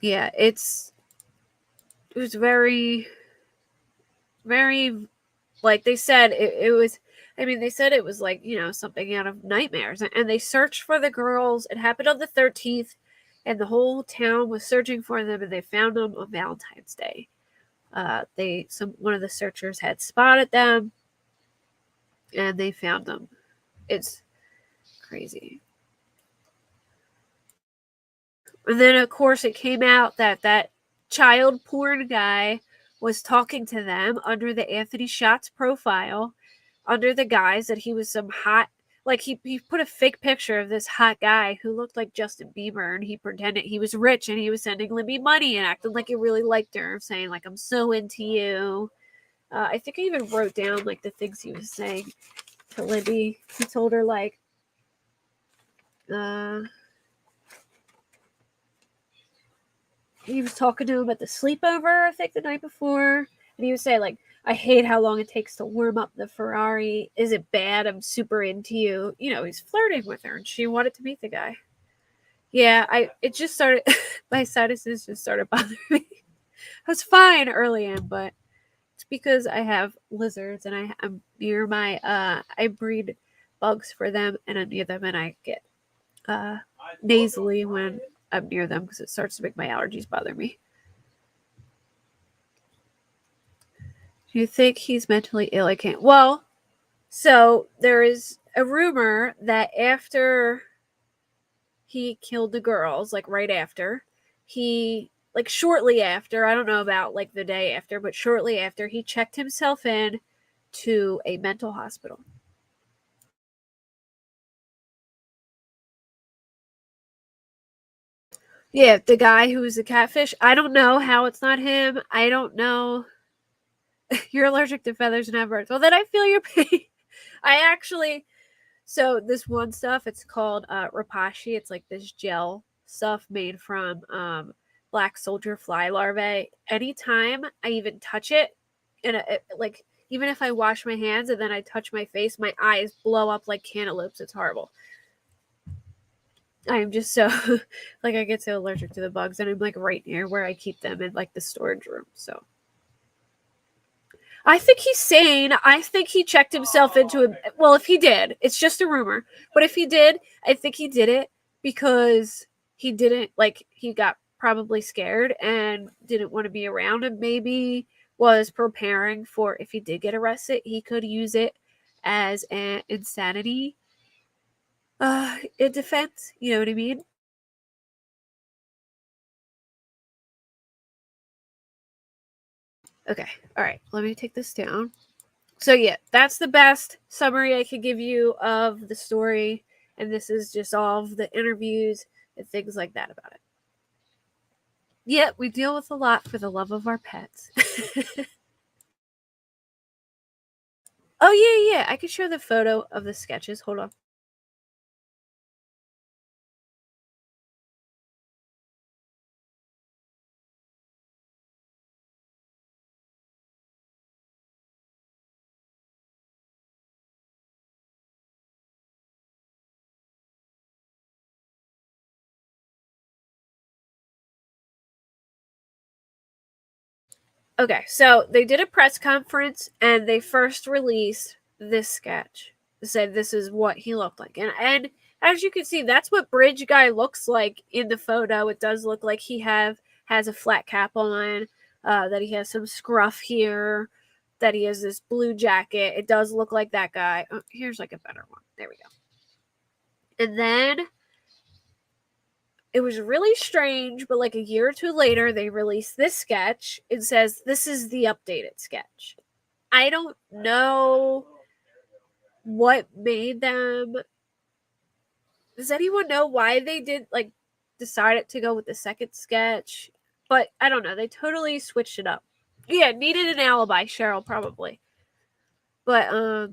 Yeah, it was very, very, like they said, it was, they said it was like, something out of nightmares. And they searched for the girls. It happened on the 13th, and the whole town was searching for them, and they found them on Valentine's Day. One of the searchers had spotted them, and they found them. It's crazy. And then, of course, it came out that child porn guy was talking to them under the Anthony Schatz profile, under the guise that he was some hot, like he put a fake picture of this hot guy who looked like Justin Bieber, and he pretended he was rich, and he was sending Libby money and acting like he really liked her, saying like, I'm so into you. I think I even wrote down like the things he was saying to Libby. He told her like, he was talking to him at the sleepover, I think, the night before. And he would say, like, I hate how long it takes to warm up the Ferrari. Is it bad? I'm super into you. You know, he's flirting with her and she wanted to meet the guy. Yeah, it just started, my sinuses just started bothering me. I was fine early in, but it's because I have lizards and I'm near my, I breed bugs for them and I'm near them and I get nasally when I'm near them because it starts to make my allergies bother me. Do you think he's mentally ill? I can't. Well, so there is a rumor that after he killed the girls, like right after, like shortly after, I don't know about like the day after, but shortly after, he checked himself in to a mental hospital. Yeah, the guy who was the catfish. I don't know how it's not him. I don't know. You're allergic to feathers and have birds. Well, then I feel your pain. I actually, so this one stuff, it's called Rapashi. It's like this gel stuff made from black soldier fly larvae. Anytime I even touch it, and like even if I wash my hands and then I touch my face, my eyes blow up like cantaloupes. It's horrible. I am just so like I get so allergic to the bugs, and I'm like right near where I keep them in like the storage room. So I think he's sane. I think he checked himself into a, well, if he did, it's just a rumor. But if he did, I think he did it because he didn't, like, he got probably scared and didn't want to be around, and maybe was preparing for if he did get arrested, he could use it as an insanity in defense. You know what I mean? Okay. All right. Let me take this down. So yeah, that's the best summary I could give you of the story. And this is just all of the interviews and things like that about it. Yeah, we deal with a lot for the love of our pets. Oh, yeah. I could show the photo of the sketches. Hold on. Okay, so they did a press conference and they first released this sketch. They said this is what he looked like. And as you can see, that's what Bridge Guy looks like in the photo. It does look like he has a flat cap on, that he has some scruff here, that he has this blue jacket. It does look like that guy. Oh, here's like a better one. There we go. And then it was really strange, but like a year or two later, they released this sketch. It says, this is the updated sketch. I don't know what made them. Does anyone know why they decided to go with the second sketch? But I don't know. They totally switched it up. Yeah, needed an alibi, Cheryl, probably. But,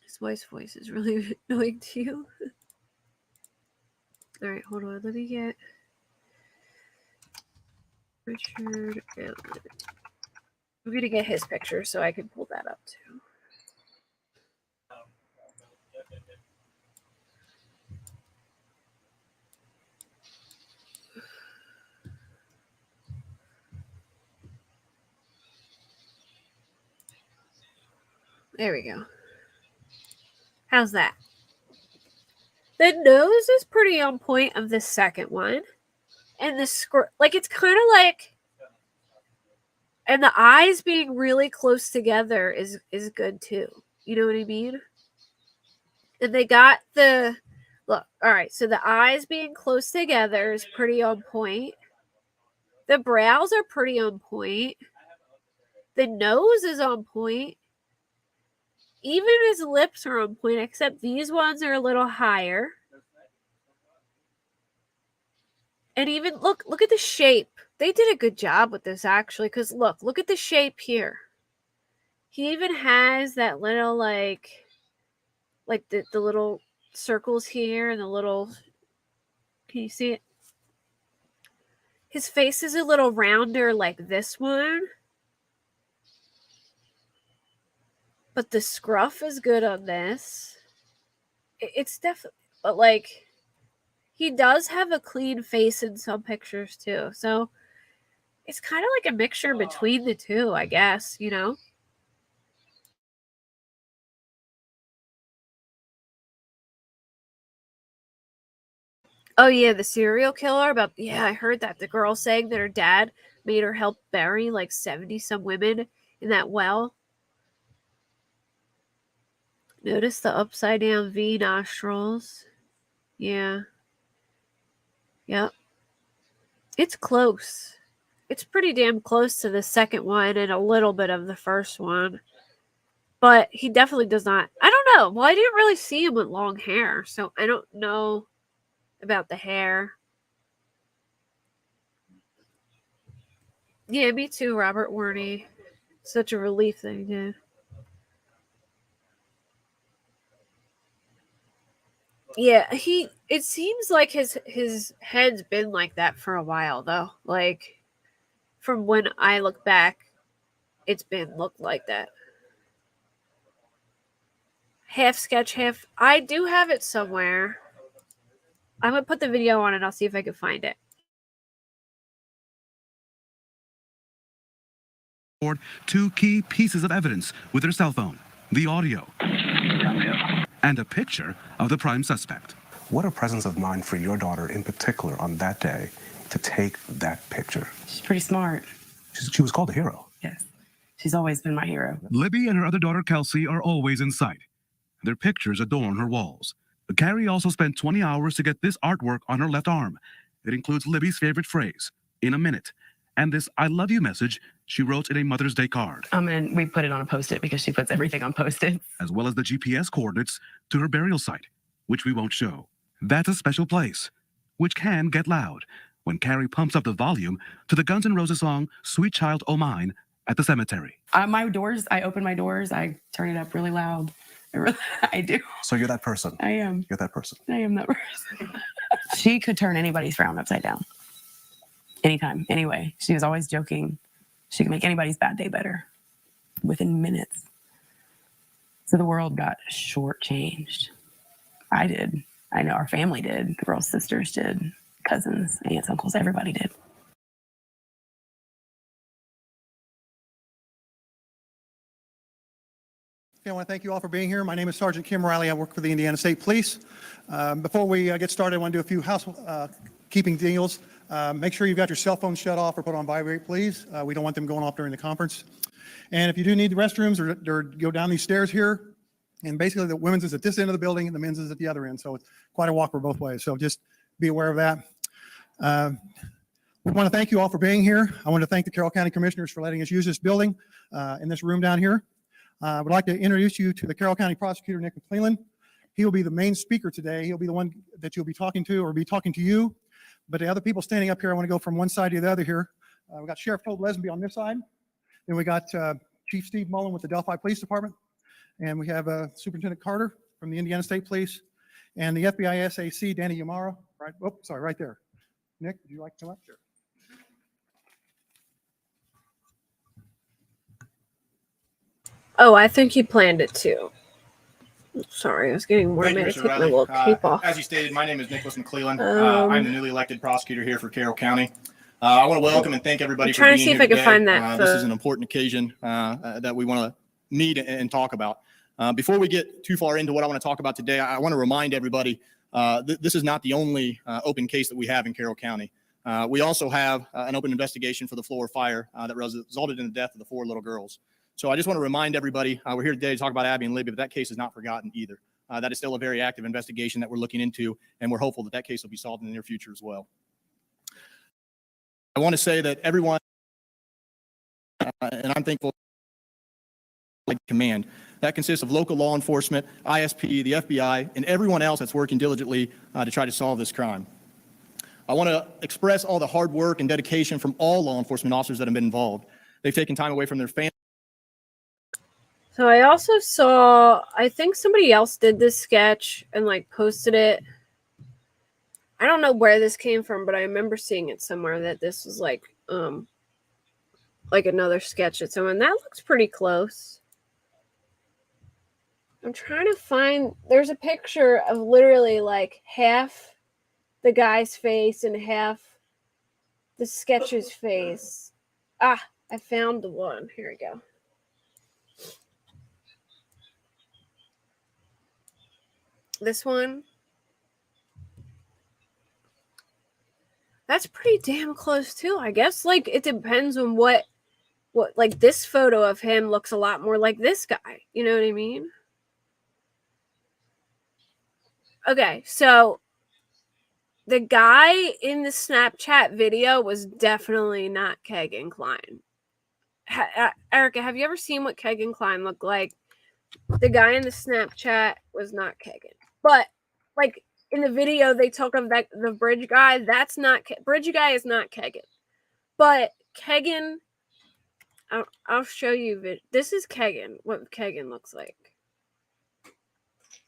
his wife's voice is really annoying to you. All right, hold on. Let me get Richard Allen. I'm going to get his picture so I can pull that up too. There we go. How's that? The nose is pretty on point of the second one. And the it's kind of like, and the eyes being really close together is good too. You know what I mean? And they got the, look, all right, so the eyes being close together is pretty on point. The brows are pretty on point. The nose is on point. Even his lips are on point, except these ones are a little higher. And even look at the shape. They did a good job with this actually, because look at the shape here. He even has that little like the little circles here and the little, can you see it? His face is a little rounder like this one. But the scruff is good on this. It's definitely, but like, he does have a clean face in some pictures too. So it's kind of like a mixture between the two, I guess, you know? Oh yeah, the serial killer about, yeah, I heard that. The girl saying that her dad made her help bury like 70 some women in that well. Notice the upside down V nostrils. Yeah. Yep. It's close. It's pretty damn close to the second one and a little bit of the first one. But he definitely does not. I don't know. Well, I didn't really see him with long hair, so I don't know about the hair. Yeah, me too, Robert Warney. Such a relief thing, yeah. Yeah, it seems like his head's been like that for a while though. Like from when I look back, it's been looked like that. Half sketch, half. I do have it somewhere. I'm gonna put the video on and I'll see if I can find it. Two key pieces of evidence with her cell phone, the audio, and a picture of the prime suspect. What a presence of mind for your daughter in particular on that day to take that picture. She's pretty smart. She was called a hero. Yes. She's always been my hero. Libby and her other daughter, Kelsey, are always in sight. Their pictures adorn her walls. Carrie also spent 20 hours to get this artwork on her left arm. It includes Libby's favorite phrase, "in a minute," and this "I love you" message she wrote in a Mother's Day card. And we put it on a Post-it because she puts everything on Post-it. As well as the GPS coordinates to her burial site, which we won't show. That's a special place, which can get loud when Carrie pumps up the volume to the Guns N' Roses song "Sweet Child O' Mine" at the cemetery. My doors, I open my doors, I turn it up really loud. I do. So you're that person. I am. You're that person. I am that person. She could turn anybody's frown upside down. Anytime, anyway. She was always joking. She could make anybody's bad day better within minutes. So the world got shortchanged. I did. I know our family did. The girls' sisters did. Cousins, aunts, uncles, everybody did. Okay, I want to thank you all for being here. My name is Sergeant Kim Riley. I work for the Indiana State Police. Before we get started, I want to do a few housekeeping deals. Make sure you've got your cell phone shut off or put on vibrate, please. We don't want them going off during the conference. And if you do need the restrooms or go down these stairs here, and basically the women's is at this end of the building and the men's is at the other end. So it's quite a walk for both ways. So just be aware of that. We want to thank you all for being here. I want to thank the Carroll County Commissioners for letting us use this building in this room down here. I would like to introduce you to the Carroll County Prosecutor, Nick McClellan. He will be the main speaker today. He'll be the one that you'll be talking to or be talking to you. But the other people standing up here, I want to go from one side to the other here. We got Sheriff Tobe Lesby on this side. Then we got Chief Steve Mullen with the Delphi Police Department. And we have Superintendent Carter from the Indiana State Police. And the FBI SAC, Danny Yamara. Right, oh, sorry, right there. Nick, would you like to come up? Sure. Oh, I think he planned it too. Sorry, I was getting more. Thank you, Take Mr. my Riley. little cape off. As you stated, my name is Nicholas McClellan. I'm the newly elected prosecutor here for Carroll County. I want to welcome and thank everybody I'm for trying being to see here if I can today. find that. This is an important occasion that we want to meet and talk about. Before we get too far into what I want to talk about today, I want to remind everybody this is not the only open case that we have in Carroll County. We also have an open investigation for the Floor fire that resulted in the death of the 4 little girls. So I just want to remind everybody, we're here today to talk about Abby and Libby, but that case is not forgotten either. That is still a very active investigation that we're looking into, and we're hopeful that that case will be solved in the near future as well. I want to say that everyone, and I'm thankful, command, that consists of local law enforcement, ISP, the FBI, and everyone else that's working diligently to try to solve this crime. I want to express all the hard work and dedication from all law enforcement officers that have been involved. They've taken time away from their families. So I also saw, I think somebody else did this sketch and like posted it. I don't know where this came from, but I remember seeing it somewhere that this was like another sketch at someone. That looks pretty close. I'm trying to find, there's a picture of literally like half the guy's face and half the sketch's face. Ah, I found the one. Here we go. This one. That's pretty damn close too, I guess. Like, it depends on what like this photo of him looks a lot more like this guy. You know what I mean? Okay, so the guy in the Snapchat video was definitely not Kegan Klein. Erica, have you ever seen what Kegan Klein looked like? The guy in the Snapchat was not Kegan. But, like, in the video, they talk of that the bridge guy. That's not... Bridge guy is not Kegan. But Kegan... I'll show you... This is Kegan, what Kegan looks like.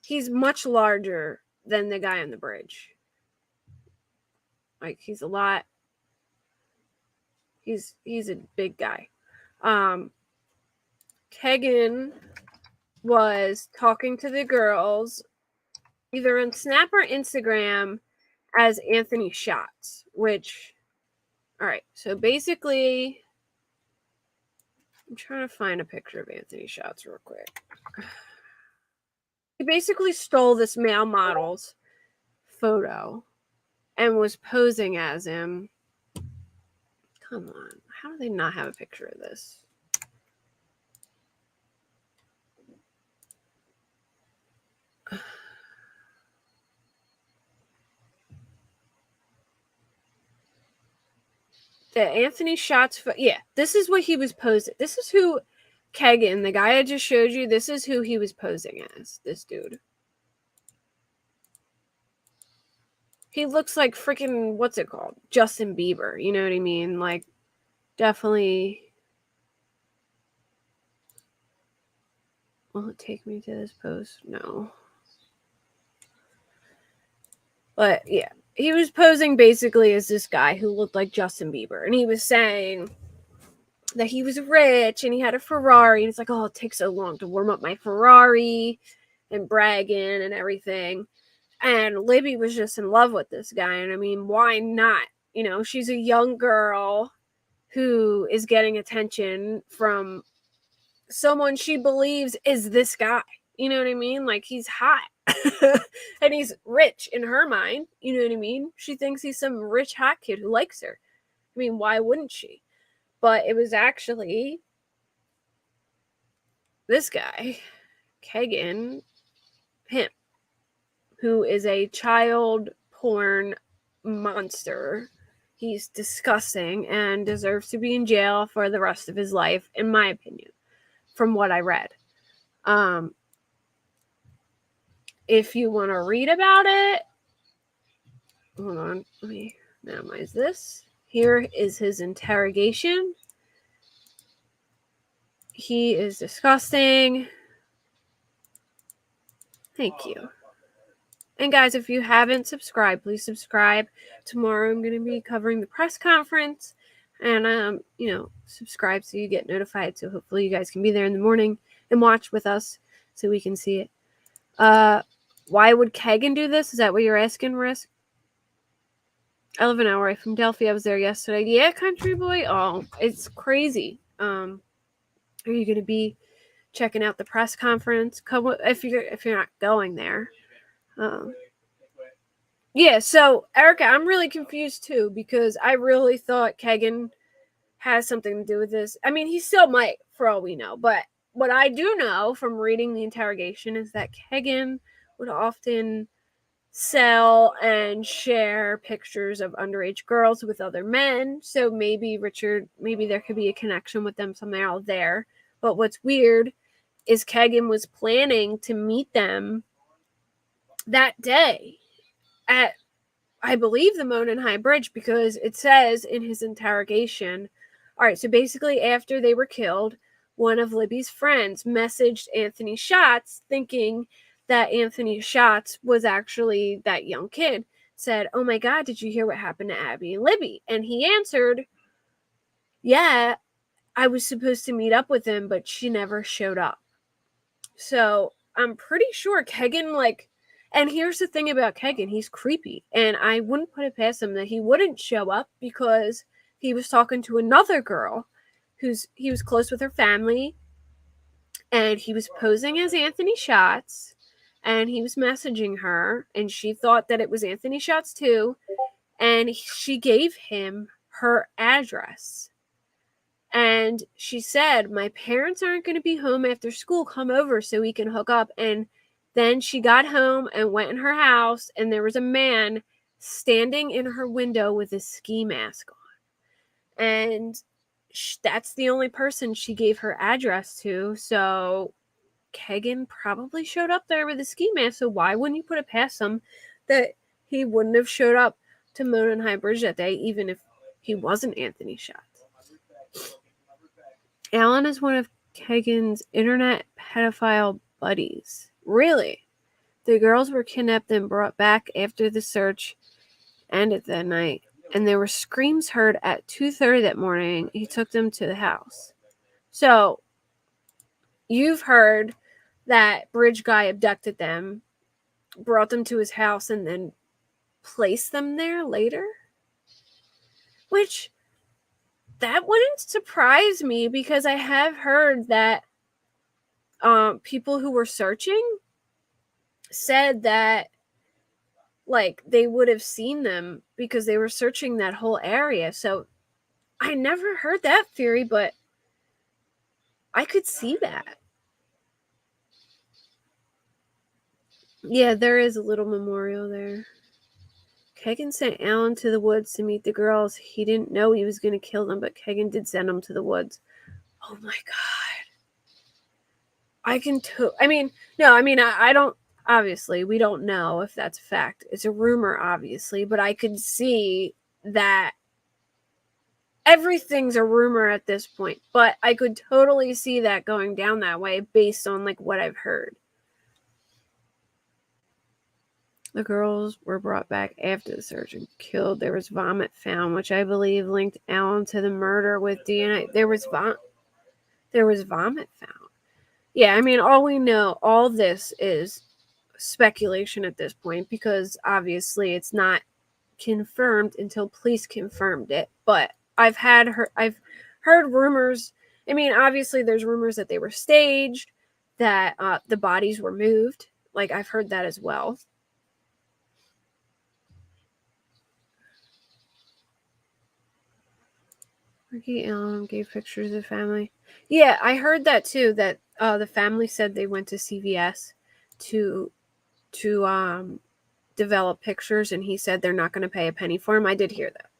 He's much larger than the guy on the bridge. Like, he's a lot... He's a big guy. Kegan was talking to the girls either on Snap or Instagram as Anthony Shots, which, all right, so basically, I'm trying to find a picture of Anthony Shots real quick. He basically stole this male model's photo and was posing as him. Come on, how do they not have a picture of this? The Anthony Shots, yeah, this is what he was posing. This is who Kegan, the guy I just showed you, this is who he was posing as, this dude. He looks like freaking, what's it called? Justin Bieber, you know what I mean? Like, definitely. Will it take me to this post? No. But, yeah. He was posing basically as this guy who looked like Justin Bieber. And he was saying that he was rich and he had a Ferrari. And it's like, oh, it takes so long to warm up my Ferrari and bragging and everything. And Libby was just in love with this guy. And I mean, why not? You know, she's a young girl who is getting attention from someone she believes is this guy. You know what I mean? Like, he's hot. And he's rich in her mind. You know what I mean? She thinks he's some rich hot kid who likes her. I mean, why wouldn't she? But it was actually this guy, Kegan, him, who is a child porn monster. He's disgusting and deserves to be in jail for the rest of his life, in my opinion, from what I read. If you want to read about it, hold on, let me minimize this. Here is his interrogation. He is disgusting. Thank you. And guys, if you haven't subscribed, please subscribe. Tomorrow I'm going to be covering the press conference. And, you know, subscribe so you get notified. So hopefully you guys can be there in the morning and watch with us so we can see it. Why would Kegan do this? Is that what you're asking, Risk? I live an hour away from Delphi. I was there yesterday. Yeah, country boy. Oh, it's crazy. Are you going to be checking out the press conference? Come if you're not going there. Yeah. So Erica, I'm really confused too because I really thought Kegan has something to do with this. I mean, he still might, for all we know. But what I do know from reading the interrogation is that Kegan would often sell and share pictures of underage girls with other men. So maybe there could be a connection with them somehow there. But what's weird is Kegan was planning to meet them that day at, I believe, the Monon High Bridge, because it says in his interrogation, all right, so basically after they were killed, one of Libby's friends messaged Anthony Shots thinking that Anthony Shots was actually that young kid. said, "Oh my God, did you hear what happened to Abby and Libby?" And he answered, "Yeah, I was supposed to meet up with him, but she never showed up." So I'm pretty sure Kegan, like, and here's the thing about Kegan, he's creepy. And I wouldn't put it past him that he wouldn't show up because he was talking to another girl he was close with her family, and he was posing as Anthony Schatz, and he was messaging her, and she thought that it was Anthony Schatz too, and she gave him her address. And she said, "My parents aren't going to be home after school. Come over so we can hook up." And then she got home and went in her house, and there was a man standing in her window with a ski mask on. And that's the only person she gave her address to. So Kegan probably showed up there with a ski mask. So why wouldn't you put it past him that he wouldn't have showed up to Monon High Bridge that day, even if he wasn't Anthony Schatz? Allen is one of Kegan's internet pedophile buddies. Really? The girls were kidnapped and brought back after the search ended that night, and there were screams heard at 2:30 that morning. He took them to the house. So, you've heard that bridge guy abducted them, brought them to his house, and then placed them there later? Which, that wouldn't surprise me, because I have heard that people who were searching said that, like, they would have seen them because they were searching that whole area. So I never heard that theory, but I could see that. Yeah, there is a little memorial there. Kegan sent Allen to the woods to meet the girls. He didn't know he was going to kill them, but Kegan did send them to the woods. Oh my God. I don't, obviously, we don't know if that's a fact. It's a rumor, obviously, but I could see that everything's a rumor at this point, but I could totally see that going down that way based on, like, what I've heard. The girls were brought back after the search and killed. There was vomit found, which I believe linked Allen to the murder with DNA. There was vomit found. Yeah, I mean, all we know, all this is speculation at this point, because obviously it's not confirmed until police confirmed it. But I've heard rumors. I mean, obviously there's rumors that they were staged, that the bodies were moved. Like, I've heard that as well. Ricky Allen gave pictures of the family. Yeah, I heard that too, that the family said they went to CVS to develop pictures, and he said they're not going to pay a penny for them. I did hear that.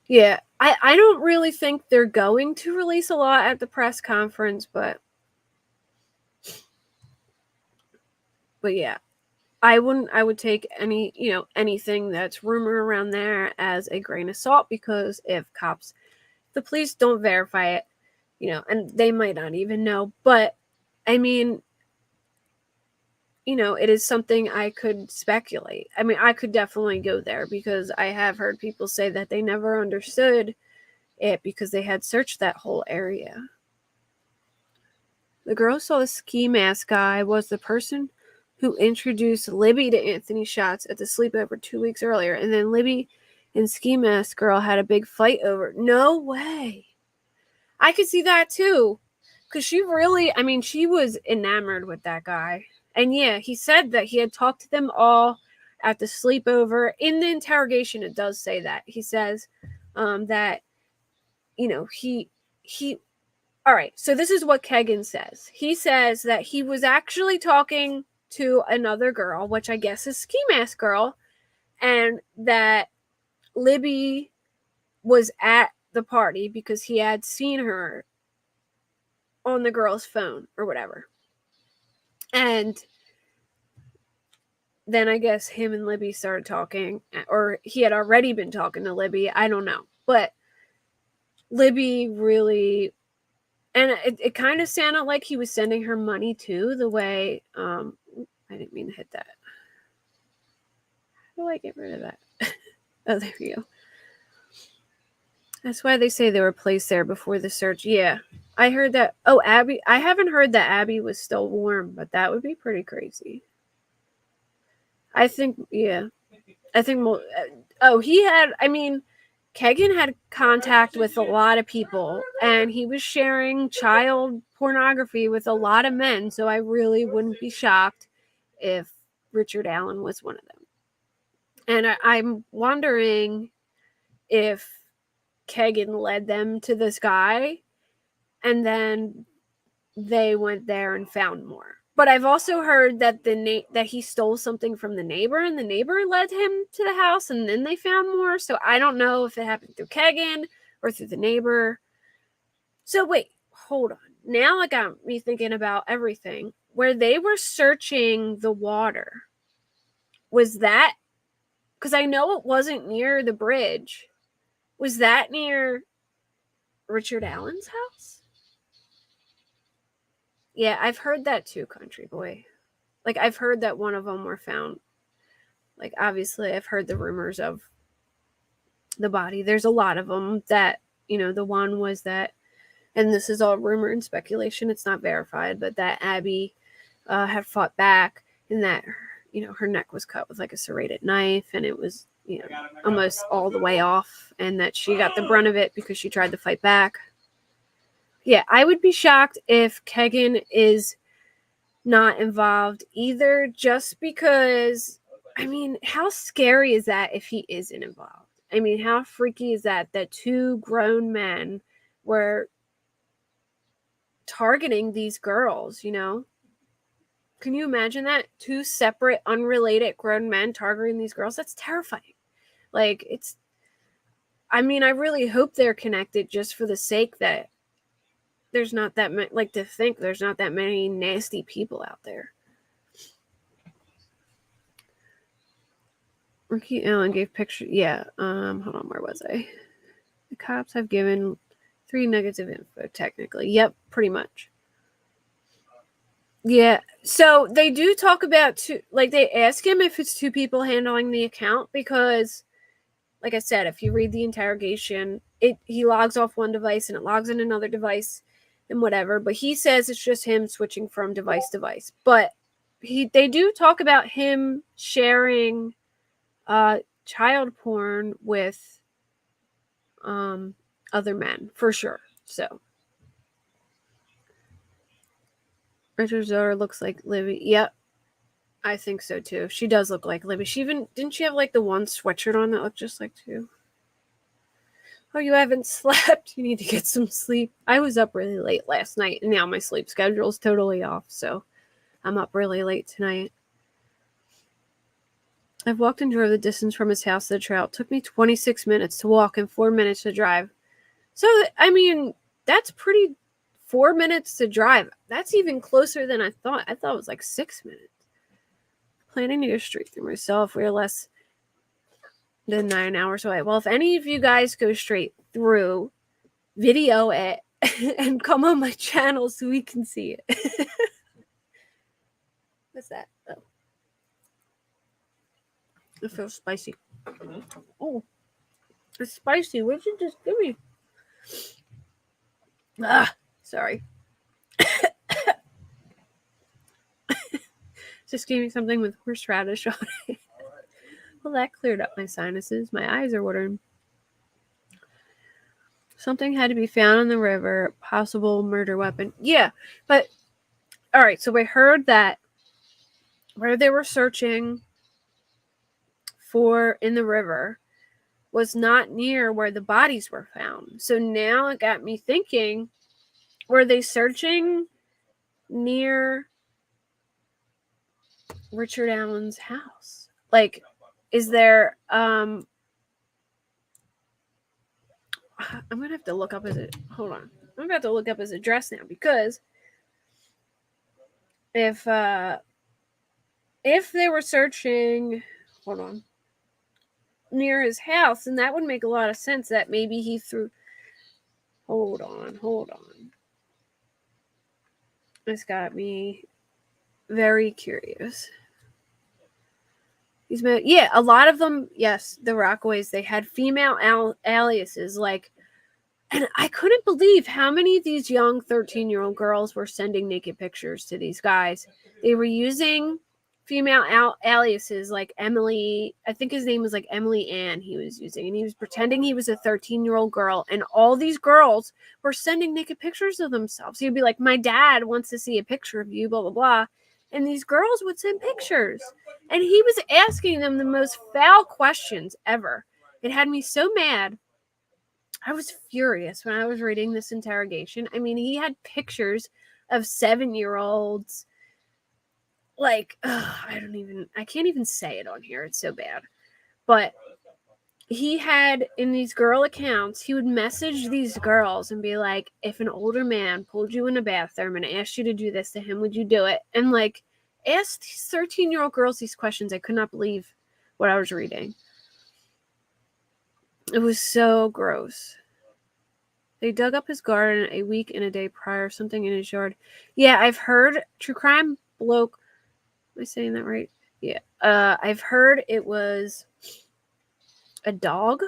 Yeah, I don't really think they're going to release a lot at the press conference, but yeah. I would take anything that's rumor around there as a grain of salt, because if the police don't verify it, and they might not even know, but I mean, it is something I could speculate. I mean, I could definitely go there, because I have heard people say that they never understood it because they had searched that whole area. The girl saw the ski mask guy was the person who introduced Libby to Anthony Schatz at the sleepover 2 weeks earlier, and then Libby and Ski Mask Girl had a big fight over. No way. I could see that too, because she was enamored with that guy. And yeah, he said that he had talked to them all at the sleepover. In the interrogation, it does say that. He says that, he all right, so this is what Kegan says. He says that he was actually talking to another girl, which I guess is Ski Mask Girl, and that Libby was at the party because he had seen her on the girl's phone or whatever. And then I guess him and Libby started talking, or he had already been talking to Libby. I don't know. But Libby really, and it kind of sounded like he was sending her money too, the way, I didn't mean to hit that. do I get rid of that? Oh, there you go. That's why they say they were placed there before the search. Yeah, I heard that. Oh, Abby. I haven't heard that Abby was still warm, but that would be pretty crazy. I think, yeah. I think, he had, I mean, Kegan had contact with a lot of people, and he was sharing child pornography with a lot of men, so I really wouldn't be shocked if Richard Allen was one of them. And I'm wondering if Kegan led them to this guy, and then they went there and found more. But I've also heard that that he stole something from the neighbor, and the neighbor led him to the house, and then they found more. So I don't know if it happened through Kegan or through the neighbor. So wait, hold on. Now it got me thinking about everything. Where they were searching the water, was that, because I know it wasn't near the bridge, was that near Richard Allen's house? Yeah, I've heard that too, Country Boy. Like, I've heard that one of them were found. Like, obviously, I've heard the rumors of the body. There's a lot of them that, the one was that, and this is all rumor and speculation, it's not verified, but that Abby had fought back, and that, her neck was cut with like a serrated knife, and it was, almost all the way off, and that she got the brunt of it because she tried to fight back. Yeah, I would be shocked if Kegan is not involved either, just because, I mean, how scary is that if he isn't involved? I mean, how freaky is that two grown men were targeting these girls, Can you imagine that? Two separate, unrelated grown men targeting these girls? That's terrifying. Like, I really hope they're connected, just for the sake that there's not that many, to think there's not that many nasty people out there. Ricky Allen gave pictures. Yeah. Hold on. Where was I? The cops have given 3 negative info, technically. Yep. Pretty much. Yeah. So they do talk about they ask him if it's 2 people handling the account, because, like I said, if you read the interrogation, he logs off one device and it logs in another device and whatever, but he says it's just him switching from device to device. But they do talk about him sharing child porn with other men, for sure. So Richard's daughter looks like Libby. Yep, I think so too. She does look like Libby. Didn't she have like the one sweatshirt on that looked just like too? Oh, you haven't slept? You need to get some sleep. I was up really late last night, and now my sleep schedule is totally off, so I'm up really late tonight. I've walked and drove the distance from his house to the trail. It took me 26 minutes to walk and 4 minutes to drive. So, that's pretty. 4 minutes to drive. That's even closer than I thought. I thought it was like 6 minutes. Planning to go straight through myself. We're less than 9 hours away. Well, if any of you guys go straight through, video it and come on my channel so we can see it. What's that? Oh. It feels spicy. Oh, it's spicy. What did you just give me? Sorry. Just gave me something with horseradish on it. Well, that cleared up my sinuses. My eyes are watering. Something had to be found in the river. Possible murder weapon. Yeah, but all right. So we heard that where they were searching for in the river was not near where the bodies were found. So now it got me thinking, were they searching near Richard Allen's house? Like, is there I'm gonna have to look up hold on. I'm about to look up his address now, because if they were searching, hold on, near his house, then that would make a lot of sense that maybe he threw. Hold on. This got me very curious. Yeah, a lot of them, yes, the Rockaways, they had female aliases, like, and I couldn't believe how many of these young 13-year-old girls were sending naked pictures to these guys. They were using female aliases like Emily, I think his name was like Emily Ann he was using, and he was pretending he was a 13-year-old girl, and all these girls were sending naked pictures of themselves. He'd be like, my dad wants to see a picture of you, blah, blah, blah. And these girls would send pictures. And he was asking them the most foul questions ever. It had me so mad. I was furious when I was reading this interrogation. I mean, he had pictures of 7-year-olds. Like, I can't even say it on here. It's so bad. But he had, in these girl accounts, he would message these girls and be like, if an older man pulled you in a bathroom and asked you to do this to him, would you do it? And like, ask these 13-year-old girls these questions. I could not believe what I was reading. It was so gross. They dug up his garden a week and a day prior, something in his yard. Yeah, I've heard true crime bloke. Am I saying that right? Yeah. I've heard it was a dog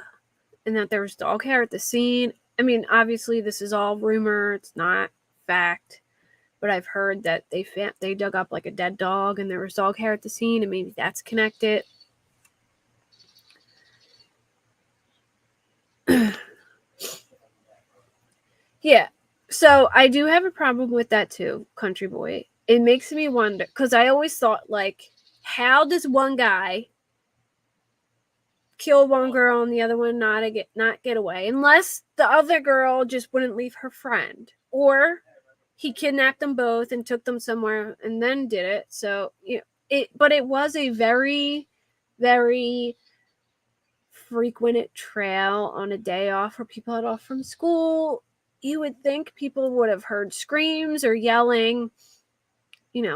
and that there was dog hair at the scene. I mean, obviously this is all rumor. It's not fact. But I've heard that they dug up like a dead dog and there was dog hair at the scene, and maybe that's connected. Yeah, so I do have a problem with that too, Country Boy. It makes me wonder, because I always thought, like, how does one guy kill one girl and the other one not get away? Unless the other girl just wouldn't leave her friend, or he kidnapped them both and took them somewhere and then did it. So, but it was a very, very frequented trail on a day off where people had off from school. You would think people would have heard screams or yelling,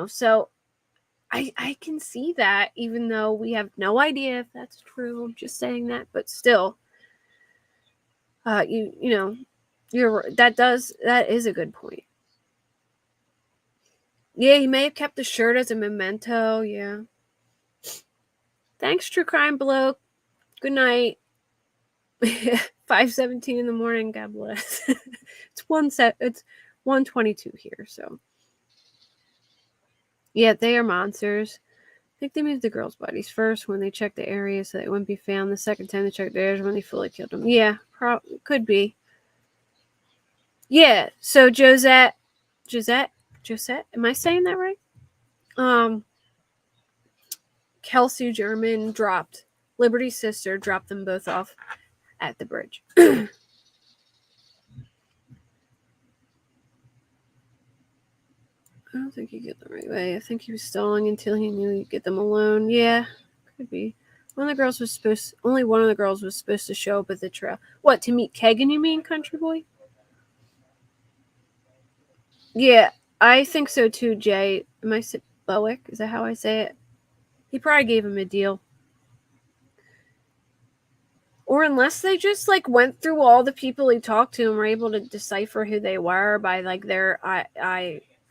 so I can see that, even though we have no idea if that's true. I'm just saying that, but still, that is a good point. Yeah, he may have kept the shirt as a memento. Yeah. Thanks, True Crime Bloke. Good night. 5:17 in the morning. God bless. It's 1:22 here. So yeah, they are monsters. I think they moved the girls' bodies first when they checked the area so they wouldn't be found. The second time they checked theirs when they fully killed them. Yeah, could be. Yeah. So Josette. Am I saying that right? Kelsey German dropped Liberty's sister. Dropped them both off at the bridge. I don't think he get them right way. I think he was stalling until he knew he'd get them alone. Yeah, could be. Only one of the girls was supposed to show up at the trail. What, to meet Kegan, you mean, Country Boy? Yeah, I think so too, Jay. Am I Bowick? Is that how I say it? He probably gave him a deal. Or unless they just like went through all the people he talked to and were able to decipher who they were by like their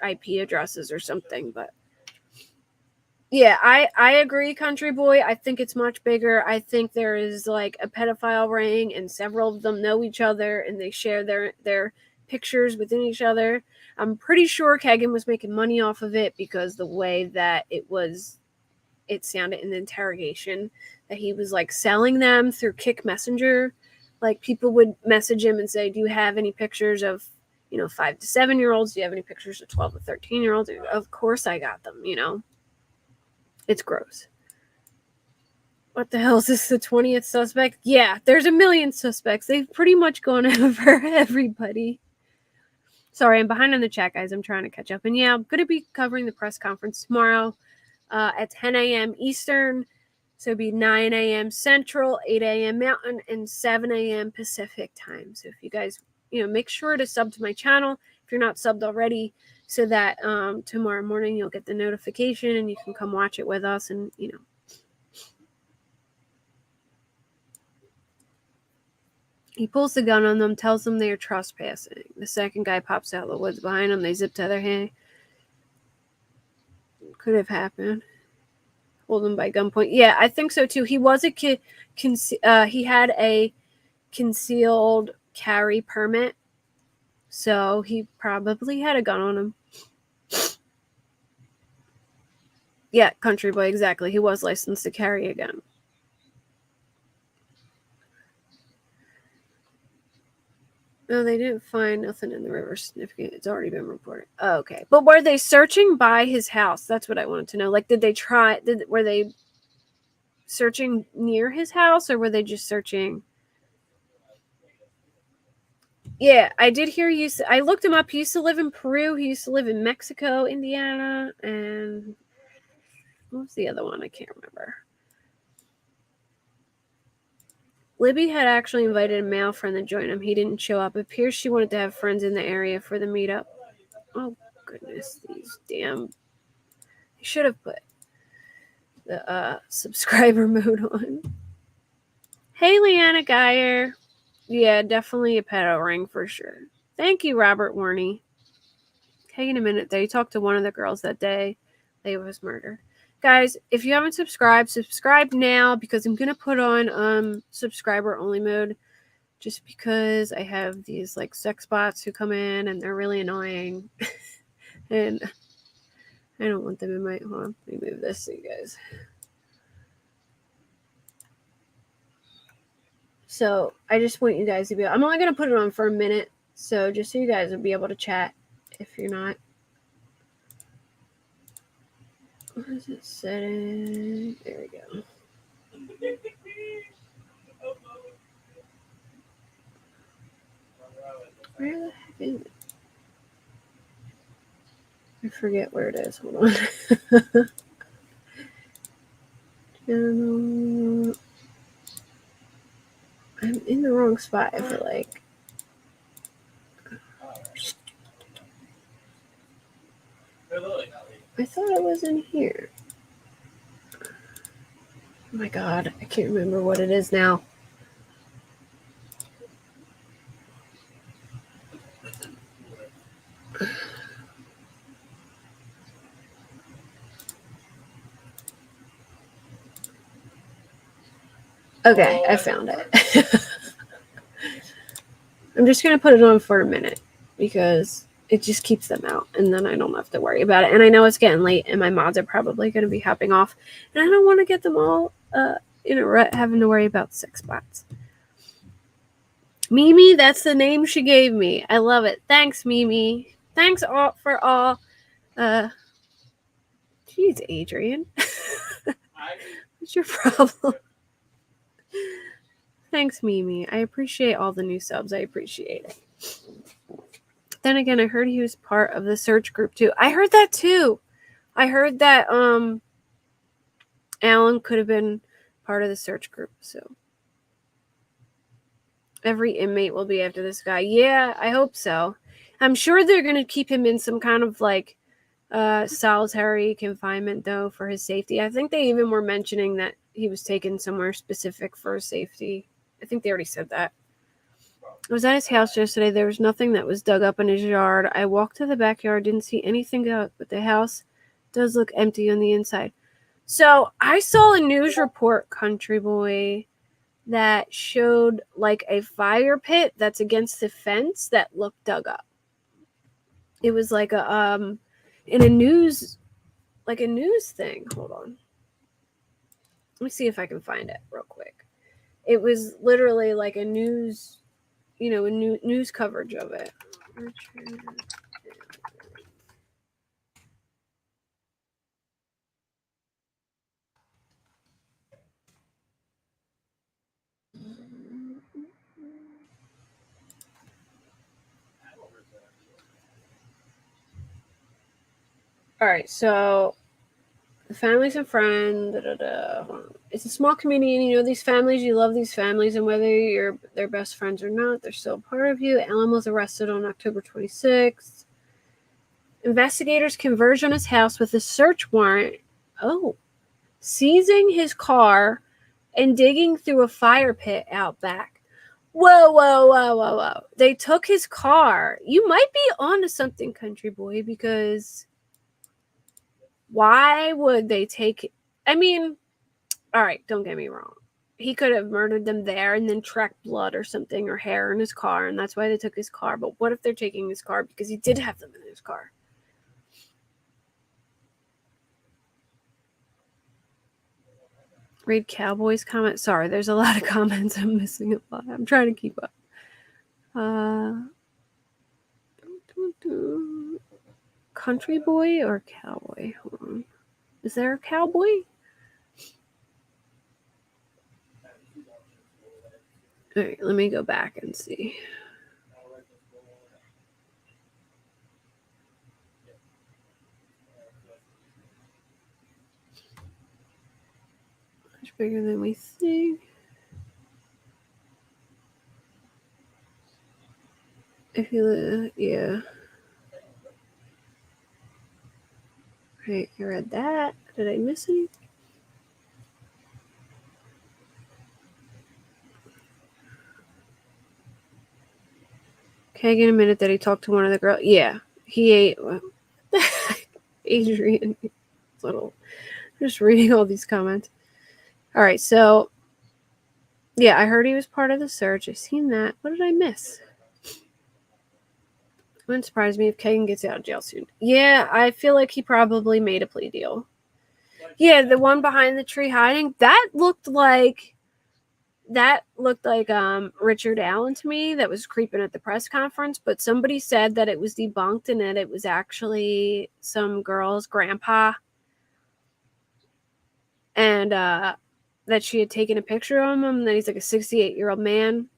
IP addresses or something. But yeah, I agree, Country Boy. I think it's much bigger. I think there is like a pedophile ring and several of them know each other and they share their pictures within each other. I'm pretty sure Kegan was making money off of it because the way that it sounded in the interrogation that he was like selling them through Kick Messenger. Like people would message him and say, do you have any pictures of, 5 to 7-year-olds? Do you have any pictures of 12 to 13-year-olds? Of course I got them, It's gross. What the hell is this, the 20th suspect? Yeah, there's a million suspects. They've pretty much gone over everybody. Sorry, I'm behind on the chat, guys. I'm trying to catch up. And yeah, I'm going to be covering the press conference tomorrow at 10 a.m. Eastern. So it'll be 9 a.m. Central, 8 a.m. Mountain, and 7 a.m. Pacific time. So if you guys, make sure to sub to my channel if you're not subbed already, so that tomorrow morning you'll get the notification and you can come watch it with us. And, he pulls the gun on them, tells them they are trespassing. The second guy pops out of the woods behind them. They zip to their hay. Could have happened. hold him by gunpoint. Yeah, I think so too. He was a kid. He had a concealed carry permit, so he probably had a gun on him. Yeah, country boy, exactly. He was licensed to carry a gun. No, they didn't find nothing in the river significant. It's already been reported. Oh, okay. But were they searching by his house? That's what I wanted to know. Like, were they searching near his house, or were they just searching? Yeah, I did hear you. I looked him up. He used to live in Peru. He used to live in Mexico, Indiana, and what was the other one? I can't remember. Libby had actually invited a male friend to join him. He didn't show up. It appears she wanted to have friends in the area for the meetup. Oh, goodness. These damn... I should have put the subscriber mode on. Hey, Leanna Geyer. Yeah, definitely a pedo ring for sure. Thank you, Robert Warney. Taking a minute there. You talked to one of the girls that day. They was murdered. Guys, if you haven't subscribed, subscribe now, because I'm going to put on subscriber only mode, just because I have these like sex bots who come in and they're really annoying. And I don't want them in my... Hold on, let me move this so you guys... So I just want you guys to be... I'm only going to put it on for a minute, so just so you guys will be able to chat if you're not. What is it setting? There we go. Where the heck is it? I forget where it is. Hold on. I'm in the wrong spot, I feel like. I thought it was in here. Oh my god, I can't remember what it is now. Okay, I found it. I'm just going to put it on for a minute because it just keeps them out, and then I don't have to worry about it. And I know it's getting late, and my mods are probably going to be hopping off, and I don't want to get them all in a rut having to worry about sex bots. Mimi, that's the name she gave me. I love it. Thanks, Mimi. Thanks all for all. Jeez, Adrian. What's your problem? Thanks, Mimi. I appreciate all the new subs. I appreciate it. Then again, I heard he was part of the search group too. I heard that too. I heard that Alan could have been part of the search group. So every inmate will be after this guy. Yeah, I hope so. I'm sure they're going to keep him in some kind of like solitary confinement though for his safety. I think they even were mentioning that he was taken somewhere specific for his safety. I think they already said that. I was at his house yesterday. There was nothing that was dug up in his yard. I walked to the backyard, didn't see anything out, but the house does look empty on the inside. So I saw a news report, Country Boy, that showed like a fire pit that's against the fence that looked dug up. It was like a in a news, like a news thing. Hold on. Let me see if I can find it real quick. It was literally like a news, a news coverage of it. All right, so the families and friends. It's a small community, and these families. You love these families, and whether you're their best friends or not, they're still part of you. Alan was arrested on October 26th. Investigators converged on his house with a search warrant. Oh, seizing his car and digging through a fire pit out back. Whoa. They took his car. You might be onto something, Country Boy, because why would they take I mean, all right, don't get me wrong. He could have murdered them there and then tracked blood or something or hair in his car, and that's why they took his car. But what if they're taking his car because he did have them in his car? Read Cowboy's comment. Sorry, there's a lot of comments. I'm missing a lot. I'm trying to keep up. Country boy or cowboy? Hold on. Is there a cowboy? All right, let me go back and see. Much bigger than we think. If you, yeah. Right, I read that. Did I miss anything? Kegan admitted that he talked to one of the girls. Yeah, he ate. Well, Adrian, little. Just reading all these comments. All right, so yeah, I heard he was part of the search. I seen that. What did I miss? It wouldn't surprise me if Kegan gets out of jail soon. Yeah, I feel like he probably made a plea deal. Yeah, the one behind the tree hiding, that looked like Richard Allen to me, that was creeping at the press conference, but somebody said that it was debunked and that it was actually some girl's grandpa, and that she had taken a picture of him, and that he's like a 68-year-old man.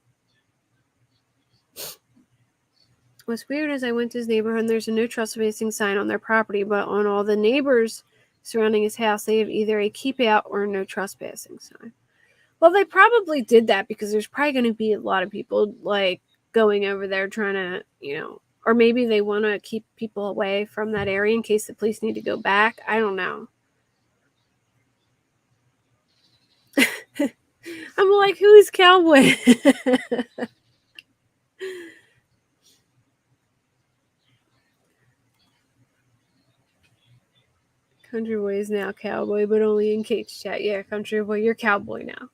What's weird is I went to his neighborhood and there's a no trespassing sign on their property, but on all the neighbors surrounding his house, they have either a keep out or a no trespassing sign. Well, they probably did that because there's probably going to be a lot of people like going over there trying to, or maybe they want to keep people away from that area in case the police need to go back. I don't know. I'm like, who's Cowboy? Country Boy is now Cowboy, but only in Cait's chat. Yeah, Country Boy, you're Cowboy now.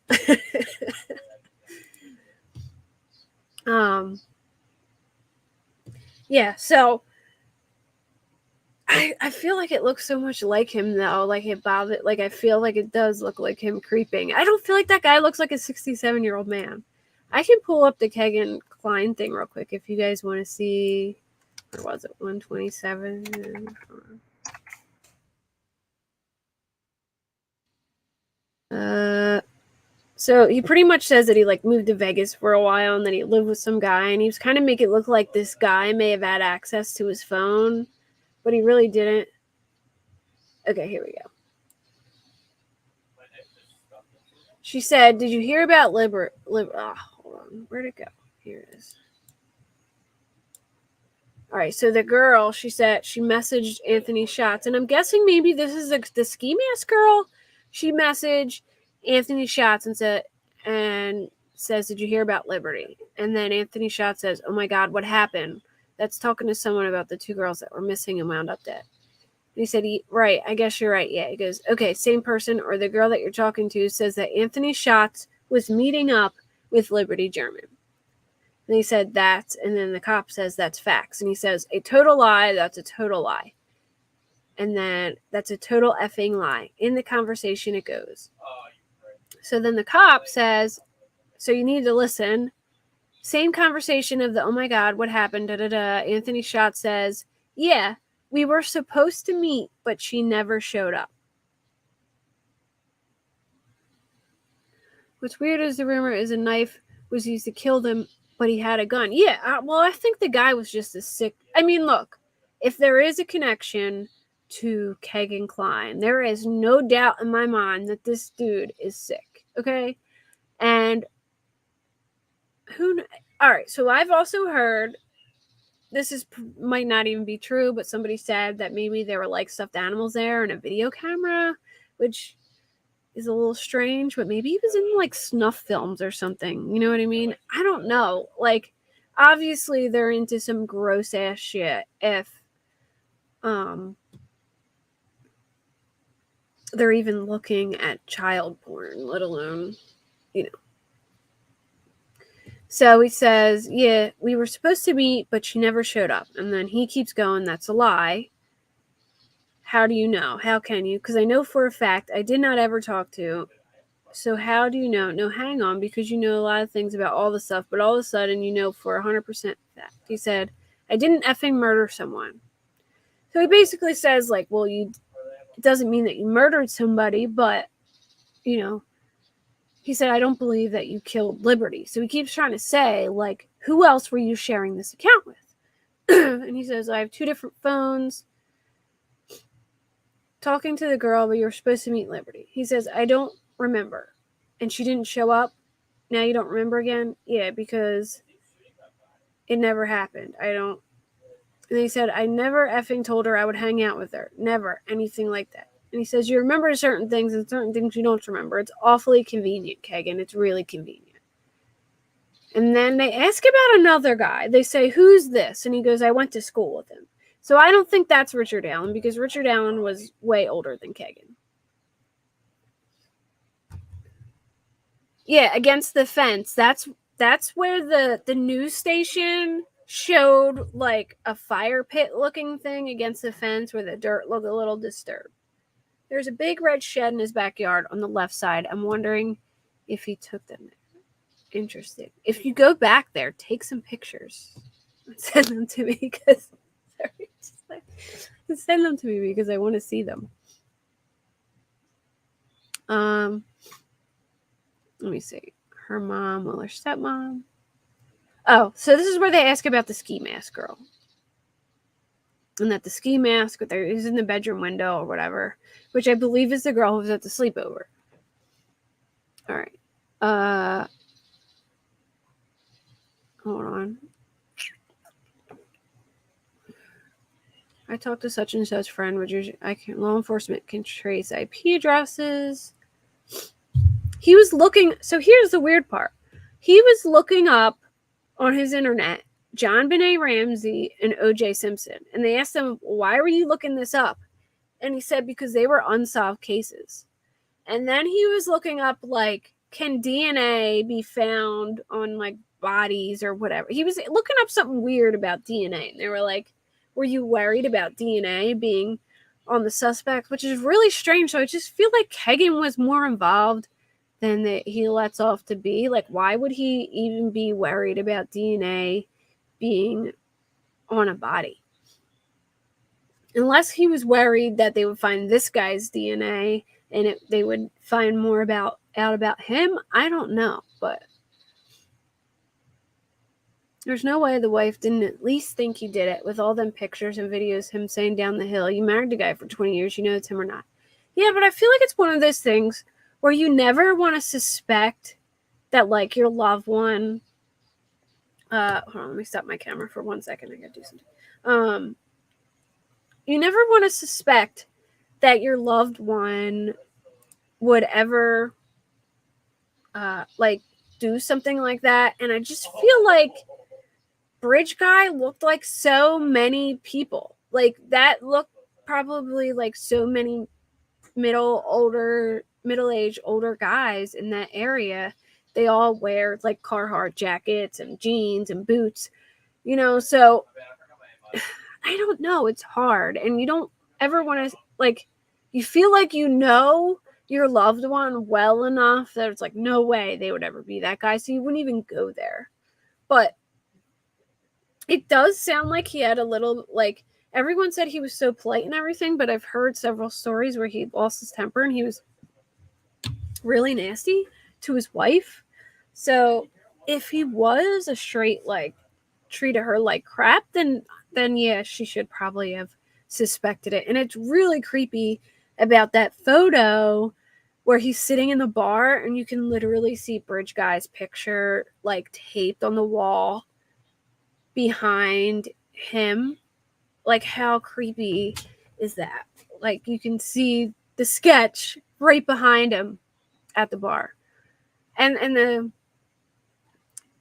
Yeah, so I feel like it looks so much like him though. Like it bothered. Like I feel like it does look like him creeping. I don't feel like that guy looks like a 67-year-old man. I can pull up the Kegan Klein thing real quick if you guys want to see. Or was it 127? So he pretty much says that he like moved to Vegas for a while and then he lived with some guy, and he was kind of making it look like this guy may have had access to his phone, but he really didn't. Okay, here we go. She said, "Did you hear about hold on, where'd it go? Here it is." All right, so the girl, she said she messaged Anthony Schatz, and I'm guessing maybe this is the ski mask girl. She messaged Anthony Schatz and says, "Did you hear about Liberty?" And then Anthony Schatz says, "Oh my God, what happened?" That's talking to someone about the two girls that were missing and wound up dead. And he said, "Right, I guess you're right." Yeah, he goes, "Okay, same person or the girl that you're talking to says that Anthony Schatz was meeting up with Liberty German." And he said, "That's," and then the cop says, "That's facts." And he says, "A total lie, that's a total lie." And then, "That's a total effing lie." In the conversation it goes. So then the cop says, "So you need to listen." Same conversation of the, "Oh my God, what happened?" Da da da. Anthony Schatz says, "Yeah, we were supposed to meet, but she never showed up." What's weird is the rumor is a knife was used to kill them, but he had a gun. Yeah, well, I think the guy was just a sick. I mean, look, if there is a connection to Kegan Klein, there is no doubt in my mind that this dude is sick. Okay, and all right. So I've also heard this might not even be true, but somebody said that maybe there were like stuffed animals there and a video camera, which is a little strange, but maybe he was in like snuff films or something. You know what I mean? I don't know. Like, obviously they're into some gross ass shit they're even looking at child porn, let alone, you know. So he says, yeah, we were supposed to meet, but she never showed up. And then he keeps going, that's a lie. How do you know? How can you? Because I know for a fact I did not ever talk to. So how do you know? No, hang on, because you know a lot of things about all the stuff, but all of a sudden you know for 100% fact. He said, I didn't effing murder someone. So he basically says, like, well, it doesn't mean that you murdered somebody, but, you know, he said, I don't believe that you killed Liberty. So he keeps trying to say, like, who else were you sharing this account with? And he says, I have 2 different phones. Talking to the girl, but you were supposed to meet Liberty. He says, I don't remember. And she didn't show up. Now you don't remember again? Yeah, because it never happened. And he said, I never effing told her I would hang out with her. Never. Anything like that. And he says, you remember certain things and certain things you don't remember. It's awfully convenient, Kegan. It's really convenient. And then they ask about another guy. They say, who's this? And he goes, I went to school with him. So I don't think that's Richard Allen, because Richard Allen was way older than Kegan. Yeah, against the fence. That's where the news station showed like a fire pit looking thing against the fence where the dirt looked a little disturbed. There's a big red shed in his backyard on the left side. I'm wondering if he took them there. Interesting. If you go back there, take some pictures and send them to me, because send them to me because I want to see them. Let me see. Her mom, well, her stepmom. Oh, so this is where they ask about the ski mask girl. And that the ski mask is in the bedroom window or whatever, which I believe is the girl who was at the sleepover. All right. Hold on. I talked to such and such friend, law enforcement can trace IP addresses. He was looking, so here's the weird part. He was looking up on his internet John Benet Ramsey and O.J. Simpson. And they asked him, why were you looking this up? And he said, because they were unsolved cases. And then he was looking up, like, can DNA be found on, like, bodies or whatever. He was looking up something weird about DNA. And they were like, were you worried about DNA being on the suspect? Which is really strange. So I just feel like Kegan was more involved than that he lets off to be. Like, why would he even be worried about DNA being on a body? Unless he was worried that they would find this guy's DNA and they would find more out about him. I don't know, but there's no way the wife didn't at least think he did it with all them pictures and videos, him saying down the hill, you married the guy for 20 years, you know it's him or not. Yeah, but I feel like it's one of those things where you never want to suspect that, like, your loved one, hold on, let me stop my camera for 1 second. I gotta do something. You never want to suspect that your loved one would ever, like, do something like that. And I just feel like Bridge Guy looked like so many people. Like, that looked probably like so many middle-aged older guys in that area. They all wear, like, Carhartt jackets and jeans and boots, you know. So I don't know, it's hard. And you don't ever want to, like, you feel like you know your loved one well enough that it's like, no way they would ever be that guy, so you wouldn't even go there. But it does sound like he had a little, like, everyone said he was so polite and everything, but I've heard several stories where he lost his temper and he was really nasty to his wife. So if he was a straight, like, treated her like crap, then yeah, she should probably have suspected it. And it's really creepy about that photo where he's sitting in the bar and you can literally see Bridge Guy's picture, like, taped on the wall behind him. Like, how creepy is that? Like, you can see the sketch right behind him at the bar.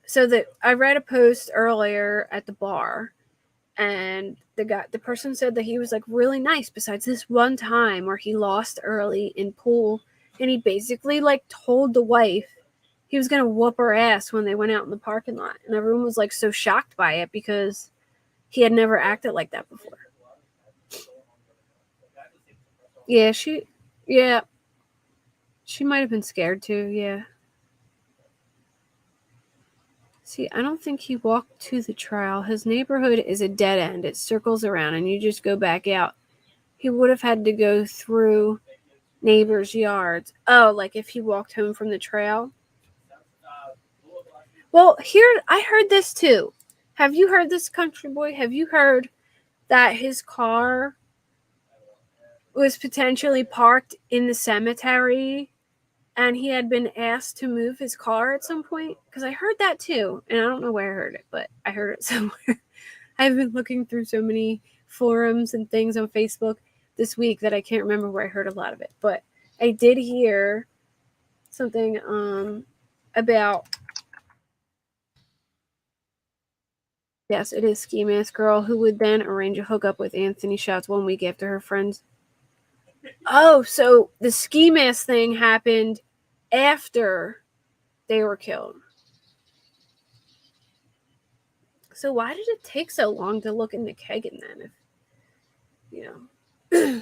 So I read a post earlier at the bar, And the person said that he was like really nice besides this one time where he lost early in pool, and he basically like told the wife he was going to whoop her ass when they went out in the parking lot. And everyone was like so shocked by it because he had never acted like that before. Yeah, she might have been scared too, yeah. See, I don't think he walked to the trial. His neighborhood is a dead end. It circles around and you just go back out. He would have had to go through neighbors' yards. Oh, like if he walked home from the trail? Well, here, I heard this too. Have you heard this, country boy? Have you heard that his car was potentially parked in the cemetery and he had been asked to move his car at some point? Because I heard that too, and I don't know where I heard it, but I heard it somewhere. I've been looking through so many forums and things on Facebook this week that I can't remember where I heard a lot of it. But I did hear something about... Yes, it is Ski Mask Girl, who would then arrange a hookup with Anthony Shouts 1 week after her friends. Oh, so the ski mask thing happened after they were killed. So why did it take so long to look into Kegan then? If, you know.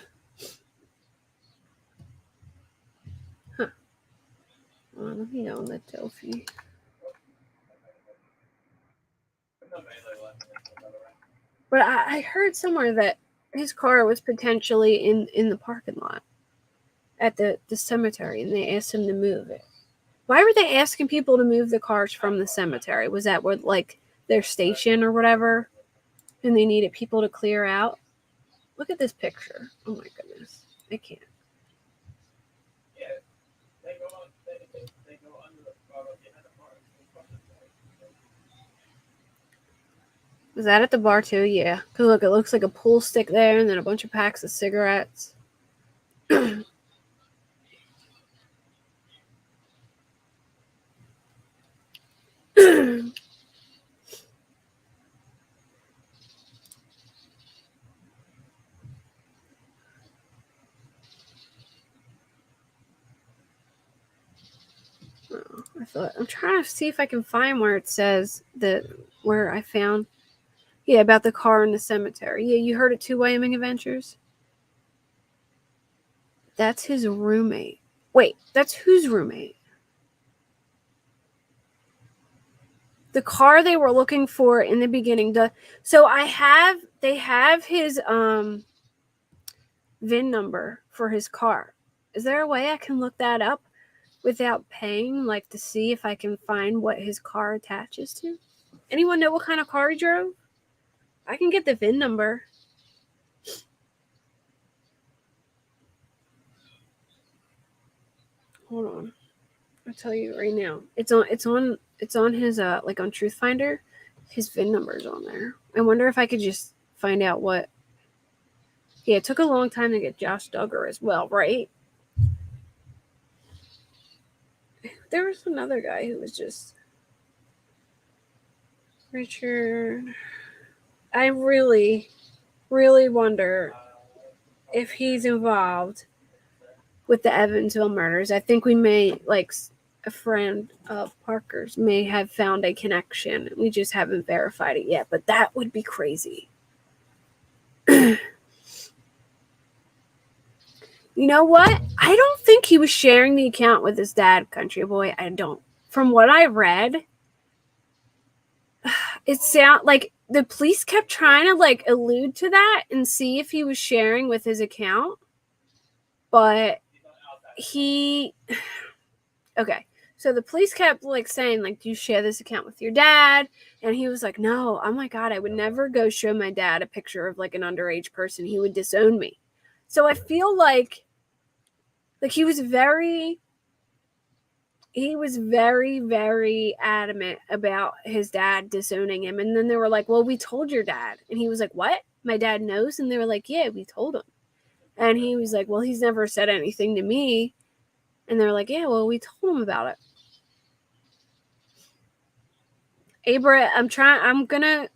Huh. Well, let me go on the Delphi. But I heard somewhere that his car was potentially in the parking lot at the cemetery, and they asked him to move it. Why were they asking people to move the cars from the cemetery? Was that what, like, their station or whatever, and they needed people to clear out? Look at this picture. Oh my goodness. I can't. Was that at the bar too? Yeah. Because look, it looks like a pool stick there and then a bunch of packs of cigarettes. I'm trying to see if I can find where it says where I found. Yeah, about the car in the cemetery. Yeah, you heard it too, Wyoming Adventures? That's his roommate. Wait, that's whose roommate? The car they were looking for in the beginning. So they have his VIN number for his car. Is there a way I can look that up without paying, like to see if I can find what his car attaches to? Anyone know what kind of car he drove? I can get the VIN number. Hold on. I'll tell you right now. It's on his like on Truth Finder. His VIN number's on there. I wonder if I could just find out what. Yeah, it took a long time to get Josh Duggar as well, right? There was another guy who was just Richard. I really, really wonder if he's involved with the Evansville murders. I think we may, like a friend of Parker's, may have found a connection. We just haven't verified it yet, but that would be crazy. You know what? I don't think he was sharing the account with his dad, country boy. I don't. From what I read, it sounds like the police kept trying to like allude to that and see if he was sharing with his account. But okay. So the police kept like saying, like, do you share this account with your dad? And he was like, no, oh my God, I would never go show my dad a picture of like an underage person. He would disown me. So I feel like he was very, very adamant about his dad disowning him. And then they were like, well, we told your dad. And he was like, what? My dad knows? And they were like, yeah, we told him. And he was like, well, he's never said anything to me. And they're like, yeah, well, we told him about it. Abra, I'm gonna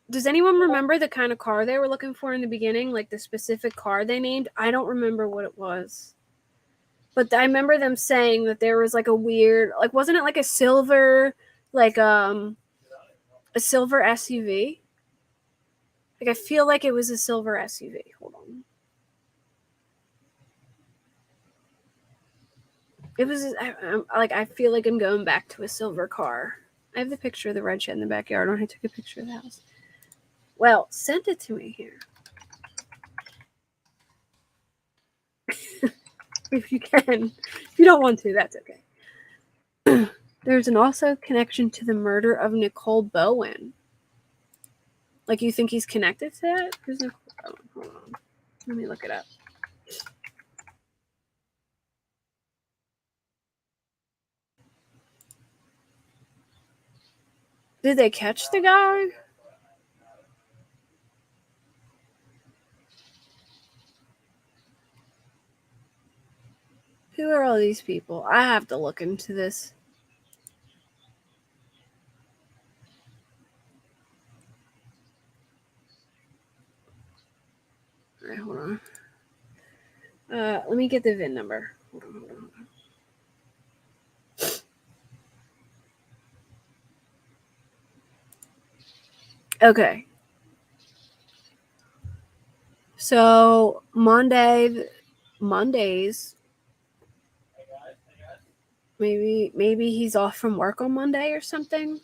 Does anyone remember the kind of car they were looking for in the beginning? Like the specific car they named? I don't remember what it was. But I remember them saying that there was like a weird, like, wasn't it like a silver, like, a silver SUV? Like, I feel like it was a silver SUV. Hold on. It was, I feel like I'm going back to a silver car. I have the picture of the red shed in the backyard when I took a picture of the house. Well, send it to me here. If you can. If you don't want to, that's okay. There's an also connection to the murder of Nicole Bowen. Like, you think he's connected to that? Who's Nicole Bowen? Hold on. Let me look it up. Did they catch the guy? Who are all these people? I have to look into this. All right, hold on. Let me get the VIN number. Hold on. Okay. So Mondays, maybe he's off from work on Monday or something.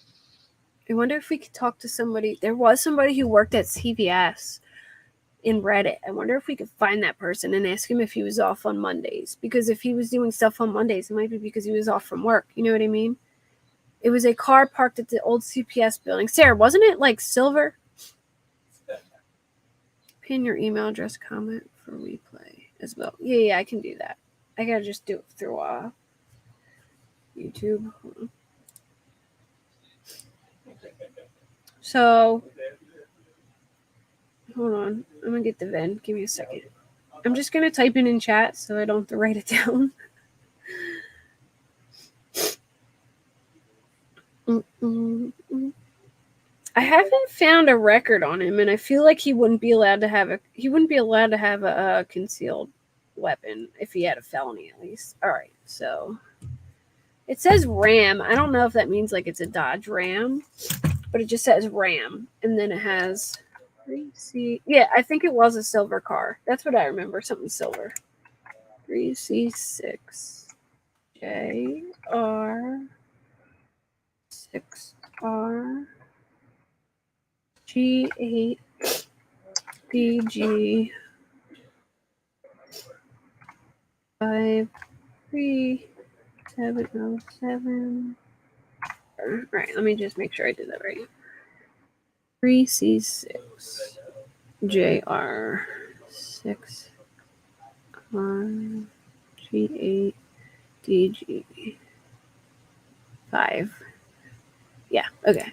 I wonder if we could talk to somebody. There was somebody who worked at CVS in Reddit. I wonder if we could find that person and ask him if he was off on Mondays. Because if he was doing stuff on Mondays, it might be because he was off from work. You know what I mean? It was a car parked at the old CPS building. Sarah, wasn't it like silver? Pin your email address, comment for replay as well. Yeah, I can do that. I gotta just do it through YouTube. So, hold on. I'm gonna get the VIN. Give me a second. I'm just gonna type it in chat so I don't have to write it down. I haven't found a record on him, and I feel like he wouldn't be allowed to have a concealed weapon if he had a felony, at least. All right, so it says Ram. I don't know if that means like it's a Dodge Ram, but it just says Ram, and then it has 3C. Yeah, I think it was a silver car. That's what I remember. Something silver. 3C6 JR 6R G8 DG 53707. All right, let me just make sure I did that right. 3C6 JR 6 G8 DG 5. Yeah, okay.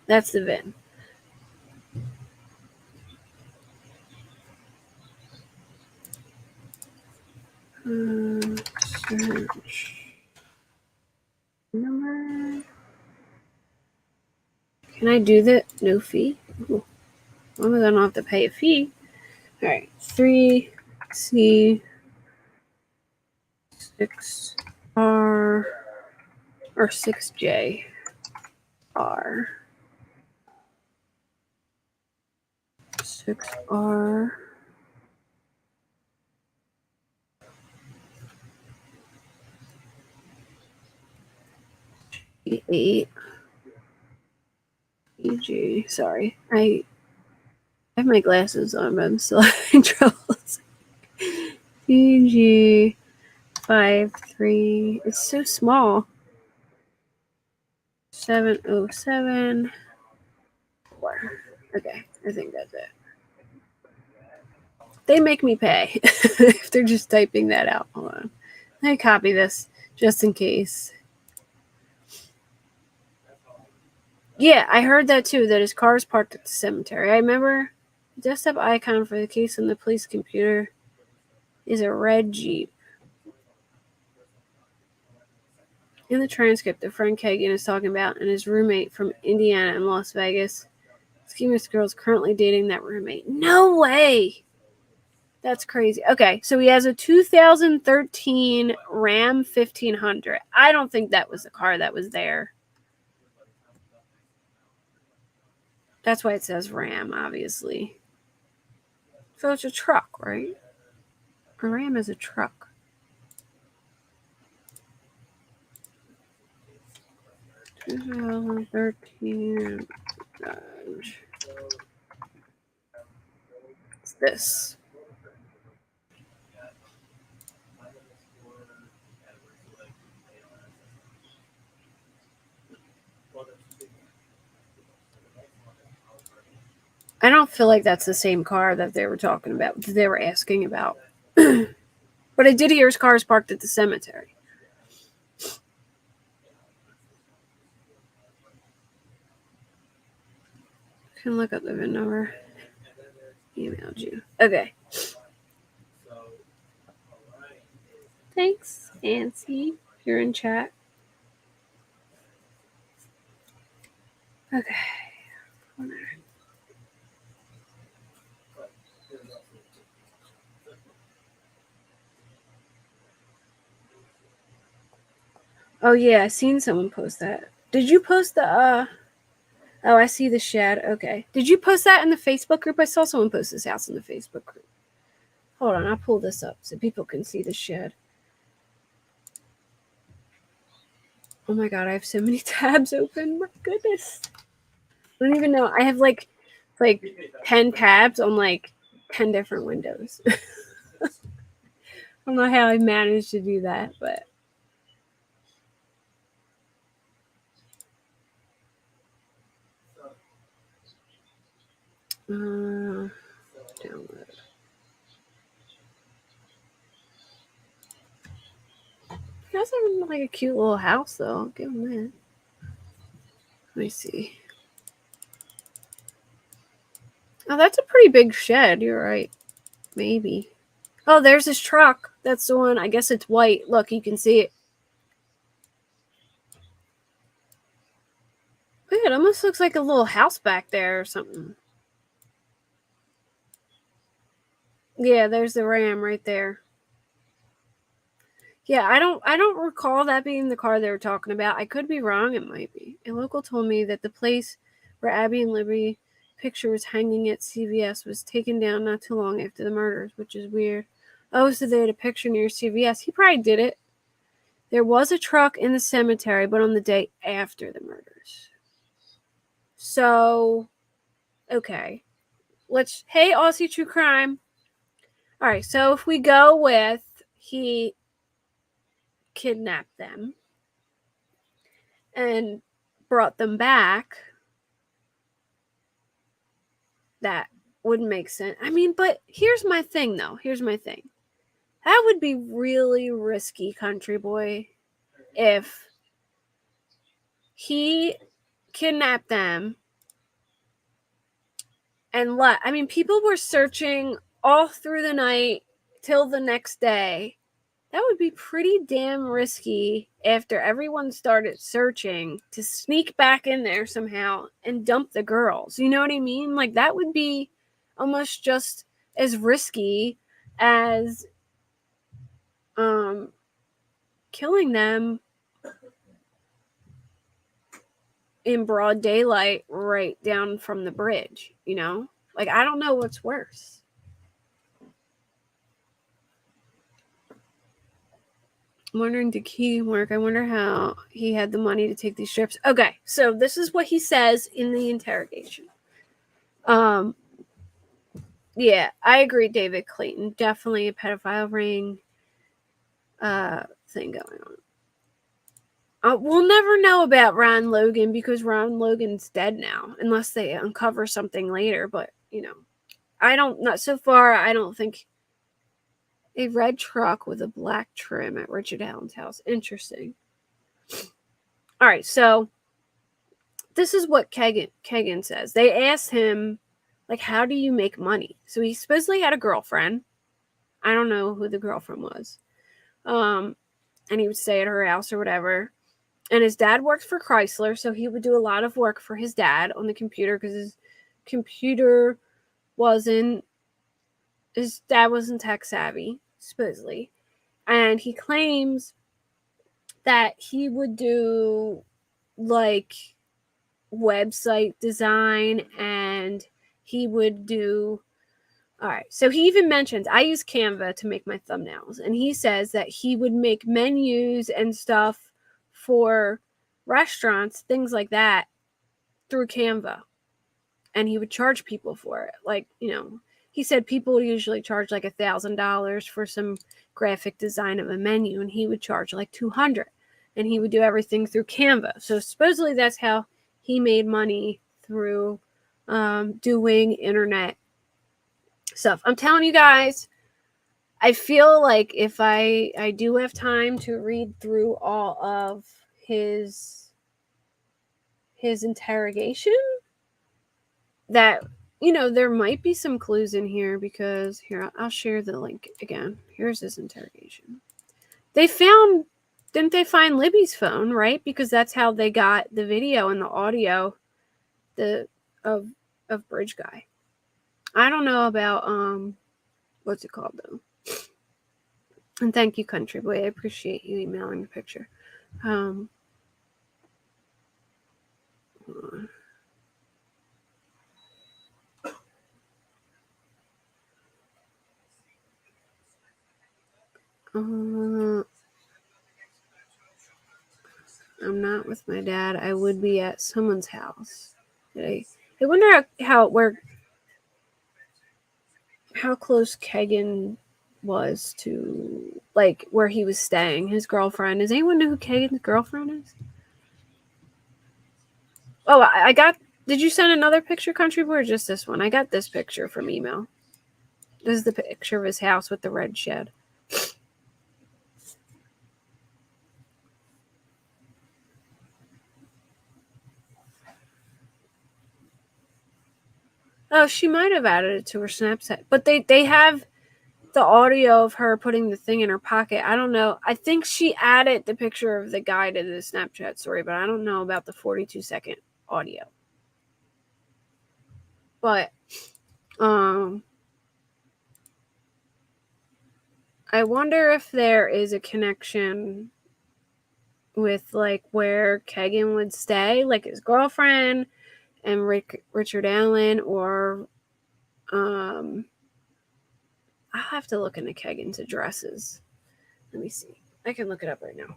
That's the VIN. Search number. Can I do that? No fee? Ooh. As long as I don't have to pay a fee. All right, 3C6R or 6J R 6R 8 EG. Sorry, I have my glasses on, but I'm still having trouble. EG 53. It's so small. 707 4. Okay, I think that's it. They make me pay if they're just typing that out. Hold on. Let me copy this just in case. Yeah, I heard that too, that his car is parked at the cemetery. I remember the desktop icon for the case on the police computer is a red Jeep. In the transcript that Frank Kegan is talking about and his roommate from Indiana and Las Vegas. Schemer's girl is currently dating that roommate. No way! That's crazy. Okay, so he has a 2013 Ram 1500. I don't think that was the car that was there. That's why it says Ram, obviously. So it's a truck, right? A Ram is a truck. It's this. I don't feel like that's the same car that they were talking about, that they were asking about. But I did hear his car is parked at the cemetery. Can look up the VIN number. Emailed you. Okay. Thanks, Nancy. You're in chat. Okay. Oh yeah, I seen someone post that. Did you post the Oh, I see the shed. Okay. Did you post that in the Facebook group? I saw someone post this house in the Facebook group. Hold on, I'll pull this up so people can see the shed. Oh my god, I have so many tabs open. My goodness. I don't even know. I have like 10 tabs on like 10 different windows. I don't know how I managed to do that, but download. That's like a cute little house, though. I'll give him that. Let me see. Oh, that's a pretty big shed. You're right. Maybe. Oh, there's his truck. That's the one. I guess it's white. Look, you can see it. Yeah, it almost looks like a little house back there or something. Yeah, there's the Ram right there. Yeah, I don't recall that being the car they were talking about. I could be wrong. It might be. A local told me that the place where Abby and Libby picture was hanging at CVS was taken down not too long after the murders, which is weird. Oh, so they had a picture near CVS. He probably did it. There was a truck in the cemetery, but on the day after the murders. So, okay. Hey, Aussie True Crime. All right, so if we go with he kidnapped them and brought them back, that would make sense. I mean, but here's my thing, though. Here's my thing. That would be really risky, country boy, if he kidnapped them and left. I mean, people were searching all through the night till the next day. That would be pretty damn risky after everyone started searching to sneak back in there somehow and dump the girls. You know what I mean? Like, that would be almost just as risky as killing them in broad daylight right down from the bridge, you know? Like, I don't know what's worse. I'm wondering, did Kegan work? I wonder how he had the money to take these trips. Okay, so this is what he says in the interrogation. Yeah, I agree, David Clayton. Definitely a pedophile ring thing going on. We'll never know about Ron Logan because Ron Logan's dead now, unless they uncover something later. But, you know, not so far, I don't think. A red truck with a black trim at Richard Allen's house. Interesting. All right, so this is what Kegan says. They asked him, like, how do you make money? So he supposedly had a girlfriend. I don't know who the girlfriend was. And he would stay at her house or whatever. And his dad worked for Chrysler, so he would do a lot of work for his dad on the computer because his dad wasn't tech savvy, supposedly. And he claims that he would do like website design, and he would do all right. So he even mentions I use Canva to make my thumbnails, and he says that he would make menus and stuff for restaurants, things like that, through Canva, and he would charge people for it. Like, he said people usually charge like $1,000 for some graphic design of a menu, and he would charge like $200, and he would do everything through Canva. So supposedly that's how he made money through doing internet stuff. I'm telling you guys, I feel like if I do have time to read through all of his interrogation, that there might be some clues in here, because here, I'll share the link again. Here's his interrogation. Didn't they find Libby's phone, right? Because that's how they got the video and the audio of Bridge Guy. I don't know about what's it called though. And thank you, Country Boy. I appreciate you emailing the picture. Hold on. I'm not with my dad. I would be at someone's house. I wonder how close Kegan was to, like, where he was staying, his girlfriend. Does anyone know who Kegan's girlfriend is? Oh, I got, did you send another picture, Country Boy, or just this one? I got this picture from email. This is the picture of his house with the red shed. Oh, she might have added it to her Snapchat. But they have the audio of her putting the thing in her pocket. I don't know. I think she added the picture of the guy to the Snapchat story, but I don't know about the 42-second audio. But I wonder if there is a connection with, like, where Kegan would stay, like his girlfriend and Richard Allen, or I'll have to look into Kegan's addresses. Let me see. I can look it up right now.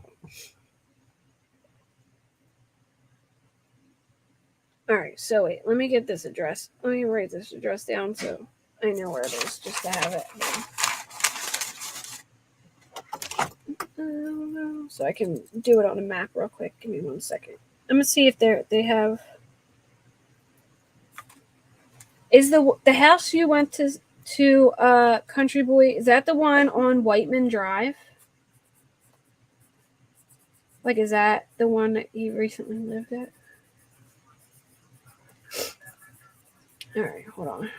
All right, so wait, let me get this address. Let me write this address down so I know where it is, just to have it. So I can do it on a map real quick. Give me 1 second. I'm gonna see if they have. Is the house you went to Country Boy, is that the one on Whiteman Drive? Like, is that the one that you recently lived at? All right, hold on.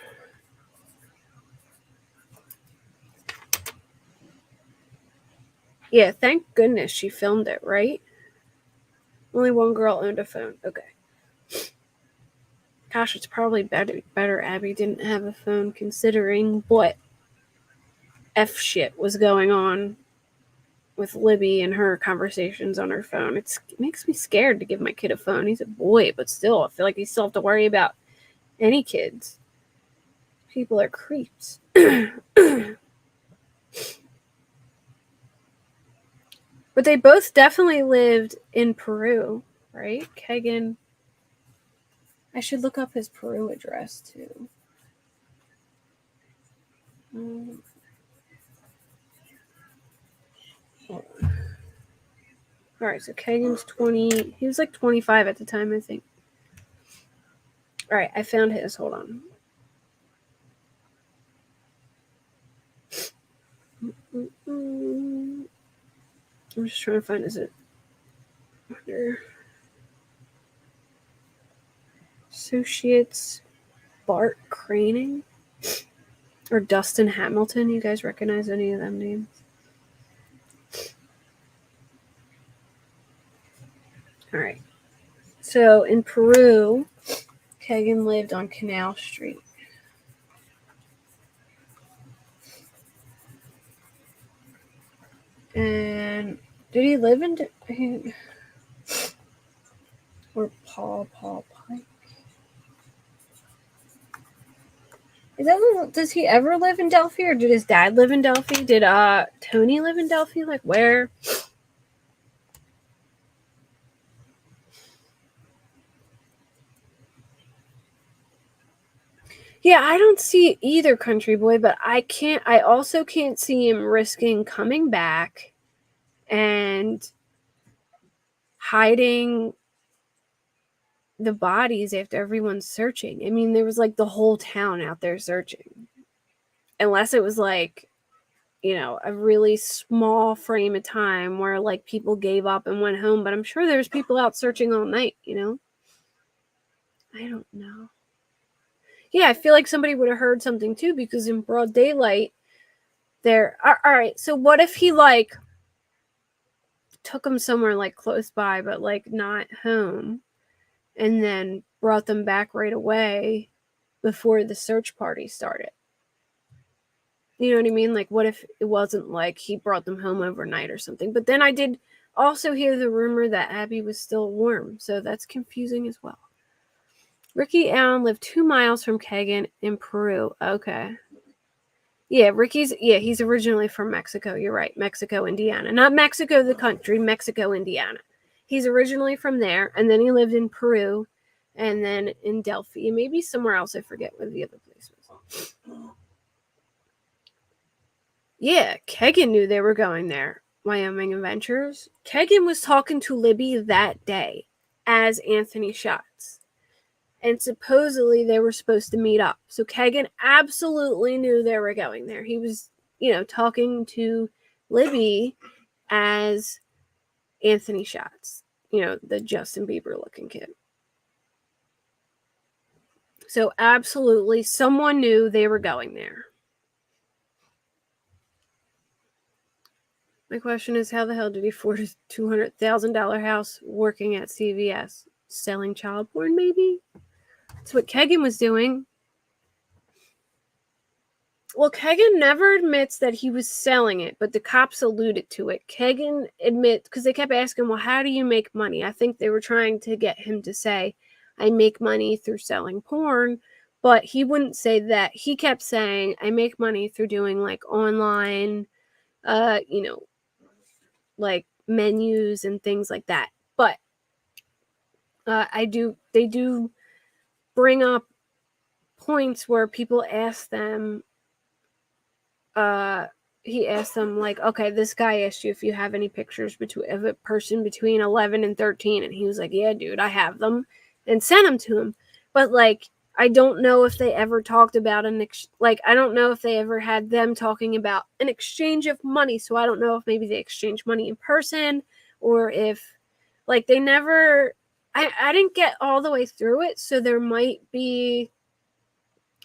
Yeah, thank goodness she filmed it, right? Only one girl owned a phone. Okay. Gosh, it's probably better Abby didn't have a phone, considering what F shit was going on with Libby and her conversations on her phone. It makes me scared to give my kid a phone. He's a boy, but still, I feel like he still have to worry about any kids. People are creeps. But they both definitely lived in Peru, right? Kegan. I should look up his Peru address, too. All right, so Kegan's 20. He was like 25 at the time, I think. All right, I found his. Hold on. I'm just trying to find, is it under Associates Bart Craning or Dustin Hamilton? You guys recognize any of them names? All right. So in Peru, Kegan lived on Canal Street. And did he live in or Paul Pike? Does he ever live in Delphi, or did his dad live in Delphi? Did Tony live in Delphi? Like where? Yeah, I don't see either, Country Boy, but I also can't see him risking coming back and hiding the bodies after everyone's searching. I mean, there was like the whole town out there searching. Unless it was like, a really small frame of time where like people gave up and went home, but I'm sure there's people out searching all night, I don't know. Yeah, I feel like somebody would have heard something too, because in broad daylight there. All right, so what if he like took them somewhere like close by, but like not home, and then brought them back right away before the search party started? You know what I mean? Like, what if it wasn't like he brought them home overnight or something? But then I did also hear the rumor that Abby was still warm, so that's confusing as well. Ricky Allen lived 2 miles from Kegan in Peru. Okay. Yeah, he's originally from Mexico. You're right. Mexico, Indiana. Not Mexico, the country, Mexico, Indiana. He's originally from there, and then he lived in Peru, and then in Delphi, and maybe somewhere else. I forget where the other place was. Yeah, Kegan knew they were going there. Wyoming Adventures. Kegan was talking to Libby that day as Anthony Schatz. And supposedly they were supposed to meet up. So Kegan absolutely knew they were going there. He was, talking to Libby as Anthony Schatz, the Justin Bieber looking kid. So absolutely someone knew they were going there. My question is, how the hell did he afford a $200,000 house working at CVS? Selling child porn, maybe? That's what Kegan was doing. Well, Kegan never admits that he was selling it, but the cops alluded to it. Kegan admits, because they kept asking, well, how do you make money? I think they were trying to get him to say, I make money through selling porn, but he wouldn't say that. He kept saying, I make money through doing like online, like menus and things like that. But they do bring up points where people ask them, he asked them like, okay, this guy asked you if you have any pictures of a person between 11 and 13. And he was like, yeah, dude, I have them, and sent them to him. But like, I don't know if they ever talked about I don't know if they ever had them talking about an exchange of money. So I don't know if maybe they exchanged money in person, or if like they never, I didn't get all the way through it. So there might be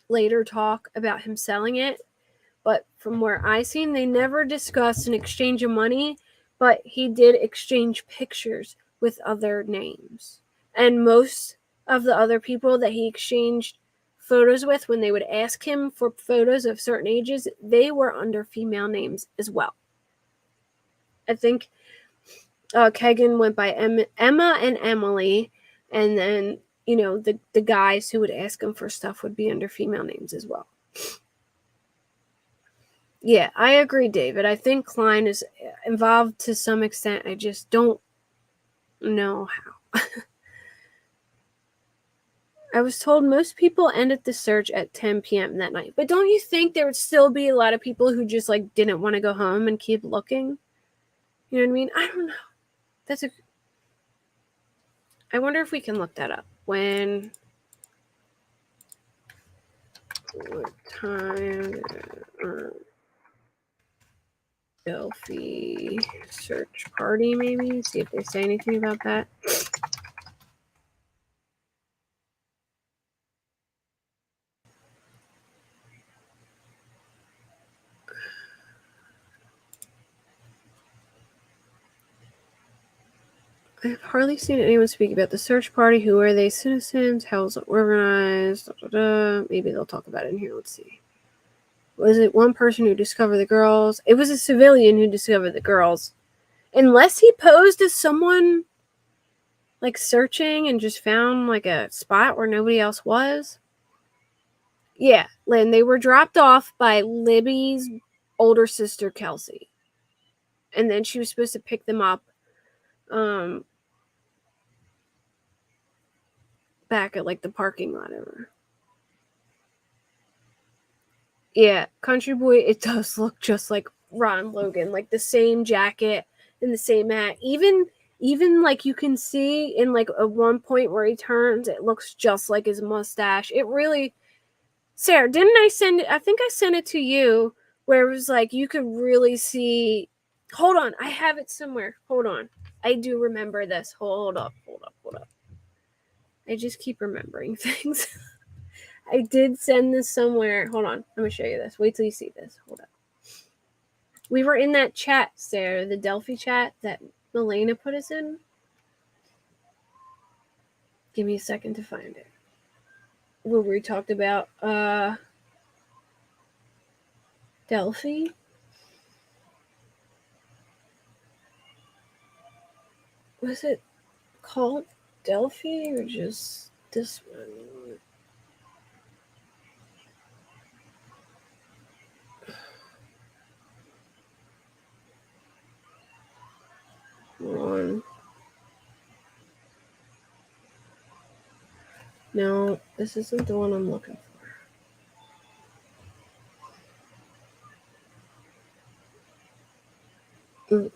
later talk about him selling it. But from where I seen, they never discussed an exchange of money, but he did exchange pictures with other names. And most of the other people that he exchanged photos with, when they would ask him for photos of certain ages, they were under female names as well. I think Kegan went by Emma and Emily, and then, the guys who would ask him for stuff would be under female names as well. Yeah, I agree, David. I think Klein is involved to some extent. I just don't know how. I was told most people ended the search at 10 p.m. that night. But don't you think there would still be a lot of people who just like didn't want to go home and keep looking? You know what I mean? I don't know. I wonder if we can look that up. What time Delphi search party, maybe? See if they say anything about that. I've hardly seen anyone speak about the search party. Who are they? Citizens? How was it organized? Da, da, da. Maybe they'll talk about it in here. Let's see. Was it one person who discovered the girls? It was a civilian who discovered the girls. Unless he posed as someone like searching and just found like a spot where nobody else was. Yeah, Lynn, they were dropped off by Libby's older sister, Kelsey. And then she was supposed to pick them up back at like the parking lot ever. Yeah, Country Boy, it does look just like Ron Logan, like the same jacket and the same hat. Even like you can see in like at one point where he turns, it looks just like his mustache. It really, Sarah, didn't I send it? I think I sent it to you where it was like you could really see. Hold on, I have it somewhere. Hold on, I do remember this. Hold up. I just keep remembering things. I did send this somewhere. Hold on. I'm going to show you this. Wait till you see this. Hold up. We were in that chat, Sarah, the Delphi chat that Milena put us in. Give me a second to find it. Where we talked about Delphi. Was it called Delphi or just this one? On. No, this isn't the one I'm looking for.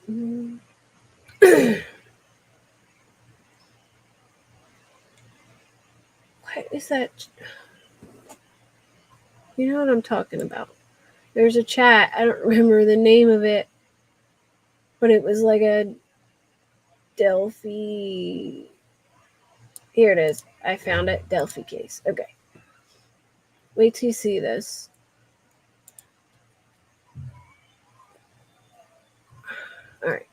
What is that? You know what I'm talking about. There's a chat. I don't remember the name of it, but it was like a Delphi. Here it is. I found it. Delphi case. Okay. Wait till you see this. All right.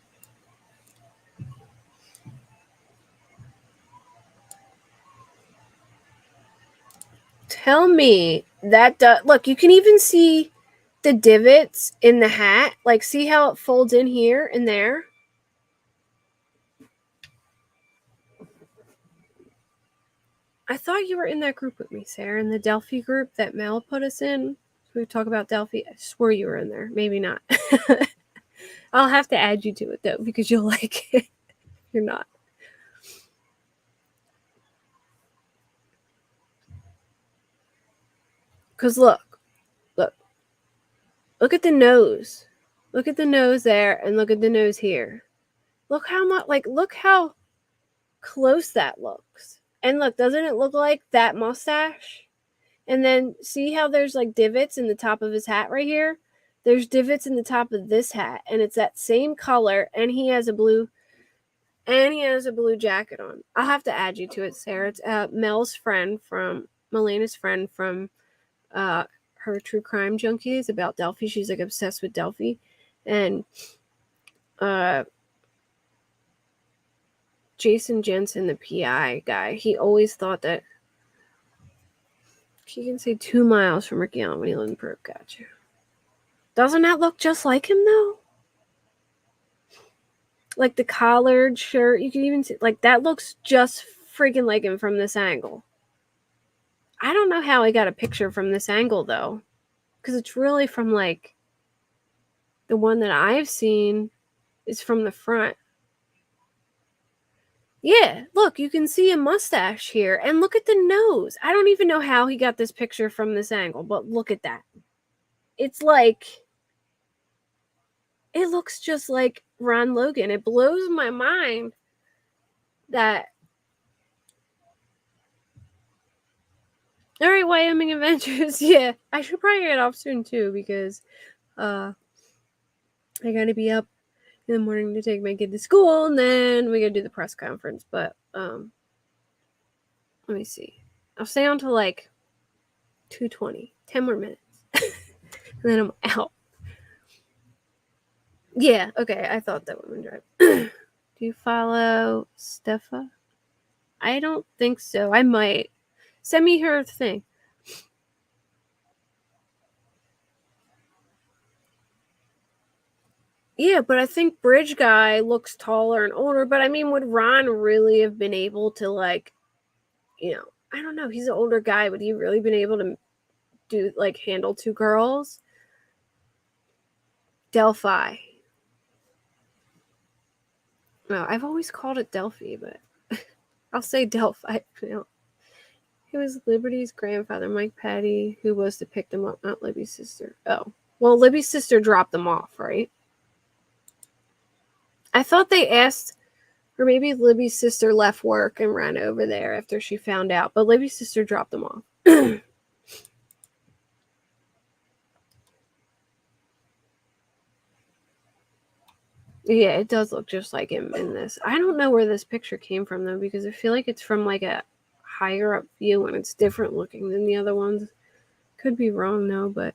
Tell me that look, you can even see the divots in the hat. Like, see how it folds in here and there? I thought you were in that group with me, Sarah, in the Delphi group that Mel put us in. We talk about Delphi. I swore you were in there. Maybe not. I'll have to add you to it, though, because you'll like it. You're not. Because look at the nose. Look at the nose there and look at the nose here. Look how much, like, look how close that looks. And look, doesn't it look like that mustache? And then see how there's like divots in the top of his hat right here? There's divots in the top of this hat, and it's that same color, and he has a blue jacket on. I'll have to add you to it, Sarah. It's Melena's friend from her True Crime Junkies about Delphi. She's like obsessed with Delphi. And Jason Jensen, the PI guy, he always thought that Kegan say 2 miles from Ricky Allen when he lived in Peru. Gotcha. Doesn't that look just like him though? Like the collared shirt, you can even see, like, that looks just freaking like him from this angle. I don't know how I got a picture from this angle though, because it's really from like the one that I've seen is from the front. Yeah, look, you can see a mustache here, and look at the nose. I don't even know how he got this picture from this angle, but look at that. It's like, it looks just like Ron Logan. It blows my mind that. All right, Wyoming Adventures. Yeah, I should probably get off soon too, because I gotta be up in the morning to take my kid to school, and then we gotta do the press conference. But let me see. I'll stay on till like 2:20. 10 more minutes. And then I'm out. Yeah, okay. I thought that would drive. Do Do you follow Steffa? I don't think so. I might. Send me her thing. Yeah, but I think Bridge Guy looks taller and older. But I mean, would Ron really have been able to, like, you know, I don't know. He's an older guy. Would he really been able to do, like, handle two girls? Delphi. No, I've always called it Delphi, but I'll say Delphi. You know. He was Liberty's grandfather, Mike Patty, who was to pick them up, not Libby's sister. Oh. Well, Libby's sister dropped them off, right? I thought they asked, or maybe Libby's sister left work and ran over there after she found out, but Libby's sister dropped them off. Yeah, it does look just like him in this. I don't know where this picture came from, though, because I feel like it's from, like, a higher up view and it's different looking than the other ones. Could be wrong, though, but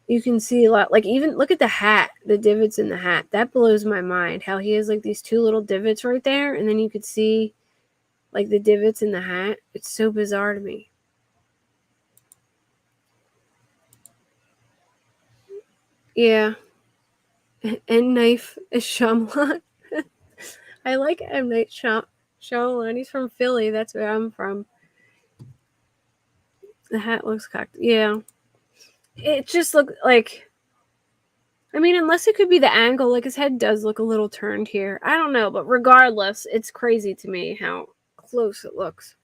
you can see a lot. Like, even look at the hat, the divots in the hat. That blows my mind, how he has, like, these two little divots right there, and then you could see, like, the divots in the hat. It's so bizarre to me. Yeah. And Knife is Shyamalan. I like M. Night Shyamalan. He's from Philly. That's where I'm from. The hat looks cocked. Yeah. It just looked like... I mean, unless it could be the angle. Like, his head does look a little turned here. I don't know. But regardless, it's crazy to me how close it looks.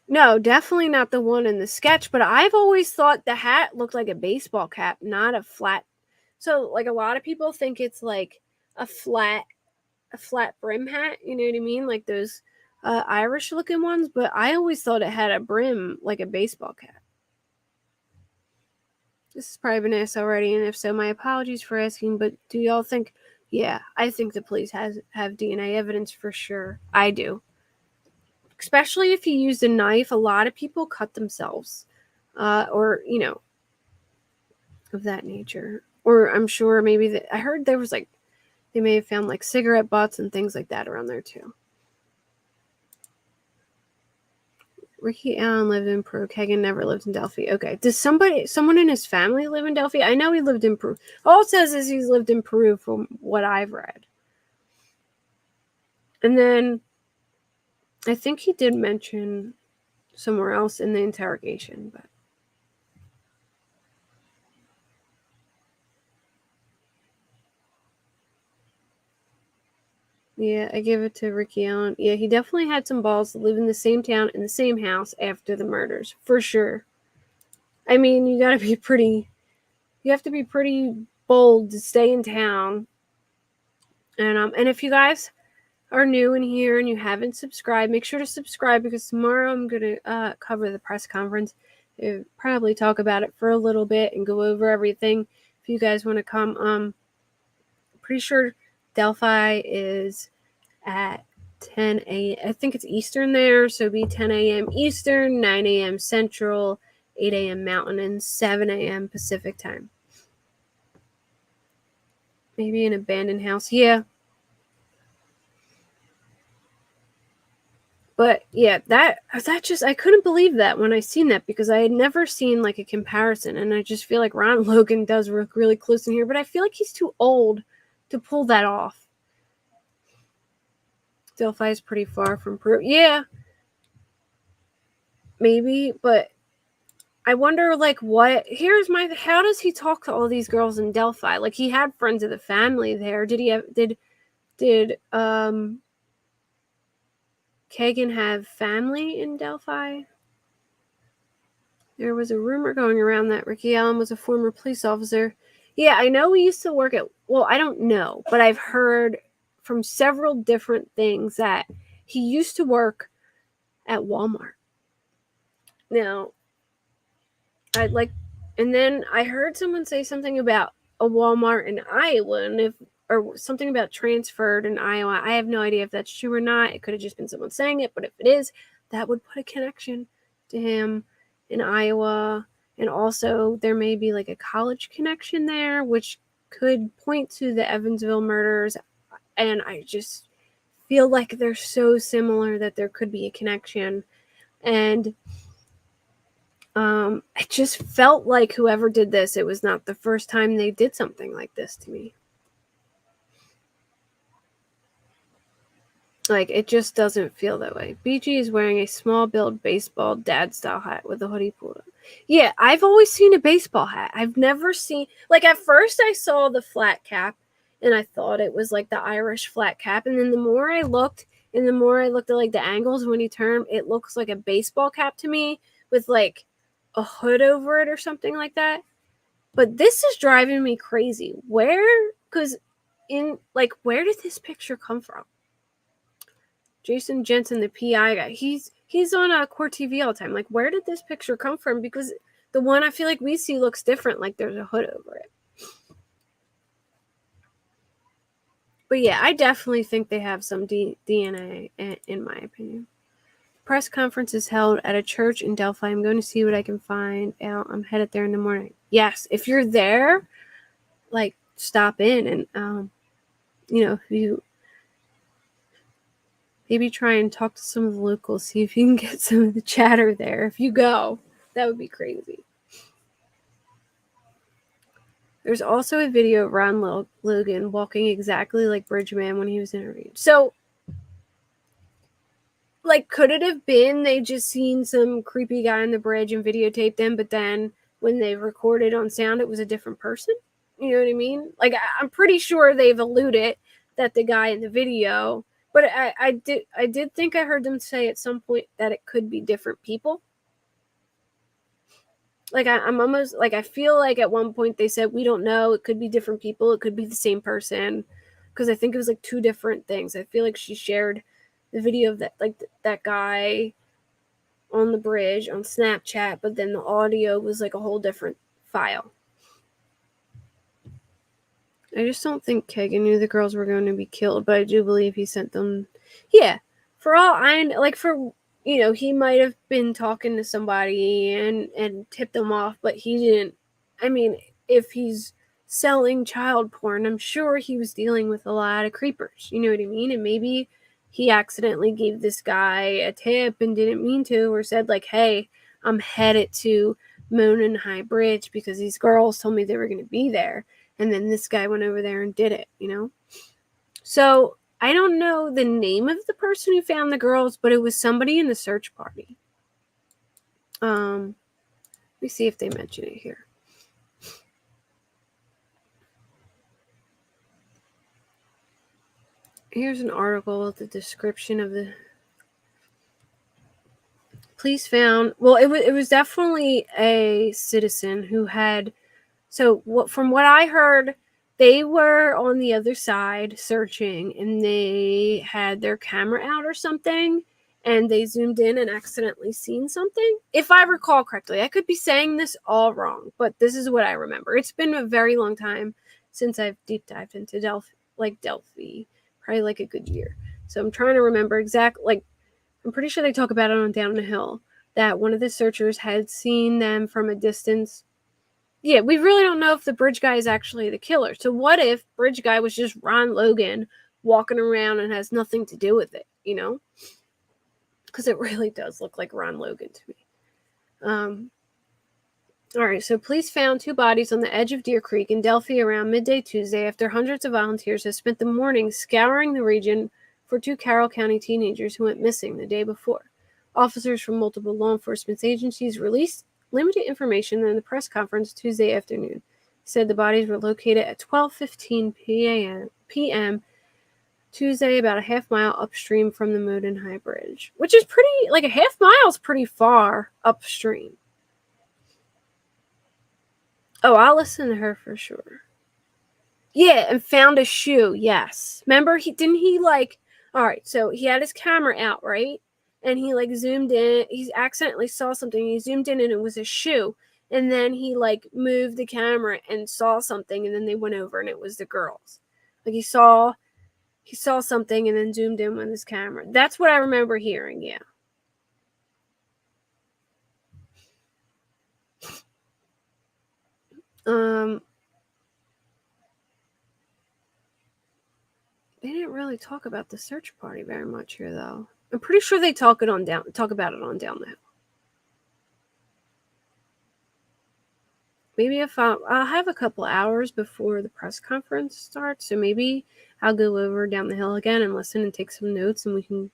No, definitely not the one in the sketch, but I've always thought the hat looked like a baseball cap, not a flat. So, like, a lot of people think it's like a flat brim hat, you know what I mean? Like those Irish looking ones, but I always thought it had a brim like a baseball cap. This has probably been asked already, and if so, my apologies for asking, but do y'all think, yeah, I think the police have DNA evidence for sure. I do. Especially if he used a knife. A lot of people cut themselves, or, you know, of that nature. Or I'm sure maybe I heard there was like, they may have found like cigarette butts and things like that around there too. Ricky Allen lived in Peru. Kegan never lived in Delphi. Okay. Does someone in his family live in Delphi? I know he lived in Peru. All it says is he's lived in Peru from what I've read. And then I think he did mention somewhere else in the interrogation, but yeah, I give it to Ricky Allen. Yeah, he definitely had some balls to live in the same town, in the same house after the murders, for sure. I mean, you have to be pretty bold to stay in town. And if you guys are new in here and you haven't subscribed, make sure to subscribe, because tomorrow I'm going to cover the press conference. I'll probably talk about it for a little bit and go over everything if you guys want to come. Pretty sure Delphi is at 10 a.m. I think it's Eastern there, so it'd be 10 a.m. Eastern, 9 a.m. Central, 8 a.m. Mountain, and 7 a.m. Pacific time. Maybe an abandoned house. Yeah. But yeah, that just, I couldn't believe that when I seen that, because I had never seen like a comparison, and I just feel like Ron Logan does look really close in here, but I feel like he's too old to pull that off. Delphi is pretty far from Peru. Yeah. Maybe, but I wonder, like, how does he talk to all these girls in Delphi? Like, he had friends of the family there. Did Kegan have family in Delphi? There was a rumor going around that Ricky Allen was a former police officer. Yeah, I know he used to work at, well, I don't know, but I've heard from several different things that he used to work at Walmart. Now, and then I heard someone say something about a Walmart in Iowa, or something about transferred in Iowa. I have no idea if that's true or not. It could have just been someone saying it, but if it is, that would put a connection to him in Iowa. And also, there may be like a college connection there, which could point to the Evansville murders, and I just feel like they're so similar that there could be a connection. And I just felt like whoever did this, it was not the first time they did something like this to me. Like, it just doesn't feel that way. BG is wearing a small build baseball dad style hat with a hoodie pulled up. Yeah, I've always seen a baseball hat. I've never seen, like, at first I saw the flat cap and I thought it was like the Irish flat cap. And then the more I looked at like the angles when he turned, it looks like a baseball cap to me with like a hood over it or something like that. But this is driving me crazy. Where did this picture come from? Jason Jensen, the PI guy, he's on Court TV all the time. Like, where did this picture come from? Because the one I feel like we see looks different, like there's a hood over it. But yeah, I definitely think they have some DNA, in my opinion. Press conference is held at a church in Delphi. I'm going to see what I can find out. I'm headed there in the morning. Yes, if you're there, like, stop in and, if you maybe try and talk to some of the locals, see if you can get some of the chatter there. If you go, that would be crazy. There's also a video of Ron Logan walking exactly like Bridgman when he was interviewed. So, like, could it have been they just seen some creepy guy on the bridge and videotaped them, but then when they recorded on sound, it was a different person? You know what I mean? Like, I'm pretty sure they've alluded that the guy in the video... But I did think I heard them say at some point that it could be different people. Like, I'm almost, like, I feel like at one point they said, we don't know, it could be different people, it could be the same person. Because I think it was, like, two different things. I feel like she shared the video of that, like, that guy on the bridge on Snapchat, but then the audio was, like, a whole different file. I just don't think Kegan knew the girls were going to be killed, but I do believe he sent them. Yeah, for all he might have been talking to somebody and tipped them off, but he didn't. I mean, if he's selling child porn, I'm sure he was dealing with a lot of creepers. You know what I mean? And maybe he accidentally gave this guy a tip and didn't mean to, or said, like, hey, I'm headed to Monon High Bridge because these girls told me they were going to be there. And then this guy went over there and did it, So I don't know the name of the person who found the girls, but it was somebody in the search party. Let me see if they mention it here. Here's an article with the description of the police found. Well, it was definitely a citizen who had. So from what I heard, they were on the other side searching, and they had their camera out or something, and they zoomed in and accidentally seen something. If I recall correctly, I could be saying this all wrong, but this is what I remember. It's been a very long time since I've deep dived into Delphi, probably like a good year. So I'm trying to remember I'm pretty sure they talk about it on Down the Hill, that one of the searchers had seen them from a distance. Yeah, we really don't know if the bridge guy is actually the killer. So what if bridge guy was just Ron Logan walking around and has nothing to do with it, Because it really does look like Ron Logan to me. All right, so police found two bodies on the edge of Deer Creek in Delphi around midday Tuesday after hundreds of volunteers have spent the morning scouring the region for two Carroll County teenagers who went missing the day before. Officers from multiple law enforcement agencies released limited information in the press conference Tuesday afternoon. Said the bodies were located at 12:15 p.m. Tuesday, about a half mile upstream from the Moden High Bridge, which is pretty, like, a half mile is pretty far upstream. Oh, I'll listen to her for sure. Yeah, and found a shoe. Yes. Remember, all right, so he had his camera out, right? And he, zoomed in. He accidentally saw something. He zoomed in, and it was a shoe. And then he, moved the camera and saw something, and then they went over, and it was the girls. He saw something and then zoomed in with his camera. That's what I remember hearing, yeah. really talk about the search party very much here, though. I'm pretty sure they talk about it on Down the Hill. Maybe if I'll have a couple hours before the press conference starts, so maybe I'll go over Down the Hill again and listen and take some notes, and we can,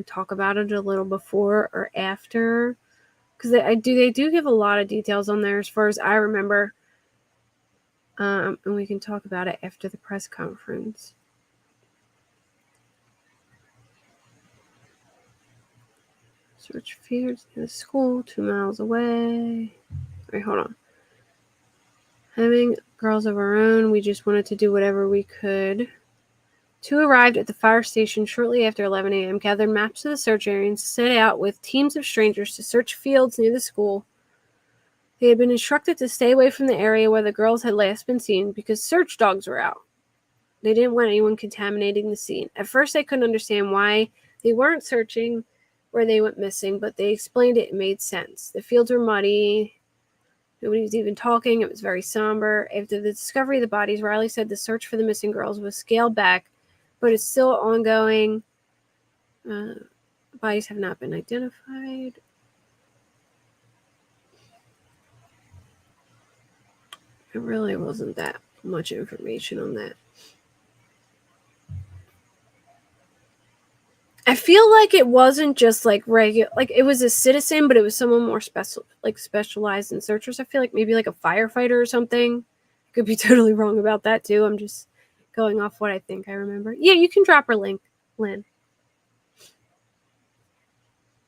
talk about it a little before or after, because they do give a lot of details on there as far as I remember, and we can talk about it after the press conference. Search fields in the school 2 miles away. Wait, hold on. Having girls of our own, we just wanted to do whatever we could. 2 arrived at the fire station shortly after 11 a.m., gathered maps of the search area, and set out with teams of strangers to search fields near the school. They had been instructed to stay away from the area where the girls had last been seen because search dogs were out. They didn't want anyone contaminating the scene. At first, they couldn't understand why they weren't searching where they went missing, but they explained it and made sense. The fields were muddy. Nobody was even talking. It was very somber. After the discovery of the bodies, Riley said the search for the missing girls was scaled back, but it's still ongoing. Bodies have not been identified. It really wasn't that much information on that. I feel like it wasn't just like regular, like it was a citizen, but it was someone more specialized in searchers. I feel like maybe like a firefighter or something. Could be totally wrong about that too. I'm just going off what I think I remember. Yeah, you can drop her link, Lynn.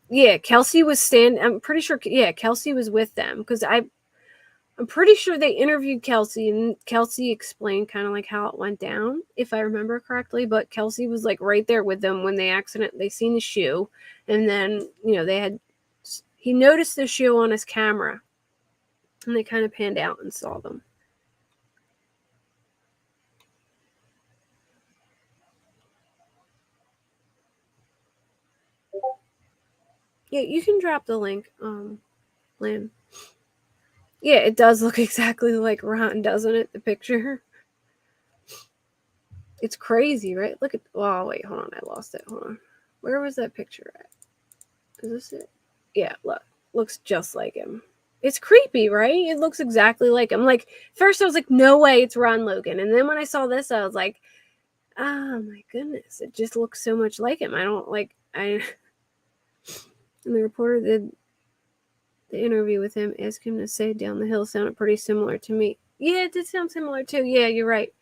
Yeah, Kelsey was I'm pretty sure. Yeah, Kelsey was with them because I'm pretty sure they interviewed Kelsey, and Kelsey explained kind of like how it went down, if I remember correctly. But Kelsey was like right there with them when they seen the shoe, and then he noticed the shoe on his camera, and they kind of panned out and saw them. Yeah, you can drop the link, Lynn. Yeah, it does look exactly like Ron, doesn't it? The picture. It's crazy, right? Look at. Oh, wait, hold on. I lost it. Hold on. Where was that picture at? Is this it? Yeah, look. Looks just like him. It's creepy, right? It looks exactly like him. Like, first I was like, no way, it's Ron Logan. And then when I saw this, I was like, oh my goodness. It just looks so much like him. And the reporter did the interview with him, asked him to say Down the Hill sounded pretty similar to me. Yeah, it did sound similar too. Yeah, you're right.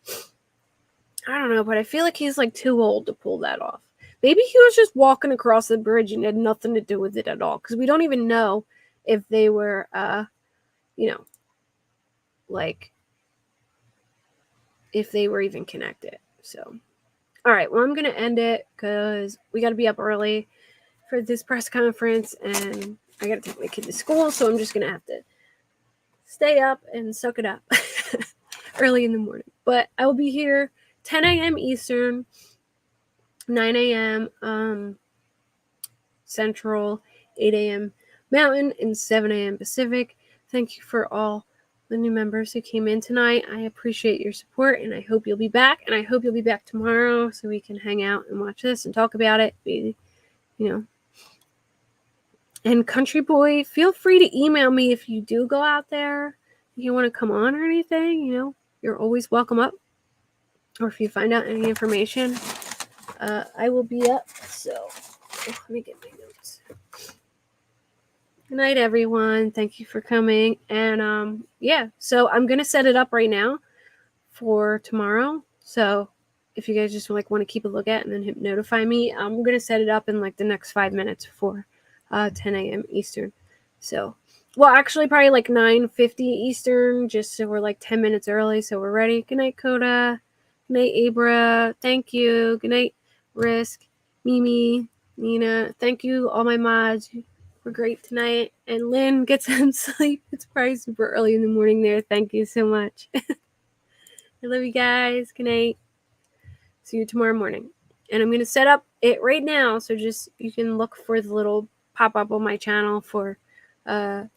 I don't know, but I feel like he's like too old to pull that off. Maybe he was just walking across the bridge and had nothing to do with it at all, because we don't even know if they were, if they were even connected. So, all right, well, I'm going to end it because we got to be up early for this press conference, and I got to take my kid to school, so I'm just going to have to stay up and suck it up early in the morning. But I will be here 10 a.m. Eastern, 9 a.m. Central, 8 a.m. Mountain, and 7 a.m. Pacific. Thank you for all the new members who came in tonight. I appreciate your support, and I hope you'll be back. And I hope you'll be back tomorrow so we can hang out and watch this and talk about it. And Country Boy, feel free to email me if you do go out there. If you want to come on or anything, you're always welcome up. Or if you find out any information, I will be up. So let me get my notes. Good night, everyone. Thank you for coming. And so I'm going to set it up right now for tomorrow. So if you guys just want to keep a look at and then notify me, I'm going to set it up in the next 5 minutes for 10 a.m. Eastern. So, well, actually probably 9:50 Eastern, just so we're 10 minutes early. So we're ready. Good night, Coda. Good night, Abra. Thank you. Good night, Risk, Mimi, Nina. Thank you, all my mods. We're great tonight. And Lynn, get some sleep. It's probably super early in the morning there. Thank you so much. I love you guys. Good night. See you tomorrow morning. And I'm going to set up it right now. So just, you can look for the little pop up on my channel for, the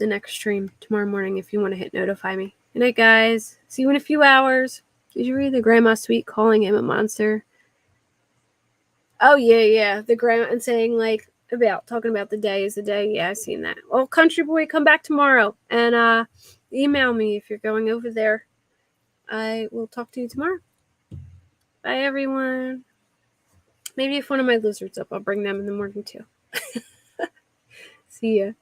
next stream tomorrow morning if you want to hit notify me. Good night, guys. See you in a few hours. Did you read the Grandma Sweet calling him a monster? Oh, yeah. The grandma and saying, like, talking about the day is the day. Yeah, I've seen that. Well, Country Boy, come back tomorrow and email me if you're going over there. I will talk to you tomorrow. Bye, everyone. Maybe if one of my lizards up, I'll bring them in the morning too. See ya.